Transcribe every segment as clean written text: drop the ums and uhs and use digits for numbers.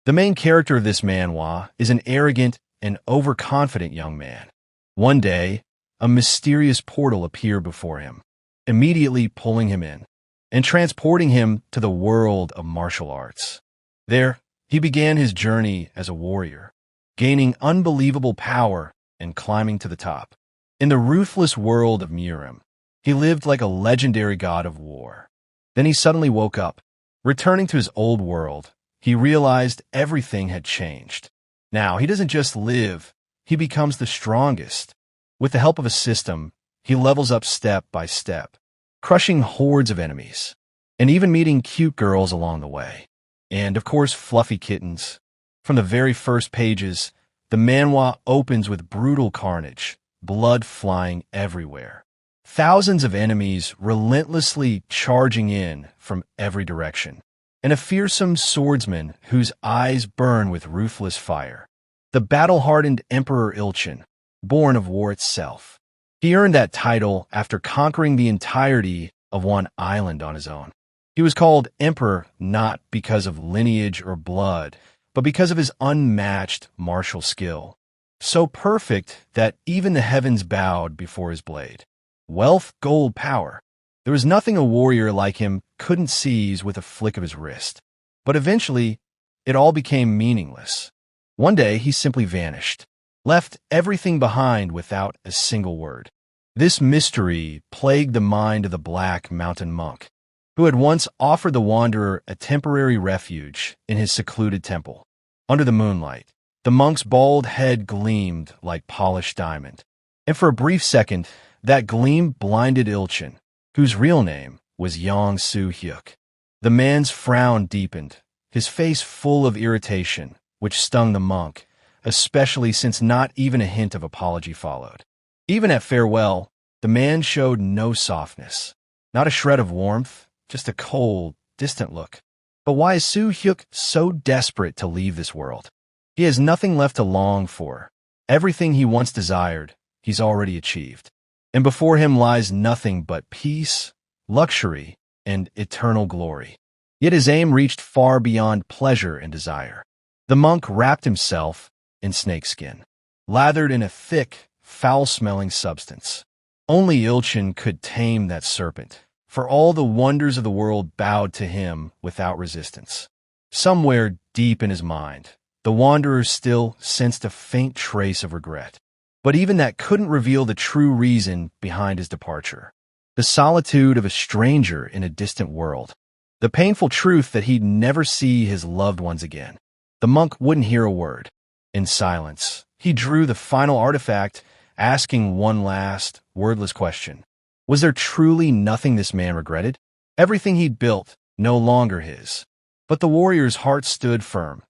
The main character of this manhwa is an arrogant and overconfident young man. One day, a mysterious portal appeared before him, immediately pulling him in and transporting him to the world of martial arts. There, he began his journey as a warrior, gaining unbelievable power and climbing to the top. In the ruthless world of Murim, he lived like a legendary god of war. Then he suddenly woke up. Returning to his old world, he realized everything had changed. Now, he doesn't just live, he becomes the strongest. With the help of a system, he levels up step by step, crushing hordes of enemies, and even meeting cute girls along the way. And, of course, fluffy kittens. From the very first pages, the manhwa opens with brutal carnage, blood flying everywhere. Thousands of enemies relentlessly charging in from every direction, and a fearsome swordsman whose eyes burn with ruthless fire. The battle-hardened Emperor Ilchin, born of war itself. He earned that title after conquering the entirety of one island on his own. He was called Emperor not because of lineage or blood, but because of his unmatched martial skill. So perfect that even the heavens bowed before his blade. Wealth, gold, power. There was nothing a warrior like him couldn't seize with a flick of his wrist. But eventually, it all became meaningless. One day, he simply vanished, left everything behind without a single word. This mystery plagued the mind of the Black Mountain Monk, who had once offered the wanderer a temporary refuge in his secluded temple. Under the moonlight, the monk's bald head gleamed like polished diamond. And for a brief second, that gleam blinded Ilchin, whose real name was Yang Su-hyuk. The man's frown deepened, his face full of irritation, which stung the monk, especially since not even a hint of apology followed. Even at farewell, the man showed no softness, not a shred of warmth, just a cold, distant look. But why is Su-hyuk so desperate to leave this world? He has nothing left to long for. Everything he once desired, he's already achieved. And before him lies nothing but peace, luxury, and eternal glory. Yet his aim reached far beyond pleasure and desire. The monk wrapped himself in snakeskin, lathered in a thick, foul-smelling substance. Only Ilchin could tame that serpent, for all the wonders of the world bowed to him without resistance. Somewhere deep in his mind, the wanderer still sensed a faint trace of regret. But even that couldn't reveal the true reason behind his departure. The solitude of a stranger in a distant world. The painful truth that he'd never see his loved ones again. The monk wouldn't hear a word. In silence, he drew the final artifact, asking one last, wordless question. Was there truly nothing this man regretted? Everything he'd built, no longer his. But the warrior's heart stood firm.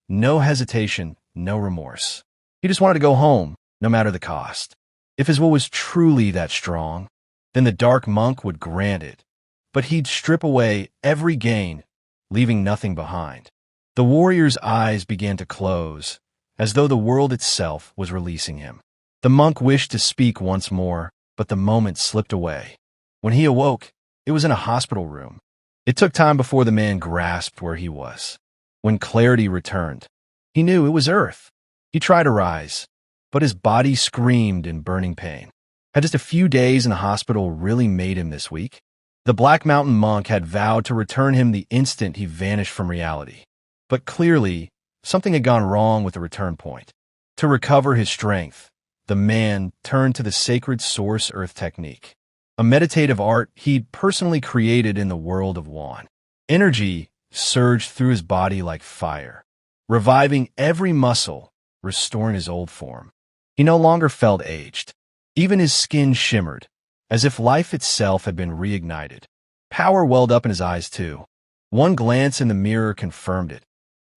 No hesitation, no remorse. He just wanted to go home, no matter the cost. If his will was truly that strong, then the dark monk would grant it. But he'd strip away every gain, leaving nothing behind. The warrior's eyes began to close, as though the world itself was releasing him. The monk wished to speak once more, but the moment slipped away. When he awoke, it was in a hospital room. It took time before the man grasped where he was. When clarity returned, he knew it was Earth. He tried to rise, but his body screamed in burning pain. Had just a few days in the hospital really made him this weak? The Black Mountain Monk had vowed to return him the instant he vanished from reality. But clearly, something had gone wrong with the return point. To recover his strength, the man turned to the sacred Source Earth technique, a meditative art he'd personally created in the world of Wan. Energy surged through his body like fire, reviving every muscle, restoring his old form. He no longer felt aged. Even his skin shimmered, as if life itself had been reignited. Power welled up in his eyes, too. One glance in the mirror confirmed it.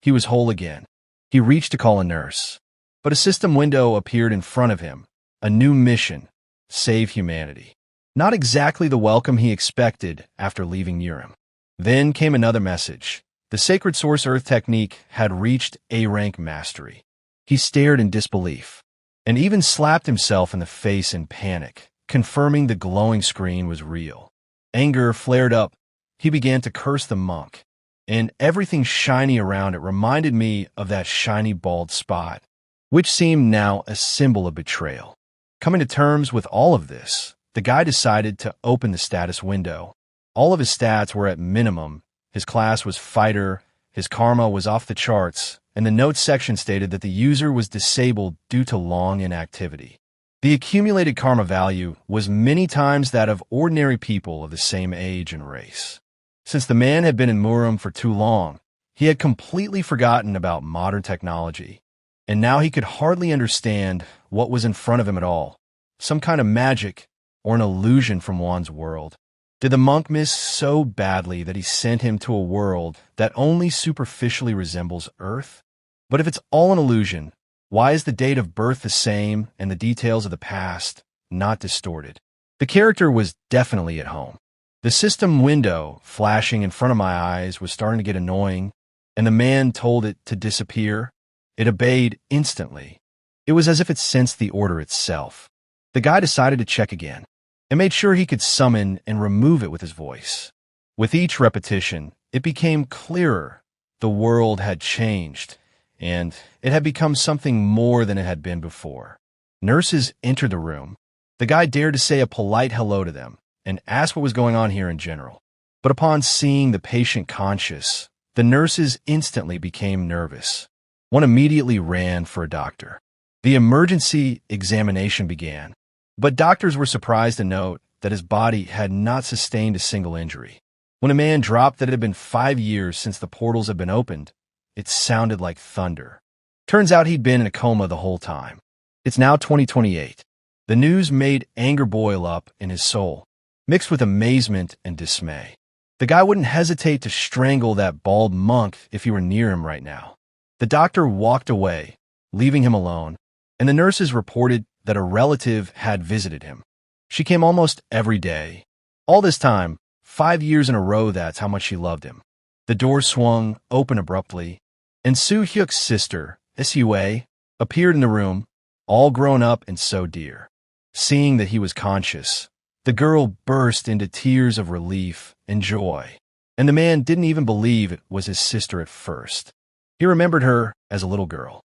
He was whole again. He reached to call a nurse. But a system window appeared in front of him. A new mission. Save humanity. Not exactly the welcome he expected after leaving Urim. Then came another message. The Sacred Source Earth technique had reached A-rank mastery. He stared in disbelief, and even slapped himself in the face in panic, confirming the glowing screen was real. Anger flared up. He began to curse the monk. and everything shiny around it reminded me of that shiny bald spot, which seemed now a symbol of betrayal. Coming to terms with all of this, the guy decided to open the status window. All of his stats were at minimum. His class was fighter, his karma was off the charts, and the notes section stated that the user was disabled due to long inactivity. The accumulated karma value was many times that of ordinary people of the same age and race. Since the man had been in Murim for too long, he had completely forgotten about modern technology, and now he could hardly understand what was in front of him at all. Some kind of magic or an illusion from Juan's world. Did the monk miss so badly that he sent him to a world that only superficially resembles Earth? But if it's all an illusion, why is the date of birth the same and the details of the past not distorted? The character was definitely at home. The system window flashing in front of my eyes was starting to get annoying, and the man told it to disappear. It obeyed instantly. It was as if it sensed the order itself. The guy decided to check again, and made sure he could summon and remove it with his voice. With each repetition, it became clearer. The world had changed, and it had become something more than it had been before. Nurses entered the room. The guy dared to say a polite hello to them and asked what was going on here in general. But upon seeing the patient conscious, the nurses instantly became nervous. One immediately ran for a doctor. The emergency examination began, but doctors were surprised to note that his body had not sustained a single injury. When a man dropped that it had been 5 years since the portals had been opened, it sounded like thunder. Turns out he'd been in a coma the whole time. It's now 2028. The news made anger boil up in his soul, mixed with amazement and dismay. The guy wouldn't hesitate to strangle that bald monk if he were near him right now. The doctor walked away, leaving him alone, and the nurses reported that a relative had visited him. She came almost every day. All this time, 5 years in a row, that's how much she loved him. The door swung open abruptly, and Soo Hyuk's sister, Sua, appeared in the room, all grown up and so dear. Seeing that he was conscious, the girl burst into tears of relief and joy, and the man didn't even believe it was his sister at first. He remembered her as a little girl.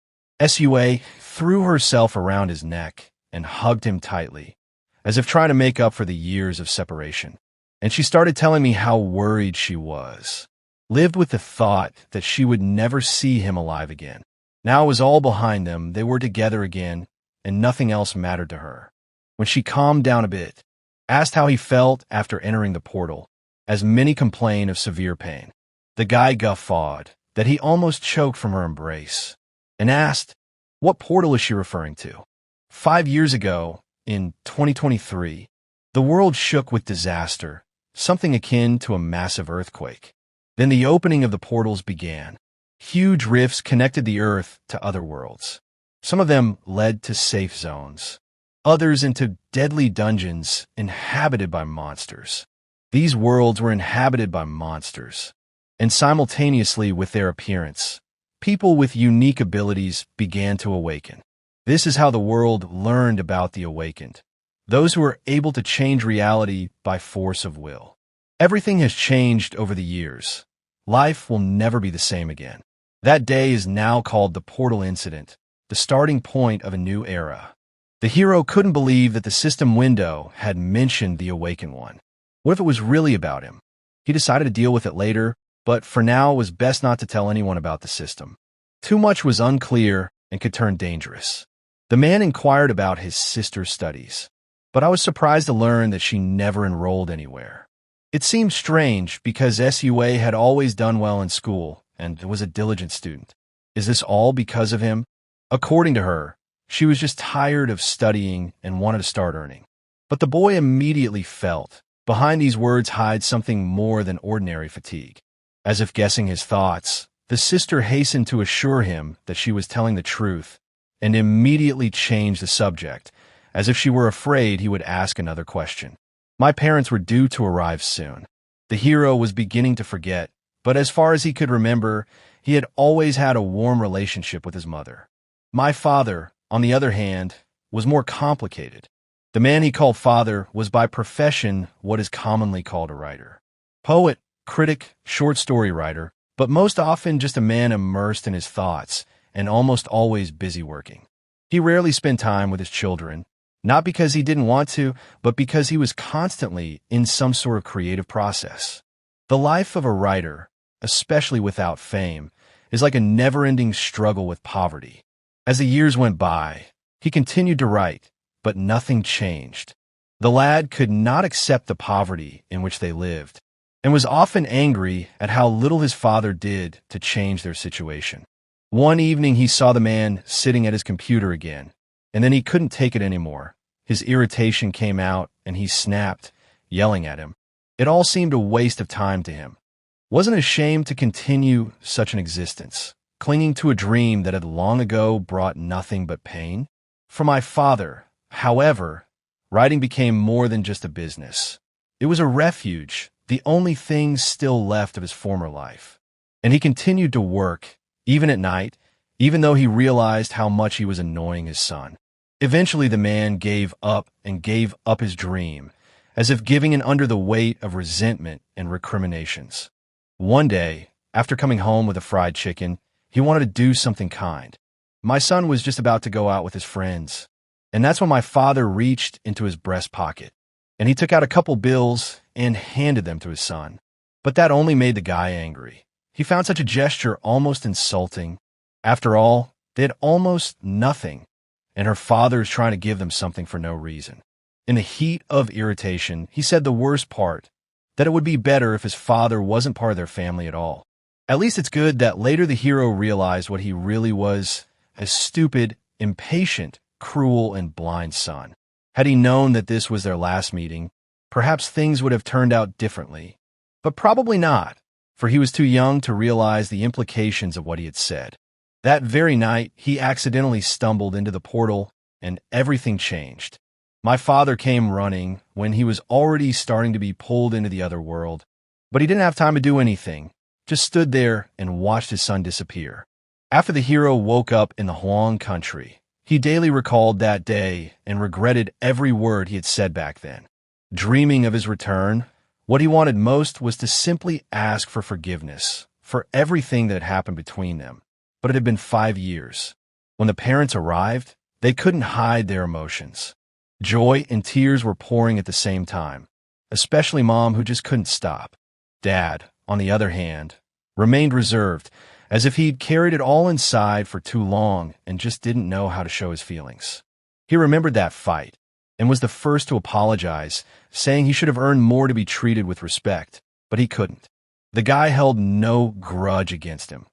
Sua threw herself around his neck and hugged him tightly, as if trying to make up for the years of separation. And she started telling me how worried she was. Lived with the thought that she would never see him alive again. Now it was all behind them, they were together again, and nothing else mattered to her. When she calmed down a bit, asked how he felt after entering the portal, as many complained of severe pain. The guy guffawed that he almost choked from her embrace, and asked, what portal is she referring to? 5 years ago, in 2023, the world shook with disaster, something akin to a massive earthquake. Then the opening of the portals began. Huge rifts connected the Earth to other worlds. Some of them led to safe zones, others into deadly dungeons inhabited by monsters. These worlds were inhabited by monsters, and simultaneously with their appearance, people with unique abilities began to awaken. This is how the world learned about the awakened, those who are able to change reality by force of will. Everything has changed over the years. Life will never be the same again. That day is now called the Portal Incident, the starting point of a new era. The hero couldn't believe that the system window had mentioned the Awakened One. What if it was really about him? He decided to deal with it later, but for now it was best not to tell anyone about the system. Too much was unclear and could turn dangerous. The man inquired about his sister's studies, but I was surprised to learn that she never enrolled anywhere. It seemed strange because Sua had always done well in school and was a diligent student. Is this all because of him? According to her, she was just tired of studying and wanted to start earning. But the boy immediately felt behind these words hides something more than ordinary fatigue. As if guessing his thoughts, the sister hastened to assure him that she was telling the truth and immediately changed the subject, as if she were afraid he would ask another question. My parents were due to arrive soon. The hero was beginning to forget, but as far as he could remember, he had always had a warm relationship with his mother. My father, on the other hand, was more complicated. The man he called father was by profession what is commonly called a writer. Poet, critic, short story writer, but most often just a man immersed in his thoughts and almost always busy working. He rarely spent time with his children, not because he didn't want to, but because he was constantly in some sort of creative process. The life of a writer, especially without fame, is like a never-ending struggle with poverty. As the years went by, he continued to write, but nothing changed. The lad could not accept the poverty in which they lived, and was often angry at how little his father did to change their situation. One evening he saw the man sitting at his computer again, and then he couldn't take it anymore. His irritation came out, and he snapped, yelling at him. It all seemed a waste of time to him. Wasn't ashamed to continue such an existence, clinging to a dream that had long ago brought nothing but pain? For my father, however, writing became more than just a business. It was a refuge, the only thing still left of his former life. And he continued to work, even at night, even though he realized how much he was annoying his son. Eventually the man gave up his dream, as if giving in under the weight of resentment and recriminations. One day, after coming home with a fried chicken, he wanted to do something kind. My son was just about to go out with his friends, and that's when my father reached into his breast pocket, and he took out a couple bills and handed them to his son. But that only made the guy angry. He found such a gesture almost insulting. After all, they had almost nothing, and her father is trying to give them something for no reason. In the heat of irritation, he said the worst part, that it would be better if his father wasn't part of their family at all. At least it's good that later the hero realized what he really was, a stupid, impatient, cruel, and blind son. Had he known that this was their last meeting, perhaps things would have turned out differently. But probably not, for he was too young to realize the implications of what he had said. That very night, he accidentally stumbled into the portal, and everything changed. My father came running when he was already starting to be pulled into the other world, but he didn't have time to do anything, just stood there and watched his son disappear. After the hero woke up in the Huang country, he daily recalled that day and regretted every word he had said back then. Dreaming of his return, what he wanted most was to simply ask for forgiveness for everything that had happened between them. But it had been 5 years. When the parents arrived, they couldn't hide their emotions. Joy and tears were pouring at the same time, especially Mom, who just couldn't stop. Dad, on the other hand, remained reserved, as if he'd carried it all inside for too long and just didn't know how to show his feelings. He remembered that fight and was the first to apologize, saying he should have earned more to be treated with respect, but he couldn't. The guy held no grudge against him.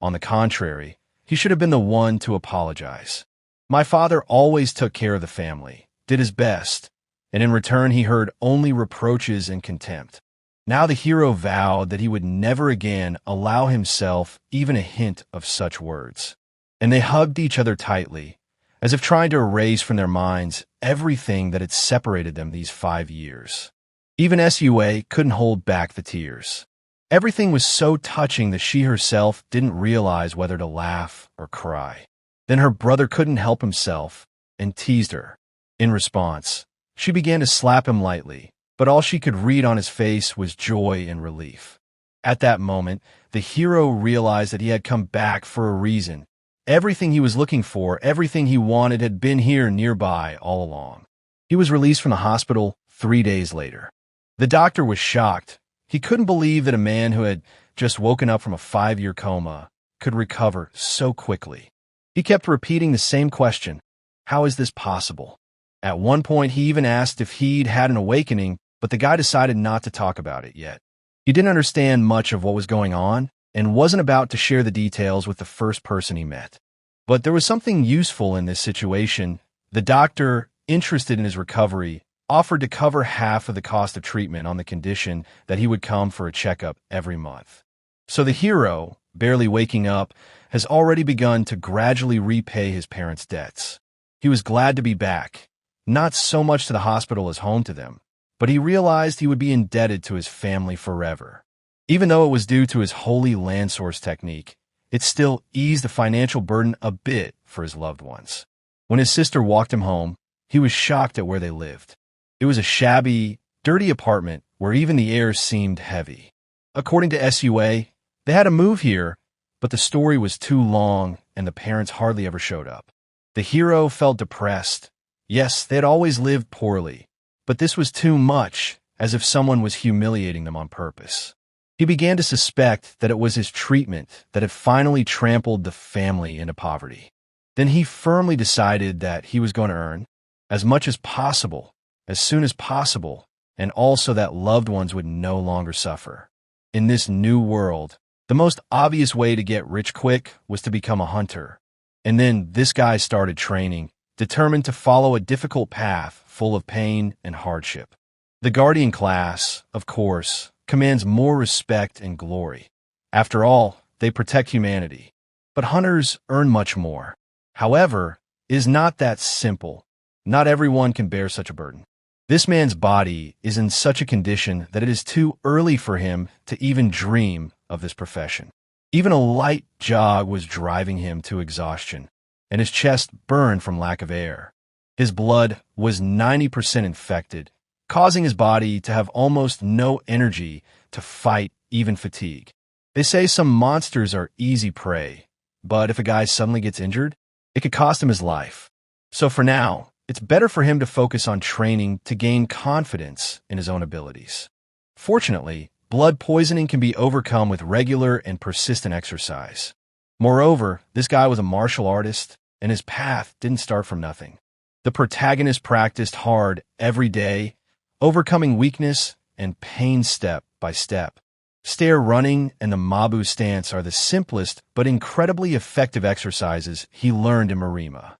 On the contrary, he should have been the one to apologize. My father always took care of the family, did his best, and in return he heard only reproaches and contempt. Now the hero vowed that he would never again allow himself even a hint of such words. And they hugged each other tightly, as if trying to erase from their minds everything that had separated them these 5 years. Even Sua couldn't hold back the tears. Everything was so touching that she herself didn't realize whether to laugh or cry. Then her brother couldn't help himself and teased her. In response, she began to slap him lightly, but all she could read on his face was joy and relief. At that moment, the hero realized that he had come back for a reason. Everything he was looking for, everything he wanted had been here nearby all along. He was released from the hospital 3 days later. The doctor was shocked. He couldn't believe that a man who had just woken up from a 5-year coma could recover so quickly. He kept repeating the same question, how is this possible? At one point, he even asked if he'd had an awakening, but the guy decided not to talk about it yet. He didn't understand much of what was going on and wasn't about to share the details with the first person he met. But there was something useful in this situation. The doctor, interested in his recovery, offered to cover half of the cost of treatment on the condition that he would come for a checkup every month. So the hero, barely waking up, has already begun to gradually repay his parents' debts. He was glad to be back, not so much to the hospital as home to them, but he realized he would be indebted to his family forever. Even though it was due to his holy land source technique, it still eased the financial burden a bit for his loved ones. When his sister walked him home, he was shocked at where they lived. It was a shabby, dirty apartment where even the air seemed heavy. According to Sua, They had a move here, but the story was too long and the parents hardly ever showed up. The hero felt depressed. Yes, they had always lived poorly, but this was too much, as if someone was humiliating them on purpose. He began to suspect that it was his treatment that had finally trampled the family into poverty. Then he firmly decided that he was going to earn as much as possible, as soon as possible, and also that loved ones would no longer suffer. In this new world, the most obvious way to get rich quick was to become a hunter. And then this guy started training, determined to follow a difficult path full of pain and hardship. The guardian class, of course, commands more respect and glory. After all, they protect humanity. But hunters earn much more. However, it is not that simple. Not everyone can bear such a burden. This man's body is in such a condition that it is too early for him to even dream of this profession. Even a light jog was driving him to exhaustion, and his chest burned from lack of air. His blood was 90% infected, causing his body to have almost no energy to fight even fatigue. They say some monsters are easy prey, but if a guy suddenly gets injured, it could cost him his life. So for now, it's better for him to focus on training to gain confidence in his own abilities. Fortunately, blood poisoning can be overcome with regular and persistent exercise. Moreover, this guy was a martial artist, and his path didn't start from nothing. The protagonist practiced hard every day, overcoming weakness and pain step by step. Stair running and the Mabu stance are the simplest but incredibly effective exercises he learned in Marima.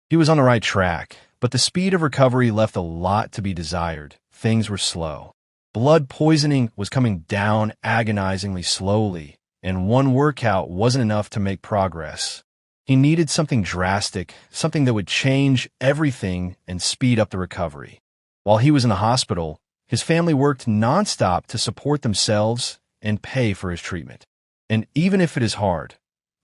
He was on the right track, but the speed of recovery left a lot to be desired. Things were slow. Blood poisoning was coming down agonizingly slowly, and one workout wasn't enough to make progress. He needed something drastic, something that would change everything and speed up the recovery. While he was in the hospital, his family worked nonstop to support themselves and pay for his treatment. And even if it is hard,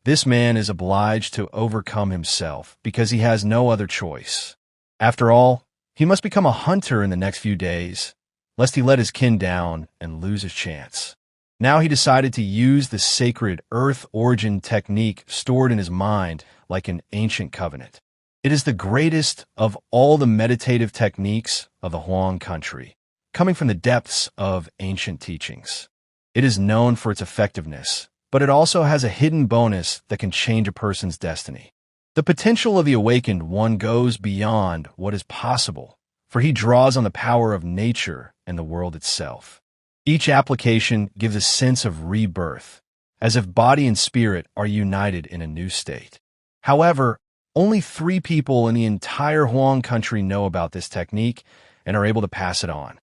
this man is obliged to overcome himself because he has no other choice. After all, he must become a hunter in the next few days, lest he let his kin down and lose his chance. Now he decided to use the sacred earth origin technique stored in his mind like an ancient covenant. It is the greatest of all the meditative techniques of the Huang country, coming from the depths of ancient teachings. It is known for its effectiveness, but it also has a hidden bonus that can change a person's destiny. The potential of the awakened one goes beyond what is possible, for he draws on the power of nature and the world itself. Each application gives a sense of rebirth, as if body and spirit are united in a new state. However, only 3 people in the entire Huang country know about this technique and are able to pass it on.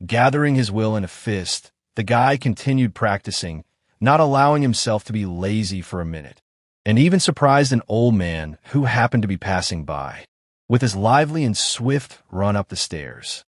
Gathering his will in a fist, the guy continued practicing, not allowing himself to be lazy for a minute, and even surprised an old man who happened to be passing by, with his lively and swift run up the stairs.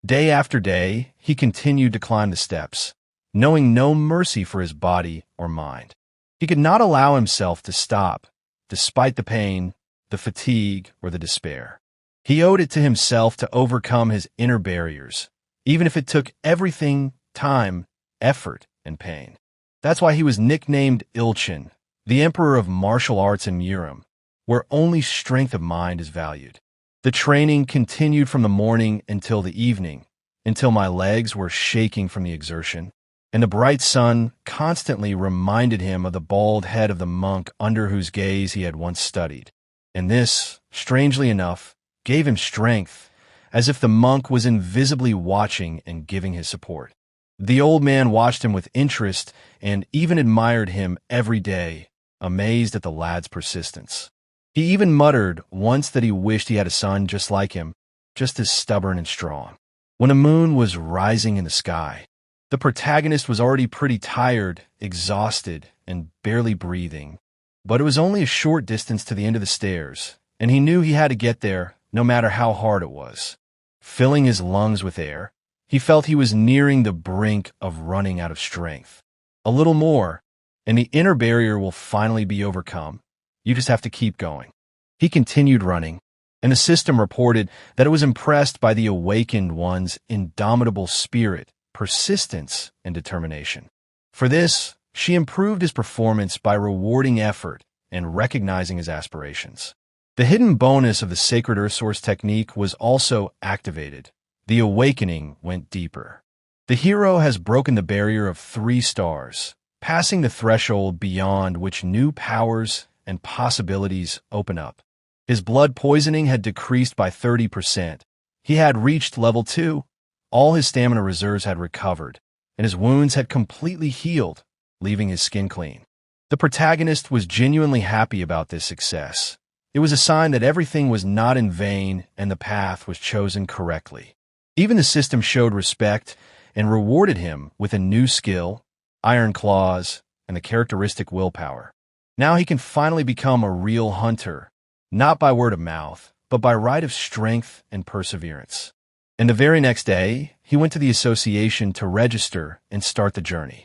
Day after day, he continued to climb the steps, knowing no mercy for his body or mind. He could not allow himself to stop, despite the pain, the fatigue, or the despair. He owed it to himself to overcome his inner barriers, even if it took everything, time, effort, and pain. That's why he was nicknamed Ilchin, the emperor of martial arts in Murim, where only strength of mind is valued. The training continued from the morning until the evening, until my legs were shaking from the exertion, and the bright sun constantly reminded him of the bald head of the monk under whose gaze he had once studied. And this, strangely enough, gave him strength, as if the monk was invisibly watching and giving his support. The old man watched him with interest and even admired him every day, amazed at the lad's persistence. He even muttered once that he wished he had a son just like him, just as stubborn and strong. When a moon was rising in the sky, the protagonist was already pretty tired, exhausted, and barely breathing. But it was only a short distance to the end of the stairs, and he knew he had to get there no matter how hard it was. Filling his lungs with air, he felt he was nearing the brink of running out of strength. A little more, and the inner barrier will finally be overcome. You just have to keep going. He continued running, and the system reported that it was impressed by the awakened one's indomitable spirit, persistence, and determination. For this, She improved his performance by rewarding effort and recognizing his aspirations. The hidden bonus of the Sacred Earth Source technique was also activated. The awakening went deeper. The hero has broken the barrier of 3 stars, passing the threshold beyond which new powers and possibilities open up. His blood poisoning had decreased by 30%. He had reached level 2. All his stamina reserves had recovered, and his wounds had completely healed, leaving his skin clean. The protagonist was genuinely happy about this success. It was a sign that everything was not in vain and the path was chosen correctly. Even the system showed respect and rewarded him with a new skill, Iron Claws, and the characteristic willpower. Now he can finally become a real hunter, not by word of mouth, but by right of strength and perseverance. And the very next day, he went to the association to register and start the journey.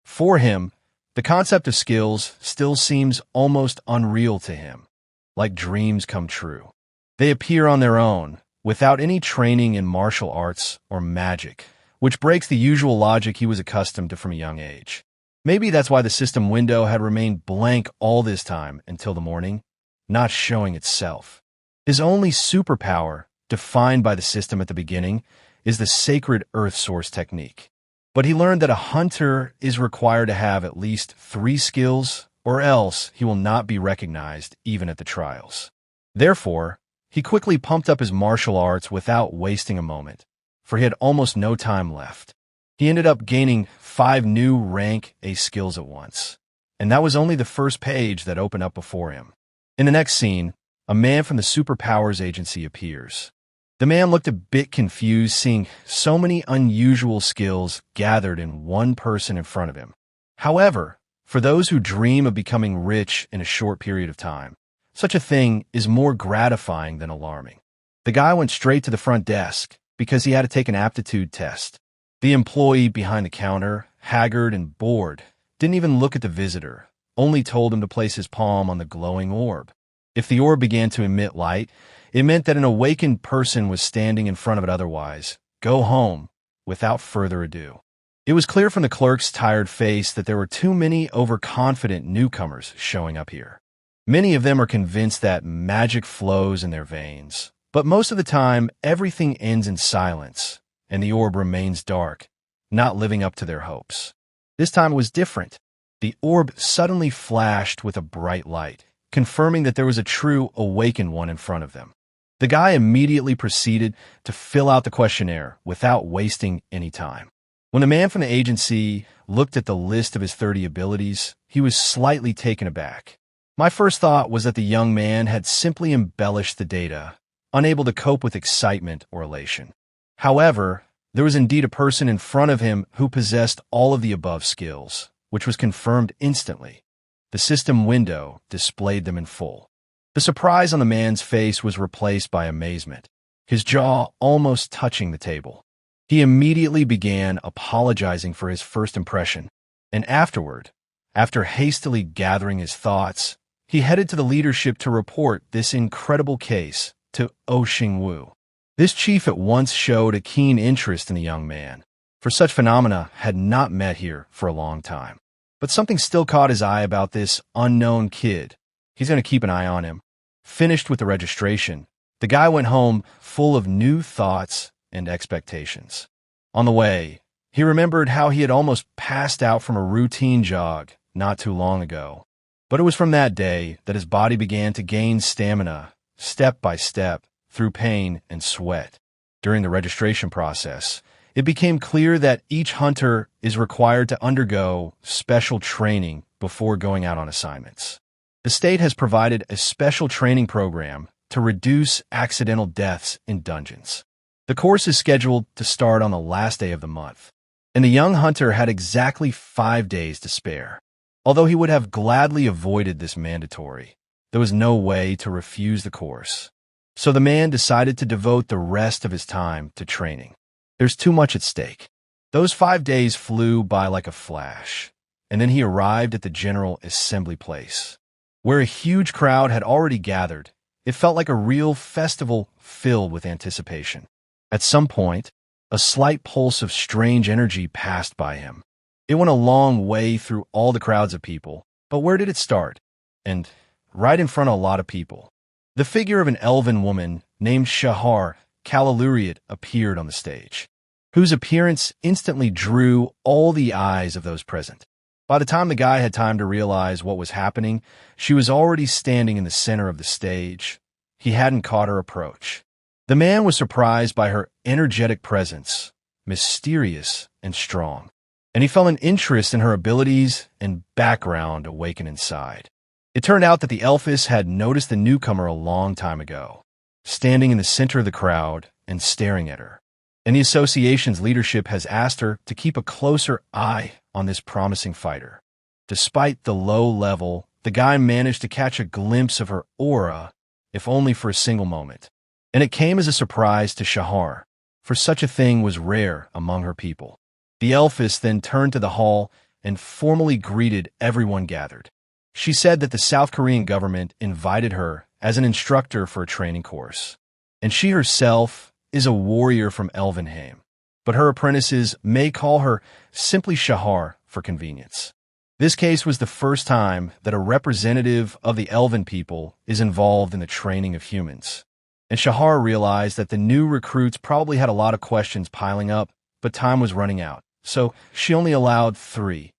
For him, the concept of skills still seems almost unreal to him, like dreams come true. They appear on their own, without any training in martial arts or magic, which breaks the usual logic he was accustomed to from a young age. Maybe that's why the system window had remained blank all this time until the morning, not showing itself. His only superpower, defined by the system at the beginning, is the Sacred Earth Source technique. But he learned that a hunter is required to have at least 3 skills, or else he will not be recognized even at the trials. Therefore, he quickly pumped up his martial arts without wasting a moment, for he had almost no time left. He ended up gaining 5 new rank A skills at once, and that was only the first page that opened up before him. In the next scene, a man from the Superpowers Agency appears. The man looked a bit confused seeing so many unusual skills gathered in one person in front of him. However, for those who dream of becoming rich in a short period of time, such a thing is more gratifying than alarming. The guy went straight to the front desk because he had to take an aptitude test. The employee behind the counter, haggard and bored, didn't even look at the visitor, only told him to place his palm on the glowing orb. If the orb began to emit light, it meant that an awakened person was standing in front of it. Otherwise, go home without further ado. It was clear from the clerk's tired face that there were too many overconfident newcomers showing up here. Many of them are convinced that magic flows in their veins, but most of the time, everything ends in silence, and the orb remains dark, not living up to their hopes. This time it was different. The orb suddenly flashed with a bright light, confirming that there was a true awakened one in front of them. The guy immediately proceeded to fill out the questionnaire without wasting any time. When the man from the agency looked at the list of his 30 abilities, he was slightly taken aback. My first thought was that the young man had simply embellished the data, unable to cope with excitement or elation. However, there was indeed a person in front of him who possessed all of the above skills, which was confirmed instantly. The system window displayed them in full. The surprise on the man's face was replaced by amazement, his jaw almost touching the table. He immediately began apologizing for his first impression, and afterward, after hastily gathering his thoughts, he headed to the leadership to report this incredible case to Oxing Wu. This chief at once showed a keen interest in the young man, for such phenomena had not met here for a long time. But something still caught his eye about this unknown kid. He's going to keep an eye on him. Finished with the registration, the guy went home full of new thoughts and expectations. On the way, he remembered how he had almost passed out from a routine jog not too long ago. But it was from that day that his body began to gain stamina, step by step, through pain and sweat. During the registration process, it became clear that each hunter is required to undergo special training before going out on assignments. The state has provided a special training program to reduce accidental deaths in dungeons. The course is scheduled to start on the last day of the month, and the young hunter had exactly 5 days to spare. Although he would have gladly avoided this mandatory, there was no way to refuse the course. So the man decided to devote the rest of his time to training. There's too much at stake. Those 5 days flew by like a flash, and then he arrived at the General Assembly Place, where a huge crowd had already gathered. It felt like a real festival filled with anticipation. At some point, a slight pulse of strange energy passed by him. It went a long way through all the crowds of people. But where did it start? And right in front of a lot of people. The figure of an elven woman named Shahar Kalaluriat appeared on the stage, whose appearance instantly drew all the eyes of those present. By the time the guy had time to realize what was happening, she was already standing in the center of the stage. He hadn't caught her approach. The man was surprised by her energetic presence, mysterious and strong, and he felt an interest in her abilities and background awaken inside. It turned out that the elfess had noticed the newcomer a long time ago, standing in the center of the crowd and staring at her. And the association's leadership has asked her to keep a closer eye on this promising fighter. Despite the low level, the guy managed to catch a glimpse of her aura, if only for a single moment. And it came as a surprise to Shahar, for such a thing was rare among her people. The elfess then turned to the hall and formally greeted everyone gathered. She said that the South Korean government invited her as an instructor for a training course, and she herself is a warrior from Elvenheim, but her apprentices may call her simply Shahar for convenience. This case was the first time that a representative of the Elven people is involved in the training of humans. And Shahar realized that the new recruits probably had a lot of questions piling up, but time was running out, so she only allowed 3,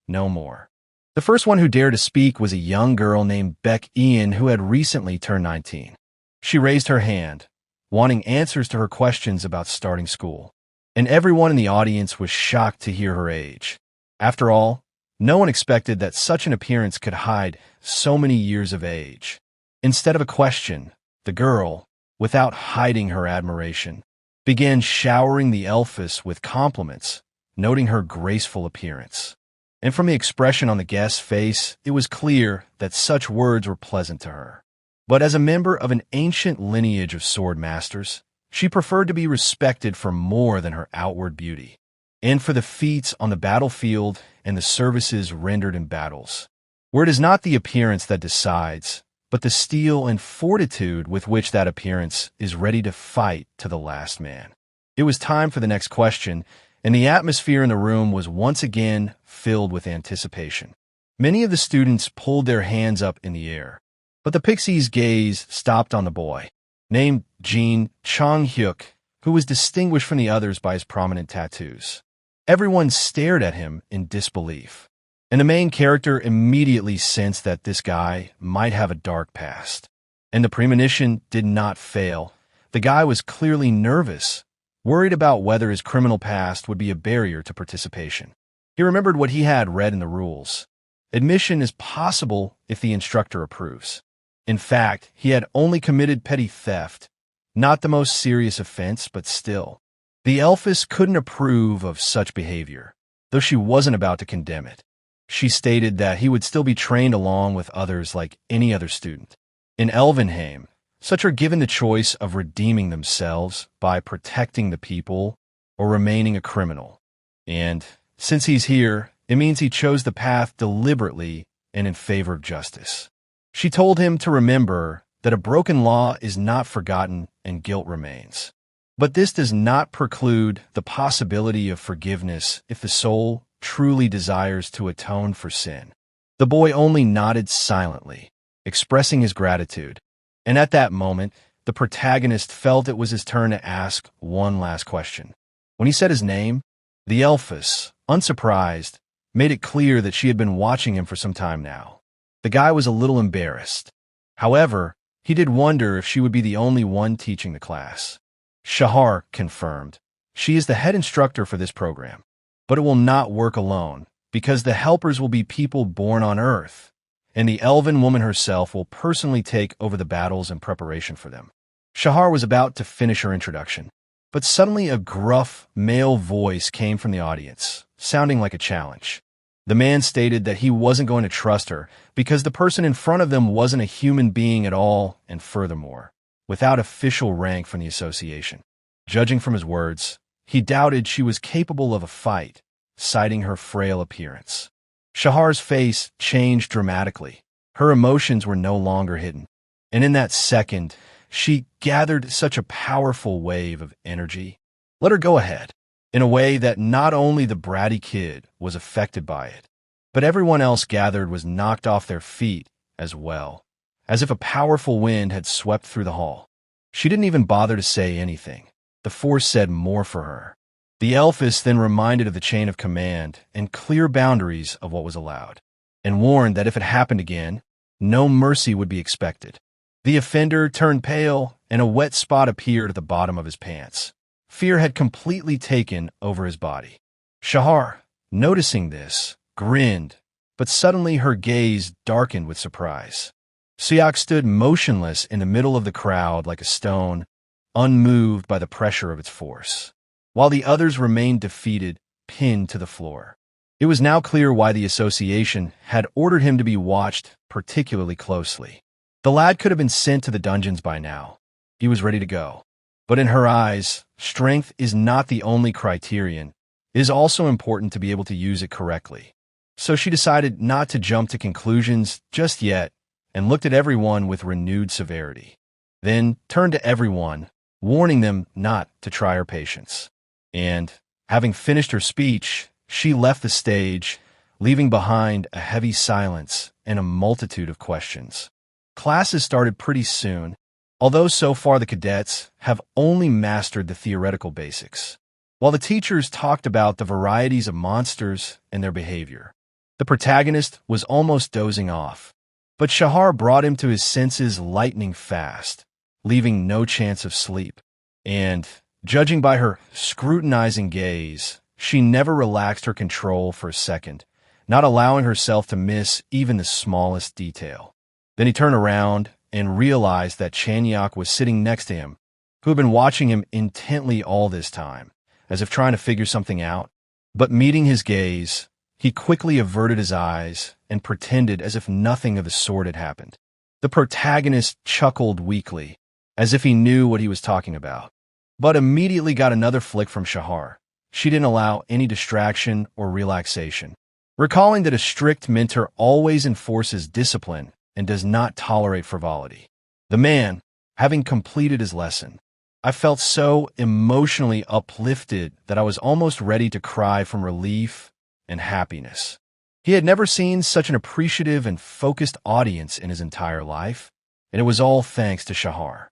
no more. The first one who dared to speak was a young girl named Beck Ian who had recently turned 19. She raised her hand, wanting answers to her questions about starting school, and everyone in the audience was shocked to hear her age. After all, no one expected that such an appearance could hide so many years of age. Instead of a question, the girl, without hiding her admiration, began showering the elfess with compliments, noting her graceful appearance. And from the expression on the guest's face, it was clear that such words were pleasant to her. But as a member of an ancient lineage of sword masters, she preferred to be respected for more than her outward beauty, and for the feats on the battlefield and the services rendered in battles, where it is not the appearance that decides, but the steel and fortitude with which that appearance is ready to fight to the last man. It was time for the next question, and the atmosphere in the room was once again filled with anticipation. Many of the students pulled their hands up in the air, but the pixie's gaze stopped on the boy, named Jin Chong-hyuk, who was distinguished from the others by his prominent tattoos. Everyone stared at him in disbelief, and the main character immediately sensed that this guy might have a dark past. And the premonition did not fail. The guy was clearly nervous, worried about whether his criminal past would be a barrier to participation. He remembered what he had read in the rules. Admission is possible if the instructor approves. In fact, he had only committed petty theft, not the most serious offense, but still. The elfess couldn't approve of such behavior, though she wasn't about to condemn it. She stated that he would still be trained along with others like any other student. In Elvenheim, such are given the choice of redeeming themselves by protecting the people or remaining a criminal. And since he's here, it means he chose the path deliberately and in favor of justice. She told him to remember that a broken law is not forgotten and guilt remains. But this does not preclude the possibility of forgiveness if the soul truly desires to atone for sin. The boy only nodded silently, expressing his gratitude. And at that moment, the protagonist felt it was his turn to ask one last question. When he said his name, the elfess, unsurprised, made it clear that she had been watching him for some time now. The guy was a little embarrassed. However, he did wonder if she would be the only one teaching the class. Shahar confirmed. She is the head instructor for this program. But it will not work alone, because the helpers will be people born on Earth, and the elven woman herself will personally take over the battles in preparation for them. Shahar was about to finish her introduction, but suddenly a gruff male voice came from the audience, sounding like a challenge. The man stated that he wasn't going to trust her because the person in front of them wasn't a human being at all, and furthermore, without official rank from the association. Judging from his words, he doubted she was capable of a fight, citing her frail appearance. Shahar's face changed dramatically. Her emotions were no longer hidden, and in that second, she gathered such a powerful wave of energy. Let her go ahead. in a way that not only the bratty kid was affected by it, but everyone else gathered was knocked off their feet as well, as if a powerful wind had swept through the hall. She didn't even bother to say anything. The force said more for her. The elf is then reminded of the chain of command and clear boundaries of what was allowed, and warned that if it happened again, no mercy would be expected. The offender turned pale, and a wet spot appeared at the bottom of his pants. Fear had completely taken over his body. Shahar, noticing this, grinned, but suddenly her gaze darkened with surprise. Siak stood motionless in the middle of the crowd like a stone, unmoved by the pressure of its force, while the others remained defeated, pinned to the floor. It was now clear why the association had ordered him to be watched particularly closely. The lad could have been sent to the dungeons by now. He was ready to go. But in her eyes, strength is not the only criterion. It is also important to be able to use it correctly. So she decided not to jump to conclusions just yet and looked at everyone with renewed severity. Then turned to everyone, warning them not to try her patience. And, having finished her speech, she left the stage, leaving behind a heavy silence and a multitude of questions. Classes started pretty soon, although so far the cadets have only mastered the theoretical basics, while the teachers talked about the varieties of monsters and their behavior. The protagonist was almost dozing off, but Shahar brought him to his senses lightning fast, leaving no chance of sleep. And, judging by her scrutinizing gaze, she never relaxed her control for a second, not allowing herself to miss even the smallest detail. Then he turned around and realized that Chanyak was sitting next to him, who had been watching him intently all this time, as if trying to figure something out. But meeting his gaze, he quickly averted his eyes and pretended as if nothing of the sort had happened. The protagonist chuckled weakly, as if he knew what he was talking about, but immediately got another flick from Shahar. She didn't allow any distraction or relaxation, recalling that a strict mentor always enforces discipline and does not tolerate frivolity. The man, having completed his lesson, I felt so emotionally uplifted that I was almost ready to cry from relief and happiness. He had never seen such an appreciative and focused audience in his entire life, and it was all thanks to Shahar.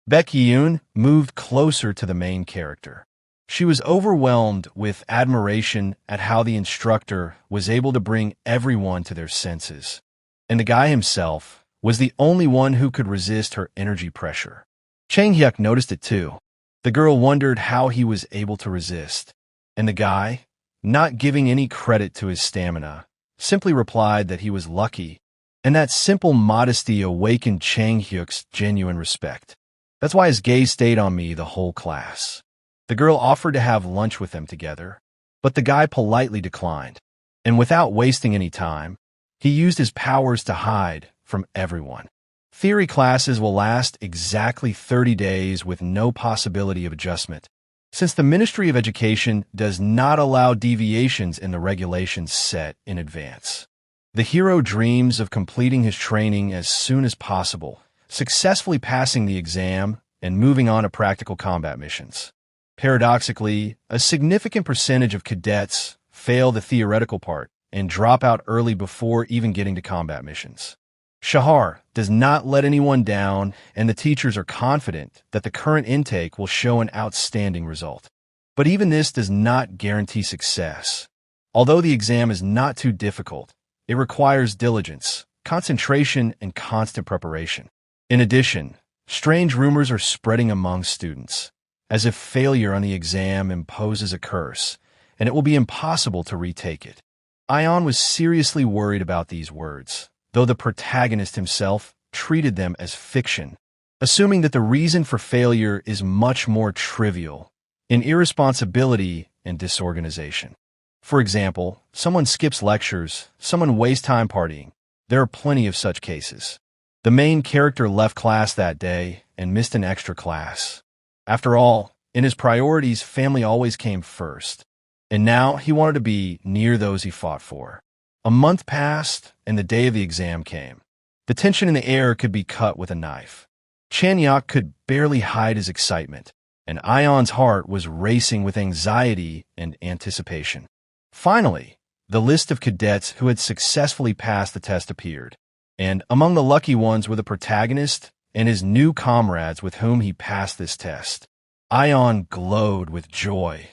Baek-yoon moved closer to the main character. She was overwhelmed with admiration at how the instructor was able to bring everyone to their senses, and the guy himself was the only one who could resist her energy pressure. Chang-hyuk noticed it too. The girl wondered how he was able to resist, and the guy, not giving any credit to his stamina, simply replied that he was lucky, and that simple modesty awakened Chang-hyuk's genuine respect. That's why his gaze stayed on me the whole class. The girl offered to have lunch with them together, but the guy politely declined, and without wasting any time, he used his powers to hide from everyone. Theory classes will last exactly 30 days with no possibility of adjustment, since the Ministry of Education does not allow deviations in the regulations set in advance. The hero dreams of completing his training as soon as possible, successfully passing the exam and moving on to practical combat missions. Paradoxically, a significant percentage of cadets fail the theoretical part and drop out early before even getting to combat missions. Shahar does not let anyone down, and the teachers are confident that the current intake will show an outstanding result. But even this does not guarantee success. Although the exam is not too difficult, it requires diligence, concentration, and constant preparation. In addition, strange rumors are spreading among students, as if failure on the exam imposes a curse, and it will be impossible to retake it. Ion was seriously worried about these words, though the protagonist himself treated them as fiction, assuming that the reason for failure is much more trivial, in irresponsibility and disorganization. For example, someone skips lectures, someone wastes time partying. There are plenty of such cases. The main character left class that day and missed an extra class. After all, in his priorities, family always came first, and now he wanted to be near those he fought for. A month passed, and the day of the exam came. The tension in the air could be cut with a knife. Chanyak could barely hide his excitement, and Ion's heart was racing with anxiety and anticipation. Finally, the list of cadets who had successfully passed the test appeared, and among the lucky ones were the protagonist and his new comrades with whom he passed this test. Ion glowed with joy,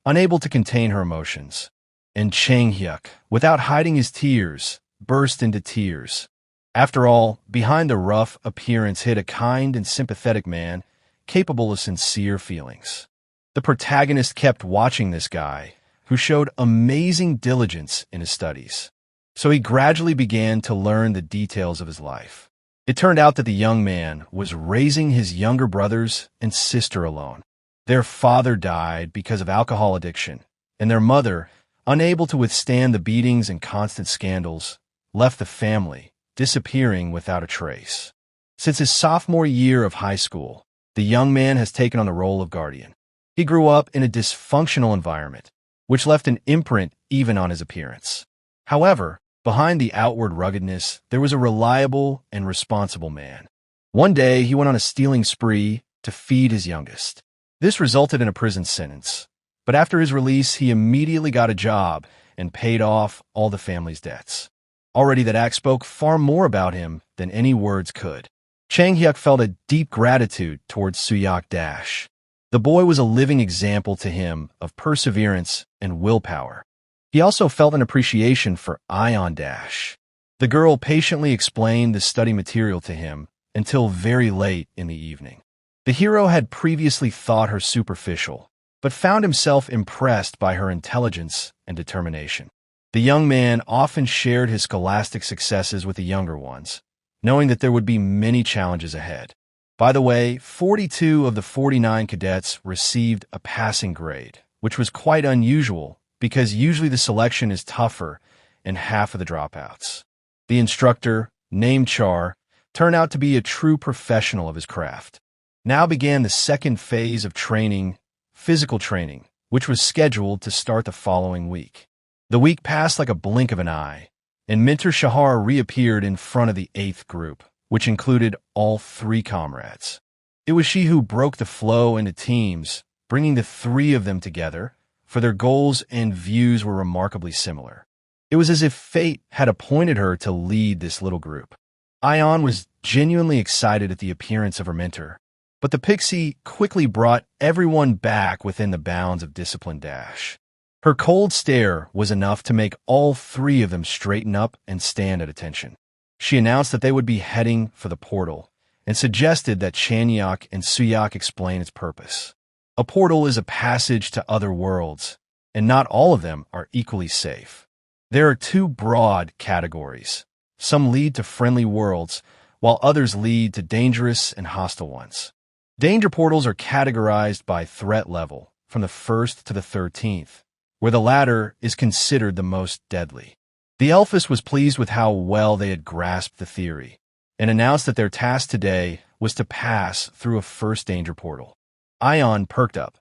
unable to contain her emotions, and Chang-hyuk, without hiding his tears, burst into tears. After all, behind the rough appearance hid a kind and sympathetic man, capable of sincere feelings. The protagonist kept watching this guy, who showed amazing diligence in his studies. So he gradually began to learn the details of his life. It turned out that the young man was raising his younger brothers and sister alone. Their father died because of alcohol addiction, and their mother, unable to withstand the beatings and constant scandals, left the family, disappearing without a trace. Since his sophomore year of high school, the young man has taken on the role of guardian. He grew up in a dysfunctional environment, which left an imprint even on his appearance. However, behind the outward ruggedness, there was a reliable and responsible man. One day, he went on a stealing spree to feed his youngest. This resulted in a prison sentence, but after his release, he immediately got a job and paid off all the family's debts. Already that act spoke far more about him than any words could. Chang-hyuk felt a deep gratitude towards Suyok Dash. The boy was a living example to him of perseverance and willpower. He also felt an appreciation for Ion Dash. The girl patiently explained the study material to him until very late in the evening. The hero had previously thought her superficial, but found himself impressed by her intelligence and determination. The young man often shared his scholastic successes with the younger ones, knowing that there would be many challenges ahead. By the way, 42 of the 49 cadets received a passing grade, which was quite unusual because usually the selection is tougher and half of the dropouts. The instructor, named Char, turned out to be a true professional of his craft. Now began the second phase of training, physical training, which was scheduled to start the following week. The week passed like a blink of an eye, and Minter Shahar reappeared in front of the 8th group, which included all 3 comrades. It was she who broke the flow into teams, bringing the 3 of them together, for their goals and views were remarkably similar. It was as if fate had appointed her to lead this little group. Ion was genuinely excited at the appearance of her mentor, but the pixie quickly brought everyone back within the bounds of discipline dash. Her cold stare was enough to make all 3 of them straighten up and stand at attention. She announced that they would be heading for the portal and suggested that Chang-hyuk and Suyok explain its purpose. A portal is a passage to other worlds, and not all of them are equally safe. There are 2 broad categories. Some lead to friendly worlds, while others lead to dangerous and hostile ones. Danger portals are categorized by threat level, from the 1st to the 13th, where the latter is considered the most deadly. The Elphus was pleased with how well they had grasped the theory, and announced that their task today was to pass through a first danger portal. Ion perked up.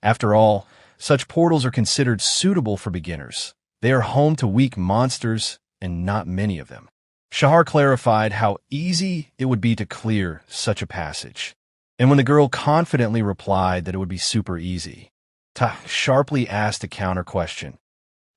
After all, such portals are considered suitable for beginners. They are home to weak monsters, and not many of them. Shahar clarified how easy it would be to clear such a passage. And when the girl confidently replied that it would be super easy, Ta sharply asked a counter question.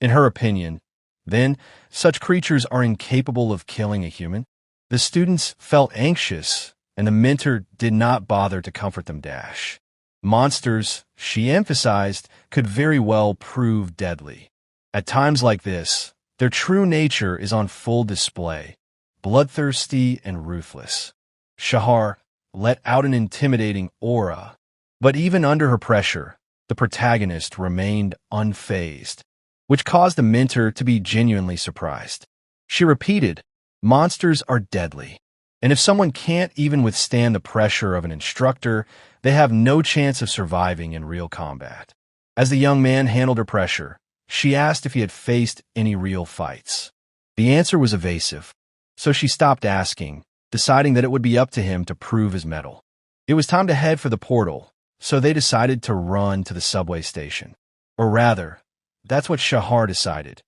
In her opinion, then, such creatures are incapable of killing a human? The students felt anxious, and the mentor did not bother to comfort them dash. Monsters, she emphasized, could very well prove deadly. At times like this, their true nature is on full display, bloodthirsty and ruthless. Shahar let out an intimidating aura, but even under her pressure, the protagonist remained unfazed, which caused the mentor to be genuinely surprised. She repeated, "Monsters are deadly, and if someone can't even withstand the pressure of an instructor, they have no chance of surviving in real combat." As the young man handled her pressure, she asked if he had faced any real fights. The answer was evasive, so she stopped asking, deciding that it would be up to him to prove his mettle. It was time to head for the portal, so they decided to run to the subway station. Or rather, that's what Shahar decided.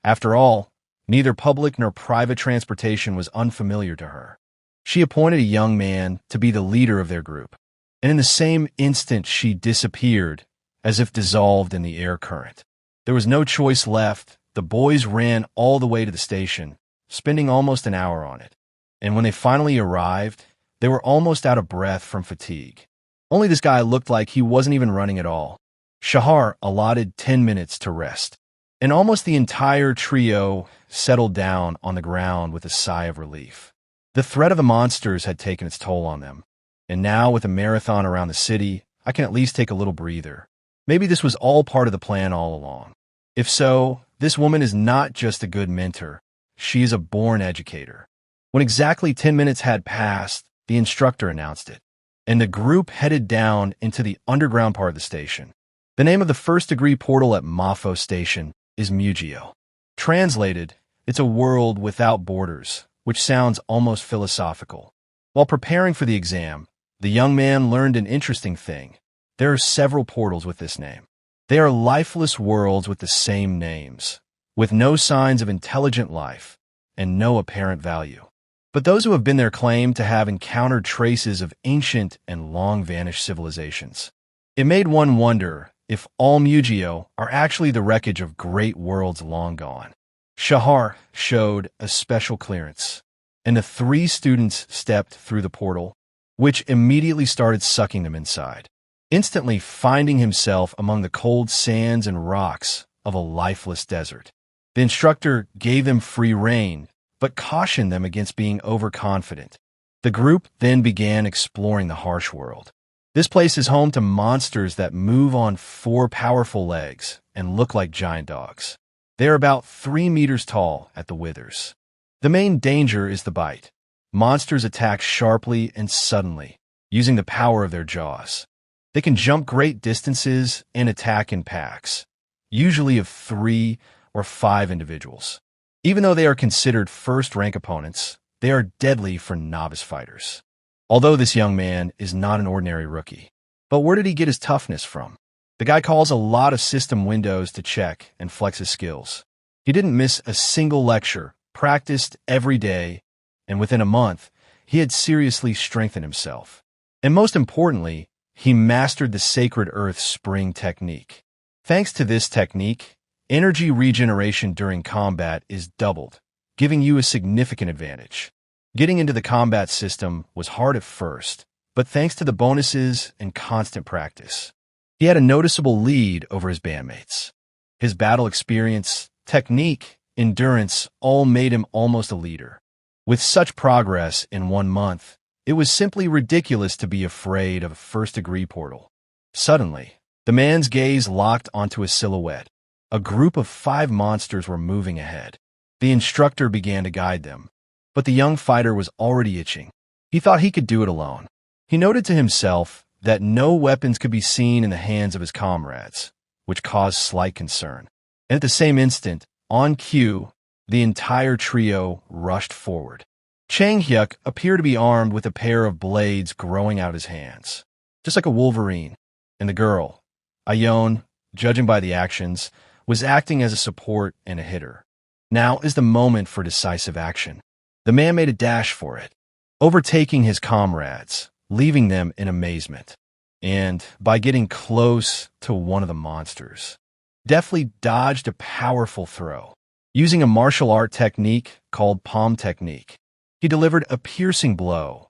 After all, neither public nor private transportation was unfamiliar to her. She appointed a young man to be the leader of their group. and in the same instant she disappeared, as if dissolved in the air current. There was no choice left. The boys ran all the way to the station, spending almost an hour on it. And when they finally arrived, they were almost out of breath from fatigue. Only this guy looked like he wasn't even running at all. Shahar allotted 10 minutes to rest, and almost the entire trio settled down on the ground with a sigh of relief. The threat of the monsters had taken its toll on them, and now with a marathon around the city, I can at least take a little breather. Maybe this was all part of the plan all along. If so, this woman is not just a good mentor, she is a born educator. When exactly 10 minutes had passed, the instructor announced it, and the group headed down into the underground part of the station. The name of the first-degree portal at Mafo Station is Mugio. Translated, it's a world without borders, which sounds almost philosophical. While preparing for the exam, the young man learned an interesting thing. There are several portals with this name. They are lifeless worlds with the same names, with no signs of intelligent life and no apparent value. But those who have been there claim to have encountered traces of ancient and long-vanished civilizations. It made one wonder if all Mugio are actually the wreckage of great worlds long gone. Shahar showed a special clearance, and the 3 students stepped through the portal, which immediately started sucking them inside, instantly finding himself among the cold sands and rocks of a lifeless desert. The instructor gave them free rein, but cautioned them against being overconfident. The group then began exploring the harsh world. This place is home to monsters that move on 4 powerful legs and look like giant dogs. They are about 3 meters tall at the withers. The main danger is the bite. Monsters attack sharply and suddenly, using the power of their jaws. They can jump great distances and attack in packs, usually of 3 or 5 individuals. Even though they are considered first-rank opponents, they are deadly for novice fighters. Although this young man is not an ordinary rookie. But where did he get his toughness from? The guy calls a lot of system windows to check and flex his skills. He didn't miss a single lecture, practiced every day, and within a month, he had seriously strengthened himself. And most importantly, he mastered the Sacred Earth Spring technique. Thanks to this technique, energy regeneration during combat is doubled, giving you a significant advantage. Getting into the combat system was hard at first, but thanks to the bonuses and constant practice, he had a noticeable lead over his bandmates. His battle experience, technique, endurance all made him almost a leader. With such progress in 1 month, it was simply ridiculous to be afraid of a first-degree portal. Suddenly, the man's gaze locked onto a silhouette. A group of 5 monsters were moving ahead. The instructor began to guide them, but the young fighter was already itching. He thought he could do it alone. He noted to himself that no weapons could be seen in the hands of his comrades, which caused slight concern. And at the same instant, on cue, the entire trio rushed forward. Chang Hyuk appeared to be armed with a pair of blades growing out of his hands, just like a wolverine. And the girl, Ayon, judging by the actions, was acting as a support and a hitter. Now is the moment for decisive action. The man made a dash for it, overtaking his comrades, leaving them in amazement. And by getting close to one of the monsters, deftly dodged a powerful throw. Using a martial art technique called palm technique, he delivered a piercing blow,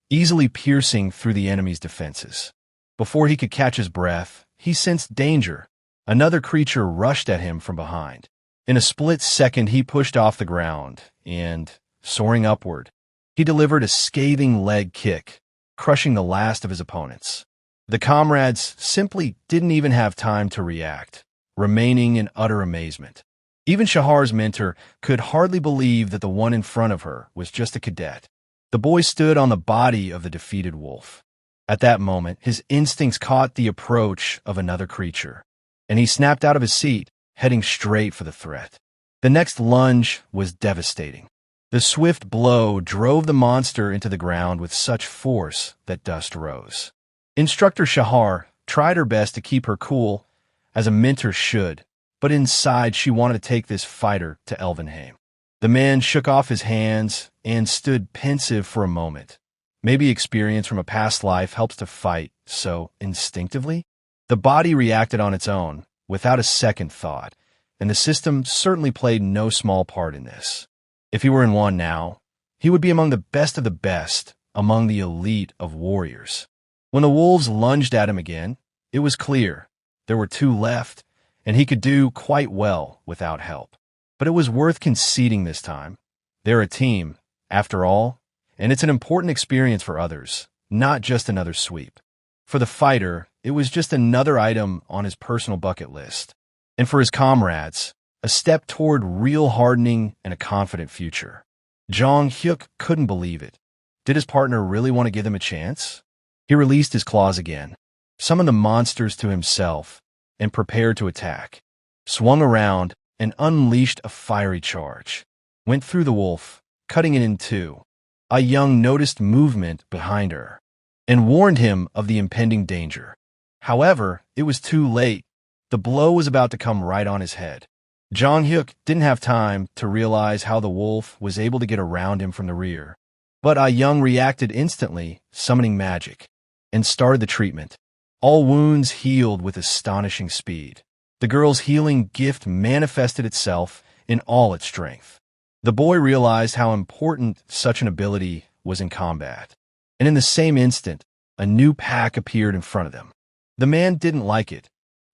easily piercing through the enemy's defenses. Before he could catch his breath, he sensed danger. Another creature rushed at him from behind. In a split second, he pushed off the ground and, soaring upward, he delivered a scathing leg kick, crushing the last of his opponents. The comrades simply didn't even have time to react, remaining in utter amazement. Even Shahar's mentor could hardly believe that the one in front of her was just a cadet. The boy stood on the body of the defeated wolf. At that moment, his instincts caught the approach of another creature, and he snapped out of his seat, heading straight for the threat. The next lunge was devastating. The swift blow drove the monster into the ground with such force that dust rose. Instructor Shahar tried her best to keep her cool, as a mentor should, but inside she wanted to take this fighter to Elvenheim. The man shook off his hands and stood pensive for a moment, Maybe experience from a past life helps to fight, so instinctively, the body reacted on its own, without a second thought, and the system certainly played no small part in this. If he were in one now, he would be among the best of the best, among the elite of warriors. When the wolves lunged at him again, it was clear there were two left, and he could do quite well without help. But it was worth conceding this time. They're a team, after all, and it's an important experience for others, not just another sweep. For the fighter, it was just another item on his personal bucket list. And for his comrades, a step toward real hardening and a confident future. Jong Hyuk couldn't believe it. Did his partner really want to give them a chance? He released his claws again, summoned the monsters to himself, and prepared to attack. Swung around and unleashed a fiery charge. Went through the wolf, cutting it in two. A Young noticed movement behind her and warned him of the impending danger. However, it was too late. The blow was about to come right on his head. Jong Hyuk didn't have time to realize how the wolf was able to get around him from the rear. But Ah Young reacted instantly, summoning magic, and started the treatment. All wounds healed with astonishing speed. The girl's healing gift manifested itself in all its strength. The boy realized how important such an ability was in combat. And in the same instant, a new pack appeared in front of them. The man didn't like it,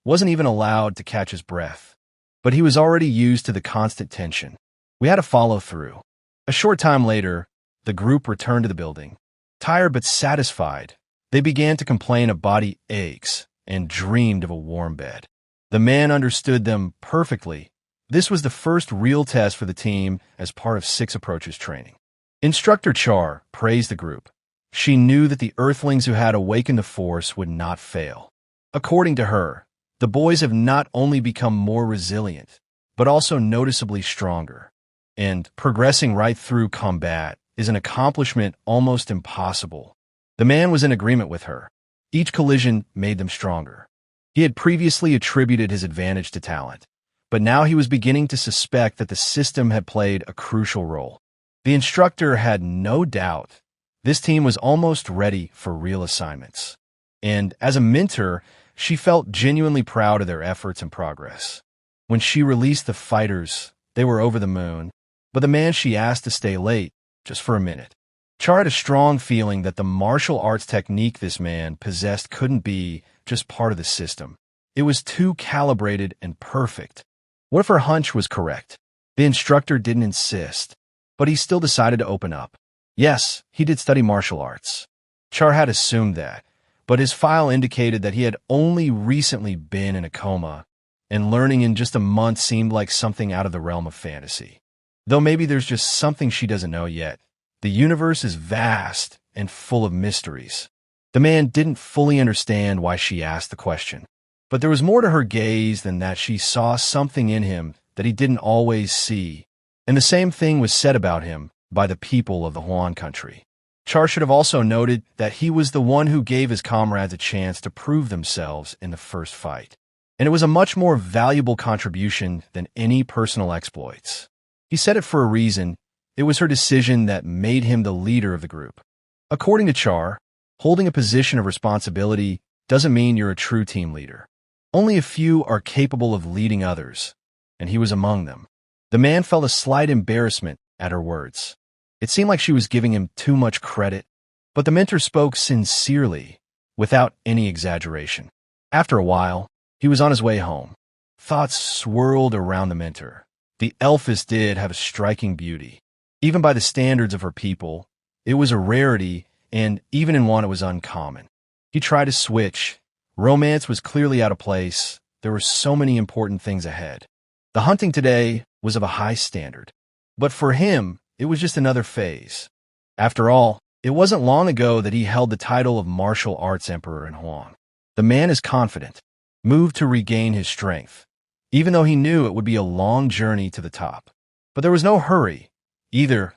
wasn't even allowed to catch his breath. But he was already used to the constant tension. We had to follow through. A short time later, the group returned to the building. Tired but satisfied, they began to complain of body aches and dreamed of a warm bed. The man understood them perfectly. This was the first real test for the team as part of 6 Approaches training. Instructor Char praised the group. She knew that the Earthlings who had awakened the force would not fail. According to her, the boys have not only become more resilient, but also noticeably stronger. And progressing right through combat is an accomplishment almost impossible. The man was in agreement with her. Each collision made them stronger. He had previously attributed his advantage to talent, but now he was beginning to suspect that the system had played a crucial role. The instructor had no doubt this team was almost ready for real assignments. And as a mentor, she felt genuinely proud of their efforts and progress. When she released the fighters, they were over the moon, but the man she asked to stay late, just for a minute. Char had a strong feeling that the martial arts technique this man possessed couldn't be just part of the system. It was too calibrated and perfect. What if her hunch was correct? The instructor didn't insist, but he still decided to open up. Yes, he did study martial arts. Char had assumed that, but his file indicated that he had only recently been in a coma, and learning in just a month seemed like something out of the realm of fantasy. Though maybe there's just something she doesn't know yet. The universe is vast and full of mysteries. The man didn't fully understand why she asked the question, but there was more to her gaze than that. She saw something in him that he didn't always see, and the same thing was said about him by the people of the Huan country. Char should have also noted that he was the one who gave his comrades a chance to prove themselves in the first fight, and it was a much more valuable contribution than any personal exploits. He said it for a reason. It was her decision that made him the leader of the group. According to Char, holding a position of responsibility doesn't mean you're a true team leader. Only a few are capable of leading others, and he was among them. The man felt a slight embarrassment at her words. It seemed like she was giving him too much credit, but the mentor spoke sincerely, without any exaggeration. After a while, he was on his way home. Thoughts swirled around the mentor. The elfess did have a striking beauty. Even by the standards of her people, it was a rarity, and even in one it was uncommon. He tried to switch. Romance was clearly out of place. There were so many important things ahead. The hunting today was of a high standard. But for him, it was just another phase. After all, it wasn't long ago that he held the title of martial arts emperor in Huang. The man is confident, moved to regain his strength, even though he knew it would be a long journey to the top. But there was no hurry. Either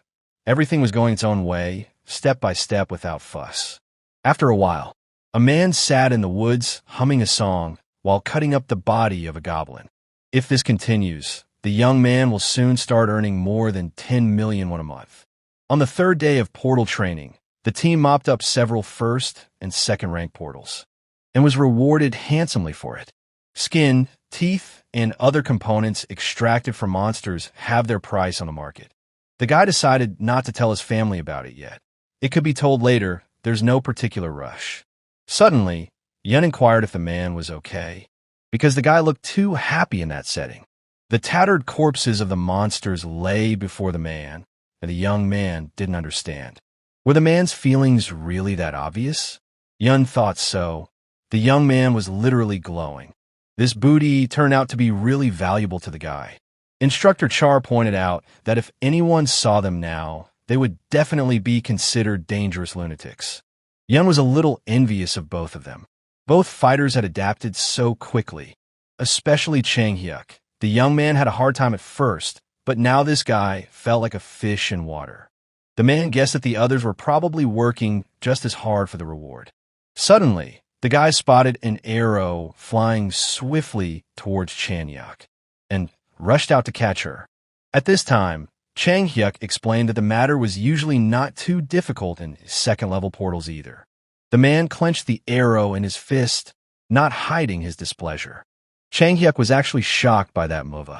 everything was going its own way, step by step without fuss. After a while, a man sat in the woods humming a song while cutting up the body of a goblin. If this continues, the young man will soon start earning more than 10 million won a month. On the third day of portal training, The team mopped up several first and second rank portals and was rewarded handsomely for it. Skin, teeth, and other components extracted from monsters have their price on the market. The guy decided not to tell his family about it yet. It could be told later, there's no particular rush. Suddenly, Yun inquired if the man was okay, because the guy looked too happy in that setting. The tattered corpses of the monsters lay before the man, and the young man didn't understand. Were the man's feelings really that obvious? Yun thought so. The young man was literally glowing. This booty turned out to be really valuable to the guy. Instructor Char pointed out that if anyone saw them now, they would definitely be considered dangerous lunatics. Yun was a little envious of both of them. Both fighters had adapted so quickly, especially Chang Hyuk. The young man had a hard time at first, but now this guy felt like a fish in water. The man guessed that the others were probably working just as hard for the reward. Suddenly, the guy spotted an arrow flying swiftly towards Chang Hyuk and rushed out to catch her. At this time, Chang Hyuk explained that the matter was usually not too difficult in second-level portals either. The man clenched the arrow in his fist, not hiding his displeasure. Chang Hyuk was actually shocked by that move.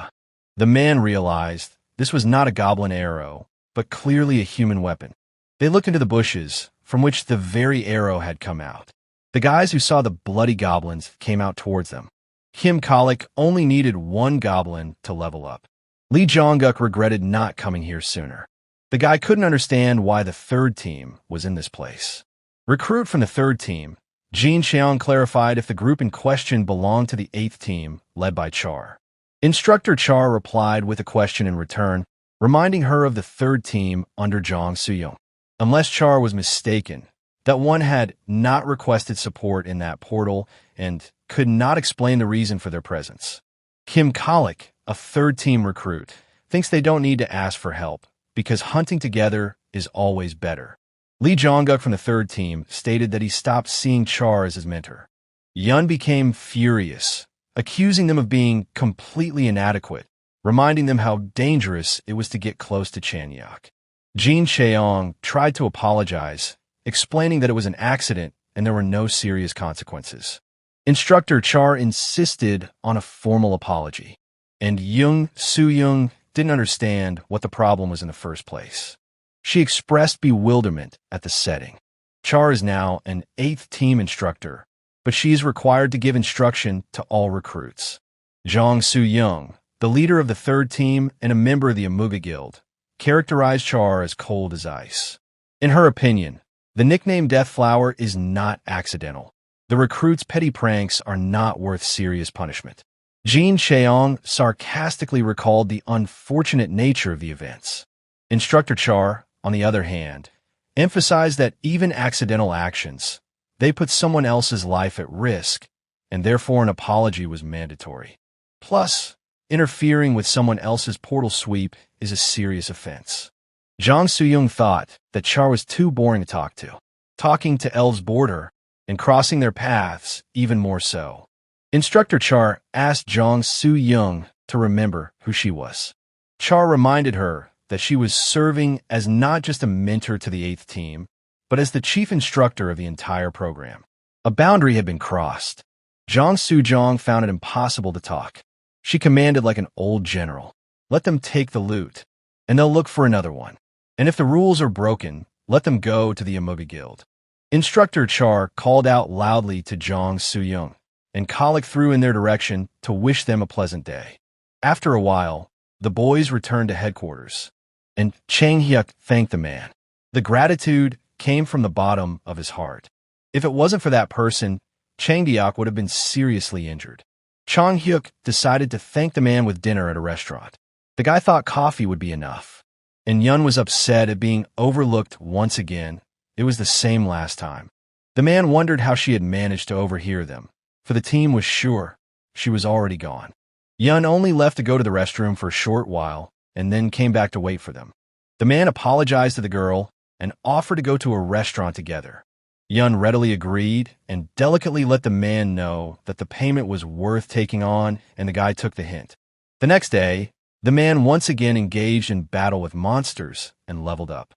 The man realized this was not a goblin arrow, but clearly a human weapon. They looked into the bushes, from which the very arrow had come out. The guys who saw the bloody goblins came out towards them. Kim Kalik only needed one goblin to level up. Lee Jong-guk regretted not coming here sooner. The guy couldn't understand why the third team was in this place. Recruit from the third team, Jin Cheong clarified if the group in question belonged to the eighth team, led by Char. Instructor Char replied with a question in return, reminding her of the third team under Jong Soo-young. Unless Char was mistaken, that one had not requested support in that portal and could not explain the reason for their presence. Kim Kalik, a third-team recruit, thinks they don't need to ask for help because hunting together is always better. Lee Jong-guk from the third team stated that he stopped seeing Char as his mentor. Yun became furious, accusing them of being completely inadequate, reminding them how dangerous it was to get close to Chan Hyuk. Jin Cheong tried to apologize, explaining that it was an accident and there were no serious consequences. Instructor Char insisted on a formal apology, and Jung Soo-young didn't understand what the problem was in the first place. She expressed bewilderment at the setting. Char is now an eighth team instructor, but she is required to give instruction to all recruits. Jong Soo-young, the leader of the third team and a member of the Amuga Guild, characterized Char as cold as ice. In her opinion, the nickname Death Flower is not accidental. The recruits' petty pranks are not worth serious punishment. Jin Cheong sarcastically recalled the unfortunate nature of the events. Instructor Char, on the other hand, emphasized that even accidental actions, they put someone else's life at risk, and therefore an apology was mandatory. Plus, interfering with someone else's portal sweep is a serious offense. Jong Soo-young thought that Char was too boring to talk to. Talking to elves bored her, and crossing their paths even more so. Instructor Char asked Jong Soo-young to remember who she was. Char reminded her that she was serving as not just a mentor to the eighth team, but as the chief instructor of the entire program. A boundary had been crossed. Jong Soo-jong found it impossible to talk. She commanded like an old general. Let them take the loot, and they'll look for another one. And if the rules are broken, let them go to the Amuga Guild. Instructor Char called out loudly to Jong Soo-young, and Kalik threw in their direction to wish them a pleasant day. After a while, the boys returned to headquarters, and Chang Hyuk thanked the man. The gratitude came from the bottom of his heart. If it wasn't for that person, Chang Hyuk would have been seriously injured. Chang Hyuk decided to thank the man with dinner at a restaurant. The guy thought coffee would be enough, and Yun was upset at being overlooked once again. It was the same last time. The man wondered how she had managed to overhear them, for the team was sure she was already gone. Yun only left to go to the restroom for a short while, and then came back to wait for them. The man apologized to the girl and offered to go to a restaurant together. Yun readily agreed and delicately let the man know that the payment was worth taking on, and the guy took the hint. The next day, the man once again engaged in battle with monsters and leveled up.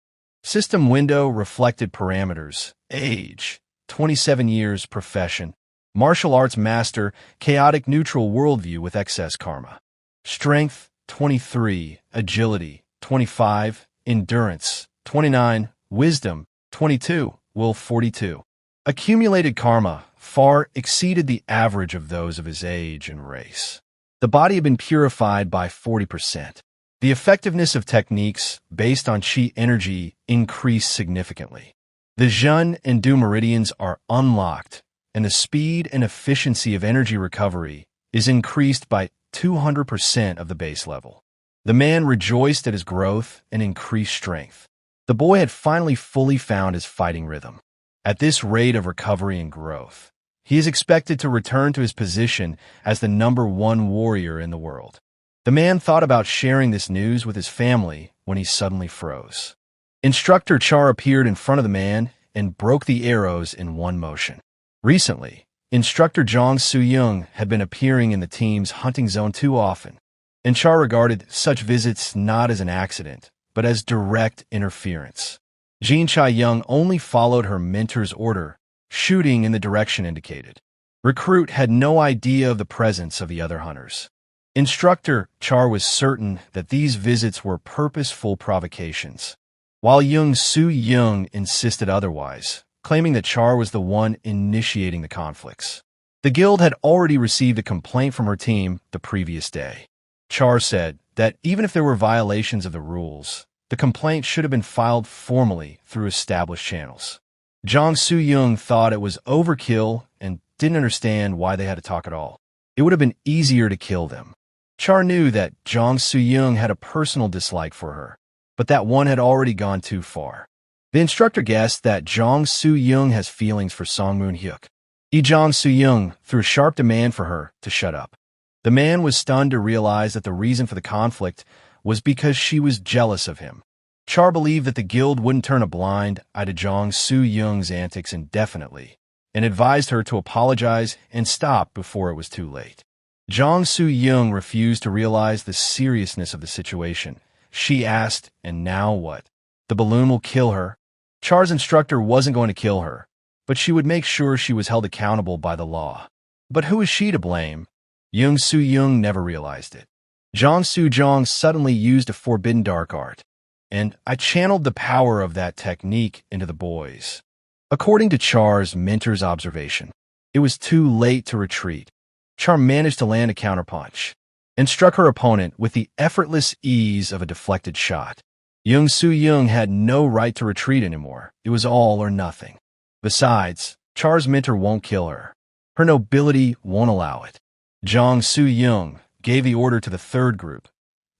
System window reflected parameters. Age, 27 years. Profession, martial arts master. Chaotic neutral worldview with excess karma. Strength, 23. Agility, 25. Endurance, 29. Wisdom, 22. Will, 42. Accumulated karma far exceeded the average of those of his age and race. The body had been purified by 40%. The effectiveness of techniques based on chi energy increased significantly. The Zhen and Du meridians are unlocked, and the speed and efficiency of energy recovery is increased by 200% of the base level. The man rejoiced at his growth and increased strength. The boy had finally fully found his fighting rhythm. At this rate of recovery and growth, he is expected to return to his position as the #1 warrior in the world. The man thought about sharing this news with his family when he suddenly froze. Instructor Char appeared in front of the man and broke the arrows in one motion. Recently, Instructor Zhang Suyung had been appearing in the team's hunting zone too often, and Char regarded such visits not as an accident, but as direct interference. Jin Chai-young only followed her mentor's order, shooting in the direction indicated. Recruit had no idea of the presence of the other hunters. Instructor Char was certain that these visits were purposeful provocations, while Young Su-young insisted otherwise, claiming that Char was the one initiating the conflicts. The guild had already received a complaint from her team the previous day. Char said that even if there were violations of the rules, the complaint should have been filed formally through established channels. Zhang Su-young thought it was overkill and didn't understand why they had to talk at all. It would have been easier to kill them. Char knew that Zhang Su-young had a personal dislike for her, but that one had already gone too far. The instructor guessed that Zhang Su-young has feelings for Song Moon-hyuk. Zhang Su-young threw a sharp demand for her to shut up. The man was stunned to realize that the reason for the conflict was because she was jealous of him. Char believed that the guild wouldn't turn a blind eye to Zhang Su-young's antics indefinitely, and advised her to apologize and stop before it was too late. Zhang Su-young refused to realize the seriousness of the situation. She asked, "And now what? The balloon will kill her?" Char's instructor wasn't going to kill her, but she would make sure she was held accountable by the law. But who is she to blame? Young Su-young never realized it. Zhang Su-jong suddenly used a forbidden dark art, and I channeled the power of that technique into the boys. According to Char's mentor's observation, it was too late to retreat. Char managed to land a counterpunch and struck her opponent with the effortless ease of a deflected shot. Young Su-young had no right to retreat anymore. It was all or nothing. Besides, Char's mentor won't kill her. Her nobility won't allow it. Zhang Su-young gave the order to the third group.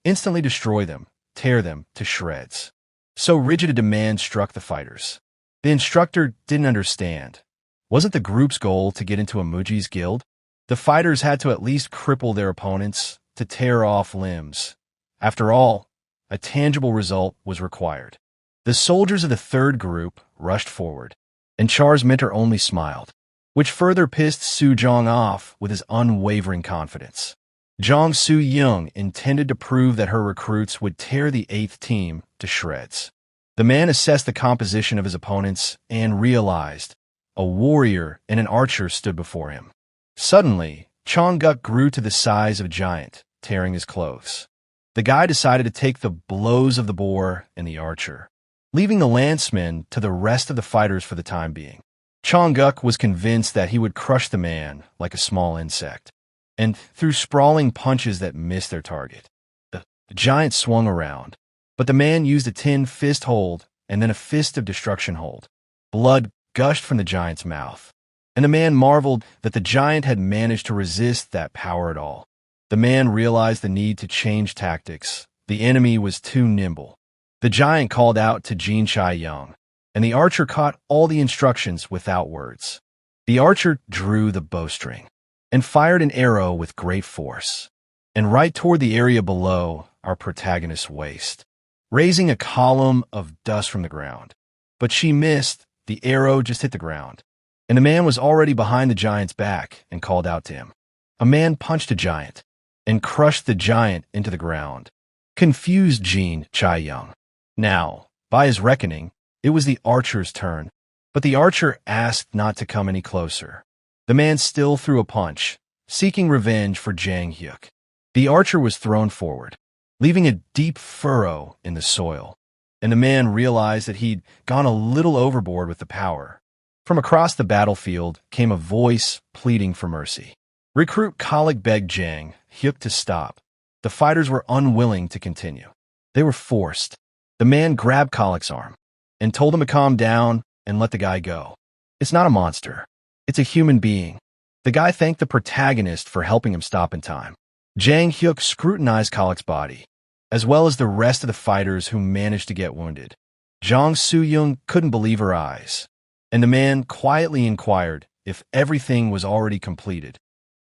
Instantly destroy them, tear them to shreds. So rigid a demand struck the fighters. The instructor didn't understand. Wasn't the group's goal to get into a Muji's guild? The fighters had to at least cripple their opponents to tear off limbs. After all, a tangible result was required. The soldiers of the third group rushed forward, and Char's mentor only smiled, which further pissed Su-jong off with his unwavering confidence. Zhang Su-young intended to prove that her recruits would tear the 8th team to shreds. The man assessed the composition of his opponents and realized a warrior and an archer stood before him. Suddenly, Chong-guk grew to the size of a giant, tearing his clothes. The guy decided to take the blows of the boar and the archer, leaving the lancemen to the rest of the fighters for the time being. Chong-guk was convinced that he would crush the man like a small insect, and threw sprawling punches that missed their target. The giant swung around, but the man used a tin fist hold and then a fist of destruction hold. Blood gushed from the giant's mouth, and the man marveled that the giant had managed to resist that power at all. The man realized the need to change tactics. The enemy was too nimble. The giant called out to Jin Chai-young, and the archer caught all the instructions without words. The archer drew the bowstring and fired an arrow with great force, and right toward the area below our protagonist's waist, raising a column of dust from the ground. But she missed. The arrow just hit the ground, and the man was already behind the giant's back and called out to him. A man punched a giant and crushed the giant into the ground. Confused Jin Chai-young. Now, By his reckoning, it was the archer's turn, but the archer asked not to come any closer. The man still threw a punch, seeking revenge for Jang Hyuk. The archer was thrown forward, leaving a deep furrow in the soil, and the man realized that he'd gone a little overboard with the power. From across the battlefield came a voice pleading for mercy. Recruit Kalik begged Jang Hyuk to stop. The fighters were unwilling to continue. They were forced. The man grabbed Kalik's arm and told him to calm down and let the guy go. It's not a monster. It's a human being. The guy thanked the protagonist for helping him stop in time. Jang Hyuk scrutinized Kalik's body, as well as the rest of the fighters who managed to get wounded. Jang Soo-young couldn't believe her eyes, and the man quietly inquired if everything was already completed.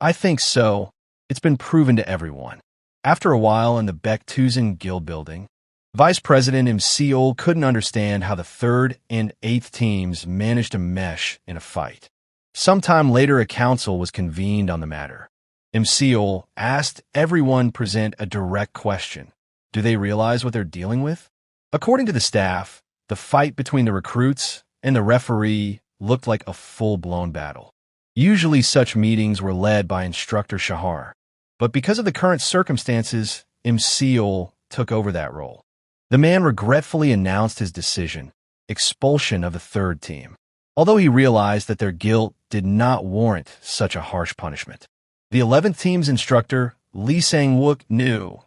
I think so. It's been proven to everyone. After a while in the Baek-Tusan Guild building, Vice President Im Seol couldn't understand how the 3rd and 8th teams managed to mesh in a fight. Sometime later, a council was convened on the matter. Im Seol asked everyone present a direct question. Do they realize what they're dealing with? According to the staff, the fight between the recruits and the referee looked like a full-blown battle. Usually such meetings were led by Instructor Shahar, but because of the current circumstances, Im Seol took over that role. The man regretfully announced his decision, expulsion of the 3rd team, although he realized that their guilt did not warrant such a harsh punishment. The 11th team's instructor, Lee Sang-wook, knew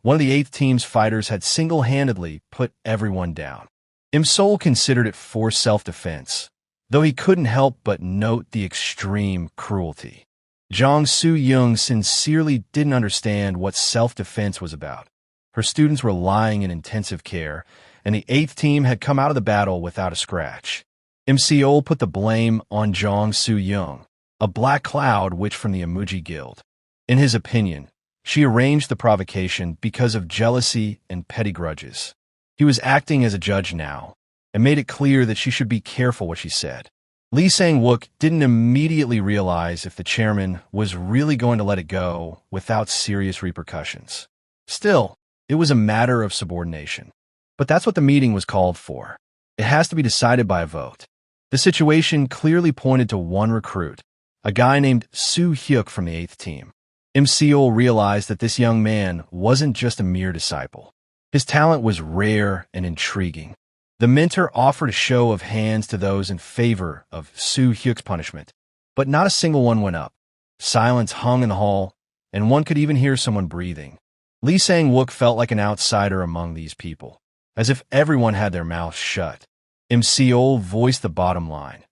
one of the 8th team's fighters had single-handedly put everyone down. Im Seol considered it forced self-defense, though he couldn't help but note the extreme cruelty. Jang Soo-young sincerely didn't understand what self-defense was about. Her students were lying in intensive care, and the 8th team had come out of the battle without a scratch. Im Seol put the blame on Jang Soo-young, a black cloud witch from the Emoji Guild. In his opinion, she arranged the provocation because of jealousy and petty grudges. He was acting as a judge now, and made it clear that she should be careful what she said. Lee Sang-wook didn't immediately realize if the chairman was really going to let it go without serious repercussions. Still, it was a matter of subordination. But that's what the meeting was called for. It has to be decided by a vote. The situation clearly pointed to one recruit, a guy named Soo Hyuk from the 8th team. Im Seol realized that this young man wasn't just a mere disciple. His talent was rare and intriguing. The mentor offered a show of hands to those in favor of Soo Hyuk's punishment, but not a single one went up. Silence hung in the hall, and one could even hear someone breathing. Lee Sang-wook felt like an outsider among these people, as if everyone had their mouths shut. Im Seol voiced the bottom line.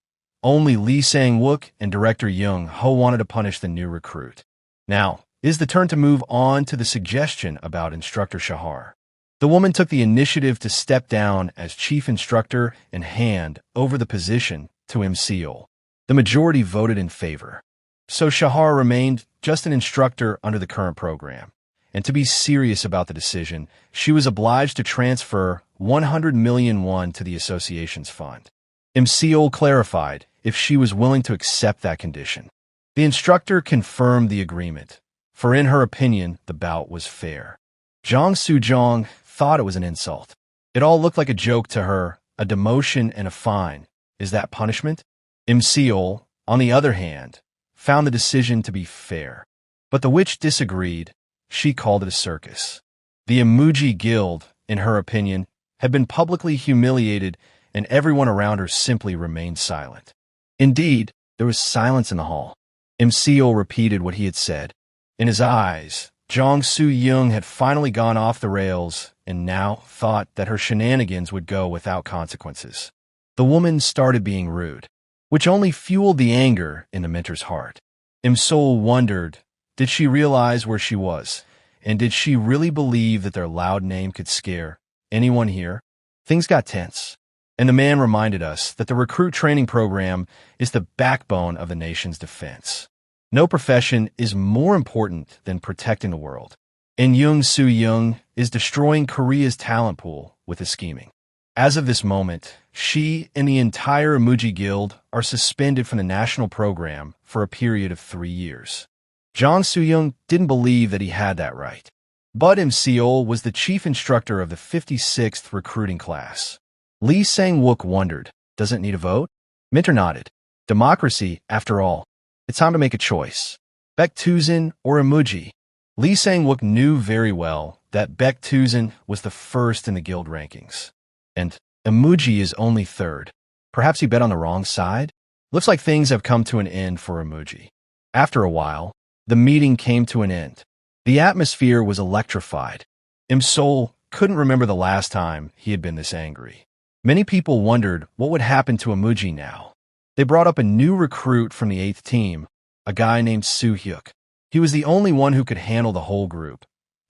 Only Lee Sang-wook and Director Young Ho wanted to punish the new recruit. Now, it is the turn to move on to the suggestion about Instructor Shahar. The woman took the initiative to step down as chief instructor and hand over the position to Im Seol. The majority voted in favor. So Shahar remained just an instructor under the current program. And to be serious about the decision, she was obliged to transfer 100 million won to the association's fund. Im Seol clarified if she was willing to accept that condition. The instructor confirmed the agreement, for in her opinion, the bout was fair. Jang Soo-jong thought it was an insult. It all looked like a joke to her, a demotion and a fine. Is that punishment? Im Seol, on the other hand, found the decision to be fair. But the witch disagreed. She called it a circus. The Emoji Guild, in her opinion, had been publicly humiliated, and everyone around her simply remained silent. Indeed, there was silence in the hall. Im Seol repeated what he had said. In his eyes, Jang Soo-young had finally gone off the rails and now thought that her shenanigans would go without consequences. The woman started being rude, which only fueled the anger in the mentor's heart. Im Seol wondered, did she realize where she was, and did she really believe that their loud name could scare anyone here? Things got tense, and the man reminded us that the recruit training program is the backbone of the nation's defense. No profession is more important than protecting the world, and Jung Soo-young is destroying Korea's talent pool with his scheming. As of this moment, she and the entire Emoji Guild are suspended from the national program for a period of 3 years. Jang Soo-young didn't believe that he had that right. But Im Seol was the chief instructor of the 56th recruiting class. Lee Sang-wook wondered, does it need a vote? Minter nodded. Democracy, after all. It's time to make a choice. Baek or Emoji? Lee Sang-wook knew very well that Baek was the first in the guild rankings. And Emoji is only third. Perhaps he bet on the wrong side? Looks like things have come to an end for Emoji. After a while, the meeting came to an end. The atmosphere was electrified. Im-sol couldn't remember the last time he had been this angry. Many people wondered what would happen to Emoji now. They brought up a new recruit from the 8th team, a guy named Soo-hyuk. He was the only one who could handle the whole group,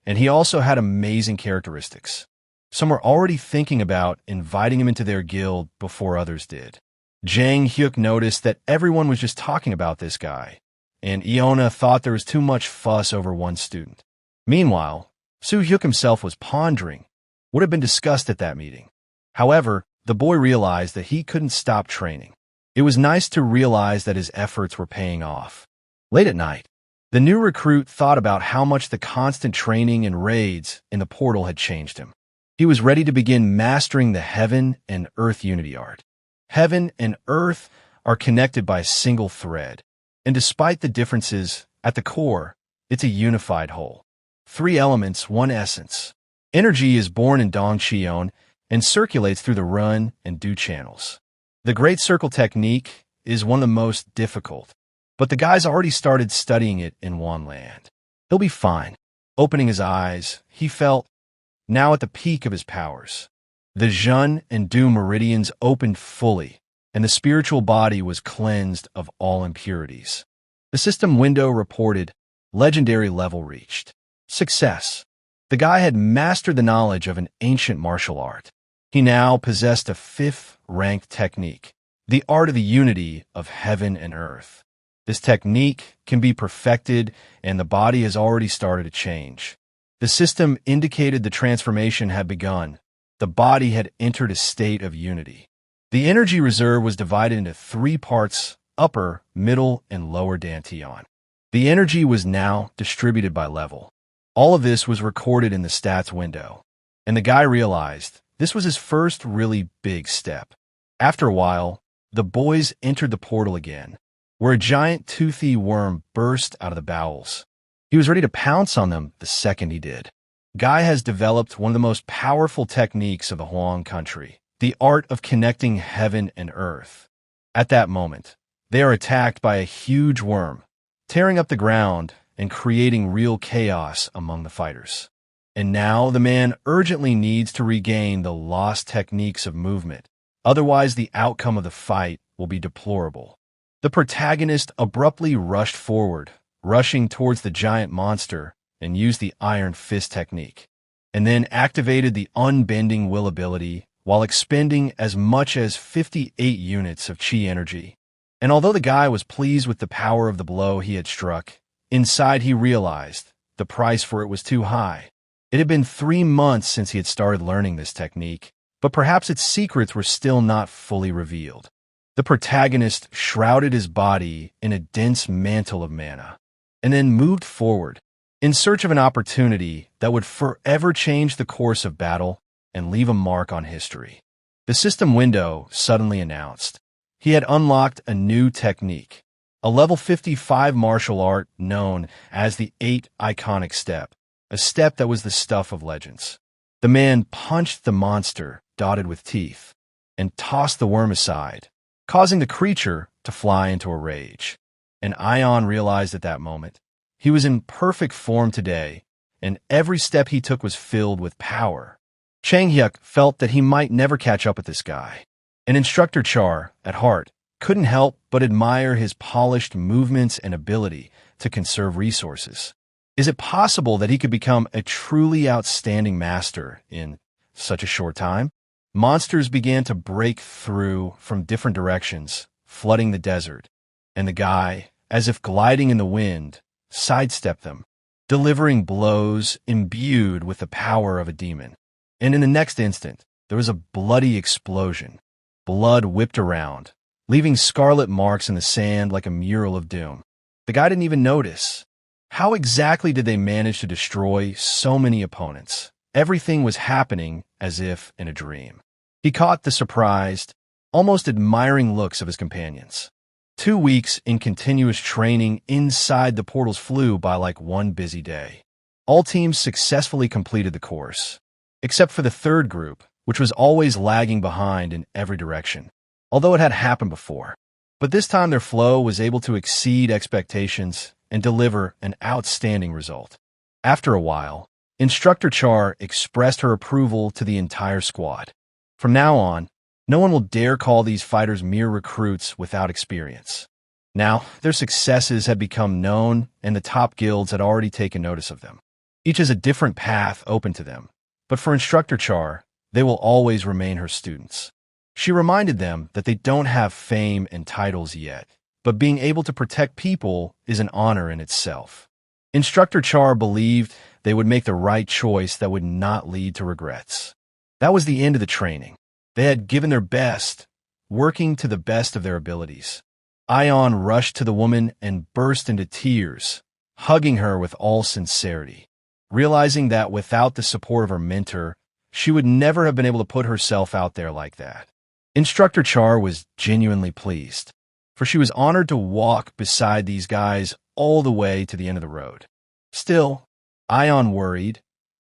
and he also had amazing characteristics. Some were already thinking about inviting him into their guild before others did. Jang Hyuk noticed that everyone was just talking about this guy, and Iona thought there was too much fuss over one student. Meanwhile, Soo-hyuk himself was pondering what had been discussed at that meeting. However, the boy realized that he couldn't stop training. It was nice to realize that his efforts were paying off. Late at night, the new recruit thought about how much the constant training and raids in the portal had changed him. He was ready to begin mastering the Heaven and Earth Unity art. Heaven and Earth are connected by a single thread, and despite the differences, at the core, it's a unified whole. 3 elements, 1 essence. Energy is born in Dongcheon and circulates through the Run and Do channels. The Great Circle technique is one of the most difficult, but the guy's already started studying it in Wanland. He'll be fine. Opening his eyes, he felt now at the peak of his powers. The Jun and Du meridians opened fully, and the spiritual body was cleansed of all impurities. The system window reported, legendary level reached. Success. The guy had mastered the knowledge of an ancient martial art. He now possessed a 5th-ranked technique, the art of the unity of heaven and earth. This technique can be perfected, and the body has already started to change. The system indicated the transformation had begun. The body had entered a state of unity. The energy reserve was divided into 3 parts, upper, middle, and lower dantian. The energy was now distributed by level. All of this was recorded in the stats window, and the guy realized this was his first really big step. After a while, the boys entered the portal again, where a giant toothy worm burst out of the bowels. He was ready to pounce on them the second he did. Guy has developed one of the most powerful techniques of the Huang country, the art of connecting heaven and earth. At that moment, they are attacked by a huge worm, tearing up the ground and creating real chaos among the fighters. And now the man urgently needs to regain the lost techniques of movement. Otherwise, the outcome of the fight will be deplorable. The protagonist abruptly rushed forward, rushing towards the giant monster, and used the Iron Fist technique, and then activated the Unbending Will ability while expending as much as 58 units of chi energy. And although the guy was pleased with the power of the blow he had struck, inside he realized the price for it was too high. It had been 3 months since he had started learning this technique, but perhaps its secrets were still not fully revealed. The protagonist shrouded his body in a dense mantle of mana, and then moved forward, in search of an opportunity that would forever change the course of battle and leave a mark on history. The system window suddenly announced he had unlocked a new technique, a level 55 martial art known as the 8 Iconic Step, a step that was the stuff of legends. The man punched the monster, dotted with teeth, and tossed the worm aside, causing the creature to fly into a rage. And Ion realized at that moment he was in perfect form today, and every step he took was filled with power. Chang Hyuk felt that he might never catch up with this guy. And Instructor Char, at heart, couldn't help but admire his polished movements and ability to conserve resources. Is it possible that he could become a truly outstanding master in such a short time? Monsters began to break through from different directions, flooding the desert, and the guy, as if gliding in the wind, sidestepped them, delivering blows imbued with the power of a demon. And in the next instant, there was a bloody explosion. Blood whipped around, leaving scarlet marks in the sand like a mural of doom. The guy didn't even notice. How exactly did they manage to destroy so many opponents? Everything was happening as if in a dream. He caught the surprised, almost admiring looks of his companions. 2 weeks in continuous training inside the portals flew by like one busy day. All teams successfully completed the course, except for the third group, which was always lagging behind in every direction, although it had happened before. But this time their flow was able to exceed expectations and deliver an outstanding result. After a while, Instructor Char expressed her approval to the entire squad. From now on, no one will dare call these fighters mere recruits without experience. Now, their successes had become known, and the top guilds had already taken notice of them. Each has a different path open to them, but for Instructor Char, they will always remain her students. She reminded them that they don't have fame and titles yet, but being able to protect people is an honor in itself. Instructor Char believed they would make the right choice that would not lead to regrets. That was the end of the training. They had given their best, working to the best of their abilities. Ion rushed to the woman and burst into tears, hugging her with all sincerity, realizing that without the support of her mentor, she would never have been able to put herself out there like that. Instructor Char was genuinely pleased, for she was honored to walk beside these guys all the way to the end of the road. Still, Ion worried,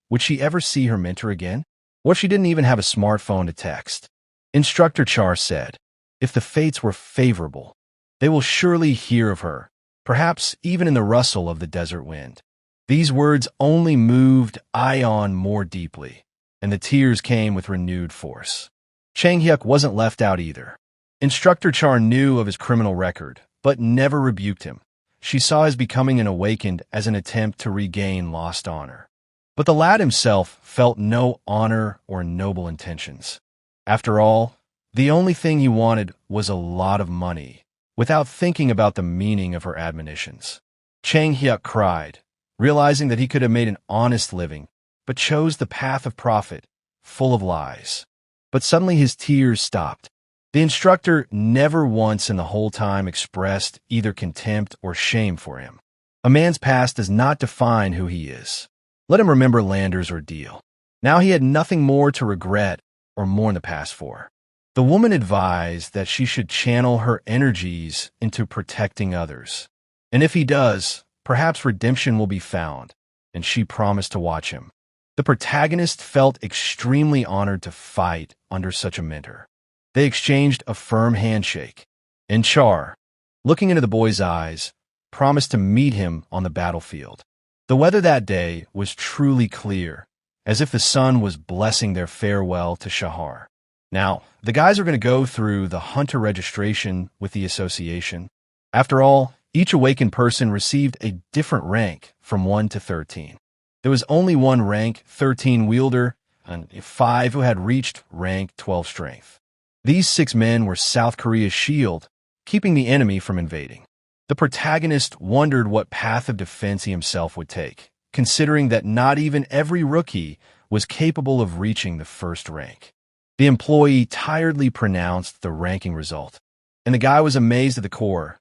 would she ever see her mentor again? What if she didn't even have a smartphone to text? Instructor Char said, if the fates were favorable, they will surely hear of her, perhaps even in the rustle of the desert wind. These words only moved Ion more deeply, and the tears came with renewed force. Chang Hyuk wasn't left out either. Instructor Char knew of his criminal record, but never rebuked him. She saw his becoming an awakened as an attempt to regain lost honor. But the lad himself felt no honor or noble intentions. After all, the only thing he wanted was a lot of money, without thinking about the meaning of her admonitions. Chang Hyuk cried, realizing that he could have made an honest living, but chose the path of profit, full of lies. But suddenly his tears stopped. The instructor never once in the whole time expressed either contempt or shame for him. A man's past does not define who he is. Let him remember Lander's ordeal. Now he had nothing more to regret or mourn the past for. The woman advised that she should channel her energies into protecting others. And if he does, perhaps redemption will be found, and she promised to watch him. The protagonist felt extremely honored to fight under such a mentor. They exchanged a firm handshake, and Char, looking into the boy's eyes, promised to meet him on the battlefield. The weather that day was truly clear, as if the sun was blessing their farewell to Shahar. Now, the guys are going to go through the hunter registration with the association. After all, each awakened person received a different rank from 1 to 13. There was only one rank 13 wielder and 5 who had reached rank 12 strength. These 6 men were South Korea's shield, keeping the enemy from invading. The protagonist wondered what path of defense he himself would take, considering that not even every rookie was capable of reaching the first rank. The employee tiredly pronounced the ranking result, and the guy was amazed at the core.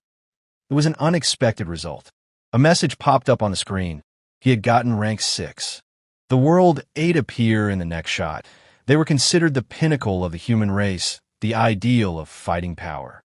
It was an unexpected result. A message popped up on the screen. He had gotten rank 6. The world ate appear in the next shot. They were considered the pinnacle of the human race, the ideal of fighting power.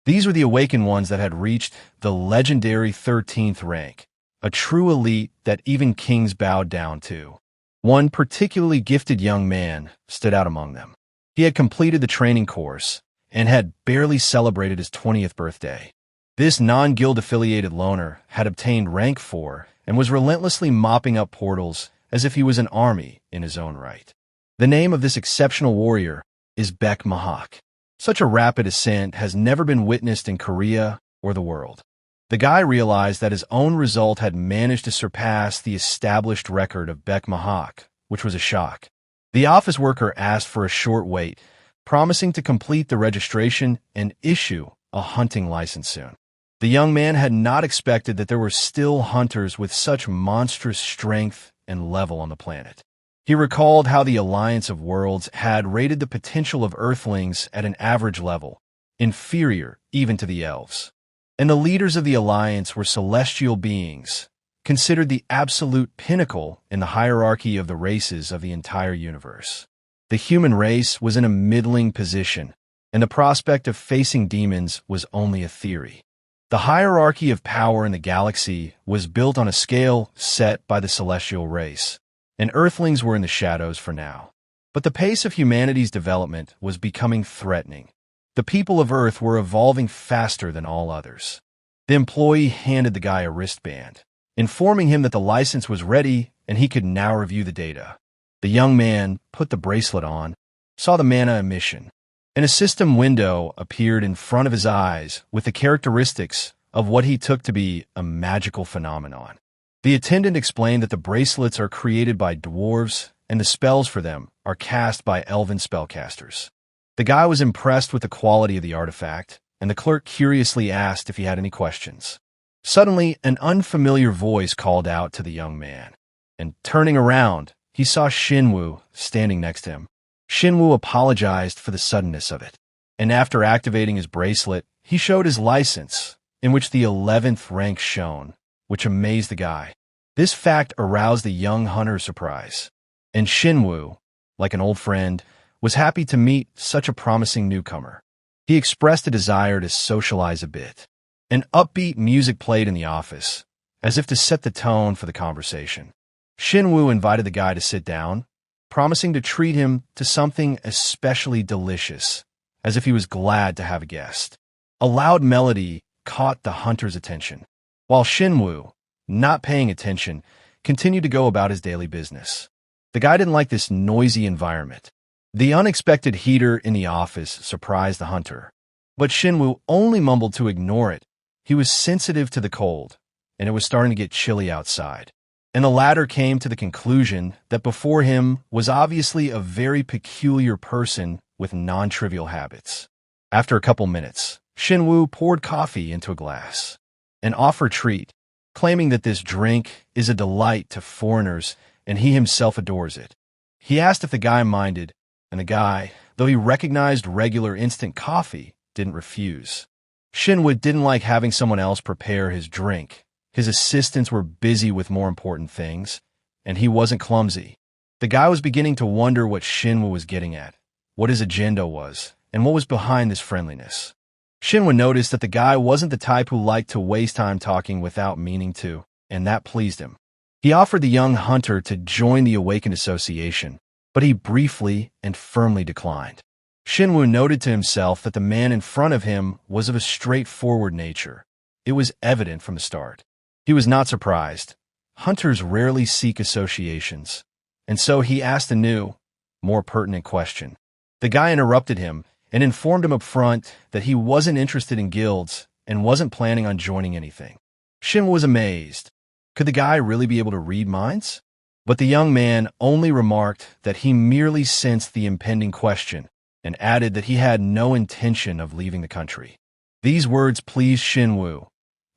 These were the awakened ones that had reached the legendary 13th rank, a true elite that even kings bowed down to. One particularly gifted young man stood out among them. He had completed the training course and had barely celebrated his 20th birthday. This non-guild-affiliated loner had obtained rank 4 and was relentlessly mopping up portals as if he was an army in his own right. The name of this exceptional warrior is Baek Mahak. Such a rapid ascent has never been witnessed in Korea or the world. The guy realized that his own result had managed to surpass the established record of Baek Mahak, which was a shock. The office worker asked for a short wait, promising to complete the registration and issue a hunting license soon. The young man had not expected that there were still hunters with such monstrous strength and level on the planet. He recalled how the Alliance of Worlds had rated the potential of Earthlings at an average level, inferior even to the elves. And the leaders of the Alliance were celestial beings, considered the absolute pinnacle in the hierarchy of the races of the entire universe. The human race was in a middling position, and the prospect of facing demons was only a theory. The hierarchy of power in the galaxy was built on a scale set by the celestial race, and Earthlings were in the shadows for now. But the pace of humanity's development was becoming threatening. The people of Earth were evolving faster than all others. The employee handed the guy a wristband, informing him that the license was ready and he could now review the data. The young man put the bracelet on, saw the mana emission, and a system window appeared in front of his eyes with the characteristics of what he took to be a magical phenomenon. The attendant explained that the bracelets are created by dwarves and the spells for them are cast by elven spellcasters. The guy was impressed with the quality of the artifact, and the clerk curiously asked if he had any questions. Suddenly, an unfamiliar voice called out to the young man, and turning around, he saw Shinwoo standing next to him. Shinwoo apologized for the suddenness of it, and after activating his bracelet, he showed his license, in which the 11th rank shone, which amazed the guy. This fact aroused the young hunter's surprise, and Shinwoo, like an old friend, was happy to meet such a promising newcomer. He expressed a desire to socialize a bit. An upbeat music played in the office, as if to set the tone for the conversation. Shinwoo invited the guy to sit down, promising to treat him to something especially delicious, as if he was glad to have a guest. A loud melody caught the hunter's attention, while Shinwoo, not paying attention, continued to go about his daily business. The guy didn't like this noisy environment. The unexpected heater in the office surprised the hunter, but Shinwoo only mumbled to ignore it. He was sensitive to the cold, and it was starting to get chilly outside. And the latter came to the conclusion that before him was obviously a very peculiar person with non-trivial habits. After a couple minutes, Shinwoo poured coffee into a glass and offered treat, claiming that this drink is a delight to foreigners and he himself adores it. He asked if the guy minded, and the guy, though he recognized regular instant coffee, didn't refuse. Shinwoo didn't like having someone else prepare his drink. His assistants were busy with more important things, and he wasn't clumsy. The guy was beginning to wonder what Shinwoo was getting at, what his agenda was, and what was behind this friendliness. Shinwoo noticed that the guy wasn't the type who liked to waste time talking without meaning to, and that pleased him. He offered the young hunter to join the Awakened Association, but he briefly and firmly declined. Shinwoo noted to himself that the man in front of him was of a straightforward nature. It was evident from the start. He was not surprised. Hunters rarely seek associations, and so he asked a new, more pertinent question. The guy interrupted him and informed him up front that he wasn't interested in guilds and wasn't planning on joining anything. Shinwoo was amazed. Could the guy really be able to read minds? But the young man only remarked that he merely sensed the impending question and added that he had no intention of leaving the country. These words pleased Shinwoo,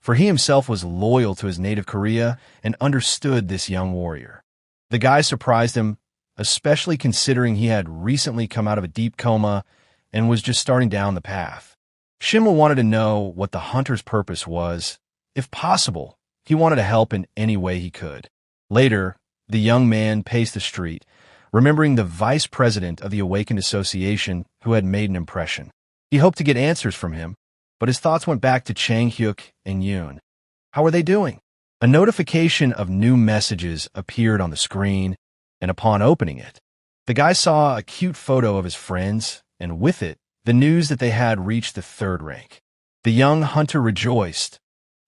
for he himself was loyal to his native Korea and understood this young warrior. The guy surprised him, especially considering he had recently come out of a deep coma and was just starting down the path. Shinwoo wanted to know what the hunter's purpose was. If possible, he wanted to help in any way he could. Later, the young man paced the street, remembering the vice president of the Awakened Association who had made an impression. He hoped to get answers from him, but his thoughts went back to Chang-hyuk and Yoon. How were they doing? A notification of new messages appeared on the screen, and upon opening it, the guy saw a cute photo of his friends, and with it, the news that they had reached the 3rd rank. The young hunter rejoiced.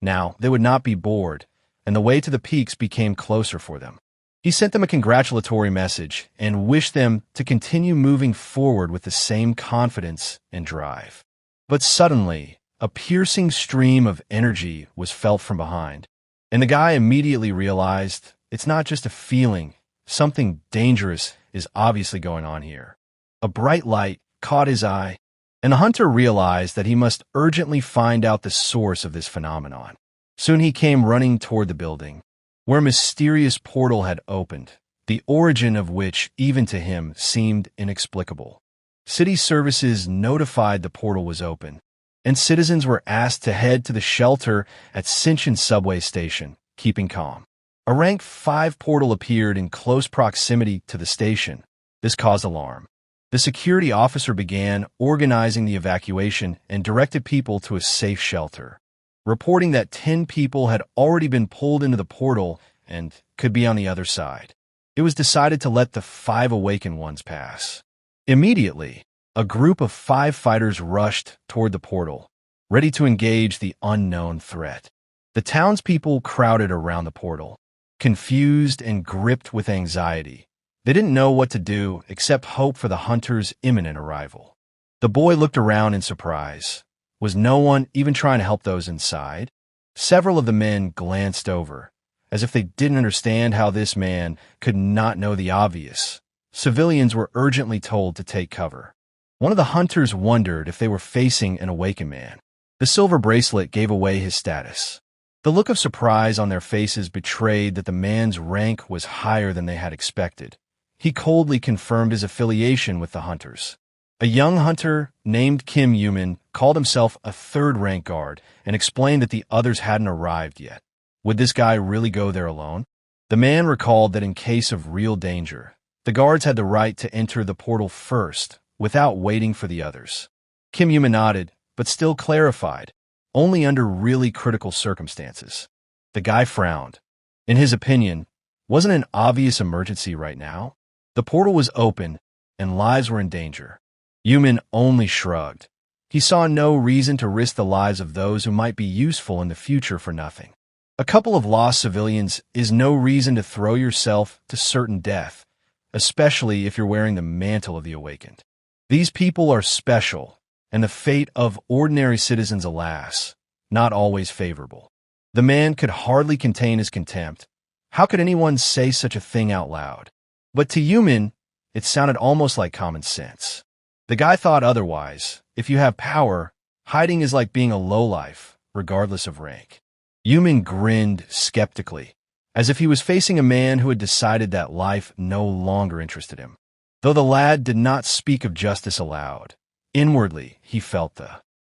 Now, they would not be bored, and the way to the peaks became closer for them. He sent them a congratulatory message and wished them to continue moving forward with the same confidence and drive. But suddenly, a piercing stream of energy was felt from behind, and the guy immediately realized it's not just a feeling. Something dangerous is obviously going on here. A bright light caught his eye, and the hunter realized that he must urgently find out the source of this phenomenon. Soon he came running toward the building, where a mysterious portal had opened, the origin of which, even to him, seemed inexplicable. City services notified the portal was open, and citizens were asked to head to the shelter at Shinshin subway station, keeping calm. A rank 5 portal appeared in close proximity to the station. This caused alarm. The security officer began organizing the evacuation and directed people to a safe shelter, reporting that 10 people had already been pulled into the portal and could be on the other side. It was decided to let the 5 awakened ones pass. Immediately, a group of 5 fighters rushed toward the portal, ready to engage the unknown threat. The townspeople crowded around the portal, confused and gripped with anxiety. They didn't know what to do except hope for the hunters' imminent arrival. The boy looked around in surprise. Was no one even trying to help those inside? Several of the men glanced over, as if they didn't understand how this man could not know the obvious. Civilians were urgently told to take cover. One of the hunters wondered if they were facing an awakened man. The silver bracelet gave away his status. The look of surprise on their faces betrayed that the man's rank was higher than they had expected. He coldly confirmed his affiliation with the hunters. A young hunter named Kim Yuman called himself a third-rank guard and explained that the others hadn't arrived yet. Would this guy really go there alone? The man recalled that in case of real danger, the guards had the right to enter the portal first, without waiting for the others. Kim Yuman nodded, but still clarified, only under really critical circumstances. The guy frowned. In his opinion, wasn't an obvious emergency right now? The portal was open, and lives were in danger. Yuman only shrugged. He saw no reason to risk the lives of those who might be useful in the future for nothing. A couple of lost civilians is no reason to throw yourself to certain death, especially if you're wearing the mantle of the awakened. These people are special, and the fate of ordinary citizens, alas, not always favorable. The man could hardly contain his contempt. How could anyone say such a thing out loud? But to Yuman, it sounded almost like common sense. The guy thought otherwise. If you have power, hiding is like being a lowlife, regardless of rank. Yuman grinned skeptically, as if he was facing a man who had decided that life no longer interested him. Though the lad did not speak of justice aloud, inwardly he felt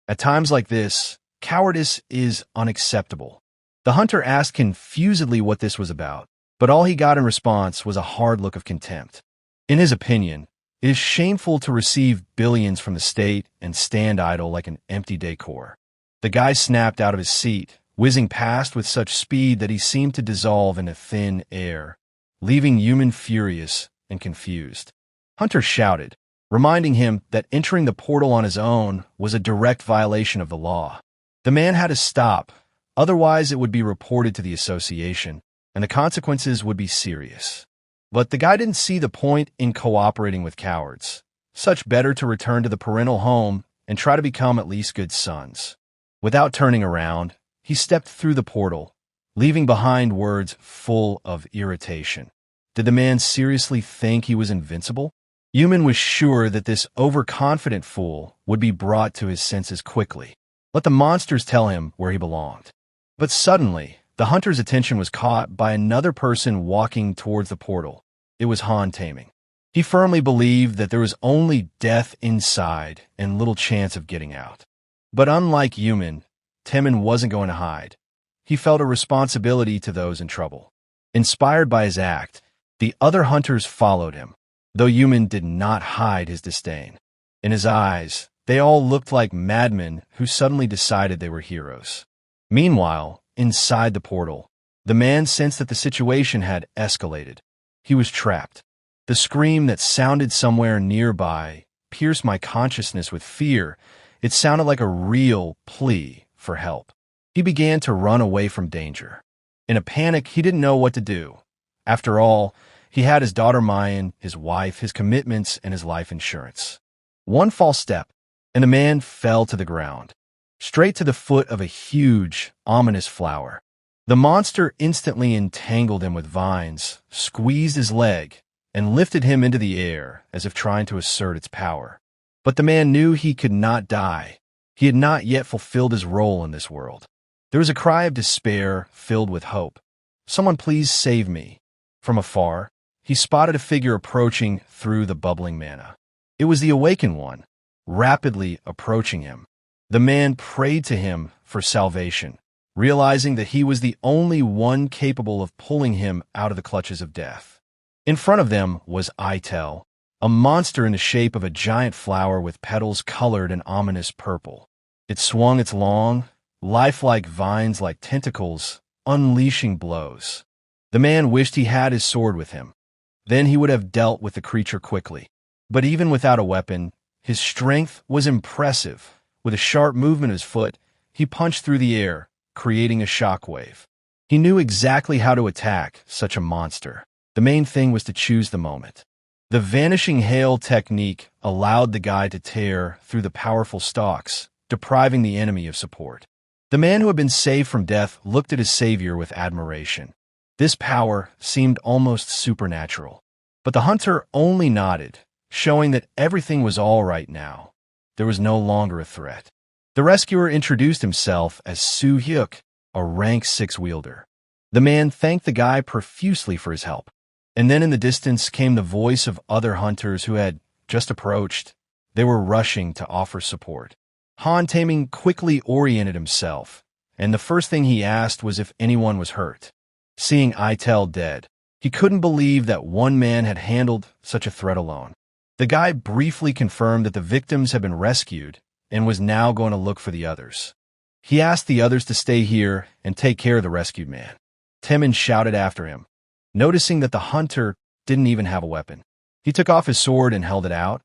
at times like this, cowardice is unacceptable. The hunter asked confusedly what this was about, but all he got in response was a hard look of contempt. In his opinion, it is shameful to receive billions from the state and stand idle like an empty decor. The guy snapped out of his seat, whizzing past with such speed that he seemed to dissolve in a thin air, leaving Yuman furious and confused. Hunter shouted, reminding him that entering the portal on his own was a direct violation of the law. The man had to stop, otherwise it would be reported to the association, and the consequences would be serious. But the guy didn't see the point in cooperating with cowards. Such better to return to the parental home and try to become at least good sons. Without turning around, he stepped through the portal, leaving behind words full of irritation. Did the man seriously think he was invincible? Yuman was sure that this overconfident fool would be brought to his senses quickly. Let the monsters tell him where he belonged. But suddenly, the hunter's attention was caught by another person walking towards the portal. It was Han Taming. He firmly believed that there was only death inside and little chance of getting out. But unlike Yuman, Temin wasn't going to hide. He felt a responsibility to those in trouble. Inspired by his act, the other hunters followed him, though Yuman did not hide his disdain. In his eyes, they all looked like madmen who suddenly decided they were heroes. Meanwhile, inside the portal, the man sensed that the situation had escalated. He was trapped. The scream that sounded somewhere nearby pierced my consciousness with fear. It sounded like a real plea for help. He began to run away from danger. In a panic, he didn't know what to do. After all, he had his daughter Mayan, his wife, his commitments, and his life insurance. One false step, and the man fell to the ground, straight to the foot of a huge, ominous flower. The monster instantly entangled him with vines, squeezed his leg, and lifted him into the air as if trying to assert its power. But the man knew he could not die. He had not yet fulfilled his role in this world. There was a cry of despair filled with hope. "Someone please save me." From afar, he spotted a figure approaching through the bubbling mana. It was the awakened one, rapidly approaching him. The man prayed to him for salvation, realizing that he was the only one capable of pulling him out of the clutches of death. In front of them was Itel, a monster in the shape of a giant flower with petals colored an ominous purple. It swung its long, lifelike vines like tentacles, unleashing blows. The man wished he had his sword with him. Then he would have dealt with the creature quickly. But even without a weapon, his strength was impressive. With a sharp movement of his foot, he punched through the air, creating a shockwave. He knew exactly how to attack such a monster. The main thing was to choose the moment. The vanishing hail technique allowed the guy to tear through the powerful stalks, depriving the enemy of support. The man who had been saved from death looked at his savior with admiration. This power seemed almost supernatural. But the hunter only nodded, showing that everything was all right now. There was no longer a threat. The rescuer introduced himself as Su Hyuk, a rank 6 wielder. The man thanked the guy profusely for his help. And then in the distance came the voice of other hunters who had just approached. They were rushing to offer support. Han Taming quickly oriented himself, and the first thing he asked was if anyone was hurt. Seeing Itel dead, he couldn't believe that one man had handled such a threat alone. The guy briefly confirmed that the victims had been rescued and was now going to look for the others. He asked the others to stay here and take care of the rescued man. Temin shouted after him. Noticing that the hunter didn't even have a weapon, he took off his sword and held it out.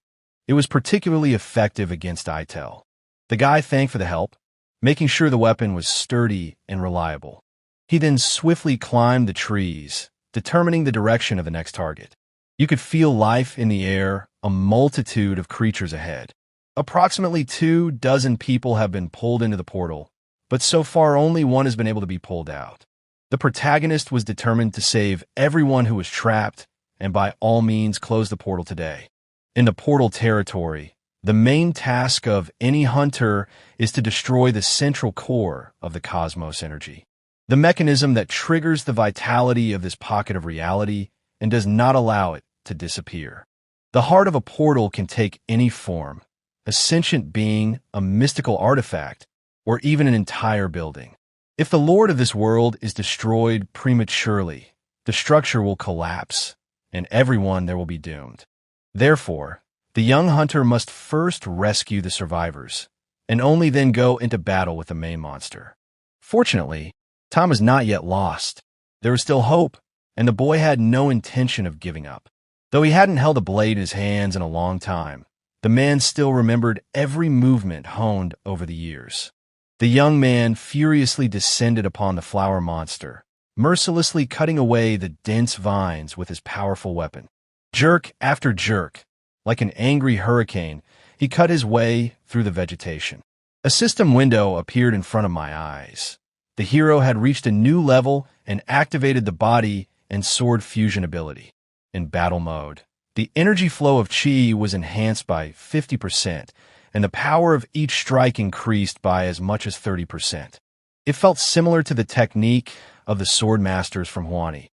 It was particularly effective against Itel. The guy thanked for the help, making sure the weapon was sturdy and reliable. He then swiftly climbed the trees, determining the direction of the next target. You could feel life in the air, a multitude of creatures ahead. Approximately 24 people have been pulled into the portal, but so far only one has been able to be pulled out. The protagonist was determined to save everyone who was trapped and by all means close the portal today. In the portal territory, the main task of any hunter is to destroy the central core of the cosmos energy, the mechanism that triggers the vitality of this pocket of reality and does not allow it to disappear. The heart of a portal can take any form, a sentient being, a mystical artifact, or even an entire building. If the Lord of this world is destroyed prematurely, the structure will collapse, and everyone there will be doomed. Therefore, the young hunter must first rescue the survivors, and only then go into battle with the main monster. Fortunately, Tom was not yet lost. There was still hope, and the boy had no intention of giving up. Though he hadn't held a blade in his hands in a long time, the man still remembered every movement honed over the years. The young man furiously descended upon the flower monster, mercilessly cutting away the dense vines with his powerful weapon. Jerk after jerk, like an angry hurricane, he cut his way through the vegetation. A system window appeared in front of my eyes. The hero had reached a new level and activated the body and sword fusion ability. In battle mode, the energy flow of chi was enhanced by 50%, and the power of each strike increased by as much as 30%. It felt similar to the technique of the sword masters from Huani.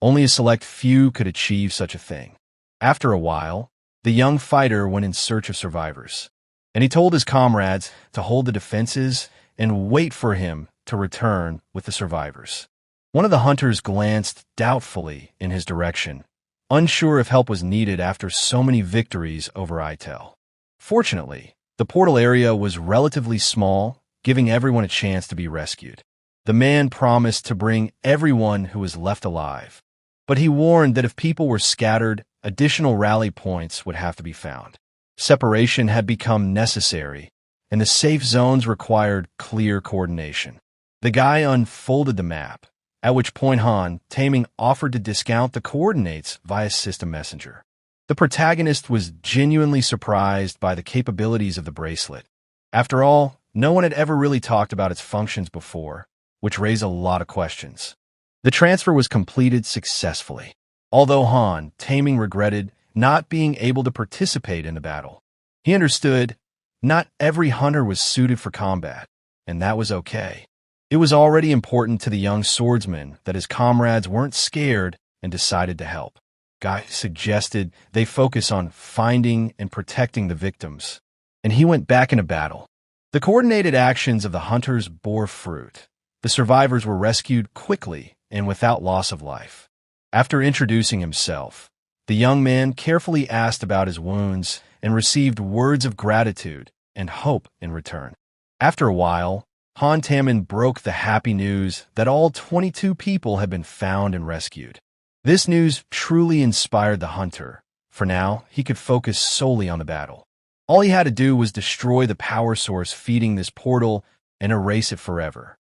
Only a select few could achieve such a thing. After a while, the young fighter went in search of survivors, and he told his comrades to hold the defenses and wait for him to return with the survivors. One of the hunters glanced doubtfully in his direction, unsure if help was needed after so many victories over Itel. Fortunately, the portal area was relatively small, giving everyone a chance to be rescued. The man promised to bring everyone who was left alive, but he warned that if people were scattered, additional rally points would have to be found. Separation had become necessary, and the safe zones required clear coordination. The guy unfolded the map, at which point Han Taming offered to discount the coordinates via system messenger. The protagonist was genuinely surprised by the capabilities of the bracelet. After all, no one had ever really talked about its functions before, which raised a lot of questions. The transfer was completed successfully, although Han Taming regretted not being able to participate in the battle. He understood not every hunter was suited for combat, and that was okay. It was already important to the young swordsman that his comrades weren't scared and decided to help. Guy suggested they focus on finding and protecting the victims, and he went back into battle. The coordinated actions of the hunters bore fruit. The survivors were rescued quickly and without loss of life. After introducing himself, The young man carefully asked about his wounds and received words of gratitude and hope in return. After a while, Han Tamin broke the happy news that all 22 people had been found and rescued. This news truly inspired the hunter. For now, he could focus solely on the battle. All he had to do was destroy the power source feeding this portal and erase it forever.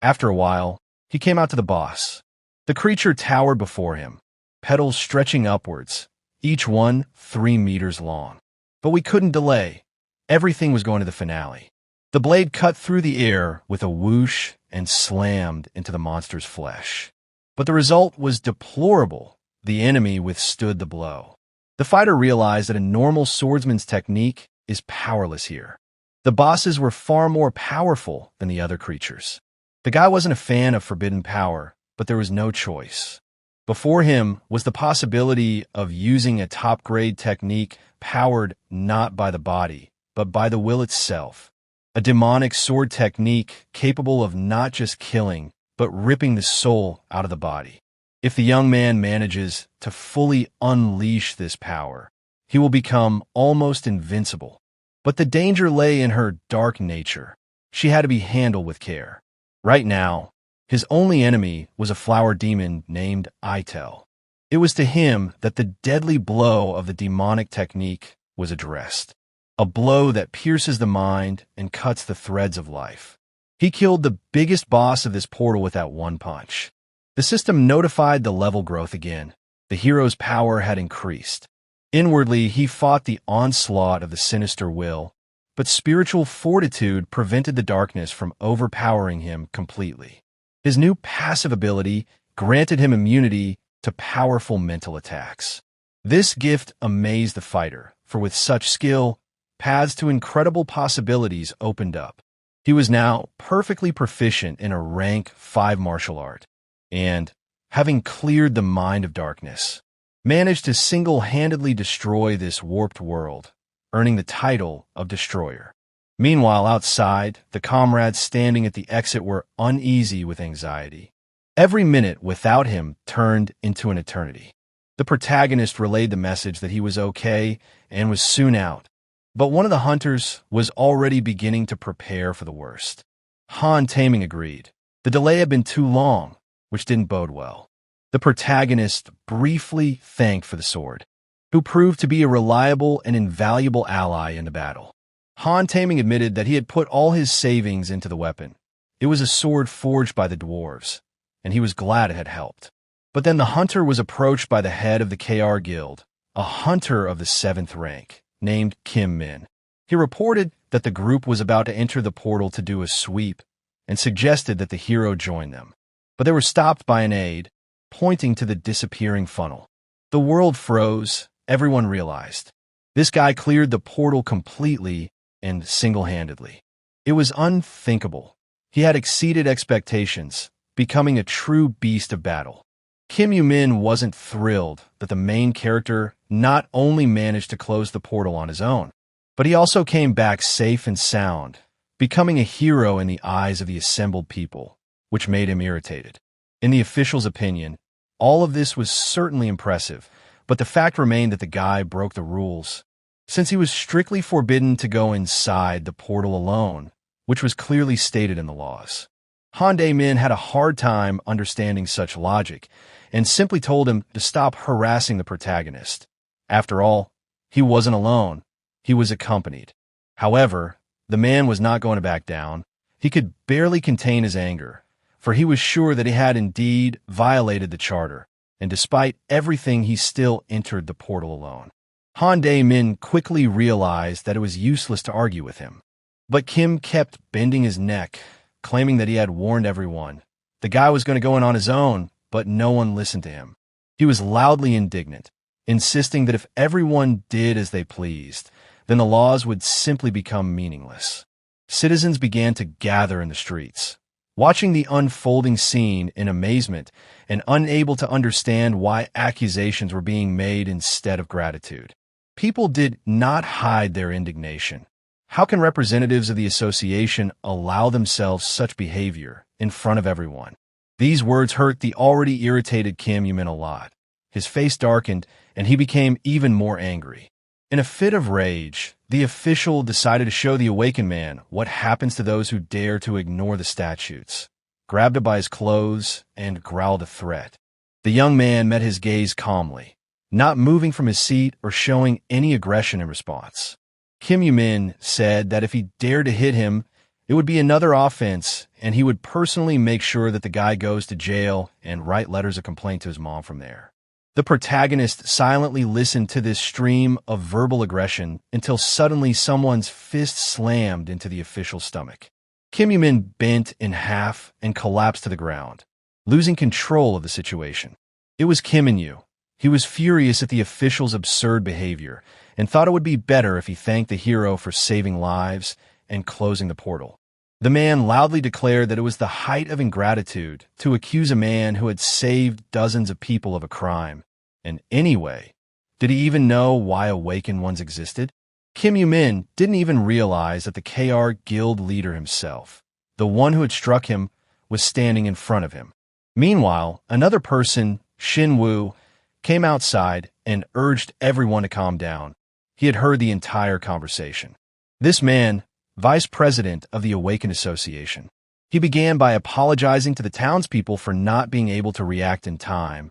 After a while, he came out to the boss. The creature towered before him, petals stretching upwards, each one 3 meters long. But we couldn't delay. Everything was going to the finale. The blade cut through the air with a whoosh and slammed into the monster's flesh. But the result was deplorable. The enemy withstood the blow. The fighter realized that a normal swordsman's technique is powerless here. The bosses were far more powerful than the other creatures. The guy wasn't a fan of forbidden power, but there was no choice. Before him was the possibility of using a top-grade technique powered not by the body, but by the will itself. A demonic sword technique capable of not just killing, but ripping the soul out of the body. If the young man manages to fully unleash this power, he will become almost invincible. But the danger lay in her dark nature. She had to be handled with care. Right now, his only enemy was a flower demon named Itel. It was to him that the deadly blow of the demonic technique was addressed. A blow that pierces the mind and cuts the threads of life. He killed the biggest boss of this portal with that one punch. The system notified the level growth again. The hero's power had increased. Inwardly, he fought the onslaught of the sinister will, but spiritual fortitude prevented the darkness from overpowering him completely. His new passive ability granted him immunity to powerful mental attacks. This gift amazed the fighter, for with such skill, paths to incredible possibilities opened up. He was now perfectly proficient in a rank 5 martial art, and, having cleared the mind of darkness, managed to single-handedly destroy this warped world, earning the title of Destroyer. Meanwhile, outside, the comrades standing at the exit were uneasy with anxiety. Every minute without him turned into an eternity. The protagonist relayed the message that he was okay and was soon out. But one of the hunters was already beginning to prepare for the worst. Han Taming agreed. The delay had been too long, which didn't bode well. The protagonist briefly thanked for the sword, who proved to be a reliable and invaluable ally in the battle. Han Taming admitted that he had put all his savings into the weapon. It was a sword forged by the dwarves, and he was glad it had helped. But then the hunter was approached by the head of the KR Guild, a hunter of the 7th rank, named Kim Min. He reported that the group was about to enter the portal to do a sweep and suggested that the hero join them. But they were stopped by an aide, pointing to the disappearing funnel. The world froze, everyone realized. This guy cleared the portal completely and single-handedly. It was unthinkable. He had exceeded expectations, becoming a true beast of battle. Kim Min wasn't thrilled that the main character not only managed to close the portal on his own, but he also came back safe and sound, becoming a hero in the eyes of the assembled people, which made him irritated. In the official's opinion, all of this was certainly impressive, but the fact remained that the guy broke the rules, since he was strictly forbidden to go inside the portal alone, which was clearly stated in the laws. Han Tamin had a hard time understanding such logic, and simply told him to stop harassing the protagonist. After all, he wasn't alone. He was accompanied. However, the man was not going to back down. He could barely contain his anger, for he was sure that he had indeed violated the charter, and despite everything he still entered the portal alone. Han Tamin quickly realized that it was useless to argue with him. But Kim kept bending his neck, claiming that he had warned everyone. The guy was going to go in on his own, but no one listened to him. He was loudly indignant, insisting that if everyone did as they pleased, then the laws would simply become meaningless. Citizens began to gather in the streets, watching the unfolding scene in amazement and unable to understand why accusations were being made instead of gratitude. People did not hide their indignation. How can representatives of the association allow themselves such behavior in front of everyone? These words hurt the already irritated Kim Min a lot. His face darkened, and he became even more angry. In a fit of rage, the official decided to show the awakened man what happens to those who dare to ignore the statutes, grabbed him by his clothes, and growled a threat. The young man met his gaze calmly, not moving from his seat or showing any aggression in response. Kim Yu-min said that if he dared to hit him, it would be another offense, and he would personally make sure that the guy goes to jail and write letters of complaint to his mom from there. The protagonist silently listened to this stream of verbal aggression until suddenly someone's fist slammed into the official's stomach. Kim Yu-min bent in half and collapsed to the ground, losing control of the situation. It was Kim In-yu. He was furious at the official's absurd behavior and thought it would be better if he thanked the hero for saving lives and closing the portal. The man loudly declared that it was the height of ingratitude to accuse a man who had saved dozens of people of a crime. And anyway, did he even know why awakened ones existed? Kim Yu-min didn't even realize that the KR guild leader himself, the one who had struck him, was standing in front of him. Meanwhile, another person, Shin Woo, came outside and urged everyone to calm down. He had heard the entire conversation. This man, vice president of the Awakened Association. He began by apologizing to the townspeople for not being able to react in time,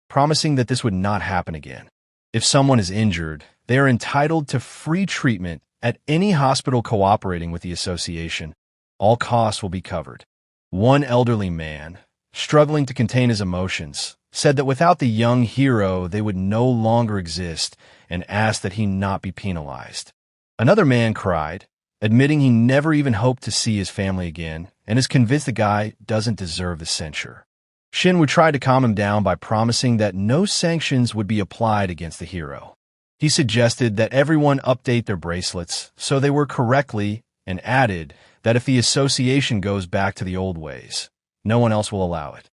promising that this would not happen again. If someone is injured, they are entitled to free treatment at any hospital cooperating with the association. All costs will be covered. One elderly man, struggling to contain his emotions, said that without the young hero they would no longer exist and asked that he not be penalized. Another man cried, admitting he never even hoped to see his family again and is convinced the guy doesn't deserve the censure. Shin would try to calm him down by promising that no sanctions would be applied against the hero. He suggested that everyone update their bracelets so they work correctly and added that if the association goes back to the old ways, no one else will allow it.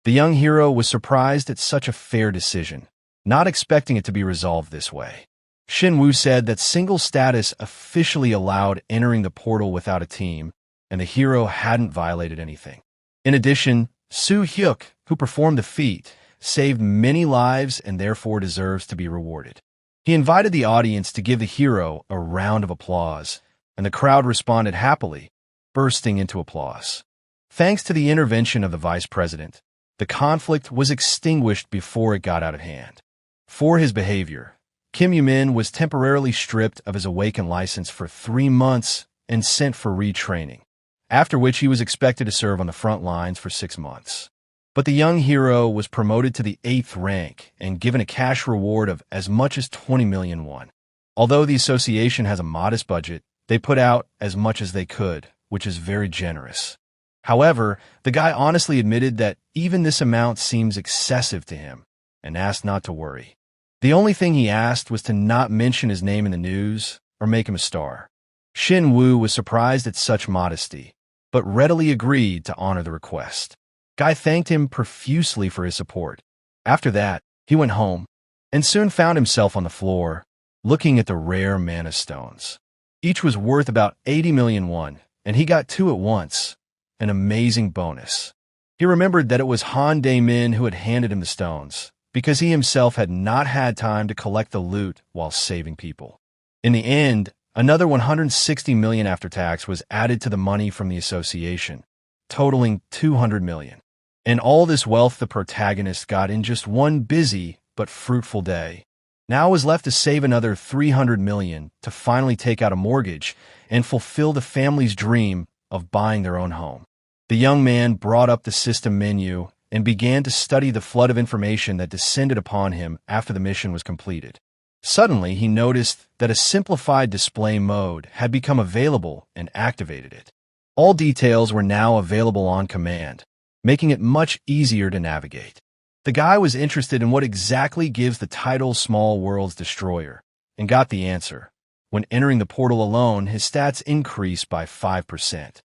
The young hero was surprised at such a fair decision, not expecting it to be resolved this way. Shin Woo said that single status officially allowed entering the portal without a team, and the hero hadn't violated anything. In addition, Soo Hyuk, who performed the feat, saved many lives and therefore deserves to be rewarded. He invited the audience to give the hero a round of applause, and the crowd responded happily, bursting into applause. Thanks to the intervention of the vice president, the conflict was extinguished before it got out of hand. For his behavior, Kim Yu-min was temporarily stripped of his Awakened license for 3 months and sent for retraining, after which he was expected to serve on the front lines for 6 months. But the young hero was promoted to the 8th rank and given a cash reward of as much as 20 million won. Although the association has a modest budget, they put out as much as they could, which is very generous. However, the guy honestly admitted that even this amount seems excessive to him and asked not to worry. The only thing he asked was to not mention his name in the news or make him a star. Shin Woo was surprised at such modesty, but readily agreed to honor the request. Guy thanked him profusely for his support. After that, he went home and soon found himself on the floor, looking at the rare mana stones. Each was worth about 80 million won, and he got 2 at once, an amazing bonus. He remembered that it was Han Dae-min who had handed him the stones, because he himself had not had time to collect the loot while saving people. In the end, another 160 million after tax was added to the money from the association, totaling 200 million. And all this wealth the protagonist got in just one busy but fruitful day. Now was left to save another 300 million to finally take out a mortgage and fulfill the family's dream of buying their own home. The young man brought up the system menu and began to study the flood of information that descended upon him after the mission was completed. Suddenly, he noticed that a simplified display mode had become available and activated it. All details were now available on command, making it much easier to navigate. The guy was interested in what exactly gives the title Small Worlds Destroyer, and got the answer. When entering the portal alone, his stats increased by 5%.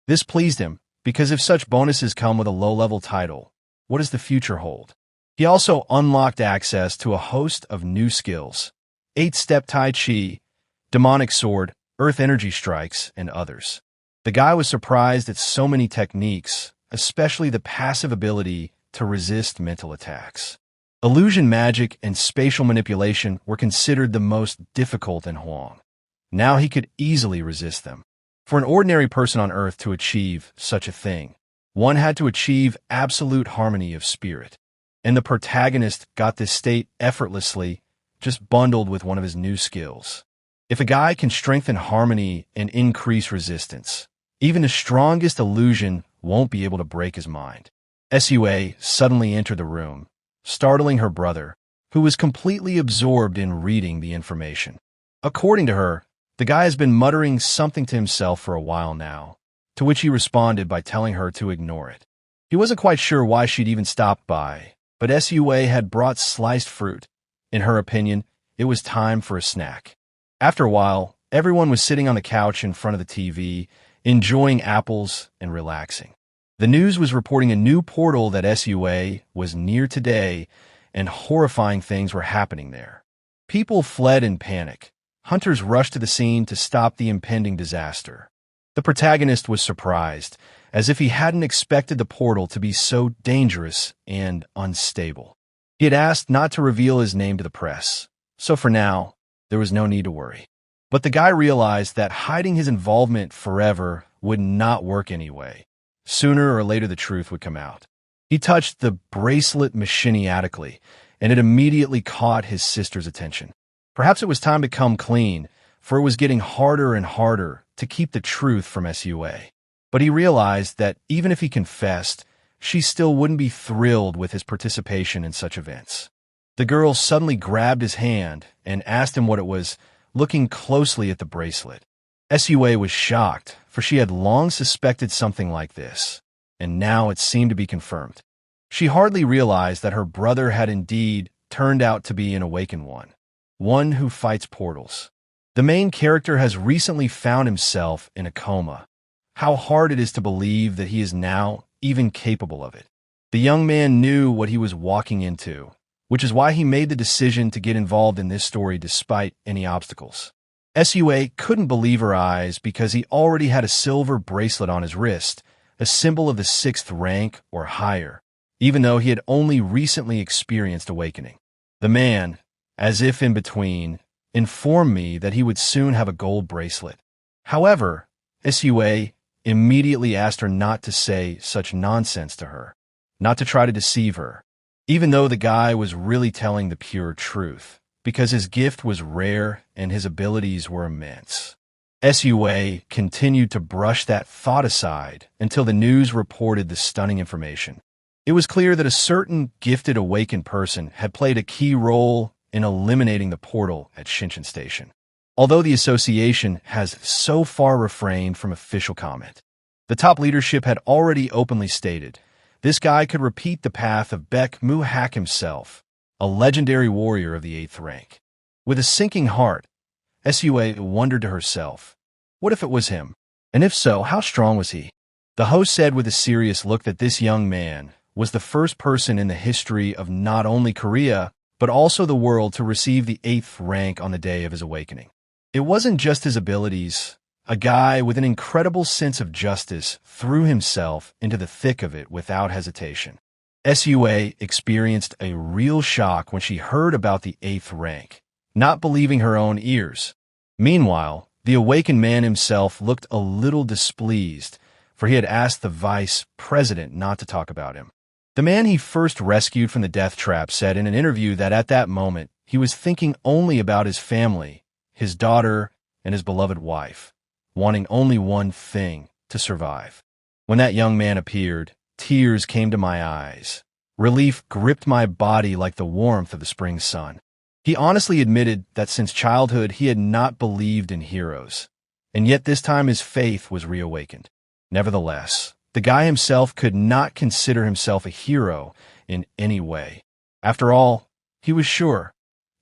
This pleased him, because if such bonuses come with a low-level title, what does the future hold? He also unlocked access to a host of new skills: 8-step Tai Chi, demonic sword, earth energy strikes, and others. The guy was surprised at so many techniques, especially the passive ability to resist mental attacks. Illusion magic and spatial manipulation were considered the most difficult in Huang. Now he could easily resist them. For an ordinary person on Earth to achieve such a thing, one had to achieve absolute harmony of spirit. And the protagonist got this state effortlessly, just bundled with one of his new skills. If a guy can strengthen harmony and increase resistance, even the strongest illusion won't be able to break his mind. Sua suddenly entered the room, startling her brother, who was completely absorbed in reading the information. According to her, the guy has been muttering something to himself for a while now, to which he responded by telling her to ignore it. He wasn't quite sure why she'd even stopped by, but Sua had brought sliced fruit. In her opinion, it was time for a snack. After a while, everyone was sitting on the couch in front of the TV, enjoying apples and relaxing. The news was reporting a new portal that Sua was near today, and horrifying things were happening there. People fled in panic. Hunters rushed to the scene to stop the impending disaster. The protagonist was surprised, as if he hadn't expected the portal to be so dangerous and unstable. He had asked not to reveal his name to the press, so for now, there was no need to worry. But the guy realized that hiding his involvement forever would not work anyway. Sooner or later the truth would come out. He touched the bracelet machiniatically, and it immediately caught his sister's attention. Perhaps it was time to come clean, for it was getting harder and harder to keep the truth from Sua. But he realized that even if he confessed, she still wouldn't be thrilled with his participation in such events. The girl suddenly grabbed his hand and asked him what it was, looking closely at the bracelet. Sua was shocked, for she had long suspected something like this, and now it seemed to be confirmed. She hardly realized that her brother had indeed turned out to be an awakened one who fights portals. The main character has recently found himself in a coma. How hard it is to believe that he is now even capable of it. The young man knew what he was walking into, which is why he made the decision to get involved in this story despite any obstacles. Sua couldn't believe her eyes because he already had a silver bracelet on his wrist, a symbol of the 6th rank or higher, even though he had only recently experienced awakening. The man, as if in between, informed me that he would soon have a gold bracelet. However, Sua immediately asked her not to say such nonsense to her, not to try to deceive her, even though the guy was really telling the pure truth, because his gift was rare and his abilities were immense. Sua continued to brush that thought aside until the news reported the stunning information. It was clear that a certain gifted awakened person had played a key role in eliminating the portal at Shinshin Station, although the association has so far refrained from official comment. The top leadership had already openly stated, this guy could repeat the path of Baek Mu-hak himself, a legendary warrior of the 8th rank. With a sinking heart, Sua wondered to herself, what if it was him? And if so, how strong was he? The host said with a serious look that this young man was the first person in the history of not only Korea, but also the world to receive the 8th rank on the day of his awakening. It wasn't just his abilities. A guy with an incredible sense of justice threw himself into the thick of it without hesitation. Sua experienced a real shock when she heard about the 8th rank, not believing her own ears. Meanwhile, the awakened man himself looked a little displeased, for he had asked the vice president not to talk about him. The man he first rescued from the death trap said in an interview that at that moment he was thinking only about his family, his daughter, and his beloved wife, wanting only one thing, to survive. When that young man appeared, tears came to my eyes. Relief gripped my body like the warmth of the spring sun. He honestly admitted that since childhood he had not believed in heroes, and yet this time his faith was reawakened. Nevertheless, the guy himself could not consider himself a hero in any way. After all, he was sure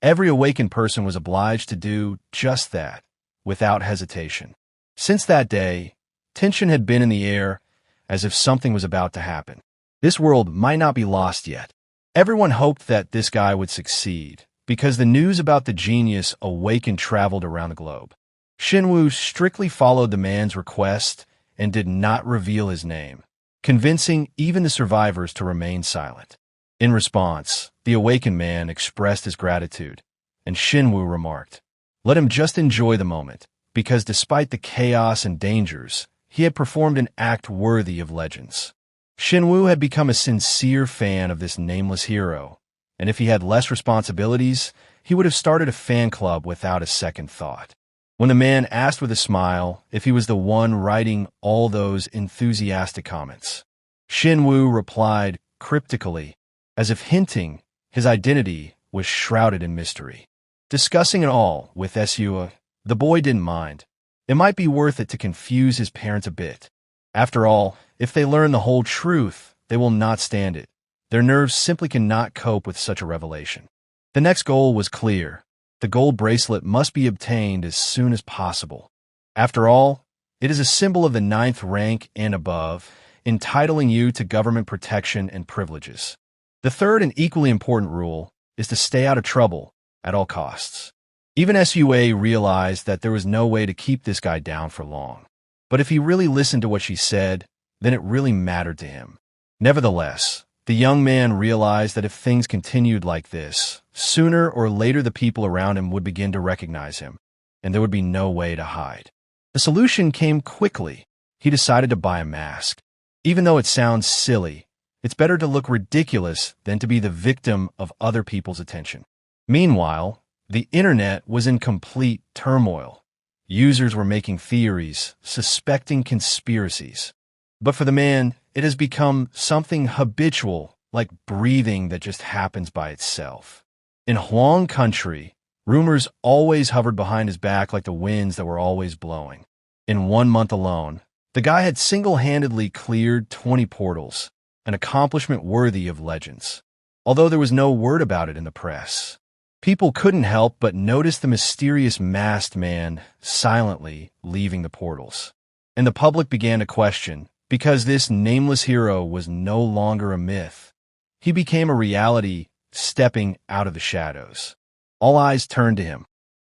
every awakened person was obliged to do just that, without hesitation. Since that day, tension had been in the air, as if something was about to happen. This world might not be lost yet. Everyone hoped that this guy would succeed, because the news about the genius awakened traveled around the globe. Shinwoo strictly followed the man's request and did not reveal his name, convincing even the survivors to remain silent. In response, the awakened man expressed his gratitude, and Shinwoo remarked, "Let him just enjoy the moment, because despite the chaos and dangers, he had performed an act worthy of legends." Shinwoo had become a sincere fan of this nameless hero, and if he had less responsibilities, he would have started a fan club without a second thought. When the man asked with a smile if he was the one writing all those enthusiastic comments, Shinwoo replied cryptically, as if hinting his identity was shrouded in mystery. Discussing it all with Sua, the boy didn't mind. It might be worth it to confuse his parents a bit. After all, if they learn the whole truth, they will not stand it. Their nerves simply cannot cope with such a revelation. The next goal was clear. The gold bracelet must be obtained as soon as possible. After all, it is a symbol of the 9th rank and above, entitling you to government protection and privileges. The third and equally important rule is to stay out of trouble at all costs. Even Sua realized that there was no way to keep this guy down for long. But if he really listened to what she said, then it really mattered to him. Nevertheless, the young man realized that if things continued like this, sooner or later the people around him would begin to recognize him, and there would be no way to hide. The solution came quickly. He decided to buy a mask. Even though it sounds silly, it's better to look ridiculous than to be the victim of other people's attention. Meanwhile, the internet was in complete turmoil. Users were making theories, suspecting conspiracies. But for the man, it has become something habitual, like breathing that just happens by itself. In Huang country, rumors always hovered behind his back like the winds that were always blowing. In 1 month alone, the guy had single-handedly cleared 20 portals, an accomplishment worthy of legends. Although there was no word about it in the press, people couldn't help but notice the mysterious masked man silently leaving the portals. And the public began to question, because this nameless hero was no longer a myth. He became a reality, stepping out of the shadows. All eyes turned to him.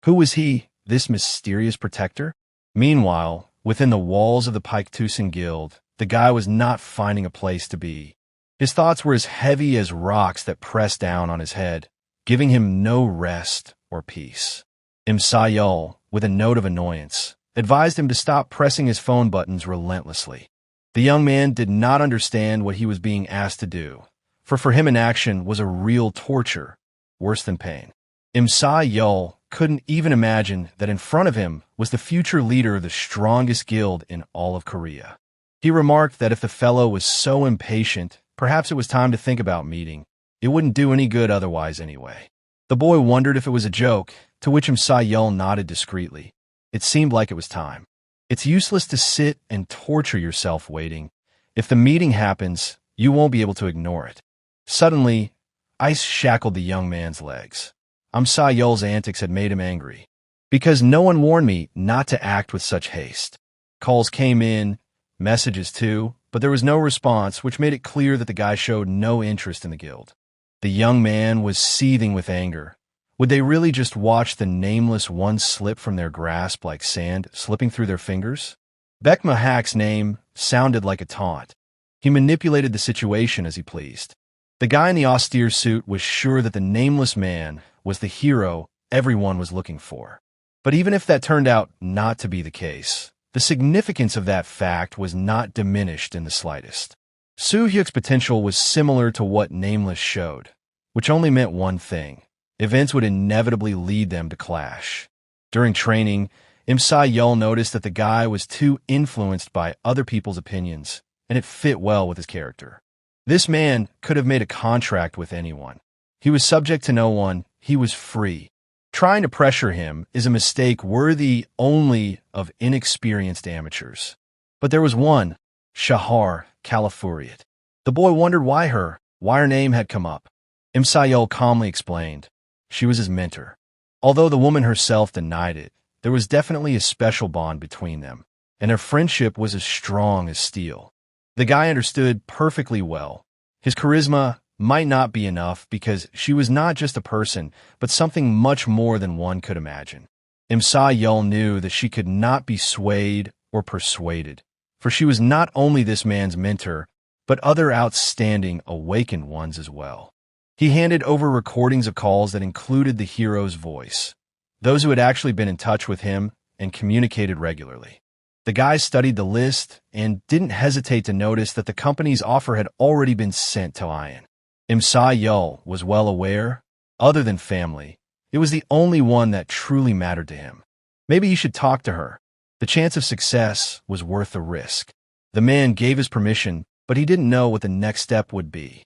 Who was he, this mysterious protector? Meanwhile, within the walls of the Paiktusan Guild, the guy was not finding a place to be. His thoughts were as heavy as rocks that pressed down on his head, giving him no rest or peace. Sayul, with a note of annoyance, advised him to stop pressing his phone buttons relentlessly. The young man did not understand what he was being asked to do, for him inaction was a real torture, worse than pain. Sayul couldn't even imagine that in front of him was the future leader of the strongest guild in all of Korea. He remarked that if the fellow was so impatient, perhaps it was time to think about meeting. It wouldn't do any good otherwise anyway. The boy wondered if it was a joke, to which Sayul nodded discreetly. It seemed like it was time. It's useless to sit and torture yourself waiting. If the meeting happens, you won't be able to ignore it. Suddenly, ice shackled the young man's legs. Sayul's antics had made him angry. Because no one warned me not to act with such haste. Calls came in, messages too, but there was no response, which made it clear that the guy showed no interest in the guild. The young man was seething with anger. Would they really just watch the nameless one slip from their grasp like sand slipping through their fingers? Baekma Hak's name sounded like a taunt. He manipulated the situation as he pleased. The guy in the austere suit was sure that the nameless man was the hero everyone was looking for. But even if that turned out not to be the case, the significance of that fact was not diminished in the slightest. Soo-hyuk's potential was similar to what Nameless showed, which only meant one thing. Events would inevitably lead them to clash. During training, Sayul noticed that the guy was too influenced by other people's opinions, and it fit well with his character. This man could have made a contract with anyone. He was subject to no one. He was free. Trying to pressure him is a mistake worthy only of inexperienced amateurs. But there was one, Shahar Califuriat. The boy wondered why her name had come up. Sayul calmly explained. She was his mentor. Although the woman herself denied it, there was definitely a special bond between them, and their friendship was as strong as steel. The guy understood perfectly well. His charisma might not be enough because she was not just a person, but something much more than one could imagine. Sayul knew that she could not be swayed or persuaded, for she was not only this man's mentor, but other outstanding awakened ones as well. He handed over recordings of calls that included the hero's voice, those who had actually been in touch with him and communicated regularly. The guy studied the list and didn't hesitate to notice that the company's offer had already been sent to Ian. Sa-yeol was well aware, other than family, it was the only one that truly mattered to him. Maybe he should talk to her. The chance of success was worth the risk. The man gave his permission, but he didn't know what the next step would be.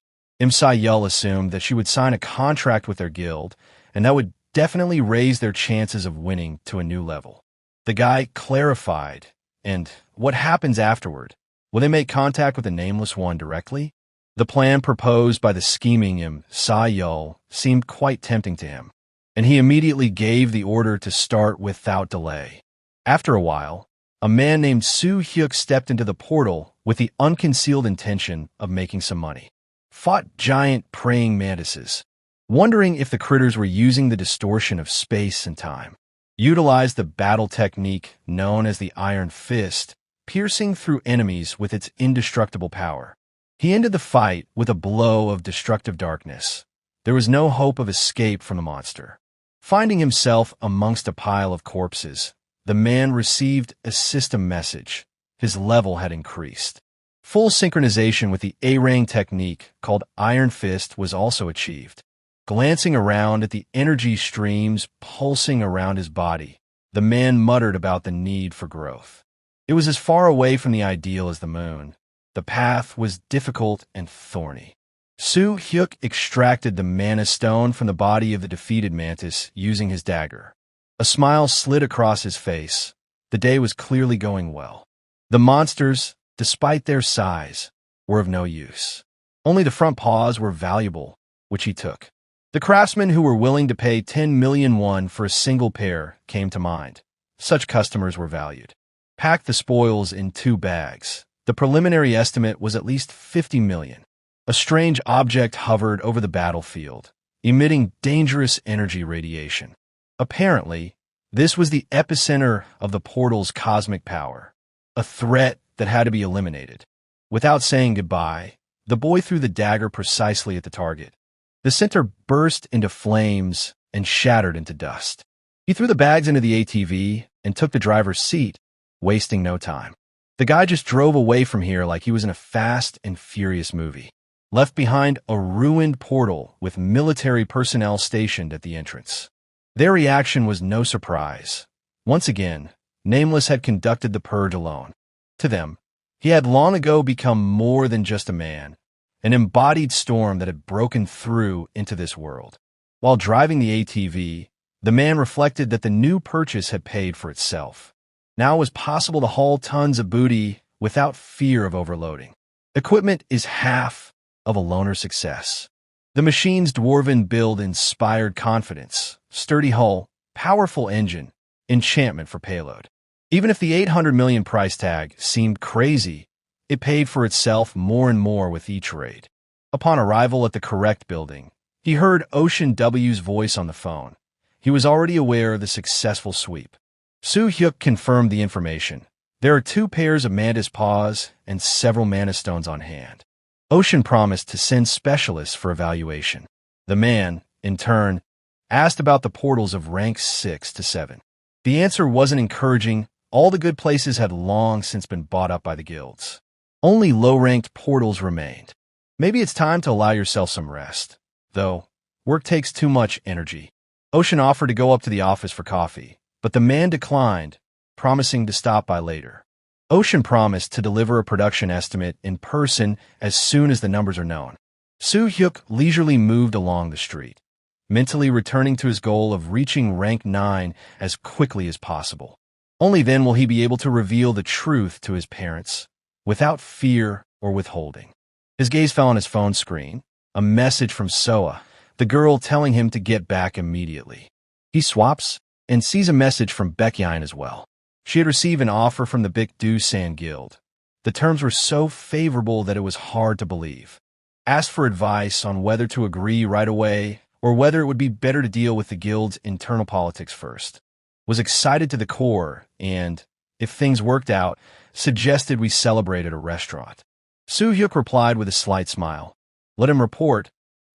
Sa-yeol assumed that she would sign a contract with their guild, and that would definitely raise their chances of winning to a new level. The guy clarified, and what happens afterward? Will they make contact with the Nameless One directly? The plan proposed by the scheming Sa-yeol seemed quite tempting to him, and he immediately gave the order to start without delay. After a while, a man named Soo-hyuk stepped into the portal with the unconcealed intention of making some money. Fought giant praying mantises, wondering if the critters were using the distortion of space and time. Utilized the battle technique known as the Iron Fist, piercing through enemies with its indestructible power. He ended the fight with a blow of destructive darkness. There was no hope of escape from the monster. Finding himself amongst a pile of corpses, the man received a system message. His level had increased. Full synchronization with the A-Rang technique called Iron Fist was also achieved. Glancing around at the energy streams pulsing around his body, the man muttered about the need for growth. It was as far away from the ideal as the moon. The path was difficult and thorny. Soo-hyuk extracted the mana stone from the body of the defeated mantis using his dagger. A smile slid across his face. The day was clearly going well. The monsters, despite their size, were of no use. Only the front paws were valuable, which he took. The craftsmen who were willing to pay 10 million won for a single pair came to mind. Such customers were valued. Packed the spoils in 2 bags. The preliminary estimate was at least 50 million. A strange object hovered over the battlefield, emitting dangerous energy radiation. Apparently, this was the epicenter of the portal's cosmic power, a threat that had to be eliminated. Without saying goodbye, the boy threw the dagger precisely at the target. The center burst into flames and shattered into dust. He threw the bags into the ATV and took the driver's seat, wasting no time. The guy just drove away from here like he was in a Fast and Furious movie. Left behind a ruined portal with military personnel stationed at the entrance. Their reaction was no surprise. Once again, Nameless had conducted the purge alone. To them, he had long ago become more than just a man, an embodied storm that had broken through into this world. While driving the ATV, the man reflected that the new purchase had paid for itself. Now it was possible to haul tons of booty without fear of overloading. Equipment is half of a loner's success. The machine's dwarven build inspired confidence, sturdy hull, powerful engine, enchantment for payload. Even if the 800 million price tag seemed crazy, it paid for itself more and more with each raid. Upon arrival at the correct building, he heard Ocean W's voice on the phone. He was already aware of the successful sweep. Soo-hyuk confirmed the information. There are 2 pairs of mantis paws and several mana stones on hand. Ocean promised to send specialists for evaluation. The man, in turn, asked about the portals of ranks 6 to 7. The answer wasn't encouraging. All the good places had long since been bought up by the guilds. Only low-ranked portals remained. Maybe it's time to allow yourself some rest. Though, work takes too much energy. Ocean offered to go up to the office for coffee, but the man declined, promising to stop by later. Ocean promised to deliver a production estimate in person as soon as the numbers are known. Soo-hyuk leisurely moved along the street, mentally returning to his goal of reaching rank 9 as quickly as possible. Only then will he be able to reveal the truth to his parents, without fear or withholding. His gaze fell on his phone screen, a message from Soa, the girl telling him to get back immediately. He swaps and sees a message from Baekhyun as well. She had received an offer from the Baekdu-san Guild. The terms were so favorable that it was hard to believe. Asked for advice on whether to agree right away or whether it would be better to deal with the guild's internal politics first. Was excited to the core and, if things worked out, suggested we celebrate at a restaurant. Soo-hyuk replied with a slight smile. Let him report.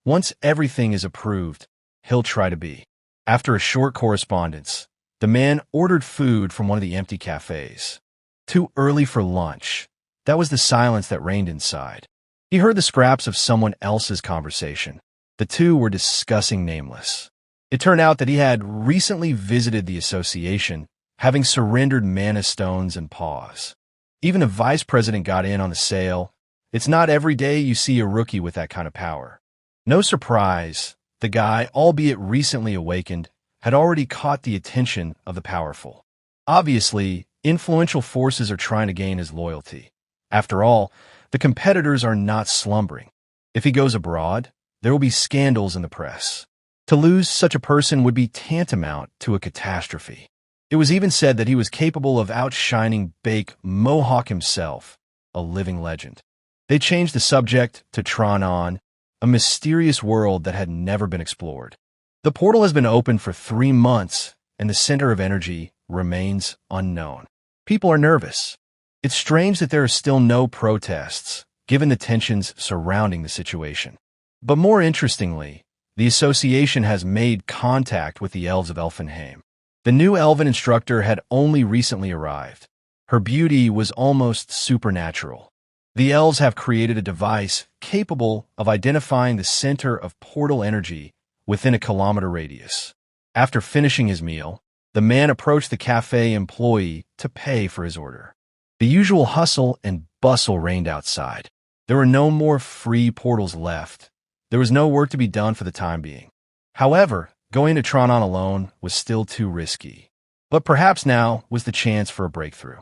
Once everything is approved, he'll try to be. After a short correspondence, the man ordered food from one of the empty cafes. Too early for lunch. That was the silence that reigned inside. He heard the scraps of someone else's conversation. The two were discussing Nameless. It turned out that he had recently visited the association, having surrendered mana stones and paws. Even a vice president got in on the sale. It's not every day you see a rookie with that kind of power. No surprise, the guy, albeit recently awakened, had already caught the attention of the powerful. Obviously, influential forces are trying to gain his loyalty. After all, the competitors are not slumbering. If he goes abroad, there will be scandals in the press. To lose such a person would be tantamount to a catastrophe. It was even said that he was capable of outshining Bake Mohawk himself, a living legend. They changed the subject to Tron-On, a mysterious world that had never been explored. The portal has been open for 3 months, and the center of energy remains unknown. People are nervous. It's strange that there are still no protests, given the tensions surrounding the situation. But more interestingly, the association has made contact with the elves of Elfenheim. The new elven instructor had only recently arrived. Her beauty was almost supernatural. The elves have created a device capable of identifying the center of portal energy within a kilometer radius. After finishing his meal, the man approached the cafe employee to pay for his order. The usual hustle and bustle reigned outside. There were no more free portals left. There was no work to be done for the time being. However, going to Tron-On alone was still too risky. But perhaps now was the chance for a breakthrough.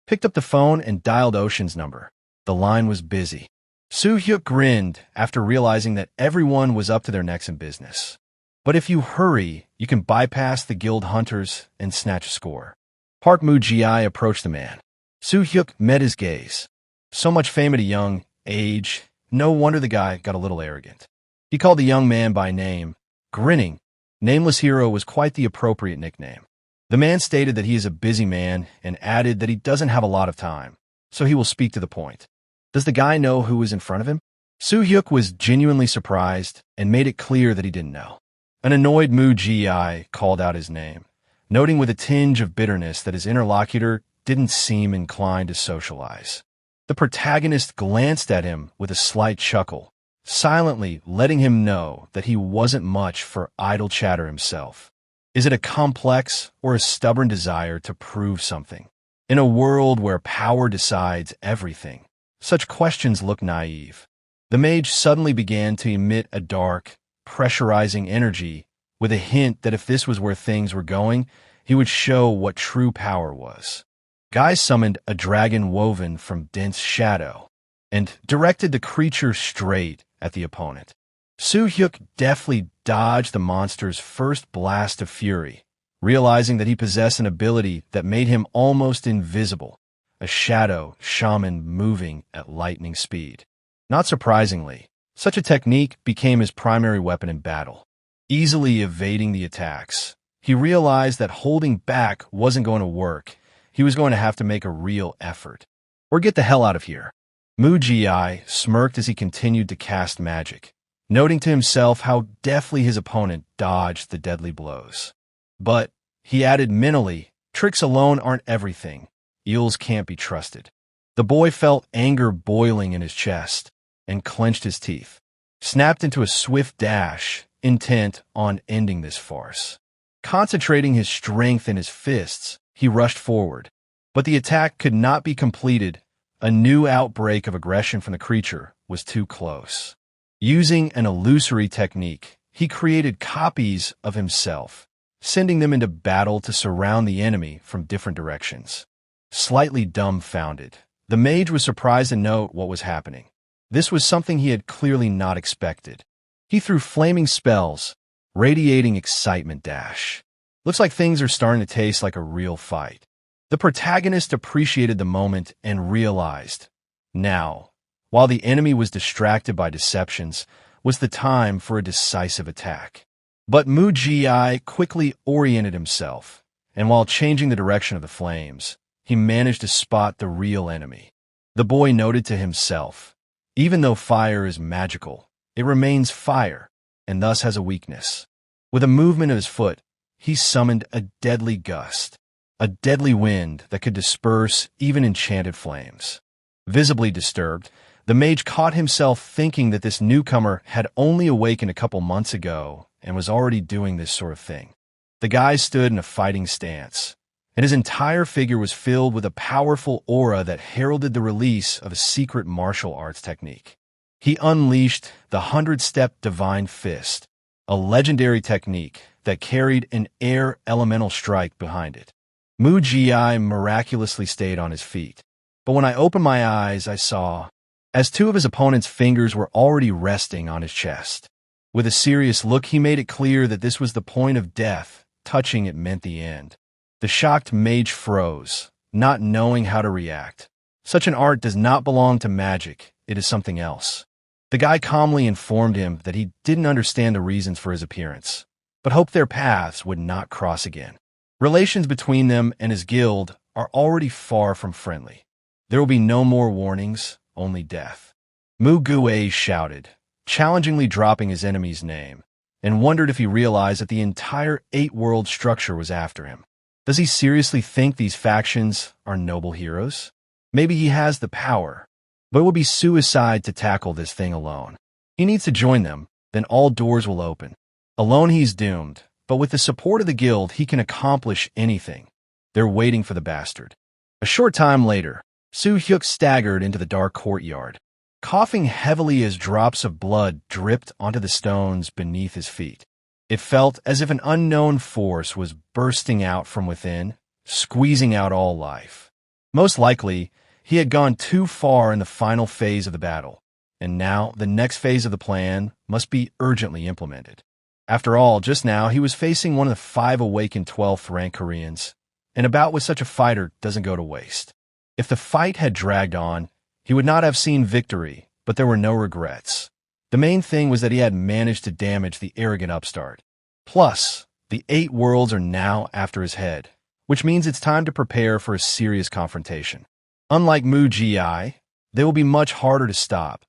Picked up the phone and dialed Ocean's number. The line was busy. Soo-hyuk grinned after realizing that everyone was up to their necks in business. But if you hurry, you can bypass the guild hunters and snatch a score. Park Moo-ji approached the man. Soo-hyuk met his gaze. So much fame at a young age, no wonder the guy got a little arrogant. He called the young man by name. Grinning, Nameless Hero was quite the appropriate nickname. The man stated that he is a busy man and added that he doesn't have a lot of time, so he will speak to the point. Does the guy know who is in front of him? Soo-hyuk was genuinely surprised and made it clear that he didn't know. An annoyed Moo-ji called out his name, noting with a tinge of bitterness that his interlocutor didn't seem inclined to socialize. The protagonist glanced at him with a slight chuckle, silently letting him know that he wasn't much for idle chatter himself. Is it a complex or a stubborn desire to prove something? In a world where power decides everything, such questions look naive. The mage suddenly began to emit a dark, pressurizing energy with a hint that if this was where things were going, he would show what true power was. Guy summoned a dragon woven from dense shadow and directed the creature straight at the opponent. Soo-hyuk deftly dodged the monster's first blast of fury, realizing that he possessed an ability that made him almost invisible, a shadow shaman moving at lightning speed. Not surprisingly, such a technique became his primary weapon in battle. Easily evading the attacks, he realized that holding back wasn't going to work. He was going to have to make a real effort. Or get the hell out of here. Moo-ji smirked as he continued to cast magic, noting to himself how deftly his opponent dodged the deadly blows. But, he added mentally, tricks alone aren't everything. Eels can't be trusted. The boy felt anger boiling in his chest and clenched his teeth, snapped into a swift dash, intent on ending this farce. Concentrating his strength in his fists, he rushed forward. But the attack could not be completed. A new outbreak of aggression from the creature was too close. Using an illusory technique, he created copies of himself, sending them into battle to surround the enemy from different directions. Slightly dumbfounded, the mage was surprised to note what was happening. This was something he had clearly not expected. He threw flaming spells, radiating excitement dash. Looks like things are starting to taste like a real fight. The protagonist appreciated the moment and realized, now, while the enemy was distracted by deceptions, was the time for a decisive attack. But Moo-ji quickly oriented himself, and while changing the direction of the flames, he managed to spot the real enemy. The boy noted to himself, even though fire is magical, it remains fire. and thus has a weakness. With a movement of his foot, he summoned a deadly gust, a deadly wind that could disperse even enchanted flames. Visibly disturbed, the mage caught himself thinking that this newcomer had only awakened a couple months ago and was already doing this sort of thing. The guy stood in a fighting stance, and his entire figure was filled with a powerful aura that heralded the release of a secret martial arts technique. He unleashed the 100-step divine fist, a legendary technique that carried an air elemental strike behind it. Mu Ji miraculously stayed on his feet, but when I opened my eyes, I saw, as two of his opponent's fingers were already resting on his chest. With a serious look, he made it clear that this was the point of death. Touching it meant the end. The shocked mage froze, not knowing how to react. Such an art does not belong to magic, it is something else. The guy calmly informed him that he didn't understand the reasons for his appearance, but hoped their paths would not cross again. Relations between them and his guild are already far from friendly. There will be no more warnings, only death. Mu Gue shouted, challengingly dropping his enemy's name, and wondered if he realized that the entire eight-world structure was after him. Does he seriously think these factions are noble heroes? Maybe he has the power, but it will be suicide to tackle this thing alone. He needs to join them, then all doors will open. Alone he's doomed, but with the support of the guild he can accomplish anything. They're waiting for the bastard. A short time later, Su Hyuk staggered into the dark courtyard, coughing heavily as drops of blood dripped onto the stones beneath his feet. It felt as if an unknown force was bursting out from within, squeezing out all life. Most likely, he had gone too far in the final phase of the battle, and now the next phase of the plan must be urgently implemented. After all, just now he was facing one of the 5 awakened 12th rank Koreans, and a bout with such a fighter doesn't go to waste. If the fight had dragged on, he would not have seen victory, but there were no regrets. The main thing was that he had managed to damage the arrogant upstart. Plus, the 8 worlds are now after his head, which means it's time to prepare for a serious confrontation. Unlike Mu Ji, they will be much harder to stop.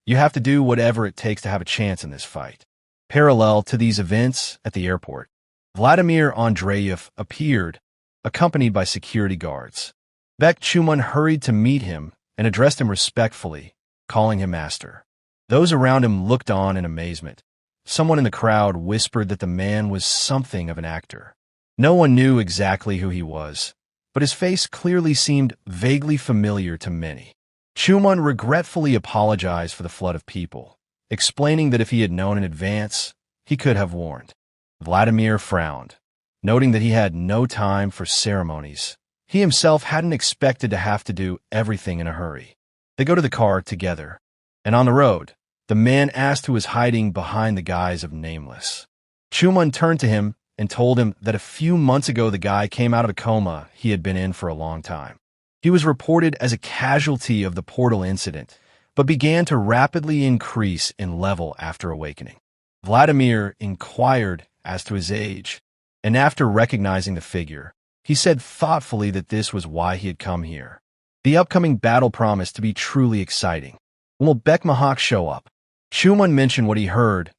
You have to do whatever it takes to have a chance in this fight. Parallel to these events at the airport, Vladimir Andreyev appeared, accompanied by security guards. Baek Chumun hurried to meet him and addressed him respectfully, calling him master. Those around him looked on in amazement. Someone in the crowd whispered that the man was something of an actor. No one knew exactly who he was, but his face clearly seemed vaguely familiar to many. Chumun regretfully apologized for the flood of people, explaining that if he had known in advance, he could have warned. Vladimir frowned, noting that he had no time for ceremonies. He himself hadn't expected to have to do everything in a hurry. They go to the car together, and on the road, the man asked who was hiding behind the guise of Nameless. Chumun turned to him and told him that a few months ago the guy came out of a coma he had been in for a long time. He was reported as a casualty of the portal incident, but began to rapidly increase in level after awakening. Vladimir inquired as to his age, and after recognizing the figure, he said thoughtfully that this was why he had come here. The upcoming battle promised to be truly exciting. When will Baek Mahak show up? Chumun mentioned what he heard.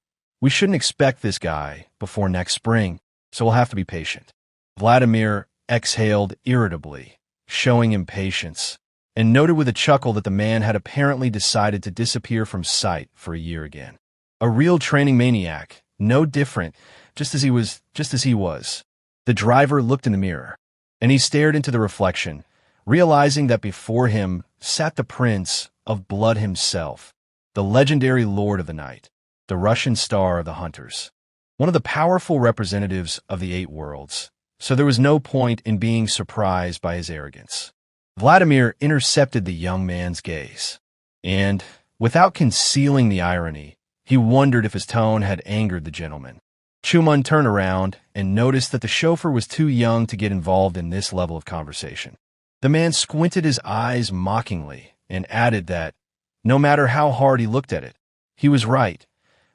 We shouldn't expect this guy before next spring, so we'll have to be patient. Vladimir exhaled irritably, showing impatience, and noted with a chuckle that the man had apparently decided to disappear from sight for a year again. A real training maniac, no different, just as he was. The driver looked in the mirror, and he stared into the reflection, realizing that before him sat the Prince of Blood himself, the legendary Lord of the Night, the Russian star of the Hunters, one of the powerful representatives of the 8 worlds, so there was no point in being surprised by his arrogance. Vladimir intercepted the young man's gaze, and, without concealing the irony, he wondered if his tone had angered the gentleman. Chumun turned around and noticed that the chauffeur was too young to get involved in this level of conversation. The man squinted his eyes mockingly and added that, no matter how hard he looked at it, he was right.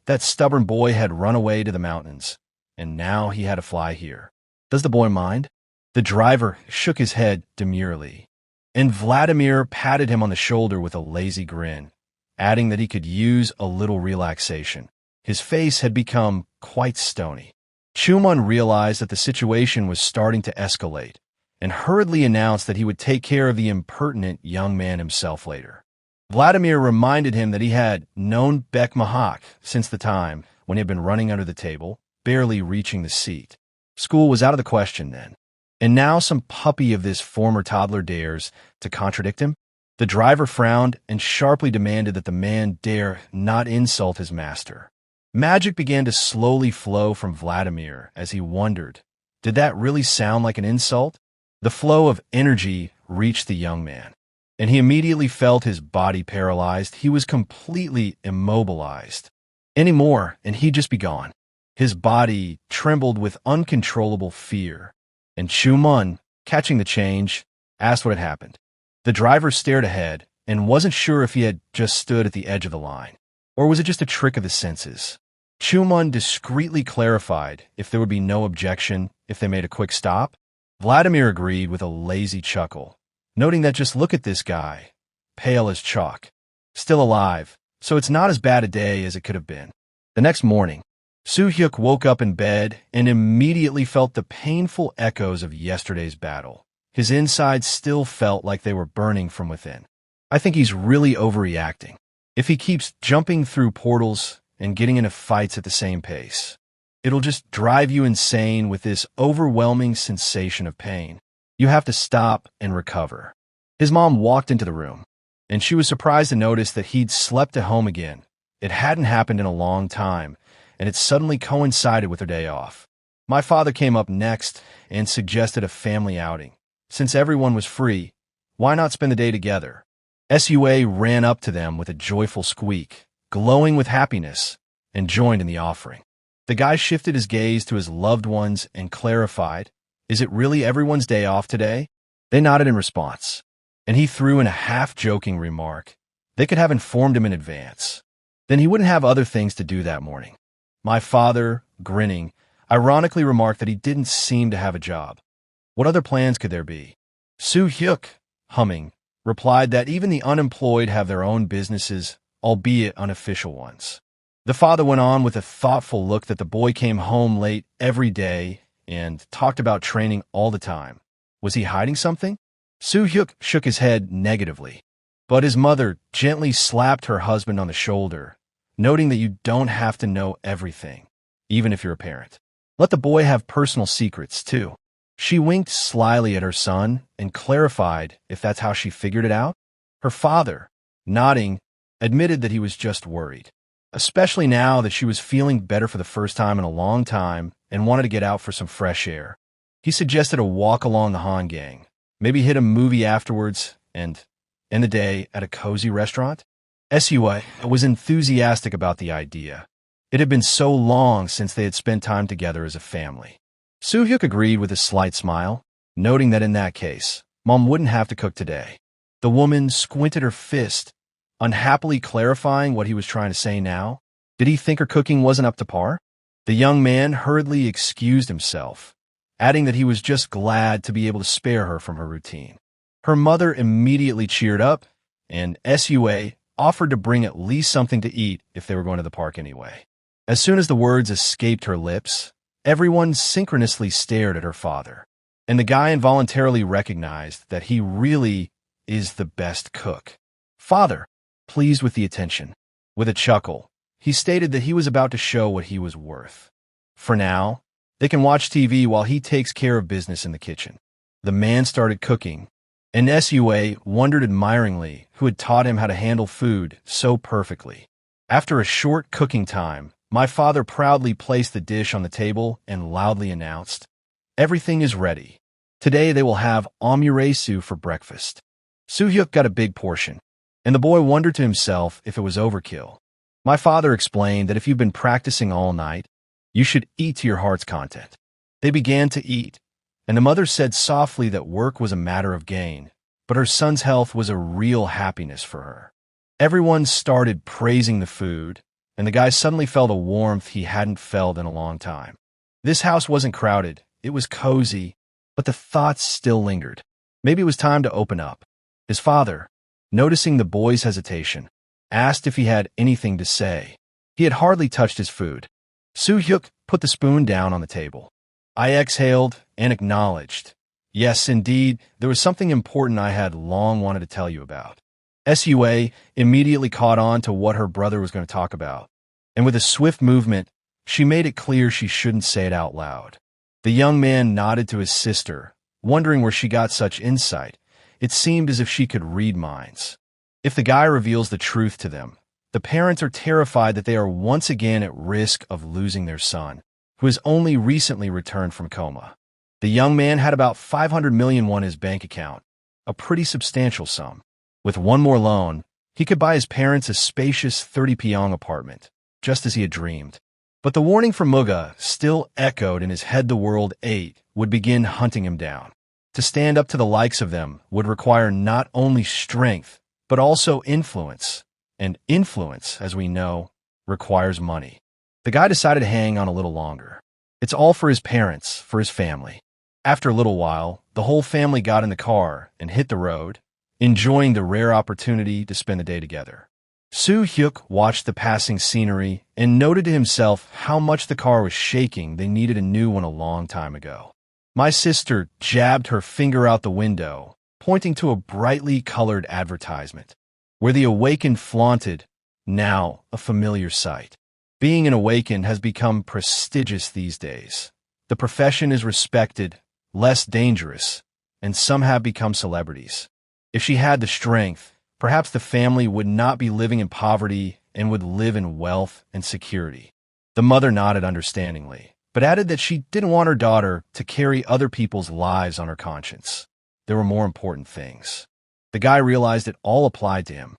That stubborn boy had run away to the mountains, and now he had to fly here. Does the boy mind? The driver shook his head demurely, and Vladimir patted him on the shoulder with a lazy grin, adding that he could use a little relaxation. His face had become quite stony. Chumun realized that the situation was starting to escalate and hurriedly announced that he would take care of the impertinent young man himself later. Vladimir reminded him that he had known Bek Mahak since the time when he had been running under the table, barely reaching the seat. School was out of the question then. And now some puppy of this former toddler dares to contradict him? The driver frowned and sharply demanded that the man dare not insult his master. Magic began to slowly flow from Vladimir as he wondered, did that really sound like an insult? The flow of energy reached the young man, and he immediately felt his body paralyzed. He was completely immobilized. Any more, and he'd just be gone. His body trembled with uncontrollable fear, and Chumun, catching the change, asked what had happened. The driver stared ahead and wasn't sure if he had just stood at the edge of the line, or was it just a trick of the senses. Chumun discreetly clarified if there would be no objection if they made a quick stop. Vladimir agreed with a lazy chuckle, noting that just look at this guy, pale as chalk, still alive, so it's not as bad a day as it could have been. The next morning, Soo-hyuk woke up in bed and immediately felt the painful echoes of yesterday's battle. His insides still felt like they were burning from within. I think he's really overreacting. If he keeps jumping through portals and getting into fights at the same pace, it'll just drive you insane with this overwhelming sensation of pain. You have to stop and recover. His mom walked into the room, and she was surprised to notice that he'd slept at home again. It hadn't happened in a long time, and it suddenly coincided with her day off. My father came up next and suggested a family outing. Since everyone was free, why not spend the day together? Sua ran up to them with a joyful squeak, glowing with happiness, and joined in the offering. The guy shifted his gaze to his loved ones and clarified, "Is it really everyone's day off today?" They nodded in response, and he threw in a half-joking remark. They could have informed him in advance. Then he wouldn't have other things to do that morning. My father, grinning, ironically remarked that he didn't seem to have a job. What other plans could there be? Soo-hyuk, humming, replied that even the unemployed have their own businesses, albeit unofficial ones. The father went on with a thoughtful look that the boy came home late every day and talked about training all the time. Was he hiding something? Soo-hyuk shook his head negatively, but his mother gently slapped her husband on the shoulder, noting that you don't have to know everything, even if you're a parent. Let the boy have personal secrets, too. She winked slyly at her son and clarified if that's how she figured it out. Her father, nodding, admitted that he was just worried, especially now that she was feeling better for the first time in a long time and wanted to get out for some fresh air. He suggested a walk along the Hangang, maybe hit a movie afterwards, and end the day at a cozy restaurant. Sua was enthusiastic about the idea. It had been so long since they had spent time together as a family. Soo-hyuk agreed with a slight smile, noting that in that case, Mom wouldn't have to cook today. The woman squinted her fist, unhappily clarifying what he was trying to say now. Did he think her cooking wasn't up to par? The young man hurriedly excused himself, adding that he was just glad to be able to spare her from her routine. Her mother immediately cheered up, and Sua offered to bring at least something to eat if they were going to the park anyway. As soon as the words escaped her lips, everyone synchronously stared at her father, and the guy involuntarily recognized that he really is the best cook. Father, pleased with the attention, with a chuckle, he stated that he was about to show what he was worth. For now, they can watch TV while he takes care of business in the kitchen. The man started cooking, and Sua wondered admiringly who had taught him how to handle food so perfectly. After a short cooking time, my father proudly placed the dish on the table and loudly announced, "Everything is ready. Today they will have omuresu for breakfast." Soo-hyuk got a big portion, and the boy wondered to himself if it was overkill. My father explained that if you've been practicing all night, you should eat to your heart's content. They began to eat, and the mother said softly that work was a matter of gain, but her son's health was a real happiness for her. Everyone started praising the food, and the guy suddenly felt a warmth he hadn't felt in a long time. This house wasn't crowded, it was cozy, but the thoughts still lingered. Maybe it was time to open up. His father, noticing the boy's hesitation, asked if he had anything to say. He had hardly touched his food. Soo-hyuk put the spoon down on the table. I exhaled and acknowledged. Yes, indeed, there was something important I had long wanted to tell you about. Sua immediately caught on to what her brother was going to talk about, and with a swift movement, she made it clear she shouldn't say it out loud. The young man nodded to his sister, wondering where she got such insight. It seemed as if she could read minds. If the guy reveals the truth to them, the parents are terrified that they are once again at risk of losing their son, who has only recently returned from coma. The young man had about 500 million won in his bank account, a pretty substantial sum. With one more loan, he could buy his parents a spacious 30 pyong apartment, just as he had dreamed. But the warning from Muga still echoed in his head. The world 8 would begin hunting him down. To stand up to the likes of them would require not only strength, but also influence. And influence, as we know, requires money. The guy decided to hang on a little longer. It's all for his parents, for his family. After a little while, the whole family got in the car and hit the road, enjoying the rare opportunity to spend the day together. Soo-hyuk watched the passing scenery and noted to himself how much the car was shaking. They needed a new one a long time ago. My sister jabbed her finger out the window, pointing to a brightly colored advertisement, where the awakened flaunted, now a familiar sight. Being an awakened has become prestigious these days. The profession is respected, less dangerous, and some have become celebrities. If she had the strength, perhaps the family would not be living in poverty and would live in wealth and security. The mother nodded understandingly, but added that she didn't want her daughter to carry other people's lives on her conscience. There were more important things. The guy realized it all applied to him.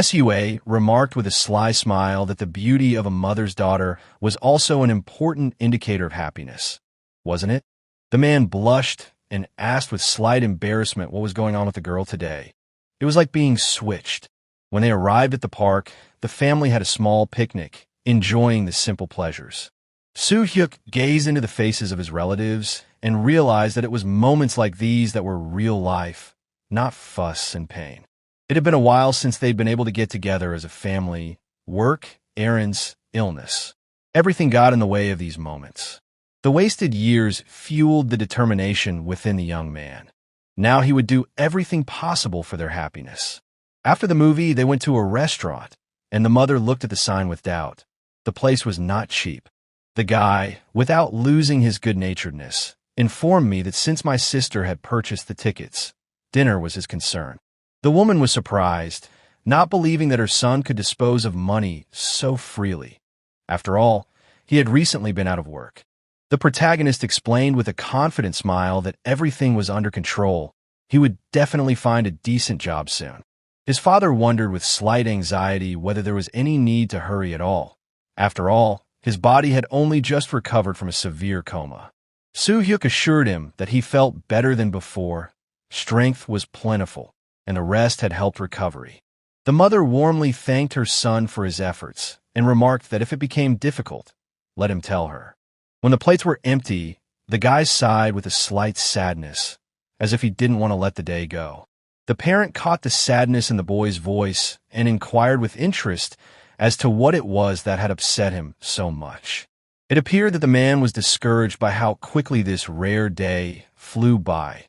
Sua remarked with a sly smile that the beauty of a mother's daughter was also an important indicator of happiness. Wasn't it? The man blushed and asked with slight embarrassment what was going on with the girl today. It was like being switched. When they arrived at the park, the family had a small picnic, enjoying the simple pleasures. Soo-hyuk gazed into the faces of his relatives and realized that it was moments like these that were real life, not fuss and pain. It had been a while since they'd been able to get together as a family. Work, errands, illness. Everything got in the way of these moments. The wasted years fueled the determination within the young man. Now he would do everything possible for their happiness. After the movie, they went to a restaurant, and the mother looked at the sign with doubt. The place was not cheap. The guy, without losing his good-naturedness, informed me that since my sister had purchased the tickets, dinner was his concern. The woman was surprised, not believing that her son could dispose of money so freely. After all, he had recently been out of work. The protagonist explained with a confident smile that everything was under control. He would definitely find a decent job soon. His father wondered with slight anxiety whether there was any need to hurry at all. After all, his body had only just recovered from a severe coma. Soo-hyuk assured him that he felt better than before. Strength was plentiful, and the rest had helped recovery. The mother warmly thanked her son for his efforts and remarked that if it became difficult, let him tell her. When the plates were empty, the guy sighed with a slight sadness, as if he didn't want to let the day go. The parent caught the sadness in the boy's voice and inquired with interest as to what it was that had upset him so much. It appeared that the man was discouraged by how quickly this rare day flew by,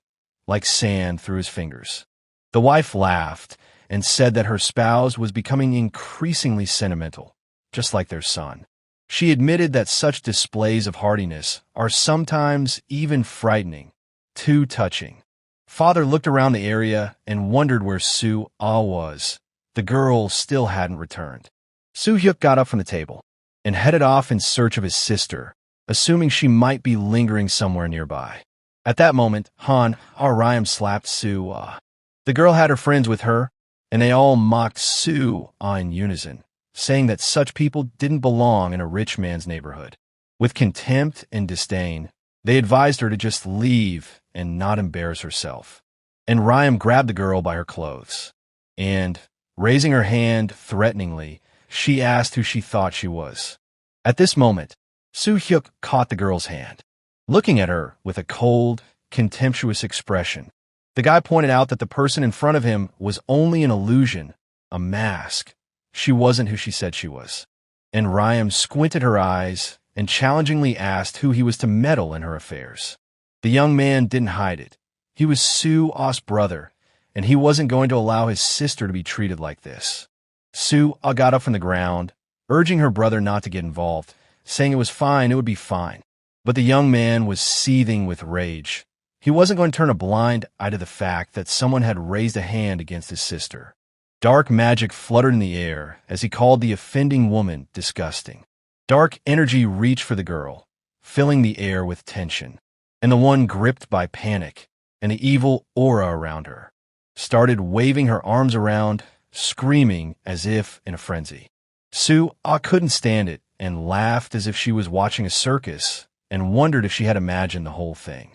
like sand through his fingers. The wife laughed and said that her spouse was becoming increasingly sentimental, just like their son. She admitted that such displays of hardiness are sometimes even frightening, too touching. Father looked around the area and wondered where Soo-ah was. The girl still hadn't returned. Soo-hyuk got up from the table and headed off in search of his sister, assuming she might be lingering somewhere nearby. At that moment, Ryan slapped Soo-ah. The girl had her friends with her, and they all mocked Soo-ah in unison, saying that such people didn't belong in a rich man's neighborhood. With contempt and disdain, they advised her to just leave and not embarrass herself. And Ryan grabbed the girl by her clothes, and, raising her hand threateningly, she asked who she thought she was. At this moment, Soo-hyuk caught the girl's hand, looking at her with a cold, contemptuous expression. The guy pointed out that the person in front of him was only an illusion, a mask. She wasn't who she said she was. and Ryam squinted her eyes and challengingly asked who he was to meddle in her affairs. The young man didn't hide it. He was Soo-ah's brother, and he wasn't going to allow his sister to be treated like this. Soo-ah got up from the ground, urging her brother not to get involved, saying it was fine, it would be fine. But the young man was seething with rage. He wasn't going to turn a blind eye to the fact that someone had raised a hand against his sister. Dark magic fluttered in the air as he called the offending woman disgusting. Dark energy reached for the girl, filling the air with tension, and the one gripped by panic and the evil aura around her started waving her arms around, screaming as if in a frenzy. Soo-ah couldn't stand it and laughed as if she was watching a circus and wondered if she had imagined the whole thing.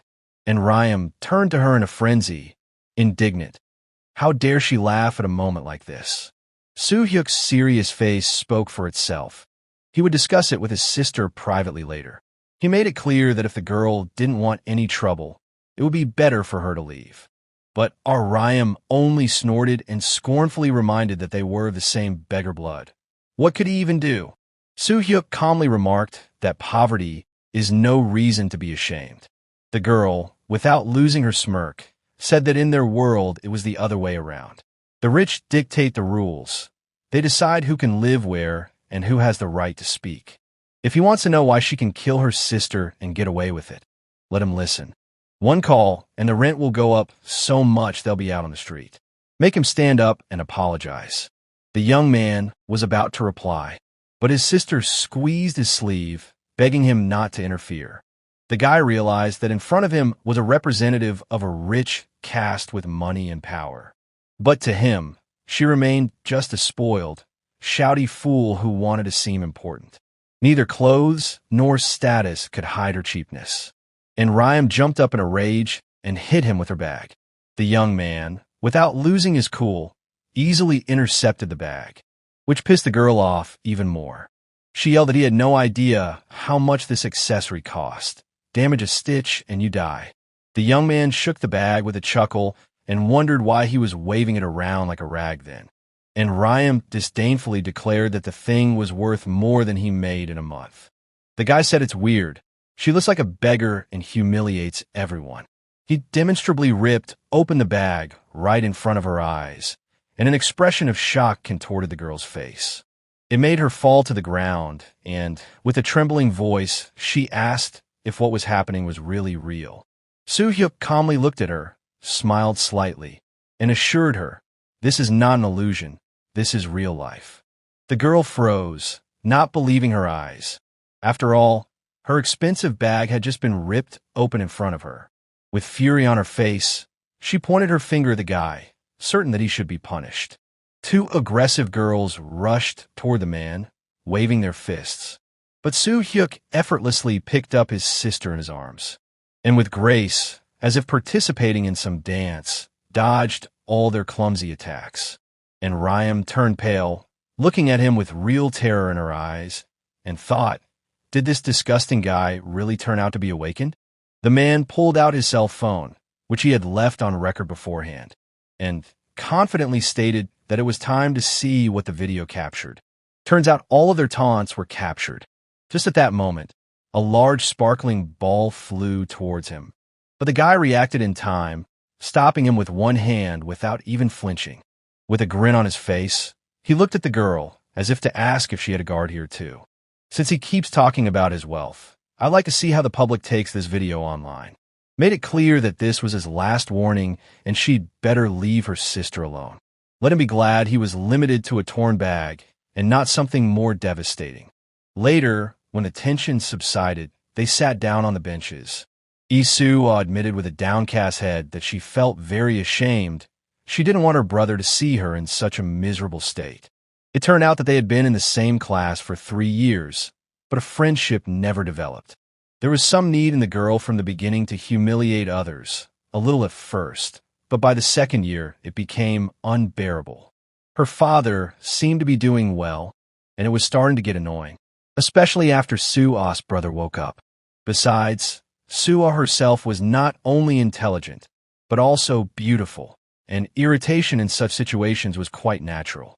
And Ryam turned to her in a frenzy, indignant. How dare she laugh at a moment like this? Soo-hyuk's serious face spoke for itself. He would discuss it with his sister privately later. He made it clear that if the girl didn't want any trouble, it would be better for her to leave. But Ryam only snorted and scornfully reminded that they were of the same beggar blood. What could he even do? Soo-hyuk calmly remarked that poverty is no reason to be ashamed. The girl, without losing her smirk, said that in their world it was the other way around. The rich dictate the rules. They decide who can live where and who has the right to speak. If he wants to know why she can kill her sister and get away with it, let him listen. One call, and the rent will go up so much they'll be out on the street. Make him stand up and apologize. The young man was about to reply, but his sister squeezed his sleeve, begging him not to interfere. The guy realized that in front of him was a representative of a rich caste with money and power. But to him, she remained just a spoiled, shouty fool who wanted to seem important. Neither clothes nor status could hide her cheapness. And Ryam jumped up in a rage and hit him with her bag. The young man, without losing his cool, easily intercepted the bag, which pissed the girl off even more. She yelled that he had no idea how much this accessory cost. Damage a stitch and you die. The young man shook the bag with a chuckle and wondered why he was waving it around like a rag then. And Ryam disdainfully declared that the thing was worth more than he made in a month. The guy said it's weird. She looks like a beggar and humiliates everyone. He demonstrably ripped open the bag right in front of her eyes, and an expression of shock contorted the girl's face. It made her fall to the ground, and, with a trembling voice, she asked if what was happening was really real. Soo-hyuk calmly looked at her, smiled slightly, and assured her, "This is not an illusion. This is real life." The girl froze, not believing her eyes. After all, her expensive bag had just been ripped open in front of her. With fury on her face, she pointed her finger at the guy, certain that he should be punished. Two aggressive girls rushed toward the man, waving their fists. But Soo-hyuk effortlessly picked up his sister in his arms, and with grace, as if participating in some dance, dodged all their clumsy attacks. And Ryam turned pale, looking at him with real terror in her eyes, and thought, did this disgusting guy really turn out to be awakened? The man pulled out his cell phone, which he had left on record beforehand, and confidently stated that it was time to see what the video captured. Turns out all of their taunts were captured. Just at that moment, a large sparkling ball flew towards him. But the guy reacted in time, stopping him with one hand without even flinching. With a grin on his face, he looked at the girl, as if to ask if she had a guard here too. Since he keeps talking about his wealth, I'd like to see how the public takes this video online. Made it clear that this was his last warning and she'd better leave her sister alone. Let him be glad he was limited to a torn bag and not something more devastating. Later, when the tension subsided, they sat down on the benches. Soo-ah admitted with a downcast head that she felt very ashamed. She didn't want her brother to see her in such a miserable state. It turned out that they had been in the same class for 3 years, but a friendship never developed. There was some need in the girl from the beginning to humiliate others, a little at first, but by the second year it became unbearable. Her father seemed to be doing well, and it was starting to get annoying, especially after Soo-ah's brother woke up. Besides, Soo-ah herself was not only intelligent, but also beautiful, and irritation in such situations was quite natural.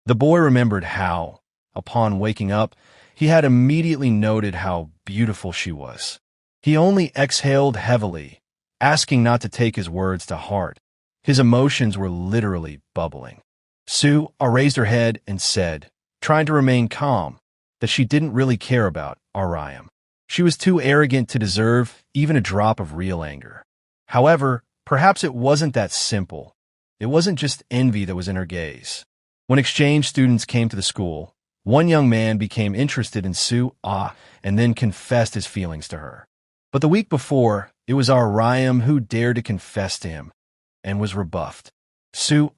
The boy remembered how, upon waking up, he had immediately noted how beautiful she was. He only exhaled heavily, asking not to take his words to heart. His emotions were literally bubbling. Sue raised her head and said, trying to remain calm, that she didn't really care about Ariam. She was too arrogant to deserve even a drop of real anger. However, perhaps it wasn't that simple. It wasn't just envy that was in her gaze. When exchange students came to the school, one young man became interested in Sue and then confessed his feelings to her. But the week before, it was Ariam who dared to confess to him and was rebuffed. Sue,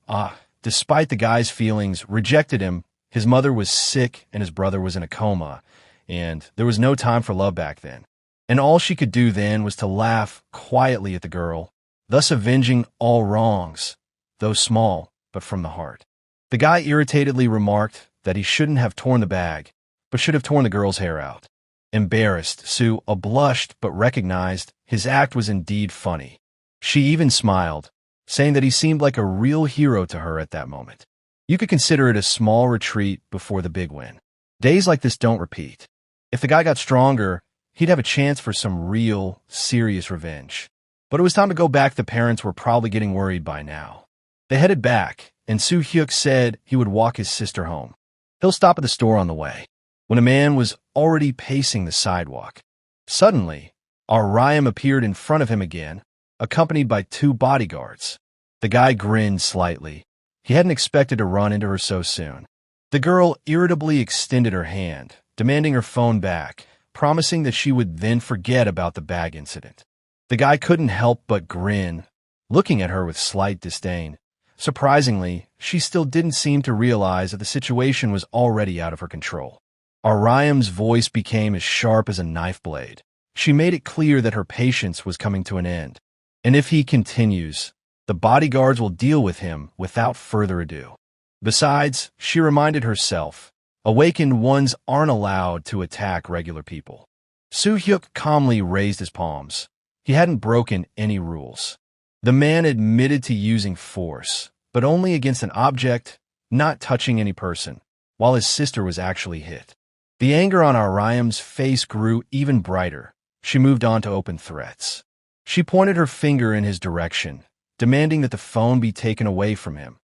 despite the guy's feelings, rejected him. His mother was sick and his brother was in a coma, and there was no time for love back then. And all she could do then was to laugh quietly at the girl, thus avenging all wrongs, though small, but from the heart. The guy irritatedly remarked that he shouldn't have torn the bag, but should have torn the girl's hair out. Embarrassed, Sue blushed but recognized his act was indeed funny. She even smiled, saying that he seemed like a real hero to her at that moment. You could consider it a small retreat before the big win. Days like this don't repeat. If the guy got stronger, he'd have a chance for some real, serious revenge. But it was time to go back. The parents were probably getting worried by now. They headed back, and Soo Hyuk said he would walk his sister home. He'll stop at the store on the way. When a man was already pacing the sidewalk, suddenly, Ariam appeared in front of him again, accompanied by 2 bodyguards. The guy grinned slightly. He hadn't expected to run into her so soon. The girl irritably extended her hand, demanding her phone back, promising that she would then forget about the bag incident. The guy couldn't help but grin, looking at her with slight disdain. Surprisingly, she still didn't seem to realize that the situation was already out of her control. Ariam's voice became as sharp as a knife blade. She made it clear that her patience was coming to an end. And if he continues, the bodyguards will deal with him without further ado. Besides, she reminded herself, awakened ones aren't allowed to attack regular people. Soo Hyuk calmly raised his palms. He hadn't broken any rules. The man admitted to using force, but only against an object, not touching any person, while his sister was actually hit. The anger on Ariam's face grew even brighter. She moved on to open threats. She pointed her finger in his direction, demanding that the phone be taken away from him,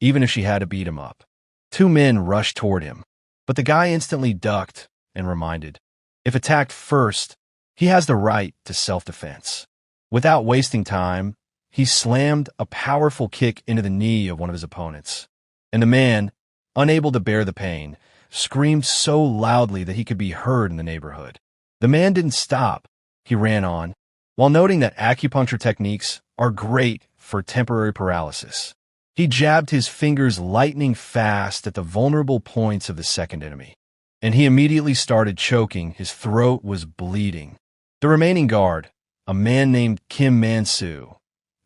even if she had to beat him up. 2 men rushed toward him, but the guy instantly ducked and reminded, if attacked first, he has the right to self-defense. Without wasting time, he slammed a powerful kick into the knee of one of his opponents, and the man, unable to bear the pain, screamed so loudly that he could be heard in the neighborhood. The man didn't stop. He ran on, while noting that acupuncture techniques are great for temporary paralysis. He jabbed his fingers lightning fast at the vulnerable points of the second enemy, and he immediately started choking. His throat was bleeding. The remaining guard, a man named Kim Man-soo,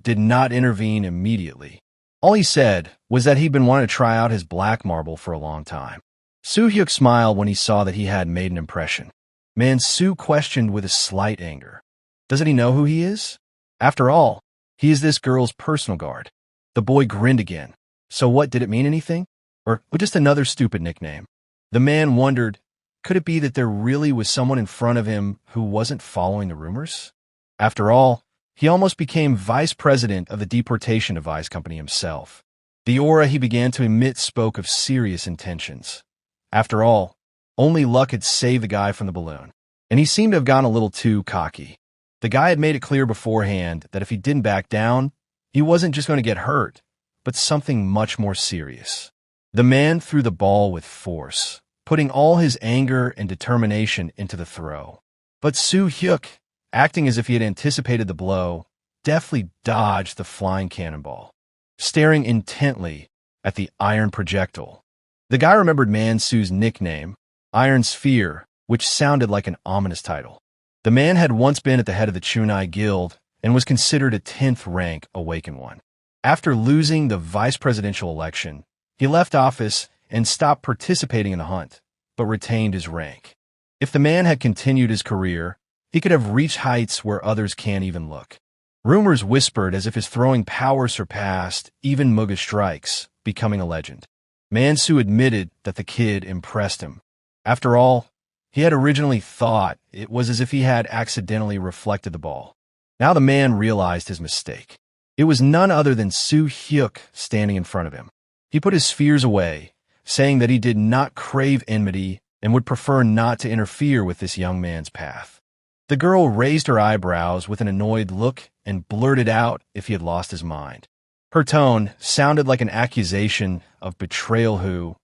did not intervene immediately. All he said was that he'd been wanting to try out his black marble for a long time. Soo Hyuk smiled when he saw that he had made an impression. Man-soo questioned with a slight anger. Doesn't he know who he is? After all, he is this girl's personal guard. The boy grinned again. So what, did it mean anything? Or just another stupid nickname? The man wondered, could it be that there really was someone in front of him who wasn't following the rumors? After all, he almost became vice president of the deportation device company himself. The aura he began to emit spoke of serious intentions. After all, only luck had saved the guy from the balloon, and he seemed to have gone a little too cocky. The guy had made it clear beforehand that if he didn't back down, he wasn't just going to get hurt, but something much more serious. The man threw the ball with force, putting all his anger and determination into the throw. But Soo Hyuk, acting as if he had anticipated the blow, deftly dodged the flying cannonball, staring intently at the iron projectile. The guy remembered Man-soo's nickname, Iron Sphere, which sounded like an ominous title. The man had once been at the head of the Chunai Guild and was considered a 10th rank Awakened One. After losing the vice presidential election, he left office and stopped participating in the hunt, but retained his rank. If the man had continued his career, he could have reached heights where others can't even look. Rumors whispered as if his throwing power surpassed even Muga strikes, becoming a legend. Man-Soo admitted that the kid impressed him. After all, he had originally thought it was as if he had accidentally reflected the ball. Now the man realized his mistake. It was none other than Soo Hyuk standing in front of him. He put his fears away, saying that he did not crave enmity and would prefer not to interfere with this young man's path. The girl raised her eyebrows with an annoyed look and blurted out if he had lost his mind. Her tone sounded like an accusation of betrayal who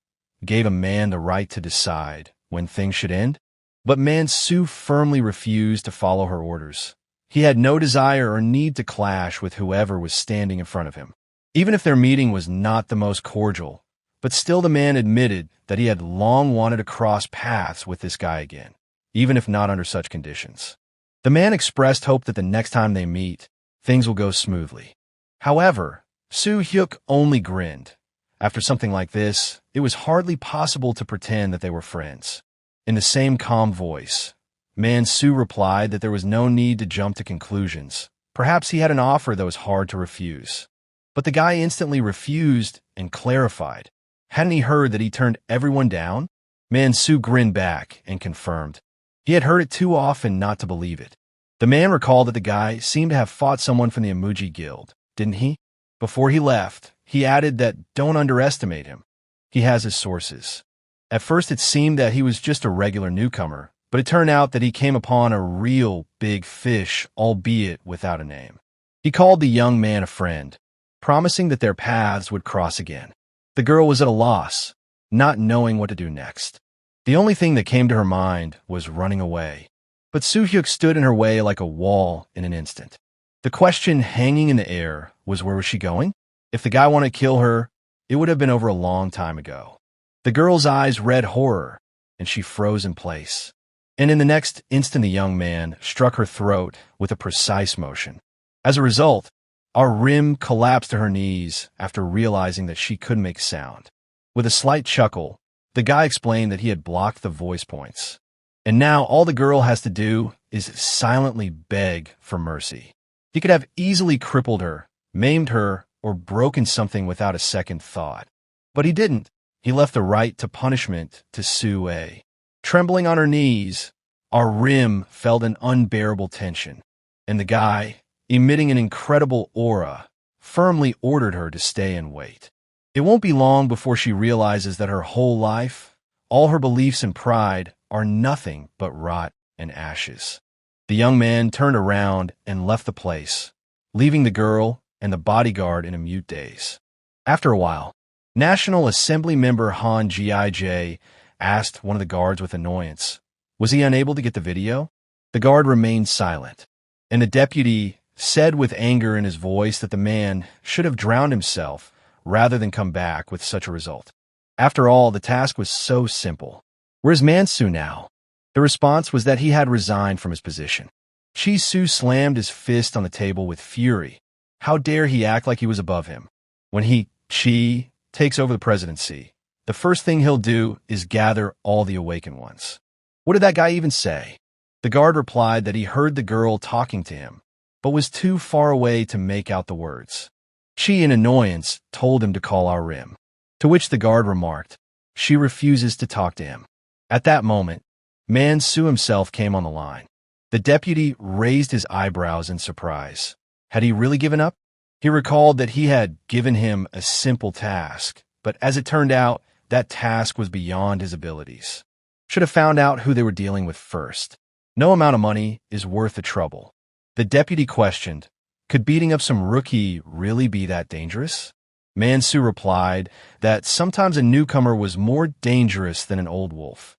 gave a man the right to decide when things should end. But Man-Soo firmly refused to follow her orders. He had no desire or need to clash with whoever was standing in front of him. Even if their meeting was not the most cordial, but still the man admitted that he had long wanted to cross paths with this guy again, even if not under such conditions. The man expressed hope that the next time they meet, things will go smoothly. However, Soo Hyuk only grinned. After something like this, it was hardly possible to pretend that they were friends. In the same calm voice, Man-Soo replied that there was no need to jump to conclusions. Perhaps he had an offer that was hard to refuse. But the guy instantly refused and clarified. Hadn't he heard that he turned everyone down? Man-Soo grinned back and confirmed. He had heard it too often not to believe it. The man recalled that the guy seemed to have fought someone from the Emoji Guild, didn't he? Before he left, he added that don't underestimate him. He has his sources. At first it seemed that he was just a regular newcomer, but it turned out that he came upon a real big fish, albeit without a name. He called the young man a friend, promising that their paths would cross again. The girl was at a loss, not knowing what to do next. The only thing that came to her mind was running away. But Soo Hyuk stood in her way like a wall in an instant. The question hanging in the air was, where was she going? If the guy wanted to kill her, it would have been over a long time ago. The girl's eyes read horror, and she froze in place. And in the next instant the young man struck her throat with a precise motion. As a result, our Rim collapsed to her knees after realizing that she couldn't make sound. With a slight chuckle, the guy explained that he had blocked the voice points. And now all the girl has to do is silently beg for mercy. He could have easily crippled her, maimed her, or broken something without a second thought. But he didn't. He left the right to punishment to Soo A. Trembling on her knees, our Rim felt an unbearable tension, and the guy, emitting an incredible aura, firmly ordered her to stay and wait. It won't be long before she realizes that her whole life, all her beliefs and pride, are nothing but rot and ashes. The young man turned around and left the place, leaving the girl and the bodyguard in a mute daze. After a while, National Assembly member Han Gij asked one of the guards with annoyance, was he unable to get the video? The guard remained silent, and the deputy said with anger in his voice that the man should have drowned himself rather than come back with such a result. After all, the task was so simple. Where's Man-Soo now? The response was that he had resigned from his position. Chi-Soo slammed his fist on the table with fury. How dare he act like he was above him? When he, Chi, takes over the presidency, the first thing he'll do is gather all the awakened ones. What did that guy even say? The guard replied that he heard the girl talking to him, but was too far away to make out the words. Chi, in annoyance, told him to call our Rim, to which the guard remarked, she refuses to talk to him. At that moment, Man-Soo himself came on the line. The deputy raised his eyebrows in surprise. Had he really given up? He recalled that he had given him a simple task, but as it turned out, that task was beyond his abilities. Should have found out who they were dealing with first. No amount of money is worth the trouble. The deputy questioned, could beating up some rookie really be that dangerous? Man-Soo replied that sometimes a newcomer was more dangerous than an old wolf,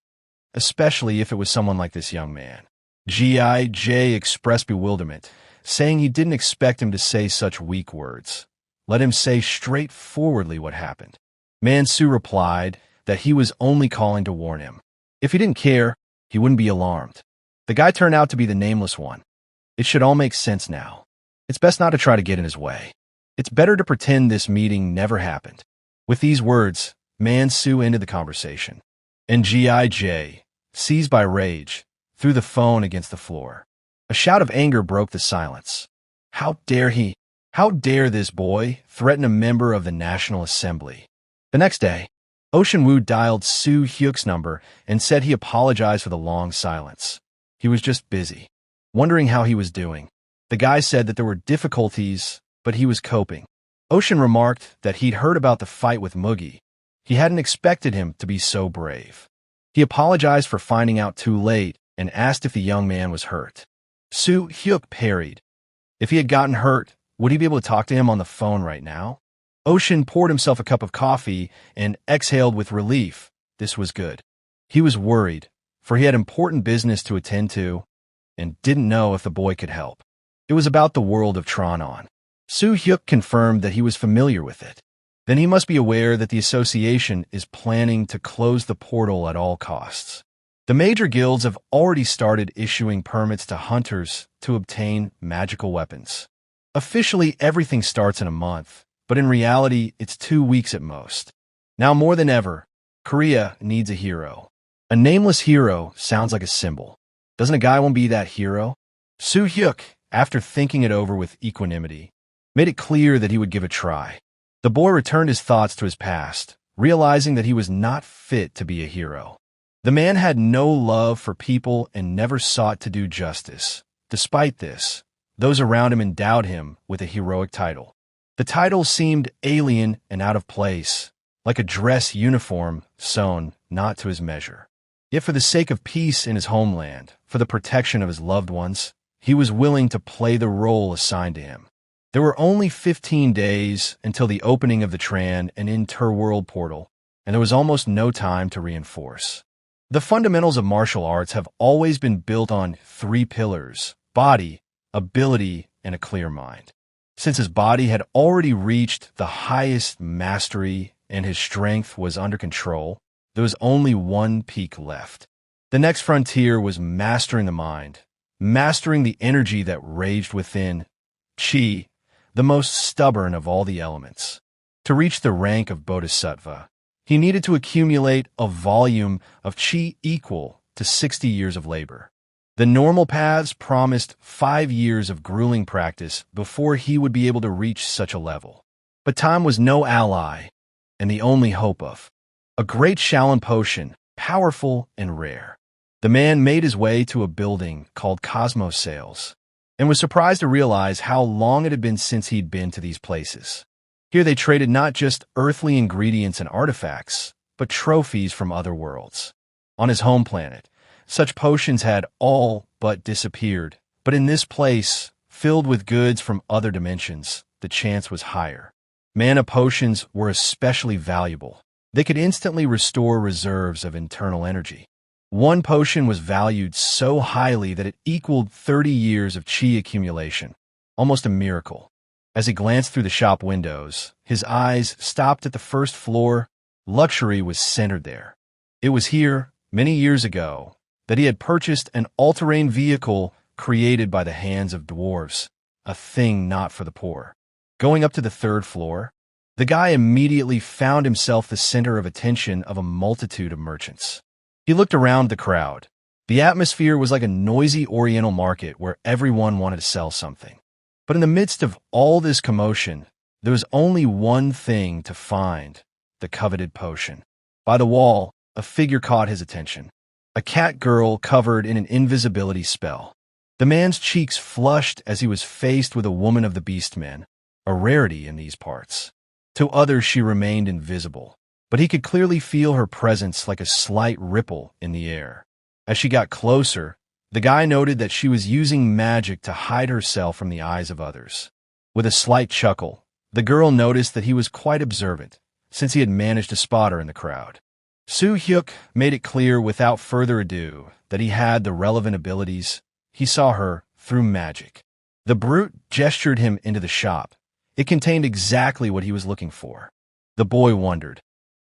especially if it was someone like this young man. Gij expressed bewilderment, saying he didn't expect him to say such weak words. Let him say straightforwardly what happened. Man-Soo replied that he was only calling to warn him. If he didn't care, he wouldn't be alarmed. The guy turned out to be the nameless one. It should all make sense now. It's best not to try to get in his way. It's better to pretend this meeting never happened. With these words, Man-Soo ended the conversation, and Gij, seized by rage, threw the phone against the floor. A shout of anger broke the silence. How dare he? How dare this boy threaten a member of the National Assembly? The next day, Ocean Woo dialed Soo Hyuk's number and said he apologized for the long silence. He was just busy, wondering how he was doing. The guy said that there were difficulties, but he was coping. Ocean remarked that he'd heard about the fight with Moogie. He hadn't expected him to be so brave. He apologized for finding out too late and asked if the young man was hurt. Soo Hyuk parried. If he had gotten hurt, would he be able to talk to him on the phone right now? Ocean poured himself a cup of coffee and exhaled with relief. This was good. He was worried, for he had important business to attend to and didn't know if the boy could help. It was about the world of Tronon. Soo Hyuk confirmed that he was familiar with it. Then he must be aware that the association is planning to close the portal at all costs. The major guilds have already started issuing permits to hunters to obtain magical weapons. Officially, everything starts in a month, but in reality, it's 2 weeks at most. Now more than ever, Korea needs a hero. A nameless hero sounds like a symbol. Doesn't a guy want to be that hero? Soo Hyuk, after thinking it over with equanimity, made it clear that he would give a try. The boy returned his thoughts to his past, realizing that he was not fit to be a hero. The man had no love for people and never sought to do justice. Despite this, those around him endowed him with a heroic title. The title seemed alien and out of place, like a dress uniform sewn not to his measure. Yet for the sake of peace in his homeland, for the protection of his loved ones, he was willing to play the role assigned to him. There were only 15 days until the opening of the Tran and Interworld portal, and there was almost no time to reinforce. The fundamentals of martial arts have always been built on 3 pillars: body, ability, and a clear mind. Since his body had already reached the highest mastery and his strength was under control, there was only one peak left. The next frontier was mastering the mind, mastering the energy that raged within, Qi, the most stubborn of all the elements. To reach the rank of Bodhisattva, he needed to accumulate a volume of Qi equal to 60 years of labor. The normal paths promised 5 years of grueling practice before he would be able to reach such a level. But time was no ally, and the only hope of a great Shaolin potion, powerful and rare. The man made his way to a building called Cosmos Sales, and was surprised to realize how long it had been since he'd been to these places. Here they traded not just earthly ingredients and artifacts, but trophies from other worlds. On his home planet, such potions had all but disappeared, but in this place, filled with goods from other dimensions, the chance was higher. Mana potions were especially valuable. They could instantly restore reserves of internal energy. One potion was valued so highly that it equaled 30 years of Qi accumulation, almost a miracle. As he glanced through the shop windows, his eyes stopped at the first floor. Luxury was centered there. It was here, many years ago, that he had purchased an all-terrain vehicle created by the hands of dwarves, a thing not for the poor. Going up to the 3rd floor, the guy immediately found himself the center of attention of a multitude of merchants. He looked around the crowd. The atmosphere was like a noisy oriental market where everyone wanted to sell something. But in the midst of all this commotion, there was only one thing to find: the coveted potion. By the wall, a figure caught his attention. A cat girl covered in an invisibility spell. The man's cheeks flushed as he was faced with a woman of the beastmen, a rarity in these parts. To others she remained invisible, but he could clearly feel her presence like a slight ripple in the air. As she got closer, the guy noted that she was using magic to hide herself from the eyes of others. With a slight chuckle, the girl noticed that he was quite observant, since he had managed to spot her in the crowd. Soo Hyuk made it clear without further ado that he had the relevant abilities. He saw her through magic. The brute gestured him into the shop. It contained exactly what he was looking for. The boy wondered,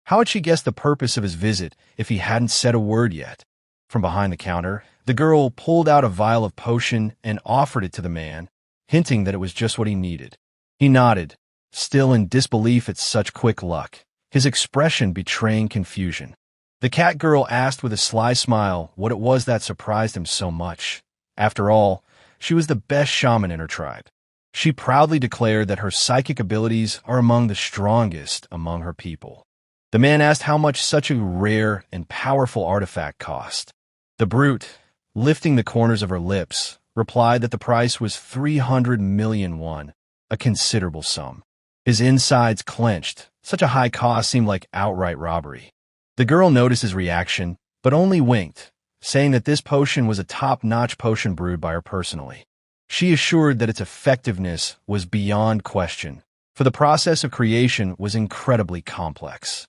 how had she guessed the purpose of his visit if he hadn't said a word yet? From behind the counter, the girl pulled out a vial of potion and offered it to the man, hinting that it was just what he needed. He nodded, still in disbelief at such quick luck, his expression betraying confusion. The cat girl asked with a sly smile what it was that surprised him so much. After all, she was the best shaman in her tribe. She proudly declared that her psychic abilities are among the strongest among her people. The man asked how much such a rare and powerful artifact cost. The brute, lifting the corners of her lips, replied that the price was 300 million won, a considerable sum. His insides clenched. Such a high cost seemed like outright robbery. The girl noticed his reaction, but only winked, saying that this potion was a top-notch potion brewed by her personally. She assured that its effectiveness was beyond question, for the process of creation was incredibly complex.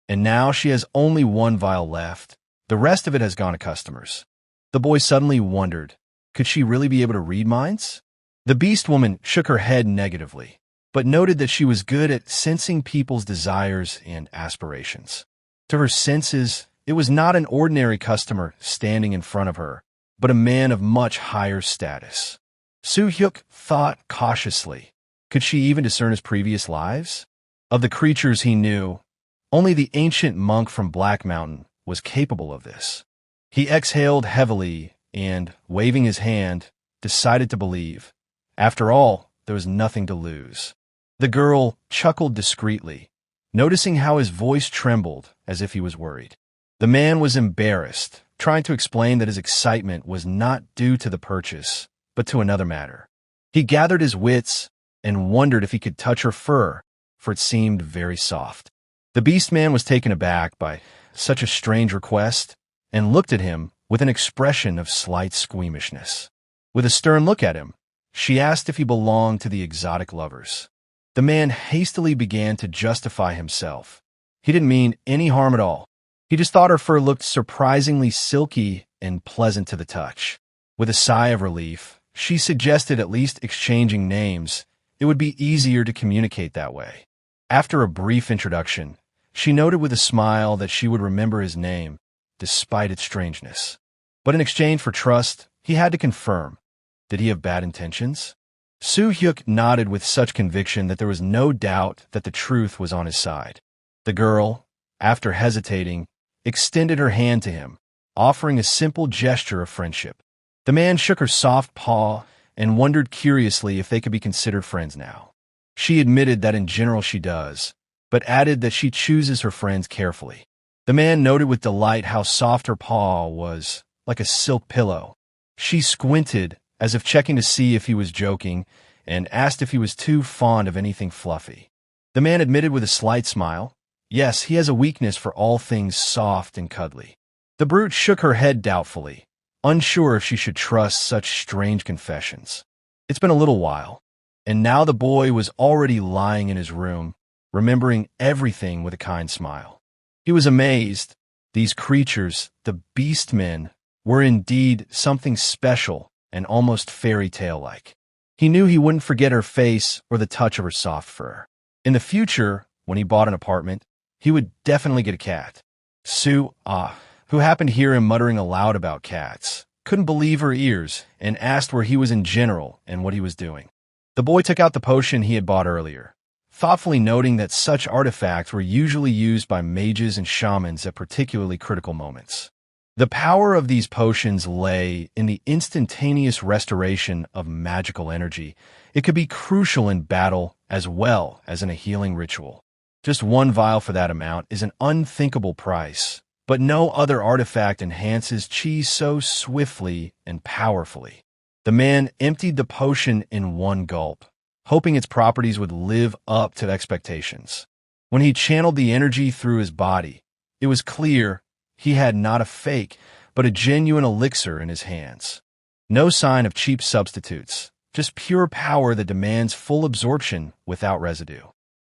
And now she has only one vial left. The rest of it has gone to customers. The boy suddenly wondered, could she really be able to read minds? The beast woman shook her head negatively, but noted that she was good at sensing people's desires and aspirations. To her senses, it was not an ordinary customer standing in front of her, but a man of much higher status. Soo-hyuk thought cautiously. Could she even discern his previous lives? Of the creatures he knew, only the ancient monk from Black Mountain was capable of this. He exhaled heavily and, waving his hand, decided to believe. After all, there was nothing to lose. The girl chuckled discreetly, noticing how his voice trembled as if he was worried. The man was embarrassed, trying to explain that his excitement was not due to the purchase, but to another matter. He gathered his wits and wondered if he could touch her fur, for it seemed very soft. The beast man was taken aback by such a strange request and looked at him with an expression of slight squeamishness. With a stern look at him, she asked if he belonged to the exotic lovers. The man hastily began to justify himself. He didn't mean any harm at all. He just thought her fur looked surprisingly silky and pleasant to the touch. With a sigh of relief, she suggested at least exchanging names. It would be easier to communicate that way. After a brief introduction, she noted with a smile that she would remember his name, despite its strangeness. But in exchange for trust, he had to confirm. Did he have bad intentions? Soo-hyuk nodded with such conviction that there was no doubt that the truth was on his side. The girl, after hesitating, extended her hand to him, offering a simple gesture of friendship. The man shook her soft paw and wondered curiously if they could be considered friends now. She admitted that in general she does, but added that she chooses her friends carefully. The man noted with delight how soft her paw was, like a silk pillow. She squinted, as if checking to see if he was joking, and asked if he was too fond of anything fluffy. The man admitted with a slight smile, yes, he has a weakness for all things soft and cuddly. The brute shook her head doubtfully, unsure if she should trust such strange confessions. It's been a little while, and now the boy was already lying in his room, remembering everything with a kind smile. He was amazed. These creatures, the beast men, were indeed something special and almost fairy tale-like. He knew he wouldn't forget her face or the touch of her soft fur. In the future, when he bought an apartment, he would definitely get a cat. Sue, who happened to hear him muttering aloud about cats, couldn't believe her ears and asked where he was in general and what he was doing. The boy took out the potion he had bought earlier, thoughtfully noting that such artifacts were usually used by mages and shamans at particularly critical moments. The power of these potions lay in the instantaneous restoration of magical energy. It could be crucial in battle as well as in a healing ritual. Just one vial for that amount is an unthinkable price, but no other artifact enhances chi so swiftly and powerfully. The man emptied the potion in one gulp, hoping its properties would live up to expectations. When he channeled the energy through his body, it was clear he had not a fake, but a genuine elixir in his hands. No sign of cheap substitutes, just pure power that demands full absorption without residue.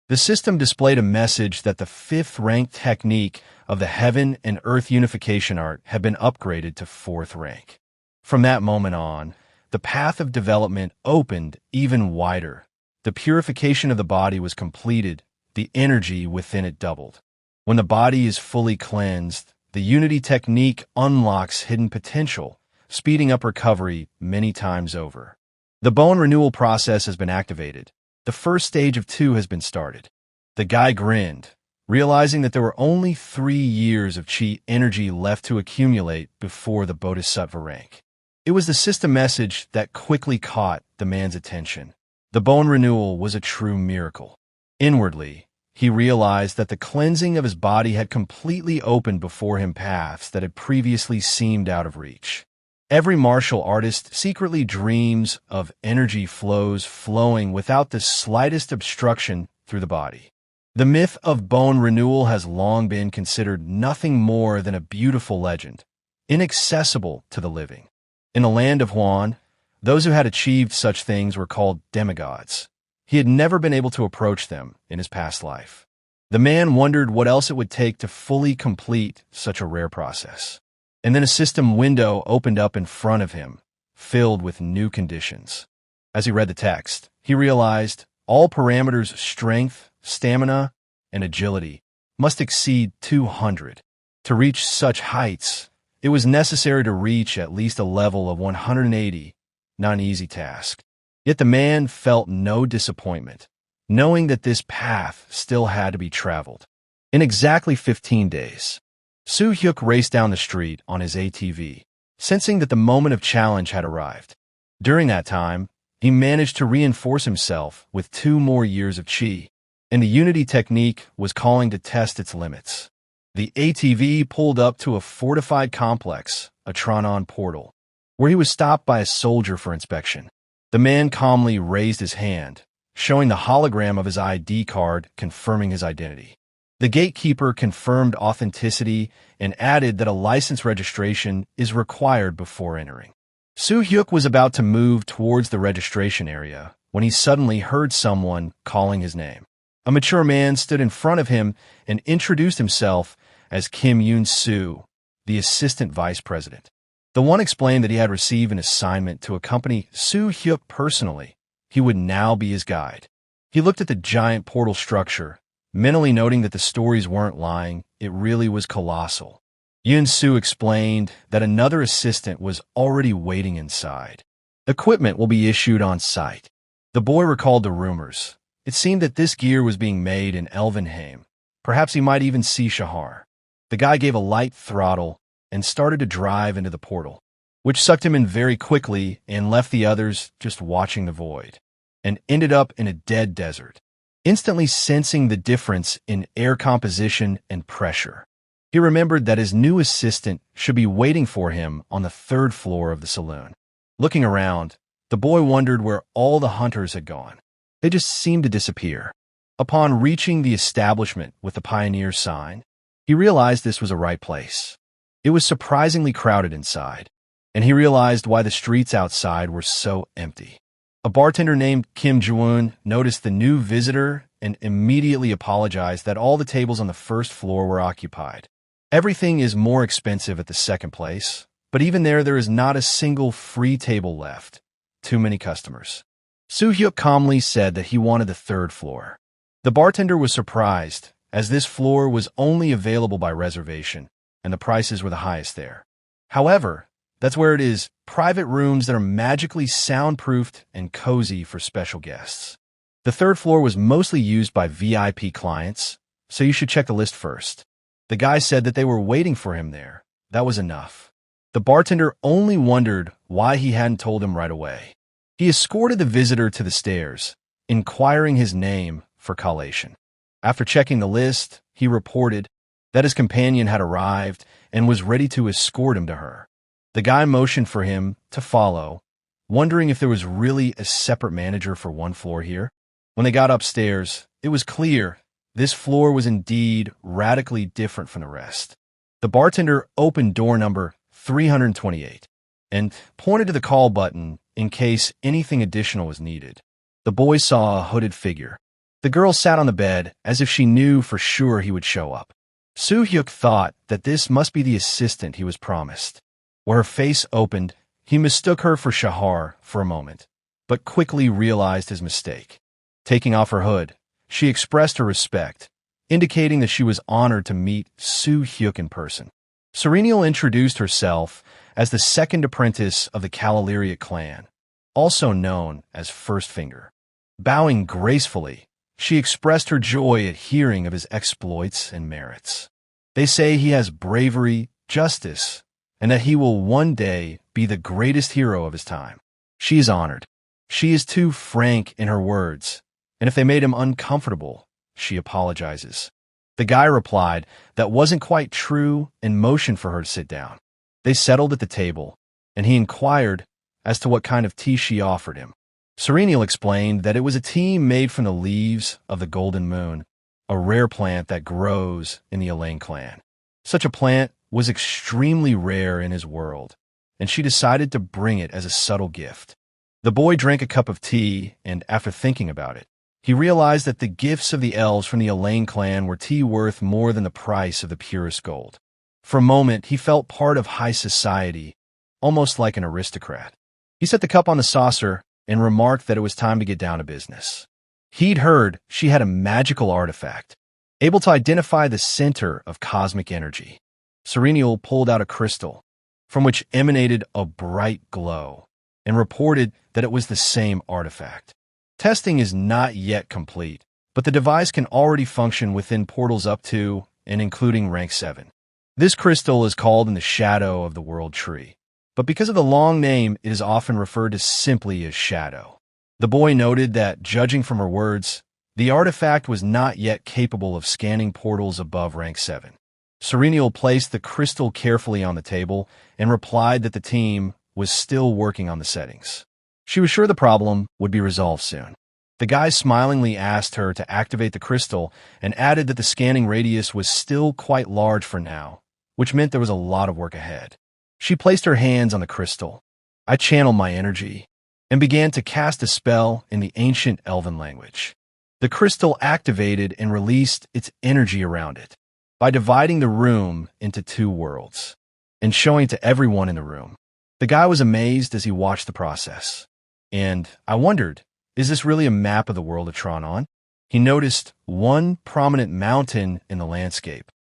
The system displayed a message that the 5th rank technique of the heaven and earth unification art had been upgraded to 4th rank. From that moment on, the path of development opened even wider. The purification of the body was completed, the energy within it doubled. When the body is fully cleansed, the unity technique unlocks hidden potential, speeding up recovery many times over. The bone renewal process has been activated. The first stage of 2 has been started. The guy grinned, realizing that there were only 3 years of chi energy left to accumulate before the bodhisattva rank. It was the system message that quickly caught the man's attention. The bone renewal was a true miracle. Inwardly, he realized that the cleansing of his body had completely opened before him paths that had previously seemed out of reach. Every martial artist secretly dreams of energy flows flowing without the slightest obstruction through the body. The myth of bone renewal has long been considered nothing more than a beautiful legend, inaccessible to the living. In the land of Huan, those who had achieved such things were called demigods. He had never been able to approach them in his past life. The man wondered what else it would take to fully complete such a rare process. And then a system window opened up in front of him, filled with new conditions. As he read the text, he realized all parameters strength, stamina, and agility must exceed 200. To reach such heights, it was necessary to reach at least a level of 180, not an easy task. Yet the man felt no disappointment, knowing that this path still had to be traveled. In exactly 15 days, Soo-hyuk raced down the street on his ATV, sensing that the moment of challenge had arrived. During that time, he managed to reinforce himself with 2 more years of chi, and the unity technique was calling to test its limits. The ATV pulled up to a fortified complex, a Tronon portal, where he was stopped by a soldier for inspection. The man calmly raised his hand, showing the hologram of his ID card confirming his identity. The gatekeeper confirmed authenticity and added that a license registration is required before entering. Soo-hyuk was about to move towards the registration area when he suddenly heard someone calling his name. A mature man stood in front of him and introduced himself as Kim Yoon-soo, the assistant vice president. The one explained that he had received an assignment to accompany Soo-hyuk personally. He would now be his guide. He looked at the giant portal structure, mentally noting that the stories weren't lying, it really was colossal. Yoon-soo explained that another assistant was already waiting inside. Equipment will be issued on site. The boy recalled the rumors. It seemed that this gear was being made in Elvenheim. Perhaps he might even see Shahar. The guy gave a light throttle and started to drive into the portal, which sucked him in very quickly and left the others just watching the void, and ended up in a dead desert, instantly sensing the difference in air composition and pressure. He remembered that his new assistant should be waiting for him on the 3rd floor of the saloon. Looking around, the boy wondered where all the hunters had gone. They just seemed to disappear. Upon reaching the establishment with the pioneer sign, he realized this was a right place. It was surprisingly crowded inside, and he realized why the streets outside were so empty. A bartender named Kim Ji-woon noticed the new visitor and immediately apologized that all the tables on the 1st floor were occupied. Everything is more expensive at the 2nd place, but even there is not a single free table left. Too many customers. Soo-hyuk calmly said that he wanted the 3rd floor. The bartender was surprised, as this floor was only available by reservation, and the prices were the highest there. However, that's where it is, private rooms that are magically soundproofed and cozy for special guests. The 3rd floor was mostly used by VIP clients, so you should check the list first. The guy said that they were waiting for him there. That was enough. The bartender only wondered why he hadn't told him right away. He escorted the visitor to the stairs, inquiring his name for collation. After checking the list, he reported that his companion had arrived and was ready to escort him to her. The guy motioned for him to follow, wondering if there was really a separate manager for one floor here. When they got upstairs, it was clear this floor was indeed radically different from the rest. The bartender opened door number 328 and pointed to the call button in case anything additional was needed. The boy saw a hooded figure. The girl sat on the bed as if she knew for sure he would show up. Soo-hyuk thought that this must be the assistant he was promised. Where her face opened, he mistook her for Shahar for a moment, but quickly realized his mistake. Taking off her hood, she expressed her respect, indicating that she was honored to meet Soo-hyuk in person. Serenial introduced herself as the 2nd apprentice of the Calaliriot clan, also known as First Finger. Bowing gracefully, she expressed her joy at hearing of his exploits and merits. They say he has bravery, justice, and that he will one day be the greatest hero of his time. She is honored. She is too frank in her words, and if they made him uncomfortable, she apologizes. The guy replied that wasn't quite true and motioned for her to sit down. They settled at the table, and he inquired as to what kind of tea she offered him. Serenial explained that it was a tea made from the leaves of the golden moon, a rare plant that grows in the Elaine clan. Such a plant was extremely rare in his world, and she decided to bring it as a subtle gift. The boy drank a cup of tea, and after thinking about it, he realized that the gifts of the elves from the Elaine clan were tea worth more than the price of the purest gold. For a moment, he felt part of high society, almost like an aristocrat. He set the cup on the saucer and remarked that it was time to get down to business. He'd heard she had a magical artifact, able to identify the center of cosmic energy. Serenial pulled out a crystal, from which emanated a bright glow, and reported that it was the same artifact. Testing is not yet complete, but the device can already function within portals up to and including rank 7. This crystal is called in the shadow of the world tree, but because of the long name, it is often referred to simply as Shadow. The boy noted that, judging from her words, the artifact was not yet capable of scanning portals above rank 7. Serenial placed the crystal carefully on the table and replied that the team was still working on the settings. She was sure the problem would be resolved soon. The guy smilingly asked her to activate the crystal and added that the scanning radius was still quite large for now, which meant there was a lot of work ahead. She placed her hands on the crystal. I channeled my energy and began to cast a spell in the ancient elven language. The crystal activated and released its energy around it by dividing the room into 2 worlds and showing to everyone in the room. The guy was amazed as he watched the process. And I wondered, is this really a map of the world of Tronon? He noticed one prominent mountain in the landscape,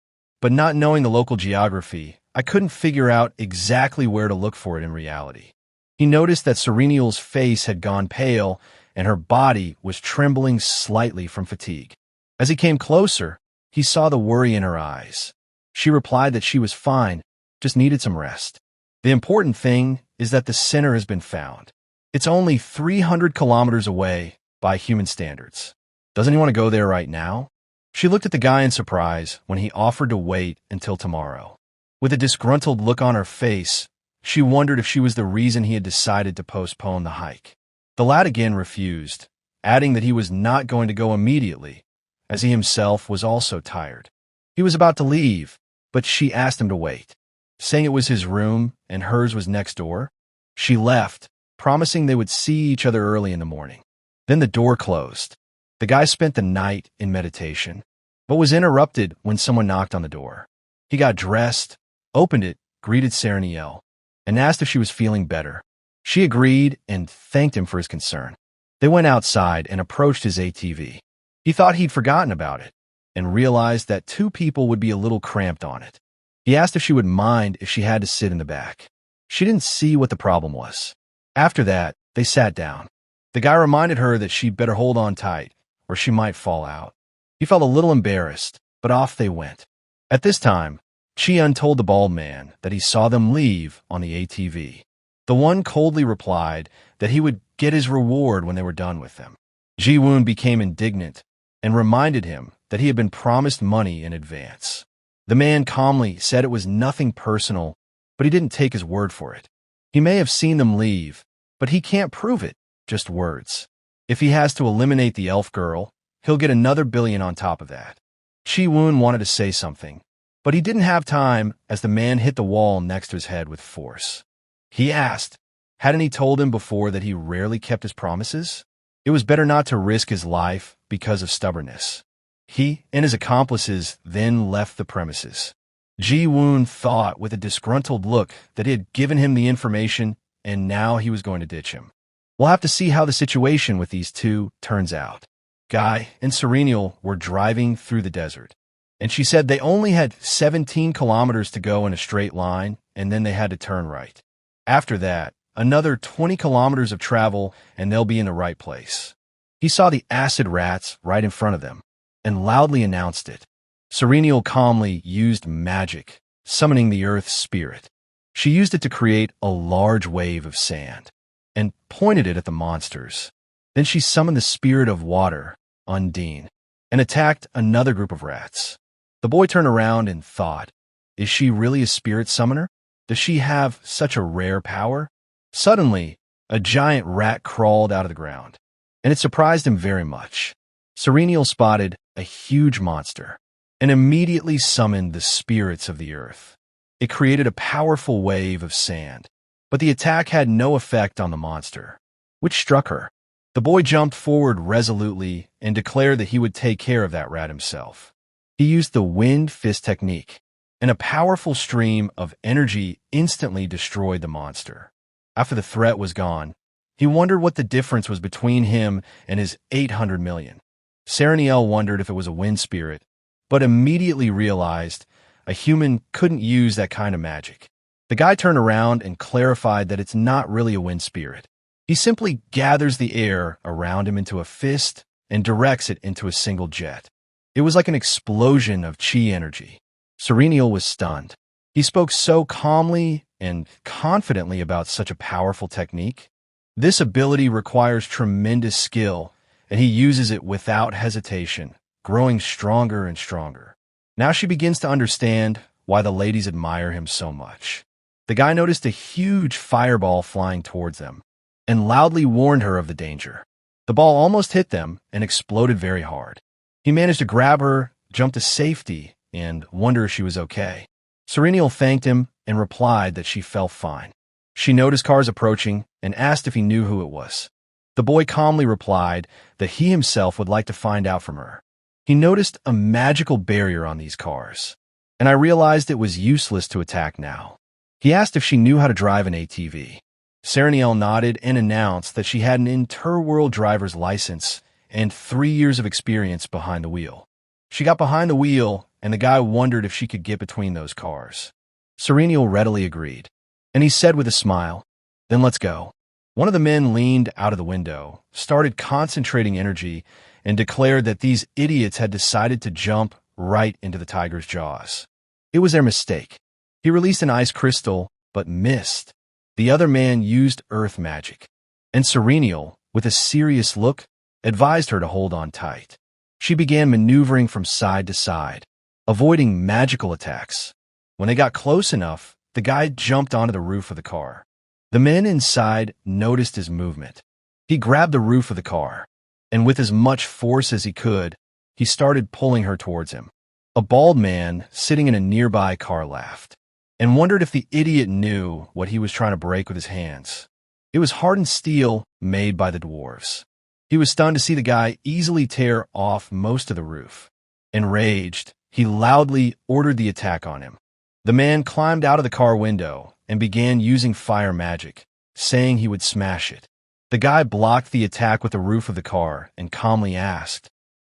but not knowing the local geography, I couldn't figure out exactly where to look for it in reality. He noticed that Serenial's face had gone pale and her body was trembling slightly from fatigue. As he came closer, he saw the worry in her eyes. She replied that she was fine, just needed some rest. The important thing is that the center has been found. It's only 300 kilometers away by human standards. Doesn't anyone want to go there right now? She looked at the guy in surprise when he offered to wait until tomorrow. With a disgruntled look on her face, she wondered if she was the reason he had decided to postpone the hike. The lad again refused, adding that he was not going to go immediately, as he himself was also tired. He was about to leave, but she asked him to wait, saying it was his room and hers was next door. She left, promising they would see each other early in the morning. Then the door closed. The guy spent the night in meditation, but was interrupted when someone knocked on the door. He got dressed, opened it, greeted Serenial, and asked if she was feeling better. She agreed and thanked him for his concern. They went outside and approached his ATV. He thought he'd forgotten about it and realized that 2 people would be a little cramped on it. He asked if she would mind if she had to sit in the back. She didn't see what the problem was. After that, they sat down. The guy reminded her that she'd better hold on tight, or she might fall out. He felt a little embarrassed, but off they went. At this time, Chiun told the bald man that he saw them leave on the ATV. The one coldly replied that he would get his reward when they were done with them. Ji-woon became indignant and reminded him that he had been promised money in advance. The man calmly said it was nothing personal, but he didn't take his word for it. He may have seen them leave, but he can't prove it, just words. If he has to eliminate the elf girl, he'll get another billion on top of that. Chi-woon wanted to say something, but he didn't have time as the man hit the wall next to his head with force. He asked, hadn't he told him before that he rarely kept his promises? It was better not to risk his life because of stubbornness. He and his accomplices then left the premises. Ji-woon thought with a disgruntled look that he had given him the information and now he was going to ditch him. We'll have to see how the situation with these 2 turns out. Guy and Serenial were driving through the desert, and she said they only had 17 kilometers to go in a straight line, and then they had to turn right. After that, another 20 kilometers of travel, and they'll be in the right place. He saw the acid rats right in front of them, and loudly announced it. Serenial calmly used magic, summoning the earth's spirit. She used it to create a large wave of sand, and pointed it at the monsters. Then she summoned the spirit of water, Undine, and attacked another group of rats. The boy turned around and thought, is she really a spirit summoner? Does she have such a rare power? Suddenly, a giant rat crawled out of the ground, and it surprised him very much. Serenial spotted a huge monster and immediately summoned the spirits of the earth. It created a powerful wave of sand, but the attack had no effect on the monster, which struck her. The boy jumped forward resolutely and declared that he would take care of that rat himself. He used the wind fist technique, and a powerful stream of energy instantly destroyed the monster. After the threat was gone, he wondered what the difference was between him and his 800 million. Sereniel wondered if it was a wind spirit, but immediately realized a human couldn't use that kind of magic. The guy turned around and clarified that it's not really a wind spirit. He simply gathers the air around him into a fist and directs it into a single jet. It was like an explosion of chi energy. Serenial was stunned. He spoke so calmly and confidently about such a powerful technique. This ability requires tremendous skill, and he uses it without hesitation, growing stronger and stronger. Now she begins to understand why the ladies admire him so much. The guy noticed a huge fireball flying towards them and loudly warned her of the danger. The ball almost hit them and exploded very hard. He managed to grab her, jump to safety, and wonder if she was okay. Serenial thanked him and replied that she felt fine. She noticed cars approaching and asked if he knew who it was. The boy calmly replied that he himself would like to find out from her. He noticed a magical barrier on these cars, and I realized it was useless to attack now. He asked if she knew how to drive an ATV. Sereniel nodded and announced that she had an inter-world driver's license and 3 years of experience behind the wheel. She got behind the wheel, and the guy wondered if she could get between those cars. Serenial readily agreed, and he said with a smile, "Then let's go." One of the men leaned out of the window, started concentrating energy, and declared that these idiots had decided to jump right into the tiger's jaws. It was their mistake. He released an ice crystal, but missed. The other man used earth magic, and Serenial, with a serious look, advised her to hold on tight. She began maneuvering from side to side, avoiding magical attacks. When they got close enough, the guy jumped onto the roof of the car. The men inside noticed his movement. He grabbed the roof of the car, and with as much force as he could, he started pulling her towards him. A bald man sitting in a nearby car laughed and wondered if the idiot knew what he was trying to break with his hands. It was hardened steel made by the dwarves. He was stunned to see the guy easily tear off most of the roof. Enraged, he loudly ordered the attack on him. The man climbed out of the car window and began using fire magic, saying he would smash it. The guy blocked the attack with the roof of the car and calmly asked,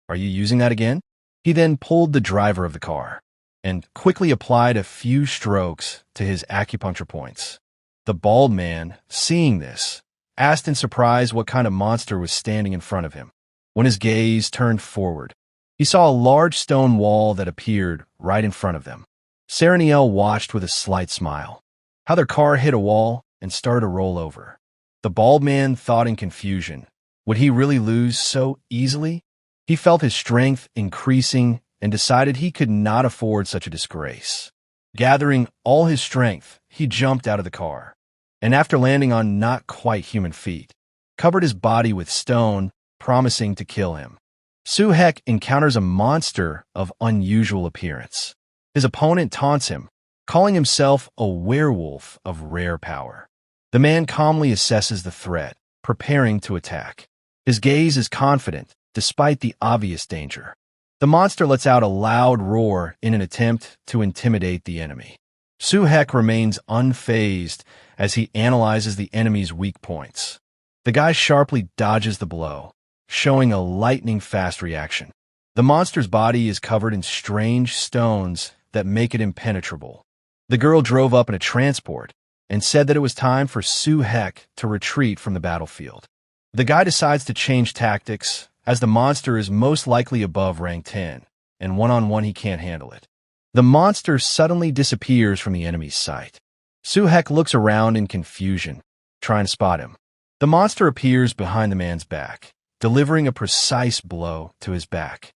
"Are you using that again?" He then pulled the driver of the car and quickly applied a few strokes to his acupuncture points. The bald man, seeing this, asked in surprise what kind of monster was standing in front of him. When his gaze turned forward, he saw a large stone wall that appeared right in front of them. Sereniel watched with a slight smile how their car hit a wall and started to roll over. The bald man thought in confusion, would he really lose so easily? He felt his strength increasing and decided he could not afford such a disgrace. Gathering all his strength, he jumped out of the car, and after landing on not quite human feet, covered his body with stone, promising to kill him. Suhek encounters a monster of unusual appearance. His opponent taunts him, calling himself a werewolf of rare power. The man calmly assesses the threat, preparing to attack. His gaze is confident, despite the obvious danger. The monster lets out a loud roar in an attempt to intimidate the enemy. Suhek remains unfazed as he analyzes the enemy's weak points. The guy sharply dodges the blow, showing a lightning-fast reaction. The monster's body is covered in strange stones that make it impenetrable. The girl drove up in a transport and said that it was time for Suhek to retreat from the battlefield. The guy decides to change tactics, as the monster is most likely above rank 10, and one-on-one he can't handle it. The monster suddenly disappears from the enemy's sight. Suhek looks around in confusion, trying to spot him. The monster appears behind the man's back, delivering a precise blow to his back.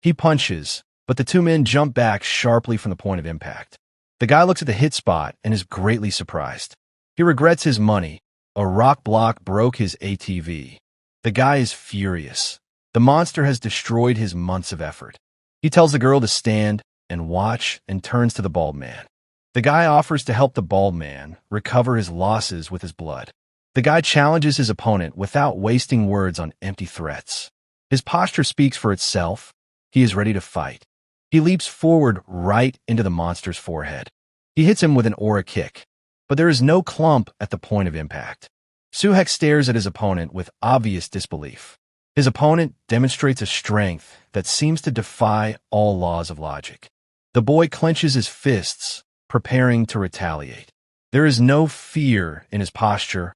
He punches, but the two men jump back sharply from the point of impact. The guy looks at the hit spot and is greatly surprised. He regrets his money. A rock block broke his ATV. The guy is furious. The monster has destroyed his months of effort. He tells the girl to stand and watch and turns to the bald man. The guy offers to help the bald man recover his losses with his blood. The guy challenges his opponent without wasting words on empty threats. His posture speaks for itself. He is ready to fight. He leaps forward right into the monster's forehead. He hits him with an aura kick, but there is no clump at the point of impact. Suhek stares at his opponent with obvious disbelief. His opponent demonstrates a strength that seems to defy all laws of logic. The boy clenches his fists, preparing to retaliate. There is no fear in his posture,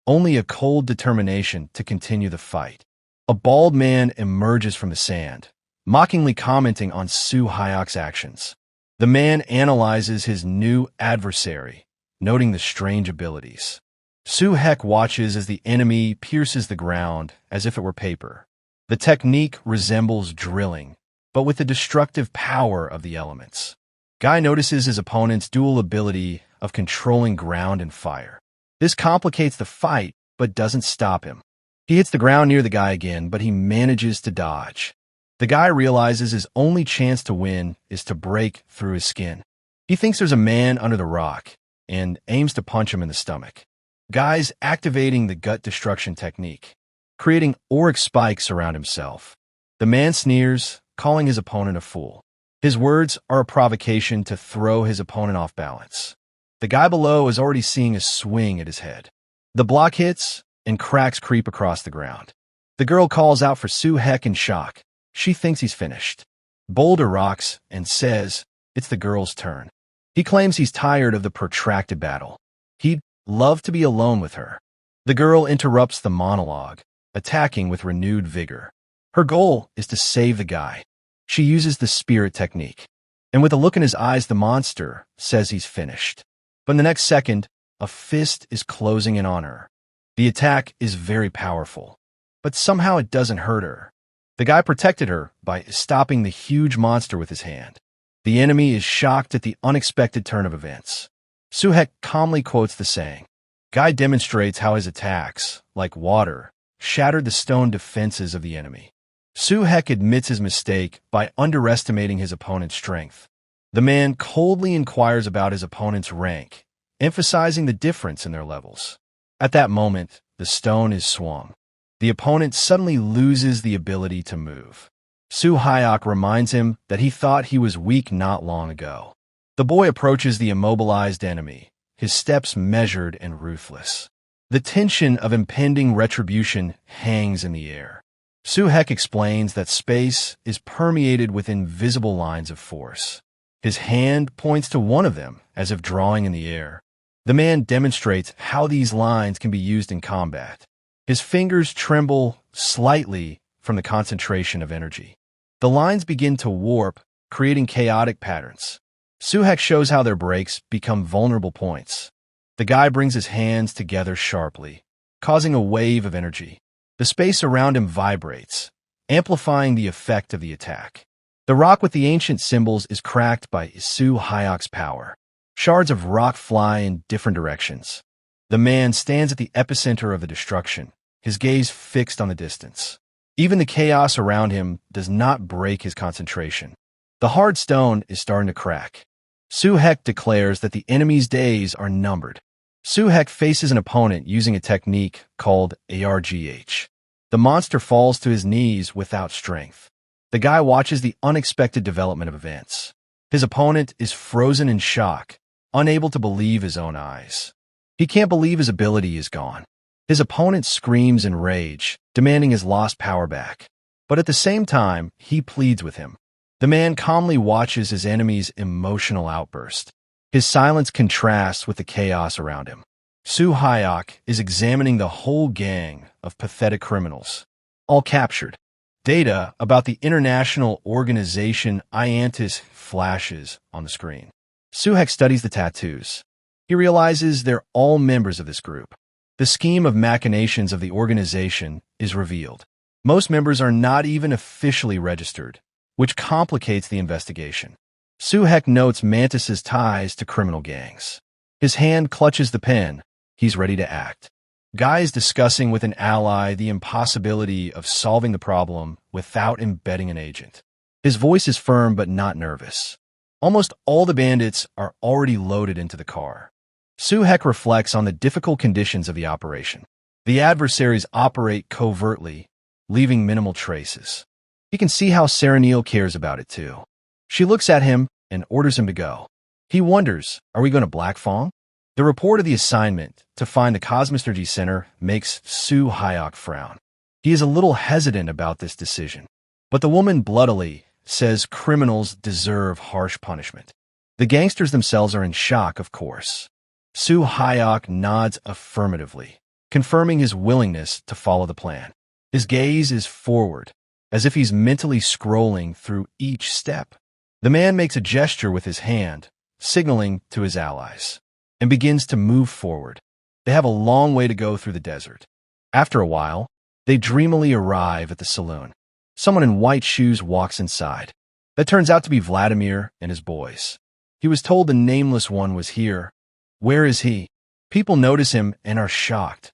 only a cold determination to continue the fight. A bald man emerges from the sand, mockingly commenting on Su Hyok's actions. The man analyzes his new adversary, noting the strange abilities. Suhek watches as the enemy pierces the ground as if it were paper. The technique resembles drilling, but with the destructive power of the elements. Guy notices his opponent's dual ability of controlling ground and fire. This complicates the fight, but doesn't stop him. He hits the ground near the guy again, but he manages to dodge. The guy realizes his only chance to win is to break through his skin. He thinks there's a man under the rock and aims to punch him in the stomach. Guy's activating the gut destruction technique, creating auric spikes around himself. The man sneers, calling his opponent a fool. His words are a provocation to throw his opponent off balance. The guy below is already seeing a swing at his head. The block hits, and cracks creep across the ground. The girl calls out for Suhek in shock. She thinks he's finished. Boulder rocks and says it's the girl's turn. He claims he's tired of the protracted battle. He'd love to be alone with her. The girl interrupts the monologue, attacking with renewed vigor. Her goal is to save the guy. She uses the spirit technique, and with a look in his eyes, the monster says he's finished. But in the next second, a fist is closing in on her. The attack is very powerful, but somehow it doesn't hurt her. The guy protected her by stopping the huge monster with his hand. The enemy is shocked at the unexpected turn of events. Suhek calmly quotes the saying. Guy demonstrates how his attacks, like water, shattered the stone defenses of the enemy. Suhek admits his mistake by underestimating his opponent's strength. The man coldly inquires about his opponent's rank, emphasizing the difference in their levels. At that moment, the stone is swung. The opponent suddenly loses the ability to move. Su Hyok reminds him that he thought he was weak not long ago. The boy approaches the immobilized enemy, his steps measured and ruthless. The tension of impending retribution hangs in the air. Suhek explains that space is permeated with invisible lines of force. His hand points to one of them, as if drawing in the air. The man demonstrates how these lines can be used in combat. His fingers tremble slightly from the concentration of energy. The lines begin to warp, creating chaotic patterns. Suhek shows how their breaks become vulnerable points. The guy brings his hands together sharply, causing a wave of energy. The space around him vibrates, amplifying the effect of the attack. The rock with the ancient symbols is cracked by Su Hyok's power. Shards of rock fly in different directions. The man stands at the epicenter of the destruction, his gaze fixed on the distance. Even the chaos around him does not break his concentration. The hard stone is starting to crack. Suhek declares that the enemy's days are numbered. Suhek faces an opponent using a technique called ARGH. The monster falls to his knees without strength. The guy watches the unexpected development of events. His opponent is frozen in shock, unable to believe his own eyes. He can't believe his ability is gone. His opponent screams in rage, demanding his lost power back. But at the same time, he pleads with him. The man calmly watches his enemy's emotional outburst. His silence contrasts with the chaos around him. Su Hyok is examining the whole gang of pathetic criminals, all captured. Data about the international organization IANTIS flashes on the screen. Suhek studies the tattoos. He realizes they're all members of this group. The scheme of machinations of the organization is revealed. Most members are not even officially registered. which complicates the investigation. Suhek notes Mantis's ties to criminal gangs. His hand clutches the pen. He's ready to act. Guy is discussing with an ally the impossibility of solving the problem without embedding an agent. His voice is firm but not nervous. Almost all the bandits are already loaded into the car. Suhek reflects on the difficult conditions of the operation. The adversaries operate covertly, leaving minimal traces. He can see how Serenil cares about it too. She looks at him and orders him to go. He wonders, are we going to Black Fong? The report of the assignment to find the Cosmostergy Center makes Su Hyok frown. He is a little hesitant about this decision. But the woman bloodily says criminals deserve harsh punishment. The gangsters themselves are in shock, of course. Su Hyok nods affirmatively, confirming his willingness to follow the plan. His gaze is forward, as if he's mentally scrolling through each step. The man makes a gesture with his hand, signaling to his allies, and begins to move forward. They have a long way to go through the desert. After a while, they dreamily arrive at the saloon. Someone in white shoes walks inside. That turns out to be Vladimir and his boys. He was told the nameless one was here. Where is he? People notice him and are shocked.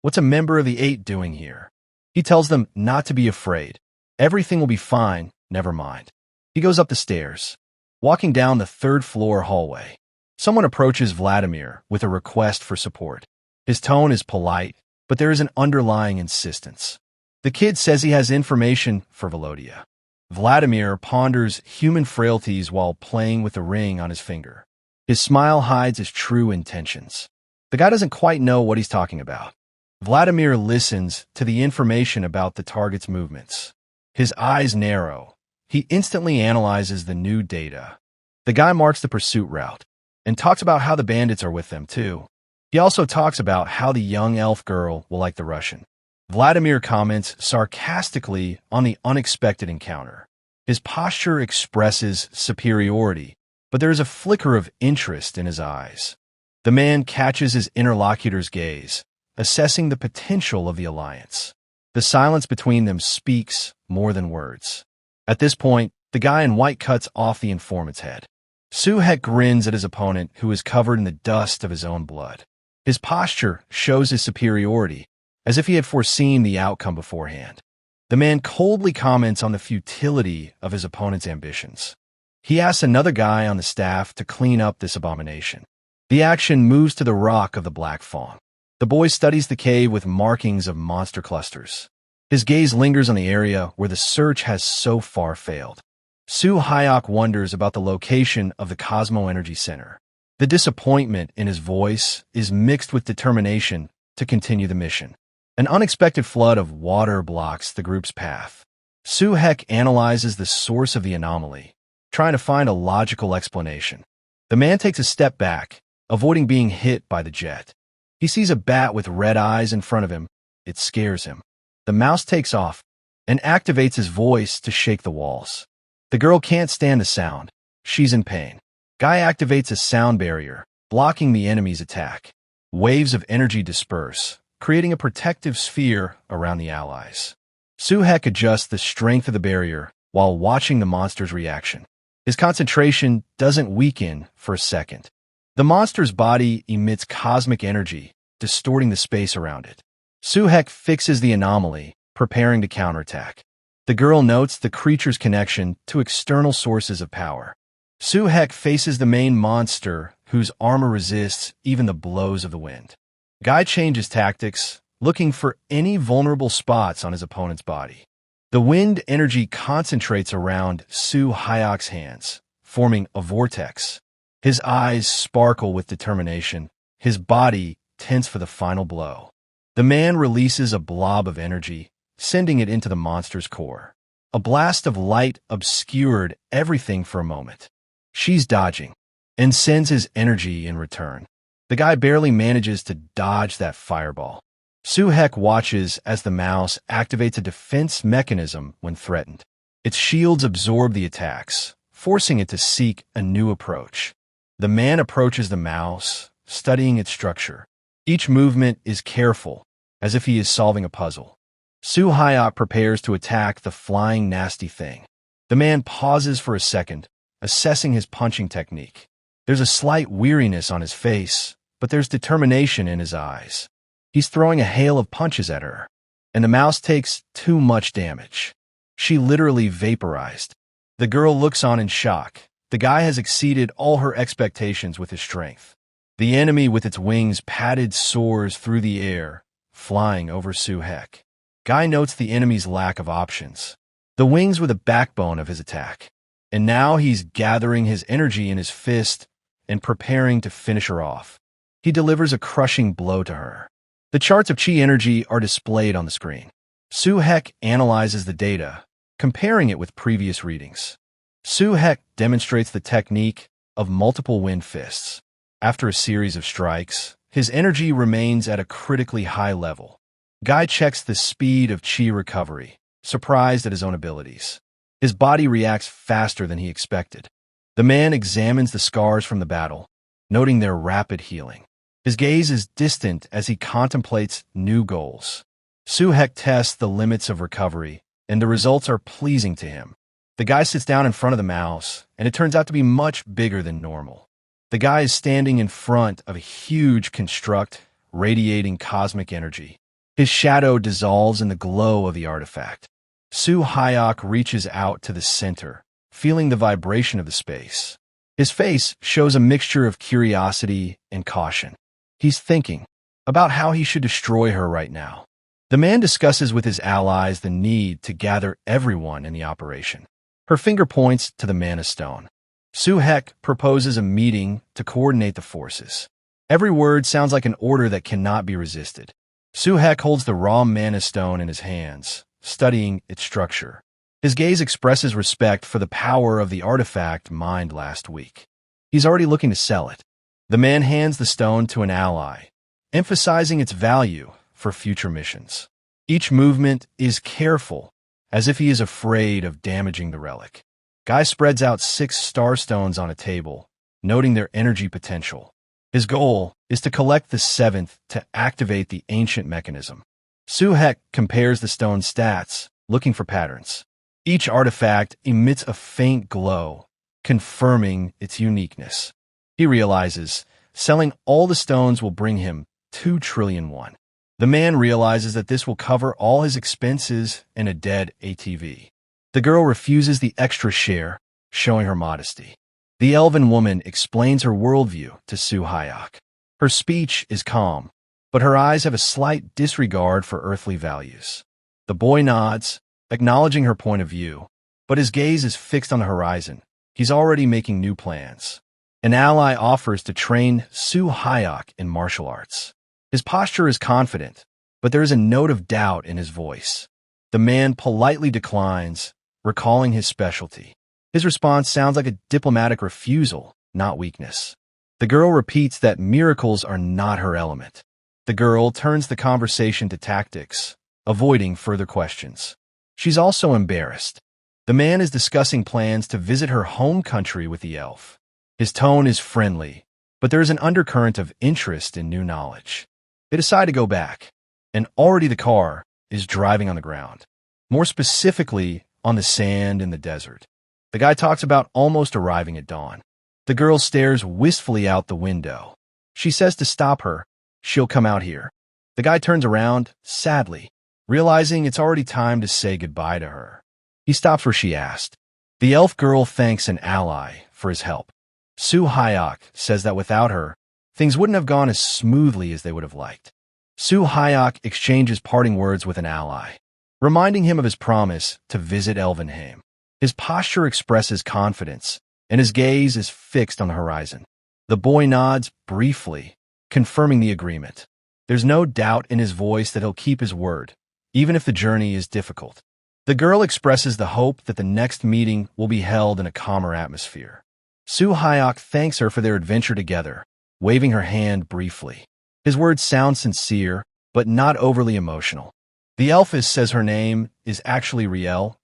What's a member of the Eight doing here? He tells them not to be afraid. Everything will be fine, never mind. He goes up the stairs, walking down the third-floor hallway. Someone approaches Vladimir with a request for support. His tone is polite, but there is an underlying insistence. The kid says he has information for Volodya. Vladimir ponders human frailties while playing with the ring on his finger. His smile hides his true intentions. The guy doesn't quite know what he's talking about. Vladimir listens to the information about the target's movements. His eyes narrow. He instantly analyzes the new data. The guy marks the pursuit route and talks about how the bandits are with them, too. He also talks about how the young elf girl will like the Russian. Vladimir comments sarcastically on the unexpected encounter. His posture expresses superiority, but there is a flicker of interest in his eyes. The man catches his interlocutor's gaze, assessing the potential of the alliance. The silence between them speaks more than words. At this point, the guy in white cuts off the informant's head. Suhek grins at his opponent, who is covered in the dust of his own blood. His posture shows his superiority, as if he had foreseen the outcome beforehand. The man coldly comments on the futility of his opponent's ambitions. He asks another guy on the staff to clean up this abomination. The action moves to the rock of the Black Fong. The boy studies the cave with markings of monster clusters. His gaze lingers on the area where the search has so far failed. Su Hyok wonders about the location of the Cosmo Energy Center. The disappointment in his voice is mixed with determination to continue the mission. An unexpected flood of water blocks the group's path. Suhek analyzes the source of the anomaly, trying to find a logical explanation. The man takes a step back, avoiding being hit by the jet. He sees a bat with red eyes in front of him. It scares him. The mouse takes off and activates his voice to shake the walls. The girl can't stand the sound. She's in pain. Guy activates a sound barrier, blocking the enemy's attack. Waves of energy disperse, creating a protective sphere around the allies. Suhek adjusts the strength of the barrier while watching the monster's reaction. His concentration doesn't weaken for a second. The monster's body emits cosmic energy, distorting the space around it. Suhek fixes the anomaly, preparing to counterattack. The girl notes the creature's connection to external sources of power. Suhek faces the main monster, whose armor resists even the blows of the wind. Guy changes tactics, looking for any vulnerable spots on his opponent's body. The wind energy concentrates around Su Hyok's hands, forming a vortex. His eyes sparkle with determination, his body tense for the final blow. The man releases a blob of energy, sending it into the monster's core. A blast of light obscured everything for a moment. She's dodging, and sends his energy in return. The guy barely manages to dodge that fireball. Suhek watches as the mouse activates a defense mechanism when threatened. Its shields absorb the attacks, forcing it to seek a new approach. The man approaches the mouse, studying its structure. Each movement is careful, as if he is solving a puzzle. Su Hyok prepares to attack the flying nasty thing. The man pauses for a second, assessing his punching technique. There's a slight weariness on his face, but there's determination in his eyes. He's throwing a hail of punches at her, and the mouse takes too much damage. She literally vaporized. The girl looks on in shock. The guy has exceeded all her expectations with his strength. The enemy with its wings padded soars through the air, flying over Soo-hek. Guy notes the enemy's lack of options. The wings were the backbone of his attack, and now he's gathering his energy in his fist and preparing to finish her off. He delivers a crushing blow to her. The charts of chi energy are displayed on the screen. Soo-hek analyzes the data, comparing it with previous readings. Soo-hek demonstrates the technique of multiple wind fists. After a series of strikes, his energy remains at a critically high level. Guy checks the speed of chi recovery, surprised at his own abilities. His body reacts faster than he expected. The man examines the scars from the battle, noting their rapid healing. His gaze is distant as he contemplates new goals. Soo-hek tests the limits of recovery, and the results are pleasing to him. The guy sits down in front of the mouse, and it turns out to be much bigger than normal. The guy is standing in front of a huge construct, radiating cosmic energy. His shadow dissolves in the glow of the artifact. Soo-hek reaches out to the center, feeling the vibration of the space. His face shows a mixture of curiosity and caution. He's thinking about how he should destroy her right now. The man discusses with his allies the need to gather everyone in the operation. Her finger points to the Mana Stone. Soo-hek proposes a meeting to coordinate the forces. Every word sounds like an order that cannot be resisted. Soo-hek holds the raw Mana Stone in his hands, studying its structure. His gaze expresses respect for the power of the artifact mined last week. He's already looking to sell it. The man hands the stone to an ally, emphasizing its value for future missions. Each movement is careful, as if he is afraid of damaging the relic. Guy spreads out 6 star stones on a table, noting their energy potential. His goal is to collect the 7th to activate the ancient mechanism. Soo-hek compares the stone's stats, looking for patterns. Each artifact emits a faint glow, confirming its uniqueness. He realizes selling all the stones will bring him 2 trillion won. The man realizes that this will cover all his expenses and a dead ATV. The girl refuses the extra share, showing her modesty. The elven woman explains her worldview to Soo-hek. Her speech is calm, but her eyes have a slight disregard for earthly values. The boy nods, acknowledging her point of view, but his gaze is fixed on the horizon. He's already making new plans. An ally offers to train Soo-hek in martial arts. His posture is confident, but there is a note of doubt in his voice. The man politely declines, recalling his specialty. His response sounds like a diplomatic refusal, not weakness. The girl repeats that miracles are not her element. The girl turns the conversation to tactics, avoiding further questions. She's also embarrassed. The man is discussing plans to visit her home country with the elf. His tone is friendly, but there is an undercurrent of interest in new knowledge. They decide to go back, and already the car is driving on the ground. More specifically, on the sand in the desert. The guy talks about almost arriving at dawn. The girl stares wistfully out the window. She says to stop her. She'll come out here. The guy turns around, sadly, realizing it's already time to say goodbye to her. He stops where she asked. The elf girl thanks an ally for his help. Soo-hek says that without her, things wouldn't have gone as smoothly as they would have liked. Soo-hek exchanges parting words with an ally, reminding him of his promise to visit Elvenheim. His posture expresses confidence, and his gaze is fixed on the horizon. The boy nods briefly, confirming the agreement. There's no doubt in his voice that he'll keep his word, even if the journey is difficult. The girl expresses the hope that the next meeting will be held in a calmer atmosphere. Soo-hek thanks her for their adventure together, waving her hand briefly. His words sound sincere, but not overly emotional. The elfess says her name is actually Riel.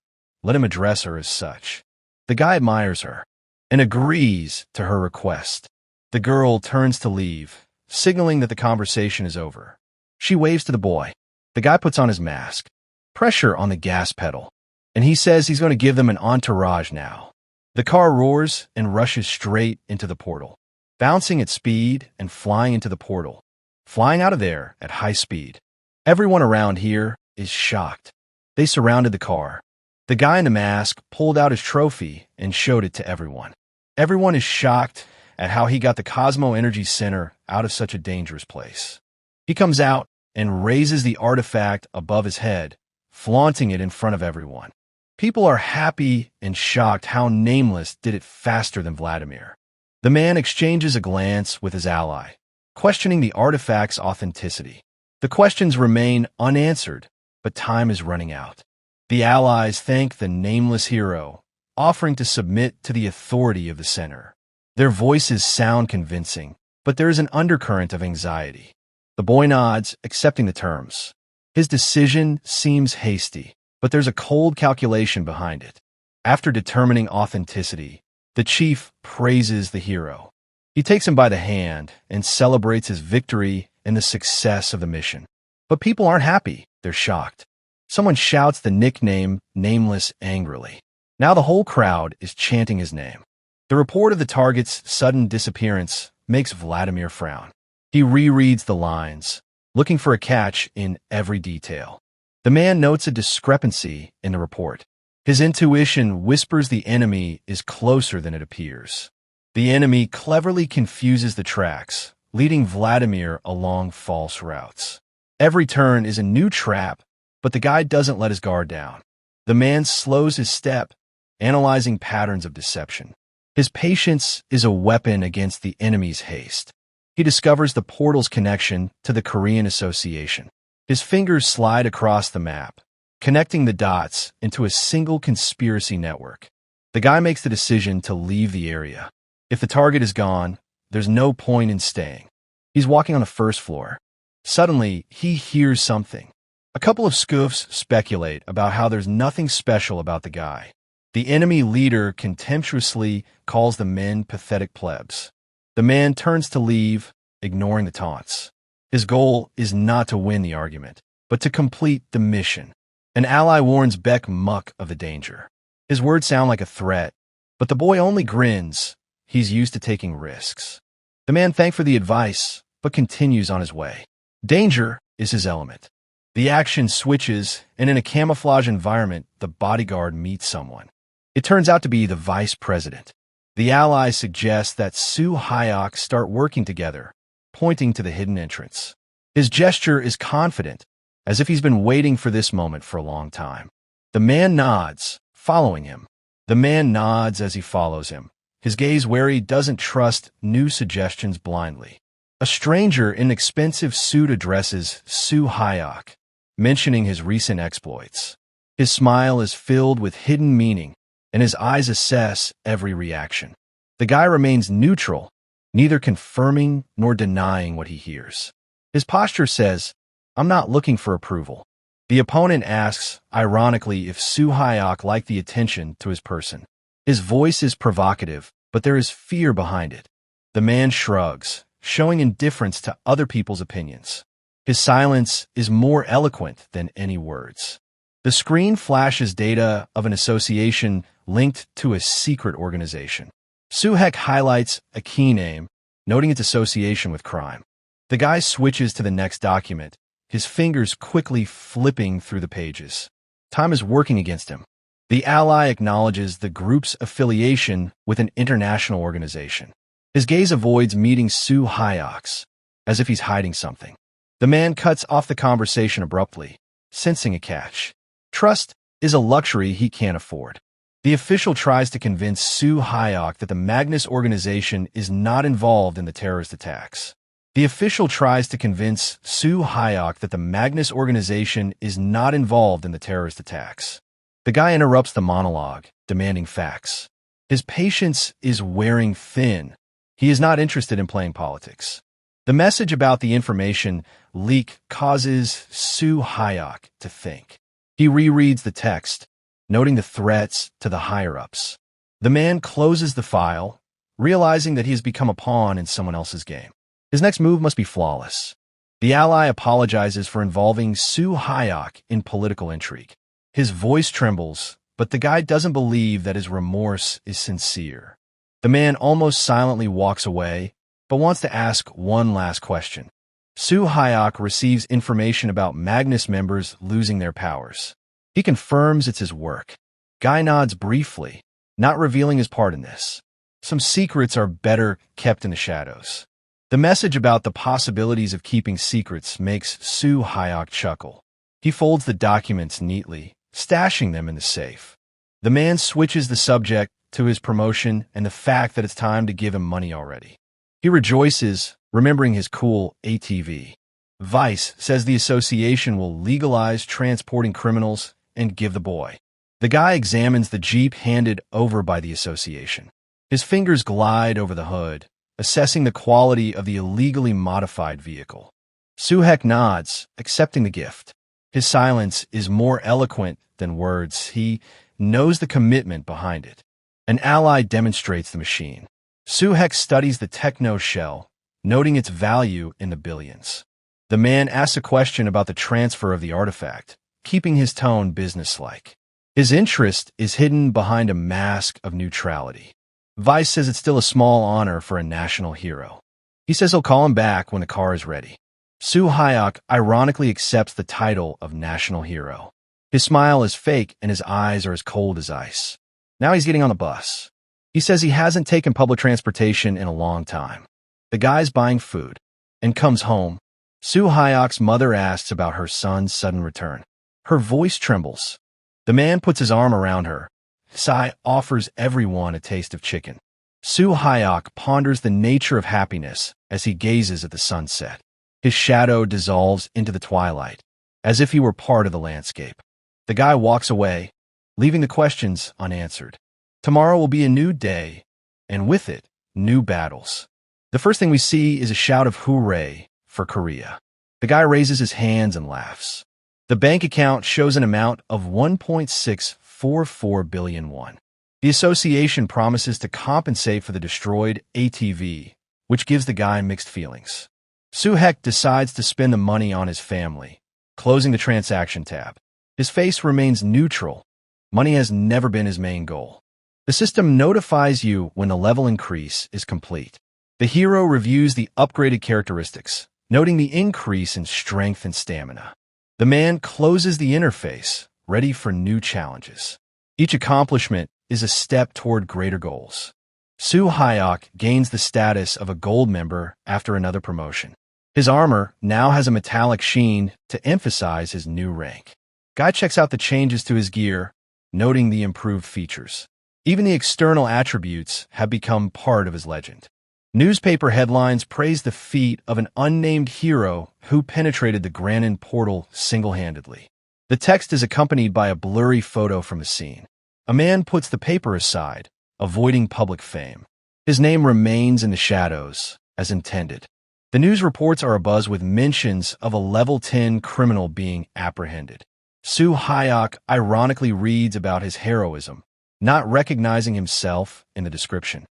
Let him address her as such. The guy admires her and agrees to her request. The girl turns to leave, signaling that the conversation is over. She waves to the boy. The guy puts on his mask. Pressure on the gas pedal. and he says he's going to give them an entourage now. The car roars and rushes straight into the portal, bouncing at speed and flying into the portal, flying out of there at high speed. Everyone around here is shocked. They surrounded the car. The guy in the mask pulled out his trophy and showed it to everyone. Everyone is shocked at how he got the Cosmo Energy Center out of such a dangerous place. He comes out and raises the artifact above his head, flaunting it in front of everyone. People are happy and shocked how Nameless did it faster than Vladimir. The man exchanges a glance with his ally, questioning the artifact's authenticity. The questions remain unanswered, but time is running out. The allies thank the Nameless hero, offering to submit to the authority of the center. Their voices sound convincing, but there is an undercurrent of anxiety. The boy nods, accepting the terms. His decision seems hasty, but there's a cold calculation behind it. After determining authenticity, the chief praises the hero. He takes him by the hand and celebrates his victory and the success of the mission. But people aren't happy, they're shocked. Someone shouts the nickname Nameless angrily. Now the whole crowd is chanting his name. The report of the target's sudden disappearance makes Vladimir frown. He rereads the lines, looking for a catch in every detail. The man notes a discrepancy in the report. His intuition whispers the enemy is closer than it appears. The enemy cleverly confuses the tracks, leading Vladimir along false routes. Every turn is a new trap, but the guy doesn't let his guard down. The man slows his step, analyzing patterns of deception. His patience is a weapon against the enemy's haste. He discovers the portal's connection to the Korean Association. His fingers slide across the map, connecting the dots into a single conspiracy network. The guy makes the decision to leave the area. If the target is gone, there's no point in staying. He's walking on the first floor. Suddenly, he hears something. A couple of scoofs speculate about how there's nothing special about the guy. The enemy leader contemptuously calls the men pathetic plebs. The man turns to leave, ignoring the taunts. His goal is not to win the argument, but to complete the mission. An ally warns Beck Muck of the danger. His words sound like a threat, but the boy only grins. He's used to taking risks. The man thanks for the advice, but continues on his way. Danger is his element. The action switches, and in a camouflage environment, the bodyguard meets someone. It turns out to be the vice president. The allies suggest that Soo Hyok start working together, pointing to the hidden entrance. His gesture is confident, as if he's been waiting for this moment for a long time. The man nods, following him. The man nods as he follows him. His gaze wary doesn't trust new suggestions blindly. A stranger in an expensive suit addresses Soo Hyok, mentioning his recent exploits. His smile is filled with hidden meaning, and his eyes assess every reaction. The guy remains neutral, neither confirming nor denying what he hears. His posture says, "I'm not looking for approval." The opponent asks, ironically, if Soo Hyok liked the attention to his person. His voice is provocative, but there is fear behind it. The man shrugs, showing indifference to other people's opinions. His silence is more eloquent than any words. The screen flashes data of an association linked to a secret organization. Suhek highlights a key name, noting its association with crime. The guy switches to the next document, his fingers quickly flipping through the pages. Time is working against him. The ally acknowledges the group's affiliation with an international organization. His gaze avoids meeting Soo Hyok's, as if he's hiding something. The man cuts off the conversation abruptly, sensing a catch. Trust is a luxury he can't afford. The official tries to convince Soo Hyok that the Magnus organization is not involved in the terrorist attacks. The official tries to convince Soo Hyok that the Magnus organization is not involved in the terrorist attacks. The guy interrupts the monologue, demanding facts. His patience is wearing thin. He is not interested in playing politics. The message about the information leak causes Soo Hyok to think. He rereads the text, noting the threats to the higher-ups. The man closes the file, realizing that he has become a pawn in someone else's game. His next move must be flawless. The ally apologizes for involving Soo Hyok in political intrigue. His voice trembles, but the guy doesn't believe that his remorse is sincere. The man almost silently walks away, but wants to ask one last question. Soo Hyok receives information about Magnus members losing their powers. He confirms it's his work. Guy nods briefly, not revealing his part in this. Some secrets are better kept in the shadows. The message about the possibilities of keeping secrets makes Soo Hyok chuckle. He folds the documents neatly, stashing them in the safe. The man switches the subject to his promotion and the fact that it's time to give him money already. He rejoices, remembering his cool ATV. Vice says the association will legalize transporting criminals and give the boy. The guy examines the Jeep handed over by the association. His fingers glide over the hood, assessing the quality of the illegally modified vehicle. Soo-hek nods, accepting the gift. His silence is more eloquent than words. He knows the commitment behind it. An ally demonstrates the machine. Soo-hek studies the techno shell, noting its value in the billions. The man asks a question about the transfer of the artifact, keeping his tone businesslike. His interest is hidden behind a mask of neutrality. Vice says it's still a small honor for a national hero. He says he'll call him back when the car is ready. Soo Hyok ironically accepts the title of national hero. His smile is fake and his eyes are as cold as ice. Now he's getting on the bus. He says he hasn't taken public transportation in a long time. The guy's buying food and comes home. Soo Hyok's mother asks about her son's sudden return. Her voice trembles. The man puts his arm around her. Sai offers everyone a taste of chicken. Soo Hyok ponders the nature of happiness as he gazes at the sunset. His shadow dissolves into the twilight, as if he were part of the landscape. The guy walks away, leaving the questions unanswered. Tomorrow will be a new day, and with it, new battles. The first thing we see is a shout of hooray for Korea. The guy raises his hands and laughs. The bank account shows an amount of 1.644 billion won. The association promises to compensate for the destroyed ATV, which gives the guy mixed feelings. Soo-hek decides to spend the money on his family, closing the transaction tab. His face remains neutral. Money has never been his main goal. The system notifies you when the level increase is complete. The hero reviews the upgraded characteristics, noting the increase in strength and stamina. The man closes the interface, ready for new challenges. Each accomplishment is a step toward greater goals. Soo Hyok gains the status of a gold member after another promotion. His armor now has a metallic sheen to emphasize his new rank. Guy checks out the changes to his gear, noting the improved features. Even the external attributes have become part of his legend. Newspaper headlines praise the feat of an unnamed hero who penetrated the Granin portal single-handedly. The text is accompanied by a blurry photo from the scene. A man puts the paper aside, avoiding public fame. His name remains in the shadows, as intended. The news reports are abuzz with mentions of a level 10 criminal being apprehended. Soo Hyok ironically reads about his heroism, not recognizing himself in the description.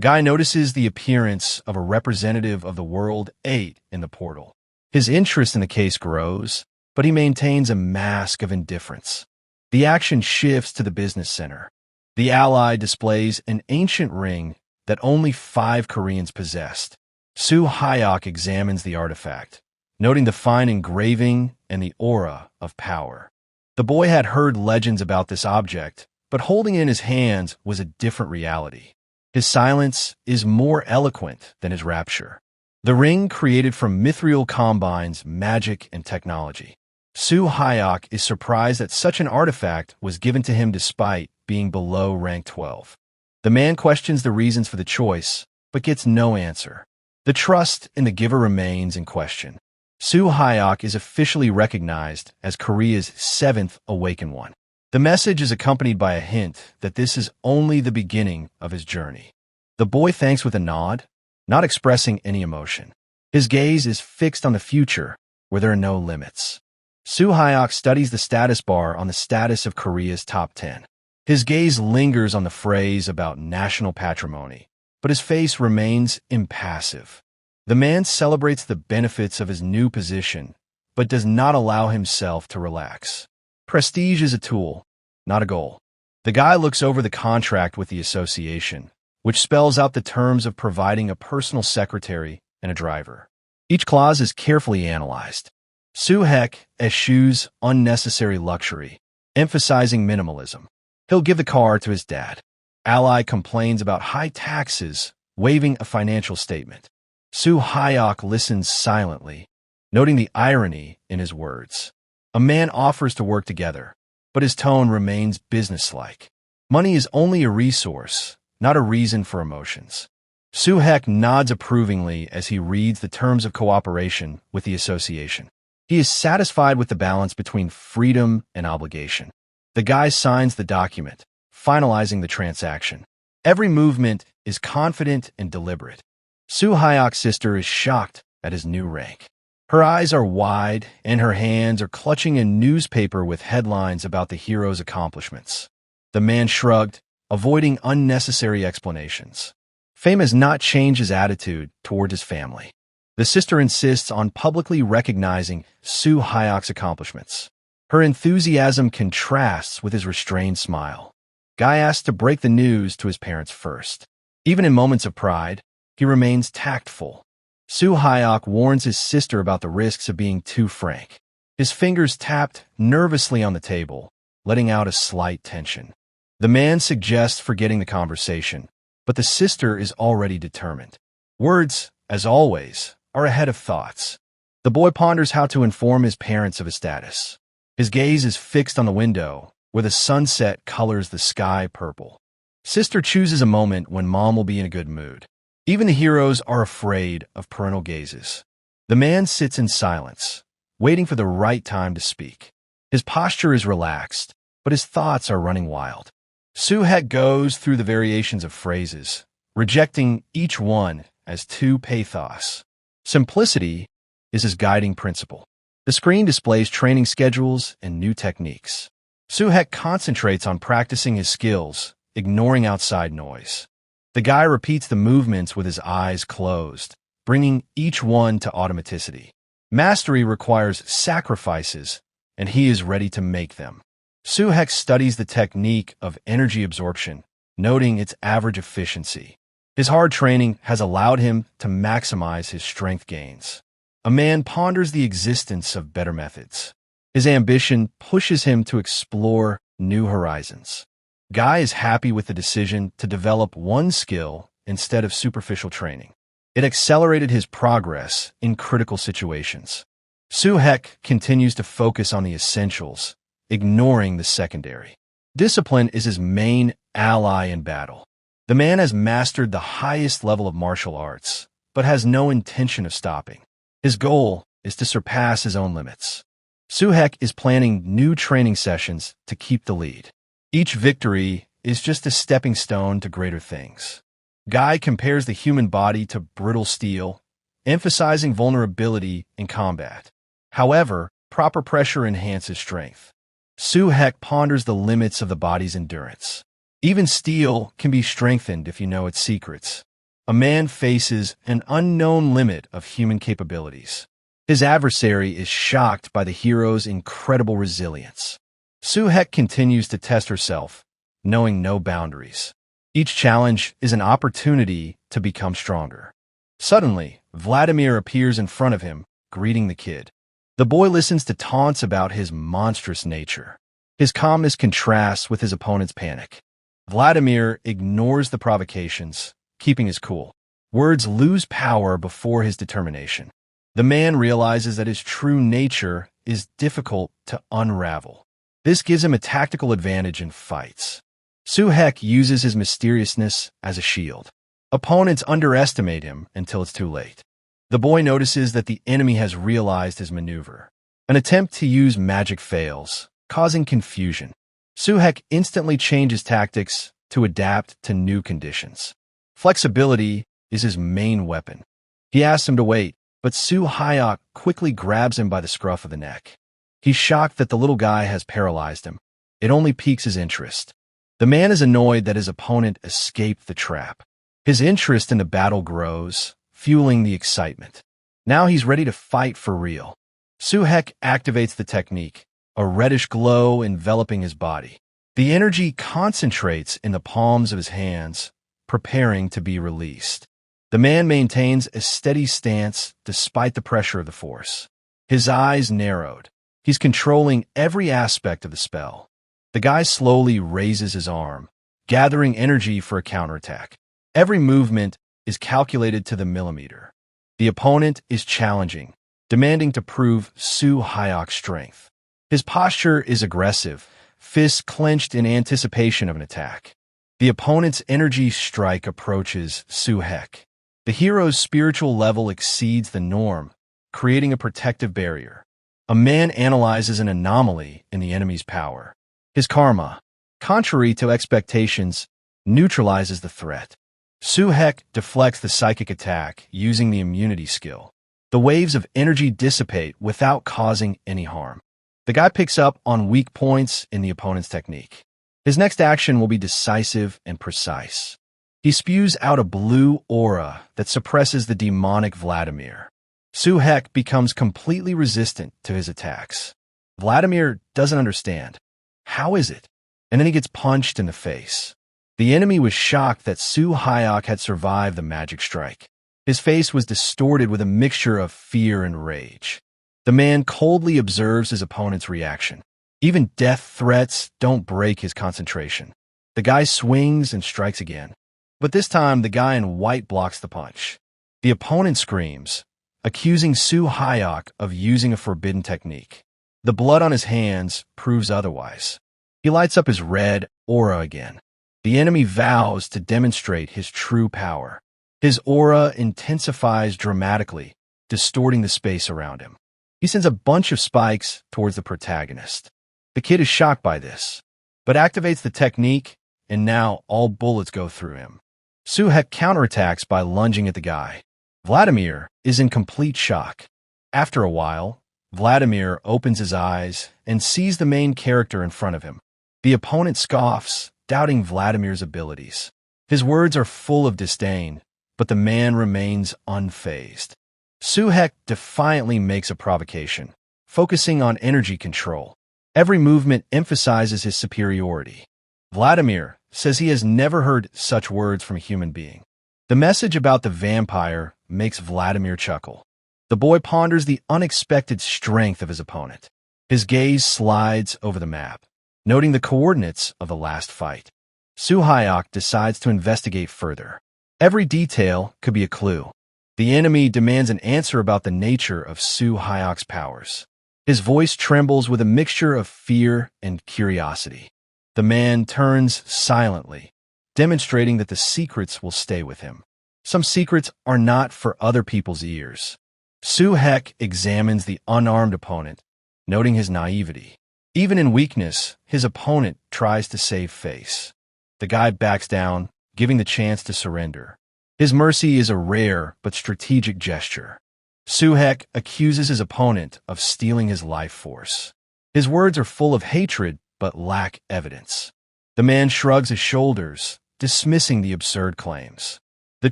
Guy notices the appearance of a representative of the World 8 in the portal. His interest in the case grows, but he maintains a mask of indifference. The action shifts to the business center. The ally displays an ancient ring that only 5 Koreans possessed. Soo Hyok examines the artifact, noting the fine engraving and the aura of power. The boy had heard legends about this object, but holding it in his hands was a different reality. His silence is more eloquent than his rapture. The ring created from mithril combines magic and technology. Soo Hyok is surprised that such an artifact was given to him despite being below rank 12. The man questions the reasons for the choice, but gets no answer. The trust in the giver remains in question. Soo Hyok is officially recognized as Korea's 7th Awakened One. The message is accompanied by a hint that this is only the beginning of his journey. The boy thanks with a nod, not expressing any emotion. His gaze is fixed on the future, where there are no limits. Soo Hyok studies the status bar on the status of Korea's top 10. His gaze lingers on the phrase about national patrimony, but his face remains impassive. The man celebrates the benefits of his new position, but does not allow himself to relax. Prestige is a tool, not a goal. The guy looks over the contract with the association, which spells out the terms of providing a personal secretary and a driver. Each clause is carefully analyzed. Soo-hek eschews unnecessary luxury, emphasizing minimalism. He'll give the car to his dad. Ally complains about high taxes, waiving a financial statement. Soo-hyok listens silently, noting the irony in his words. A man offers to work together, but his tone remains businesslike. Money is only a resource, not a reason for emotions. Soo-hek nods approvingly as he reads the terms of cooperation with the association. He is satisfied with the balance between freedom and obligation. The guy signs the document, finalizing the transaction. Every movement is confident and deliberate. Soo-hyok's sister is shocked at his new rank. Her eyes are wide, and her hands are clutching a newspaper with headlines about the hero's accomplishments. The man shrugged, avoiding unnecessary explanations. Fame has not changed his attitude toward his family. The sister insists on publicly recognizing Soo-hyok's accomplishments. Her enthusiasm contrasts with his restrained smile. Guy asks to break the news to his parents first. Even in moments of pride, he remains tactful. Soo-hyok warns his sister about the risks of being too frank. His fingers tapped nervously on the table, letting out a slight tension. The man suggests forgetting the conversation, but the sister is already determined. Words, as always, are ahead of thoughts. The boy ponders how to inform his parents of his status. His gaze is fixed on the window, where the sunset colors the sky purple. Sister chooses a moment when mom will be in a good mood. Even the heroes are afraid of parental gazes. The man sits in silence, waiting for the right time to speak. His posture is relaxed, but his thoughts are running wild. Soo-hek goes through the variations of phrases, rejecting each one as too pathos. Simplicity is his guiding principle. The screen displays training schedules and new techniques. Soo-hek concentrates on practicing his skills, ignoring outside noise. The guy repeats the movements with his eyes closed, bringing each one to automaticity. Mastery requires sacrifices, and he is ready to make them. Soo-hek studies the technique of energy absorption, noting its average efficiency. His hard training has allowed him to maximize his strength gains. A man ponders the existence of better methods. His ambition pushes him to explore new horizons. Guy is happy with the decision to develop one skill instead of superficial training. It accelerated his progress in critical situations. Soo-hek continues to focus on the essentials, ignoring the secondary. Discipline is his main ally in battle. The man has mastered the highest level of martial arts, but has no intention of stopping. His goal is to surpass his own limits. Soo-hek is planning new training sessions to keep the lead. Each victory is just a stepping stone to greater things. Guy compares the human body to brittle steel, emphasizing vulnerability in combat. However, proper pressure enhances strength. Soo-hek ponders the limits of the body's endurance. Even steel can be strengthened if you know its secrets. A man faces an unknown limit of human capabilities. His adversary is shocked by the hero's incredible resilience. Soo-hek continues to test herself, knowing no boundaries. Each challenge is an opportunity to become stronger. Suddenly, Vladimir appears in front of him, greeting the kid. The boy listens to taunts about his monstrous nature. His calmness contrasts with his opponent's panic. Vladimir ignores the provocations, keeping his cool. Words lose power before his determination. The man realizes that his true nature is difficult to unravel. This gives him a tactical advantage in fights. Soo-hek uses his mysteriousness as a shield. Opponents underestimate him until it's too late. The boy notices that the enemy has realized his maneuver. An attempt to use magic fails, causing confusion. Soo-hek instantly changes tactics to adapt to new conditions. Flexibility is his main weapon. He asks him to wait, but Soo-hyok quickly grabs him by the scruff of the neck. He's shocked that the little guy has paralyzed him. It only piques his interest. The man is annoyed that his opponent escaped the trap. His interest in the battle grows, fueling the excitement. Now he's ready to fight for real. Soo-hek activates the technique, a reddish glow enveloping his body. The energy concentrates in the palms of his hands, preparing to be released. The man maintains a steady stance despite the pressure of the force. His eyes narrowed. He's controlling every aspect of the spell. The guy slowly raises his arm, gathering energy for a counterattack. Every movement is calculated to the millimeter. The opponent is challenging, demanding to prove Su Hyok's strength. His posture is aggressive, fists clenched in anticipation of an attack. The opponent's energy strike approaches Su Hyok. The hero's spiritual level exceeds the norm, creating a protective barrier. A man analyzes an anomaly in the enemy's power. His karma, contrary to expectations, neutralizes the threat. Su Hyok deflects the psychic attack using the immunity skill. The waves of energy dissipate without causing any harm. The guy picks up on weak points in the opponent's technique. His next action will be decisive and precise. He spews out a blue aura that suppresses the demonic Vladimir. Su Hyok becomes completely resistant to his attacks. Vladimir doesn't understand. How is it? And then he gets punched in the face. The enemy was shocked that Su Hyok had survived the magic strike. His face was distorted with a mixture of fear and rage. The man coldly observes his opponent's reaction. Even death threats don't break his concentration. The guy swings and strikes again. But this time, the guy in white blocks the punch. The opponent screams, accusing Su Hyok of using a forbidden technique. The blood on his hands proves otherwise. He lights up his red aura again. The enemy vows to demonstrate his true power. His aura intensifies dramatically, distorting the space around him. He sends a bunch of spikes towards the protagonist. The kid is shocked by this, but activates the technique, and now all bullets go through him. Su Hyok counterattacks by lunging at the guy. Vladimir is in complete shock. After a while, Vladimir opens his eyes and sees the main character in front of him. The opponent scoffs, doubting Vladimir's abilities. His words are full of disdain, but the man remains unfazed. Su Hyok defiantly makes a provocation, focusing on energy control. Every movement emphasizes his superiority. Vladimir says he has never heard such words from a human being. The message about the vampire makes Vladimir chuckle. The boy ponders the unexpected strength of his opponent. His gaze slides over the map, noting the coordinates of the last fight. Su Hyok decides to investigate further. Every detail could be a clue. The enemy demands an answer about the nature of Su Hyok's powers. His voice trembles with a mixture of fear and curiosity. The man turns silently, demonstrating that the secrets will stay with him. Some secrets are not for other people's ears. Su Hyok examines the unarmed opponent, noting his naivety. Even in weakness, his opponent tries to save face. The guy backs down, giving the chance to surrender. His mercy is a rare but strategic gesture. Su Hyok accuses his opponent of stealing his life force. His words are full of hatred but lack evidence. The man shrugs his shoulders, dismissing the absurd claims. The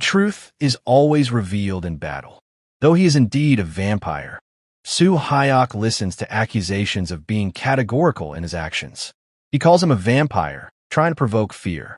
truth is always revealed in battle. Though he is indeed a vampire, Su Hyok listens to accusations of being categorical in his actions. He calls him a vampire, trying to provoke fear.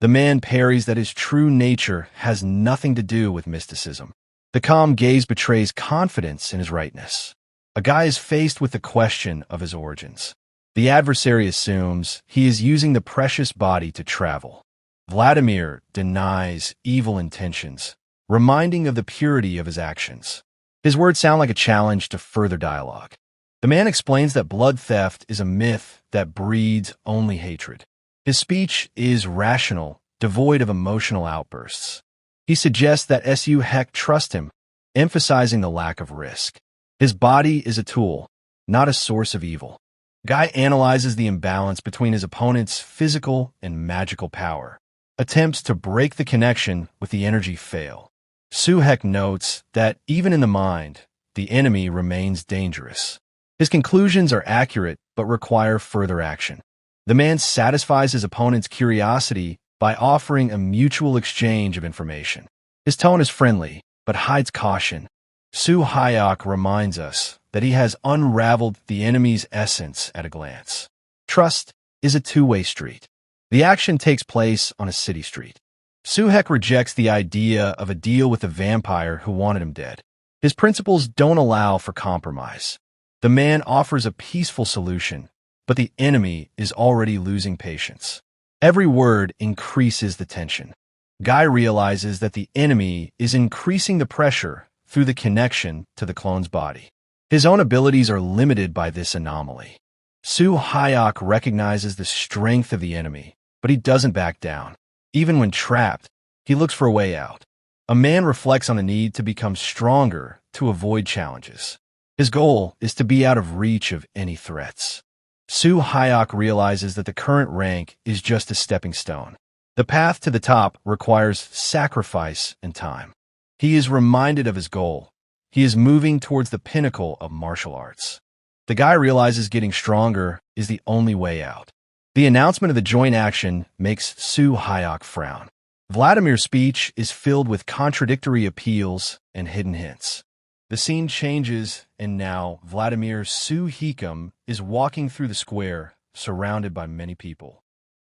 The man parries that his true nature has nothing to do with mysticism. The calm gaze betrays confidence in his rightness. A guy is faced with the question of his origins. The adversary assumes he is using the precious body to travel. Vladimir denies evil intentions, reminding of the purity of his actions. His words sound like a challenge to further dialogue. The man explains that blood theft is a myth that breeds only hatred. His speech is rational, devoid of emotional outbursts. He suggests that Su Hyok trust him, emphasizing the lack of risk. His body is a tool, not a source of evil. Guy analyzes the imbalance between his opponent's physical and magical power. Attempts to break the connection with the energy fail. Su Hyok notes that even in the mind, the enemy remains dangerous. His conclusions are accurate but require further action. The man satisfies his opponent's curiosity by offering a mutual exchange of information. His tone is friendly, but hides caution. Su Hyok reminds us that he has unraveled the enemy's essence at a glance. Trust is a two-way street. The action takes place on a city street. Suhek rejects the idea of a deal with a vampire who wanted him dead. His principles don't allow for compromise. The man offers a peaceful solution, but the enemy is already losing patience. Every word increases the tension. Guy realizes that the enemy is increasing the pressure through the connection to the clone's body. His own abilities are limited by this anomaly. Soo Hyuk recognizes the strength of the enemy, but he doesn't back down. Even when trapped, he looks for a way out. A man reflects on the need to become stronger to avoid challenges. His goal is to be out of reach of any threats. Soo Hyuk realizes that the current rank is just a stepping stone. The path to the top requires sacrifice and time. He is reminded of his goal. He is moving towards the pinnacle of martial arts. The guy realizes getting stronger is the only way out. The announcement of the joint action makes Soo Hyuk frown. Vladimir's speech is filled with contradictory appeals and hidden hints. The scene changes, and now Vladimir Soo Hyuk is walking through the square, surrounded by many people.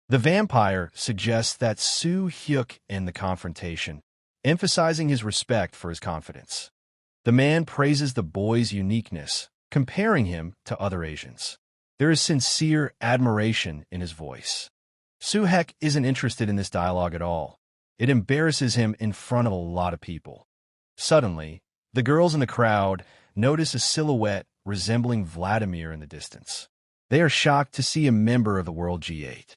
The vampire suggests that Soo Hyuk end the confrontation, emphasizing his respect for his confidence. The man praises the boy's uniqueness, comparing him to other Asians. There is sincere admiration in his voice. Suhek isn't interested in this dialogue at all. It embarrasses him in front of a lot of people. Suddenly, the girls in the crowd notice a silhouette resembling Vladimir in the distance. They are shocked to see a member of the World G8.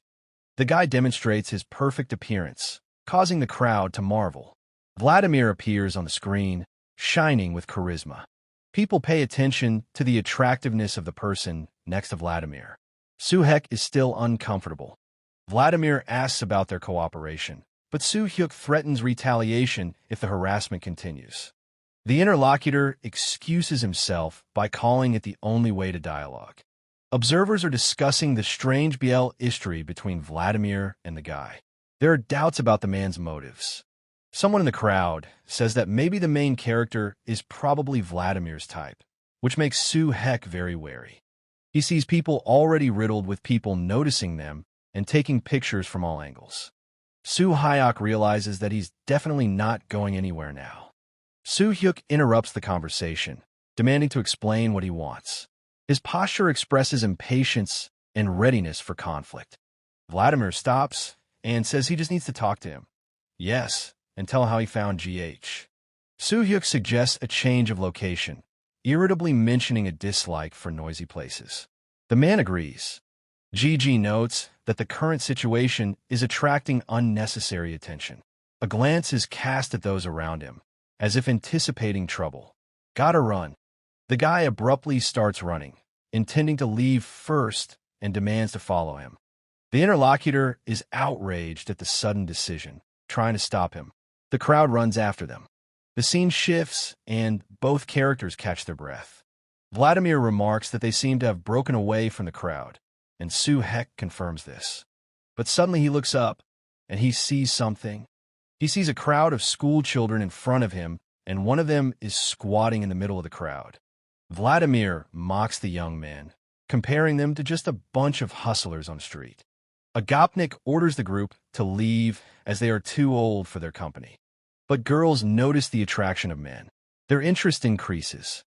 The guy demonstrates his perfect appearance, causing the crowd to marvel. Vladimir appears on the screen, shining with charisma. People pay attention to the attractiveness of the person next to Vladimir. Suhek is still uncomfortable. Vladimir asks about their cooperation, but Soo Hyuk threatens retaliation if the harassment continues. The interlocutor excuses himself by calling it the only way to dialogue. Observers are discussing the strange BL history between Vladimir and the guy. There are doubts about the man's motives. Someone in the crowd says that maybe the main character is probably Vladimir's type, which makes Soo Hyuk very wary. He sees people already riddled with people noticing them and taking pictures from all angles. Soo Hyuk realizes that he's definitely not going anywhere now. Soo Hyuk interrupts the conversation, demanding to explain what he wants. His posture expresses impatience and readiness for conflict. Vladimir stops and says he just needs to talk to him. Yes, and tell how he found GH. Soo Hyuk suggests a change of location, irritably mentioning a dislike for noisy places. The man agrees. GG notes that the current situation is attracting unnecessary attention. A glance is cast at those around him, as if anticipating trouble. Gotta run. The guy abruptly starts running, intending to leave first and demands to follow him. The interlocutor is outraged at the sudden decision, trying to stop him. The crowd runs after them. The scene shifts, and both characters catch their breath. Vladimir remarks that they seem to have broken away from the crowd, and Soo Hyuk confirms this. But suddenly he looks up, and he sees something. He sees a crowd of school children in front of him, and one of them is squatting in the middle of the crowd. Vladimir mocks the young man, comparing them to just a bunch of hustlers on the street. A gopnik orders the group to leave as they are too old for their company. But girls notice the attraction of men. Their interest increases.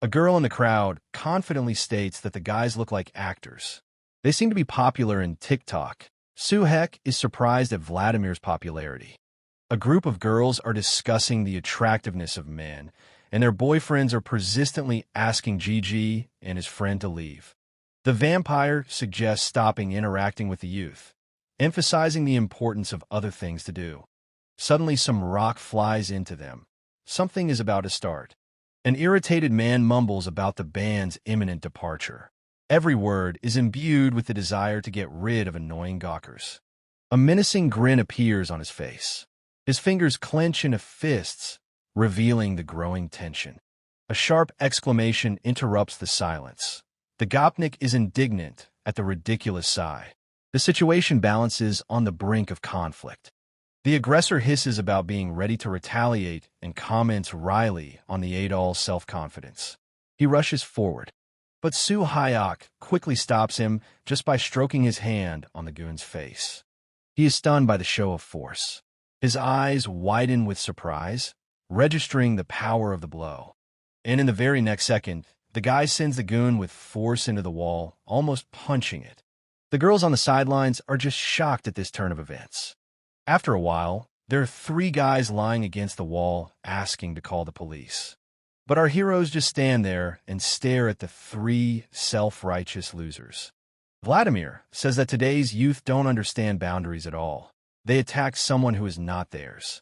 A girl in the crowd confidently states that the guys look like actors. They seem to be popular in TikTok. Soo Hyuk is surprised at Vladimir's popularity. A group of girls are discussing the attractiveness of men, and their boyfriends are persistently asking GG and his friend to leave. The vampire suggests stopping interacting with the youth, emphasizing the importance of other things to do. Suddenly, some rock flies into them. Something is about to start. An irritated man mumbles about the band's imminent departure. Every word is imbued with the desire to get rid of annoying gawkers. A menacing grin appears on his face. His fingers clench into fists, revealing the growing tension. A sharp exclamation interrupts the silence. The gopnik is indignant at the ridiculous sigh. The situation balances on the brink of conflict. The aggressor hisses about being ready to retaliate and comments wryly on the Adol's self-confidence. He rushes forward. But Soo Hyok quickly stops him just by stroking his hand on the goon's face. He is stunned by the show of force. His eyes widen with surprise, registering the power of the blow. And in the very next second, the guy sends the goon with force into the wall, almost punching it. The girls on the sidelines are just shocked at this turn of events. After a while, there are 3 guys lying against the wall asking to call the police. But our heroes just stand there and stare at the 3 self-righteous losers. Vladimir says that today's youth don't understand boundaries at all. They attack someone who is not theirs.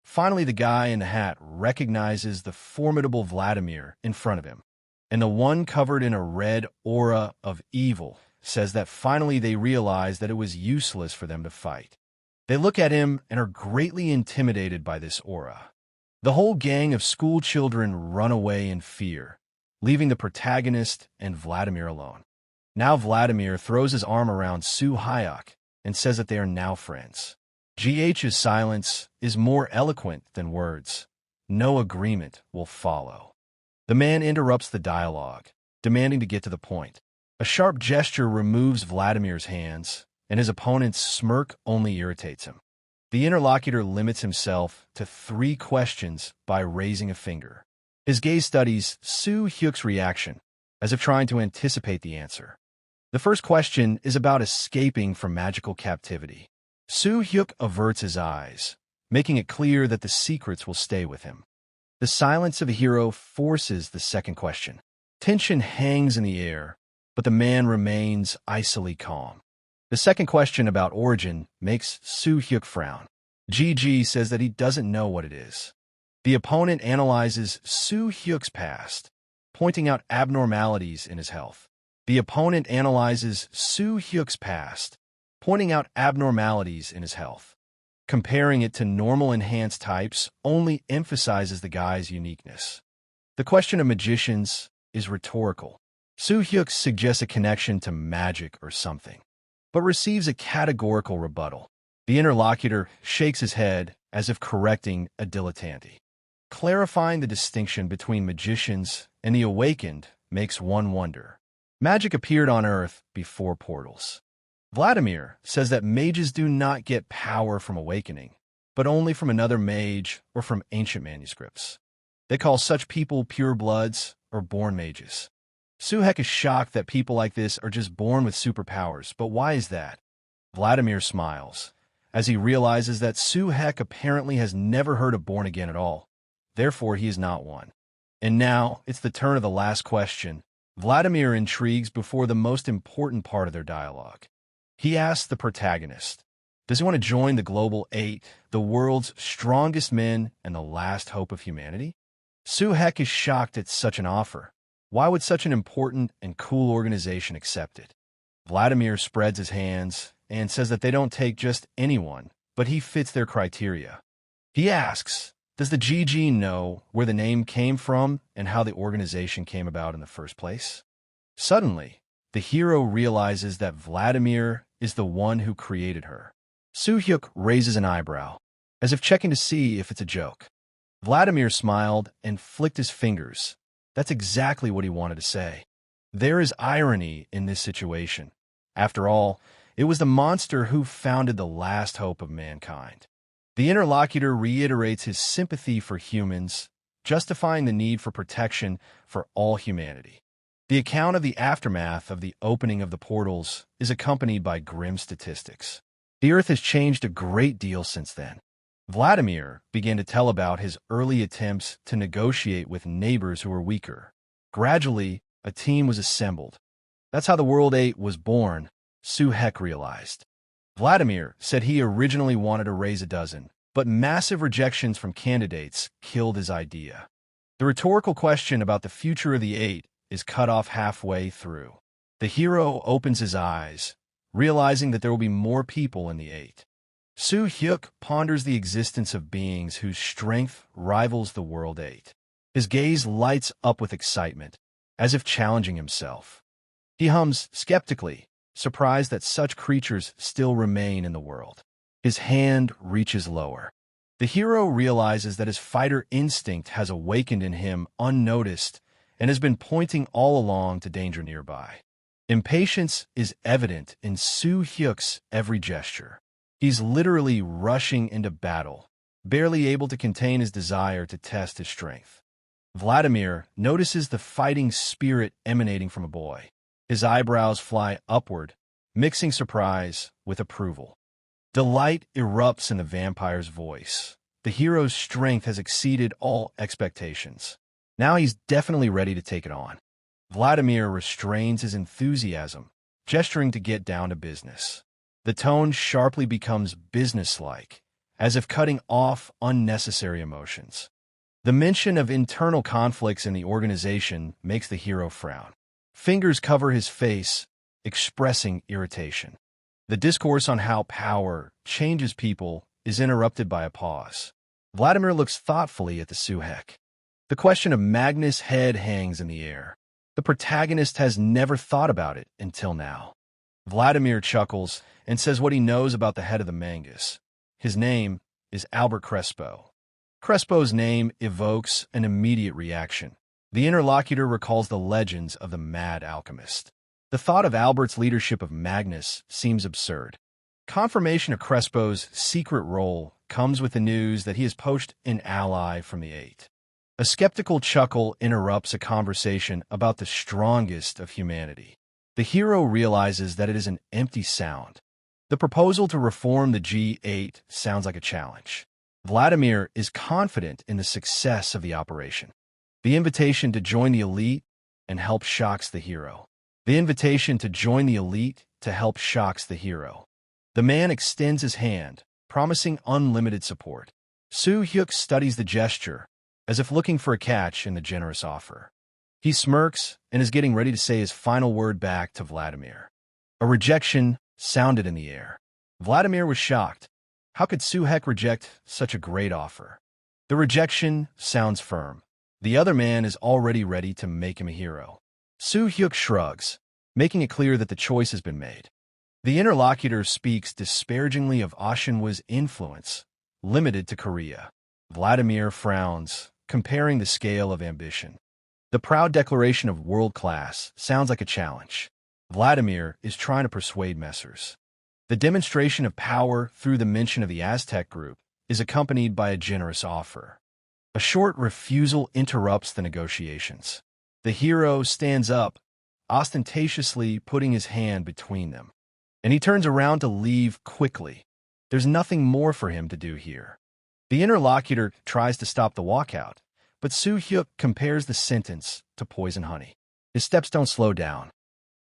Finally, the guy in the hat recognizes the formidable Vladimir in front of him, and the one covered in a red aura of evil says that finally they realize that it was useless for them to fight. They look at him and are greatly intimidated by this aura. The whole gang of school children run away in fear, leaving the protagonist and Vladimir alone. Now Vladimir throws his arm around Soo Hyok and says that they are now friends. GH's silence is more eloquent than words. No agreement will follow. The man interrupts the dialogue, demanding to get to the point. A sharp gesture removes Vladimir's hands, and his opponent's smirk only irritates him. The interlocutor limits himself to 3 questions by raising a finger. His gaze studies Soo Hyuk's reaction, as if trying to anticipate the answer. The first question is about escaping from magical captivity. Soo Hyuk averts his eyes, making it clear that the secrets will stay with him. The silence of a hero forces the second question. Tension hangs in the air, but the man remains icily calm. The second question about origin makes Soo Hyuk frown. GG says that he doesn't know what it is. The opponent analyzes Soo Hyuk's past, pointing out abnormalities in his health. The opponent analyzes Soo Hyuk's past, pointing out abnormalities in his health. Comparing it to normal enhanced types only emphasizes the guy's uniqueness. The question of magicians is rhetorical. Soo Hyuk suggests a connection to magic or something, but receives a categorical rebuttal. The interlocutor shakes his head as if correcting a dilettante. Clarifying the distinction between magicians and the awakened makes one wonder. Magic appeared on Earth before portals. Vladimir says that mages do not get power from awakening, but only from another mage or from ancient manuscripts. They call such people purebloods or born mages. Soo Hyuk is shocked that people like this are just born with superpowers, but why is that? Vladimir smiles, as he realizes that Soo Hyuk apparently has never heard of born again at all. Therefore, he is not one. And now, it's the turn of the last question. Vladimir intrigues before the most important part of their dialogue. He asks the protagonist, does he want to join the Global 8, the world's strongest men and the last hope of humanity? Soo Hyuk is shocked at such an offer. Why would such an important and cool organization accept it? Vladimir spreads his hands and says that they don't take just anyone, but he fits their criteria. He asks, does the GG know where the name came from and how the organization came about in the first place? Suddenly, the hero realizes that Vladimir is the one who created her. Soo Hyuk raises an eyebrow, as if checking to see if it's a joke. Vladimir smiled and flicked his fingers. That's exactly what he wanted to say. There is irony in this situation. After all, it was the monster who founded the last hope of mankind. The interlocutor reiterates his sympathy for humans, justifying the need for protection for all humanity. The account of the aftermath of the opening of the portals is accompanied by grim statistics. The Earth has changed a great deal since then. Vladimir began to tell about his early attempts to negotiate with neighbors who were weaker. Gradually, a team was assembled. That's how the World 8 was born, Soo Hyuk realized. Vladimir said he originally wanted to raise a dozen, but massive rejections from candidates killed his idea. The rhetorical question about the future of the 8 is cut off halfway through. The hero opens his eyes, realizing that there will be more people in the 8. Soo Hyuk ponders the existence of beings whose strength rivals the World 8. His gaze lights up with excitement, as if challenging himself. He hums skeptically, surprised that such creatures still remain in the world. His hand reaches lower. The hero realizes that his fighter instinct has awakened in him unnoticed, and has been pointing all along to danger nearby. Impatience is evident in Soo-hyuk's every gesture. He's literally rushing into battle, barely able to contain his desire to test his strength. Vladimir notices the fighting spirit emanating from a boy. His eyebrows fly upward, mixing surprise with approval. Delight erupts in the vampire's voice. The hero's strength has exceeded all expectations. Now he's definitely ready to take it on. Vladimir restrains his enthusiasm, gesturing to get down to business. The tone sharply becomes businesslike, as if cutting off unnecessary emotions. The mention of internal conflicts in the organization makes the hero frown. Fingers cover his face, expressing irritation. The discourse on how power changes people is interrupted by a pause. Vladimir looks thoughtfully at the Soo-hyuk. The question of Magnus' head hangs in the air. The protagonist has never thought about it until now. Vladimir chuckles and says what he knows about the head of the Mangus. His name is Albert Crespo. Crespo's name evokes an immediate reaction. The interlocutor recalls the legends of the mad alchemist. The thought of Albert's leadership of Magnus seems absurd. Confirmation of Crespo's secret role comes with the news that he has poached an ally from the Eight. A skeptical chuckle interrupts a conversation about the strongest of humanity. The hero realizes that it is an empty sound. The proposal to reform the G8 sounds like a challenge. Vladimir is confident in the success of the operation. The invitation to join the elite and help shocks the hero. The invitation to join the elite to help shocks the hero. The man extends his hand, promising unlimited support. Soo-hyuk studies the gesture, as if looking for a catch in the generous offer. He smirks and is getting ready to say his final word back to Vladimir. A rejection sounded in the air. Vladimir was shocked. How could Soo-hyuk reject such a great offer? The rejection sounds firm. The other man is already ready to make him a hero. Soo-hyuk shrugs, making it clear that the choice has been made. The interlocutor speaks disparagingly of Oshinwa's influence, limited to Korea. Vladimir frowns, comparing the scale of ambition. The proud declaration of world class sounds like a challenge. Vladimir is trying to persuade Messrs. The demonstration of power through the mention of the Aztec group is accompanied by a generous offer. A short refusal interrupts the negotiations. The hero stands up, ostentatiously putting his hand between them. And he turns around to leave quickly. There's nothing more for him to do here. The interlocutor tries to stop the walkout, but Soo-hyuk compares the sentence to poison honey. His steps don't slow down.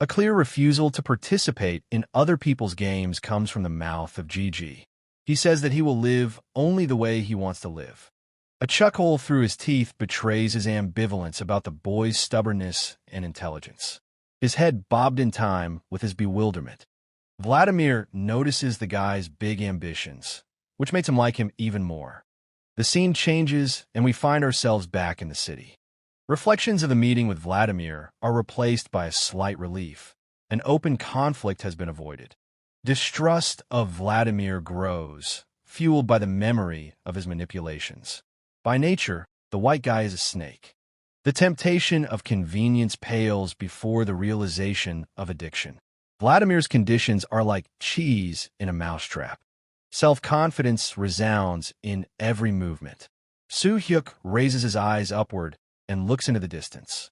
A clear refusal to participate in other people's games comes from the mouth of Gigi. He says that he will live only the way he wants to live. A chuckle through his teeth betrays his ambivalence about the boy's stubbornness and intelligence. His head bobbed in time with his bewilderment. Vladimir notices the guy's big ambitions, which makes him like him even more. The scene changes, and we find ourselves back in the city. Reflections of the meeting with Vladimir are replaced by a slight relief. An open conflict has been avoided. Distrust of Vladimir grows, fueled by the memory of his manipulations. By nature, the white guy is a snake. The temptation of convenience pales before the realization of addiction. Vladimir's conditions are like cheese in a mousetrap. Self-confidence resounds in every movement. Soo-hyuk raises his eyes upward and looks into the distance.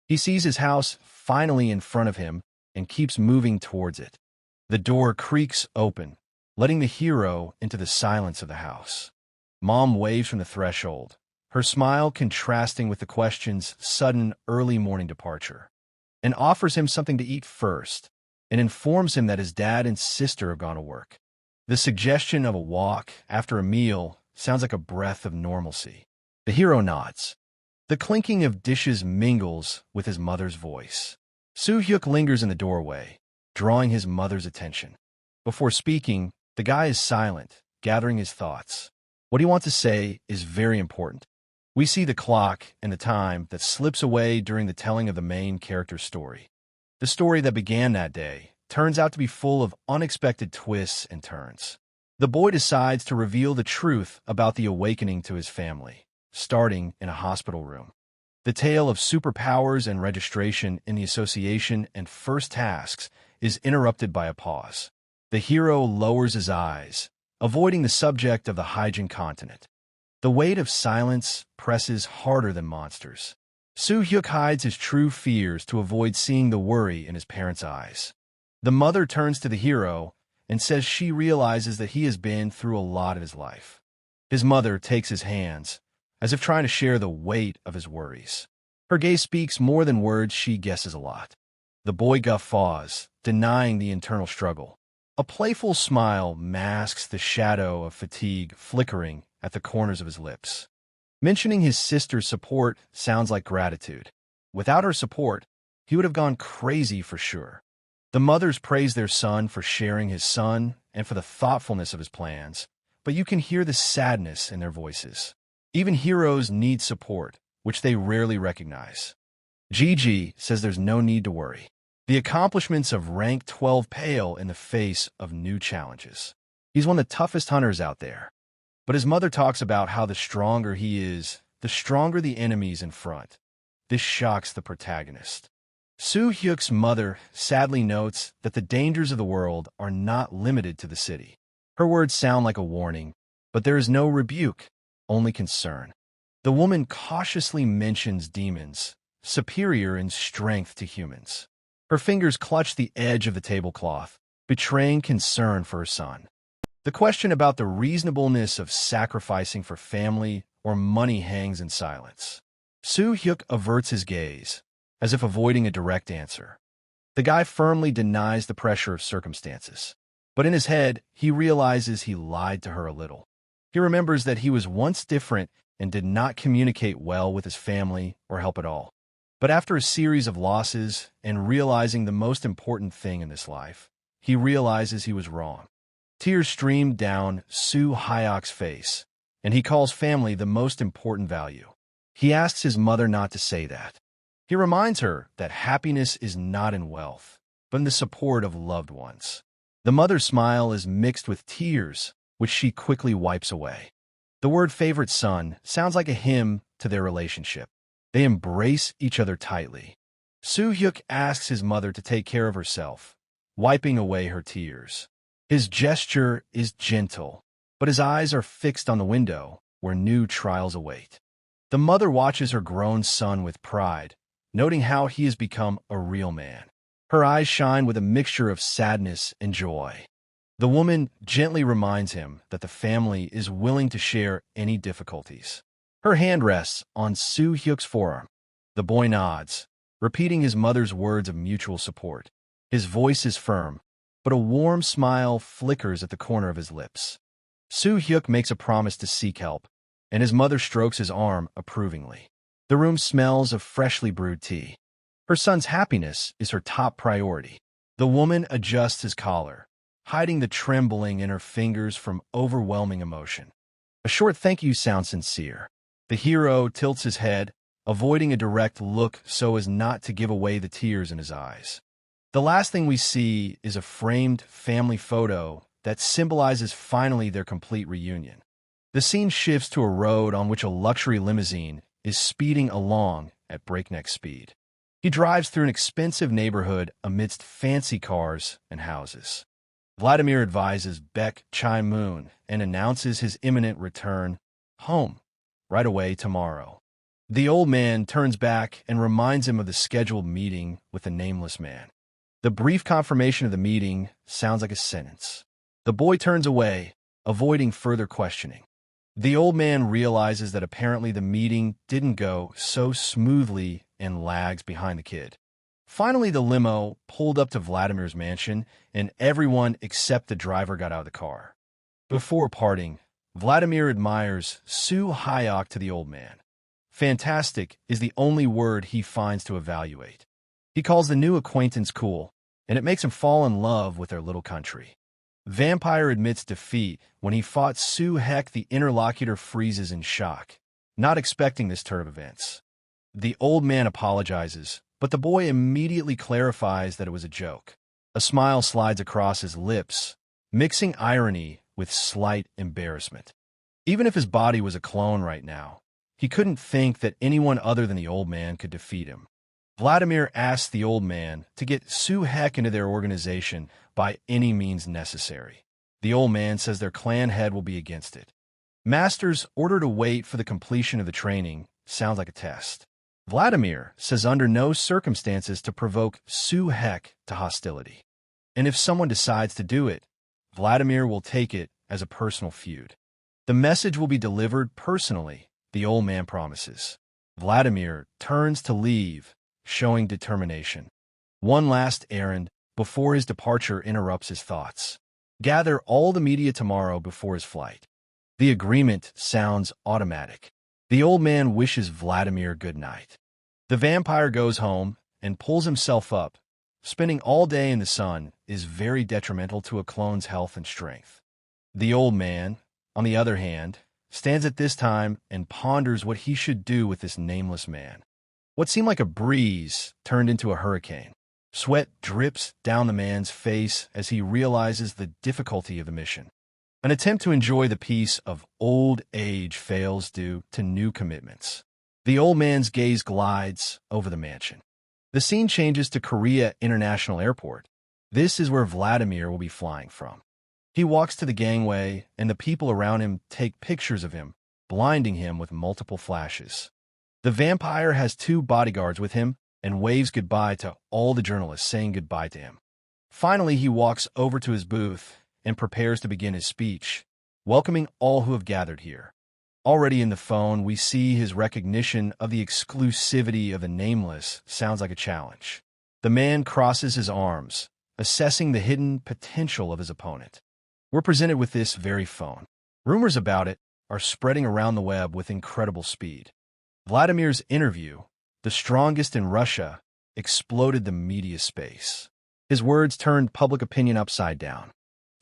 He sees his house finally in front of him and keeps moving towards it. The door creaks open, letting the hero into the silence of the house. Mom waves from the threshold, her smile contrasting with the question's sudden early morning departure, and offers him something to eat first, and informs him that his dad and sister have gone to work. The suggestion of a walk after a meal sounds like a breath of normalcy. The hero nods. The clinking of dishes mingles with his mother's voice. Soo-hyuk lingers in the doorway, drawing his mother's attention. Before speaking, the guy is silent, gathering his thoughts. What he wants to say is very important. We see the clock and the time that slips away during the telling of the main character's story. The story that began that day turns out to be full of unexpected twists and turns. The boy decides to reveal the truth about the awakening to his family, starting in a hospital room. The tale of superpowers and registration in the association and first tasks is interrupted by a pause. The hero lowers his eyes, avoiding the subject of the Hyjin continent. The weight of silence presses harder than monsters. Soo-hyuk hides his true fears to avoid seeing the worry in his parents' eyes. The mother turns to the hero and says she realizes that he has been through a lot in his life. His mother takes his hands, as if trying to share the weight of his worries. Her gaze speaks more than words. She guesses a lot. The boy guffaws, denying the internal struggle. A playful smile masks the shadow of fatigue flickering at the corners of his lips. Mentioning his sister's support sounds like gratitude. Without her support, he would have gone crazy for sure. The mothers praise their son for sharing his son and for the thoughtfulness of his plans, but you can hear the sadness in their voices. Even heroes need support, which they rarely recognize. Gigi says there's no need to worry. The accomplishments of rank 12 pale in the face of new challenges. He's one of the toughest hunters out there. But his mother talks about how the stronger he is, the stronger the enemies in front. This shocks the protagonist. Soo-hyuk's mother sadly notes that the dangers of the world are not limited to the city. Her words sound like a warning, but there is no rebuke, only concern. The woman cautiously mentions demons, superior in strength to humans. Her fingers clutch the edge of the tablecloth, betraying concern for her son. The question about the reasonableness of sacrificing for family or money hangs in silence. Soo-hyuk averts his gaze, as if avoiding a direct answer. The guy firmly denies the pressure of circumstances. But in his head, he realizes he lied to her a little. He remembers that he was once different and did not communicate well with his family or help at all. But after a series of losses and realizing the most important thing in this life, he realizes he was wrong. Tears stream down Soo-hyuk's face, and he calls family the most important value. He asks his mother not to say that. He reminds her that happiness is not in wealth, but in the support of loved ones. The mother's smile is mixed with tears, which she quickly wipes away. The word favorite son sounds like a hymn to their relationship. They embrace each other tightly. Soo-hyuk asks his mother to take care of herself, wiping away her tears. His gesture is gentle, but his eyes are fixed on the window where new trials await. The mother watches her grown son with pride, noting how he has become a real man. Her eyes shine with a mixture of sadness and joy. The woman gently reminds him that the family is willing to share any difficulties. Her hand rests on Soo-hyuk's forearm. The boy nods, repeating his mother's words of mutual support. His voice is firm, but a warm smile flickers at the corner of his lips. Soo-hyuk makes a promise to seek help, and his mother strokes his arm approvingly. The room smells of freshly brewed tea. Her son's happiness is her top priority. The woman adjusts his collar, hiding the trembling in her fingers from overwhelming emotion. A short thank you sounds sincere. The hero tilts his head, avoiding a direct look so as not to give away the tears in his eyes. The last thing we see is a framed family photo that symbolizes finally their complete reunion. The scene shifts to a road on which a luxury limousine is speeding along at breakneck speed. He drives through an expensive neighborhood amidst fancy cars and houses. Vladimir advises Baek Chae-moon and announces his imminent return home right away tomorrow. The old man turns back and reminds him of the scheduled meeting with the nameless man. The brief confirmation of the meeting sounds like a sentence. The boy turns away, avoiding further questioning. The old man realizes that apparently the meeting didn't go so smoothly and lags behind the kid. Finally, the limo pulled up to Vladimir's mansion, and everyone except the driver got out of the car. Before parting, Vladimir admires Soo-hyuk to the old man. Fantastic is the only word he finds to evaluate. He calls the new acquaintance cool, and it makes him fall in love with their little country. Vampire admits defeat when he fought Soo-hyuk. The interlocutor freezes in shock, not expecting this turn of events. The old man apologizes, but the boy immediately clarifies that it was a joke. A smile slides across his lips, mixing irony with slight embarrassment. Even if his body was a clone right now, He couldn't think that anyone other than the old man could defeat him. Vladimir asks the old man to get Su-Hek into their organization by any means necessary. The old man says their clan head will be against it. Master's order to wait for the completion of the training sounds like a test. Vladimir says under no circumstances to provoke Su-Hek to hostility. And if someone decides to do it, Vladimir will take it as a personal feud. The message will be delivered personally, the old man promises. Vladimir turns to leave, showing determination. One last errand before his departure interrupts his thoughts. Gather all the media tomorrow before his flight. The agreement sounds automatic. The old man wishes Vladimir good night. The vampire goes home and pulls himself up. Spending all day in the sun is very detrimental to a clone's health and strength. The old man, on the other hand, stands at this time and ponders what he should do with this nameless man. What seemed like a breeze turned into a hurricane. Sweat drips down the man's face as he realizes the difficulty of the mission. An attempt to enjoy the peace of old age fails due to new commitments. The old man's gaze glides over the mansion. The scene changes to Korea International Airport. This is where Vladimir will be flying from. He walks to the gangway, and the people around him take pictures of him, blinding him with multiple flashes. The vampire has 2 bodyguards with him and waves goodbye to all the journalists, saying goodbye to him. Finally, he walks over to his booth and prepares to begin his speech, welcoming all who have gathered here. Already in the phone, we see his recognition of the exclusivity of the nameless sounds like a challenge. The man crosses his arms, assessing the hidden potential of his opponent. We're presented with this very phone. Rumors about it are spreading around the web with incredible speed. Vladimir's interview, the strongest in Russia, exploded the media space. His words turned public opinion upside down.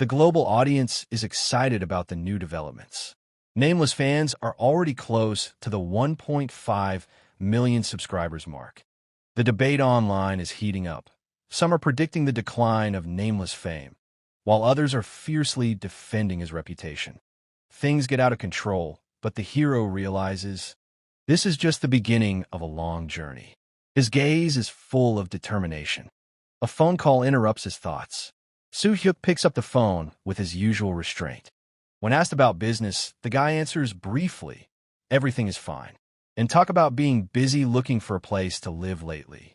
The global audience is excited about the new developments. Nameless fans are already close to the 1.5 million subscribers mark. The debate online is heating up. Some are predicting the decline of Nameless fame, while others are fiercely defending his reputation. Things get out of control, but the hero realizes this is just the beginning of a long journey. His gaze is full of determination. A phone call interrupts his thoughts. Soo-hyuk picks up the phone with his usual restraint. When asked about business, the guy answers briefly, "Everything is fine," and talk about being busy looking for a place to live lately.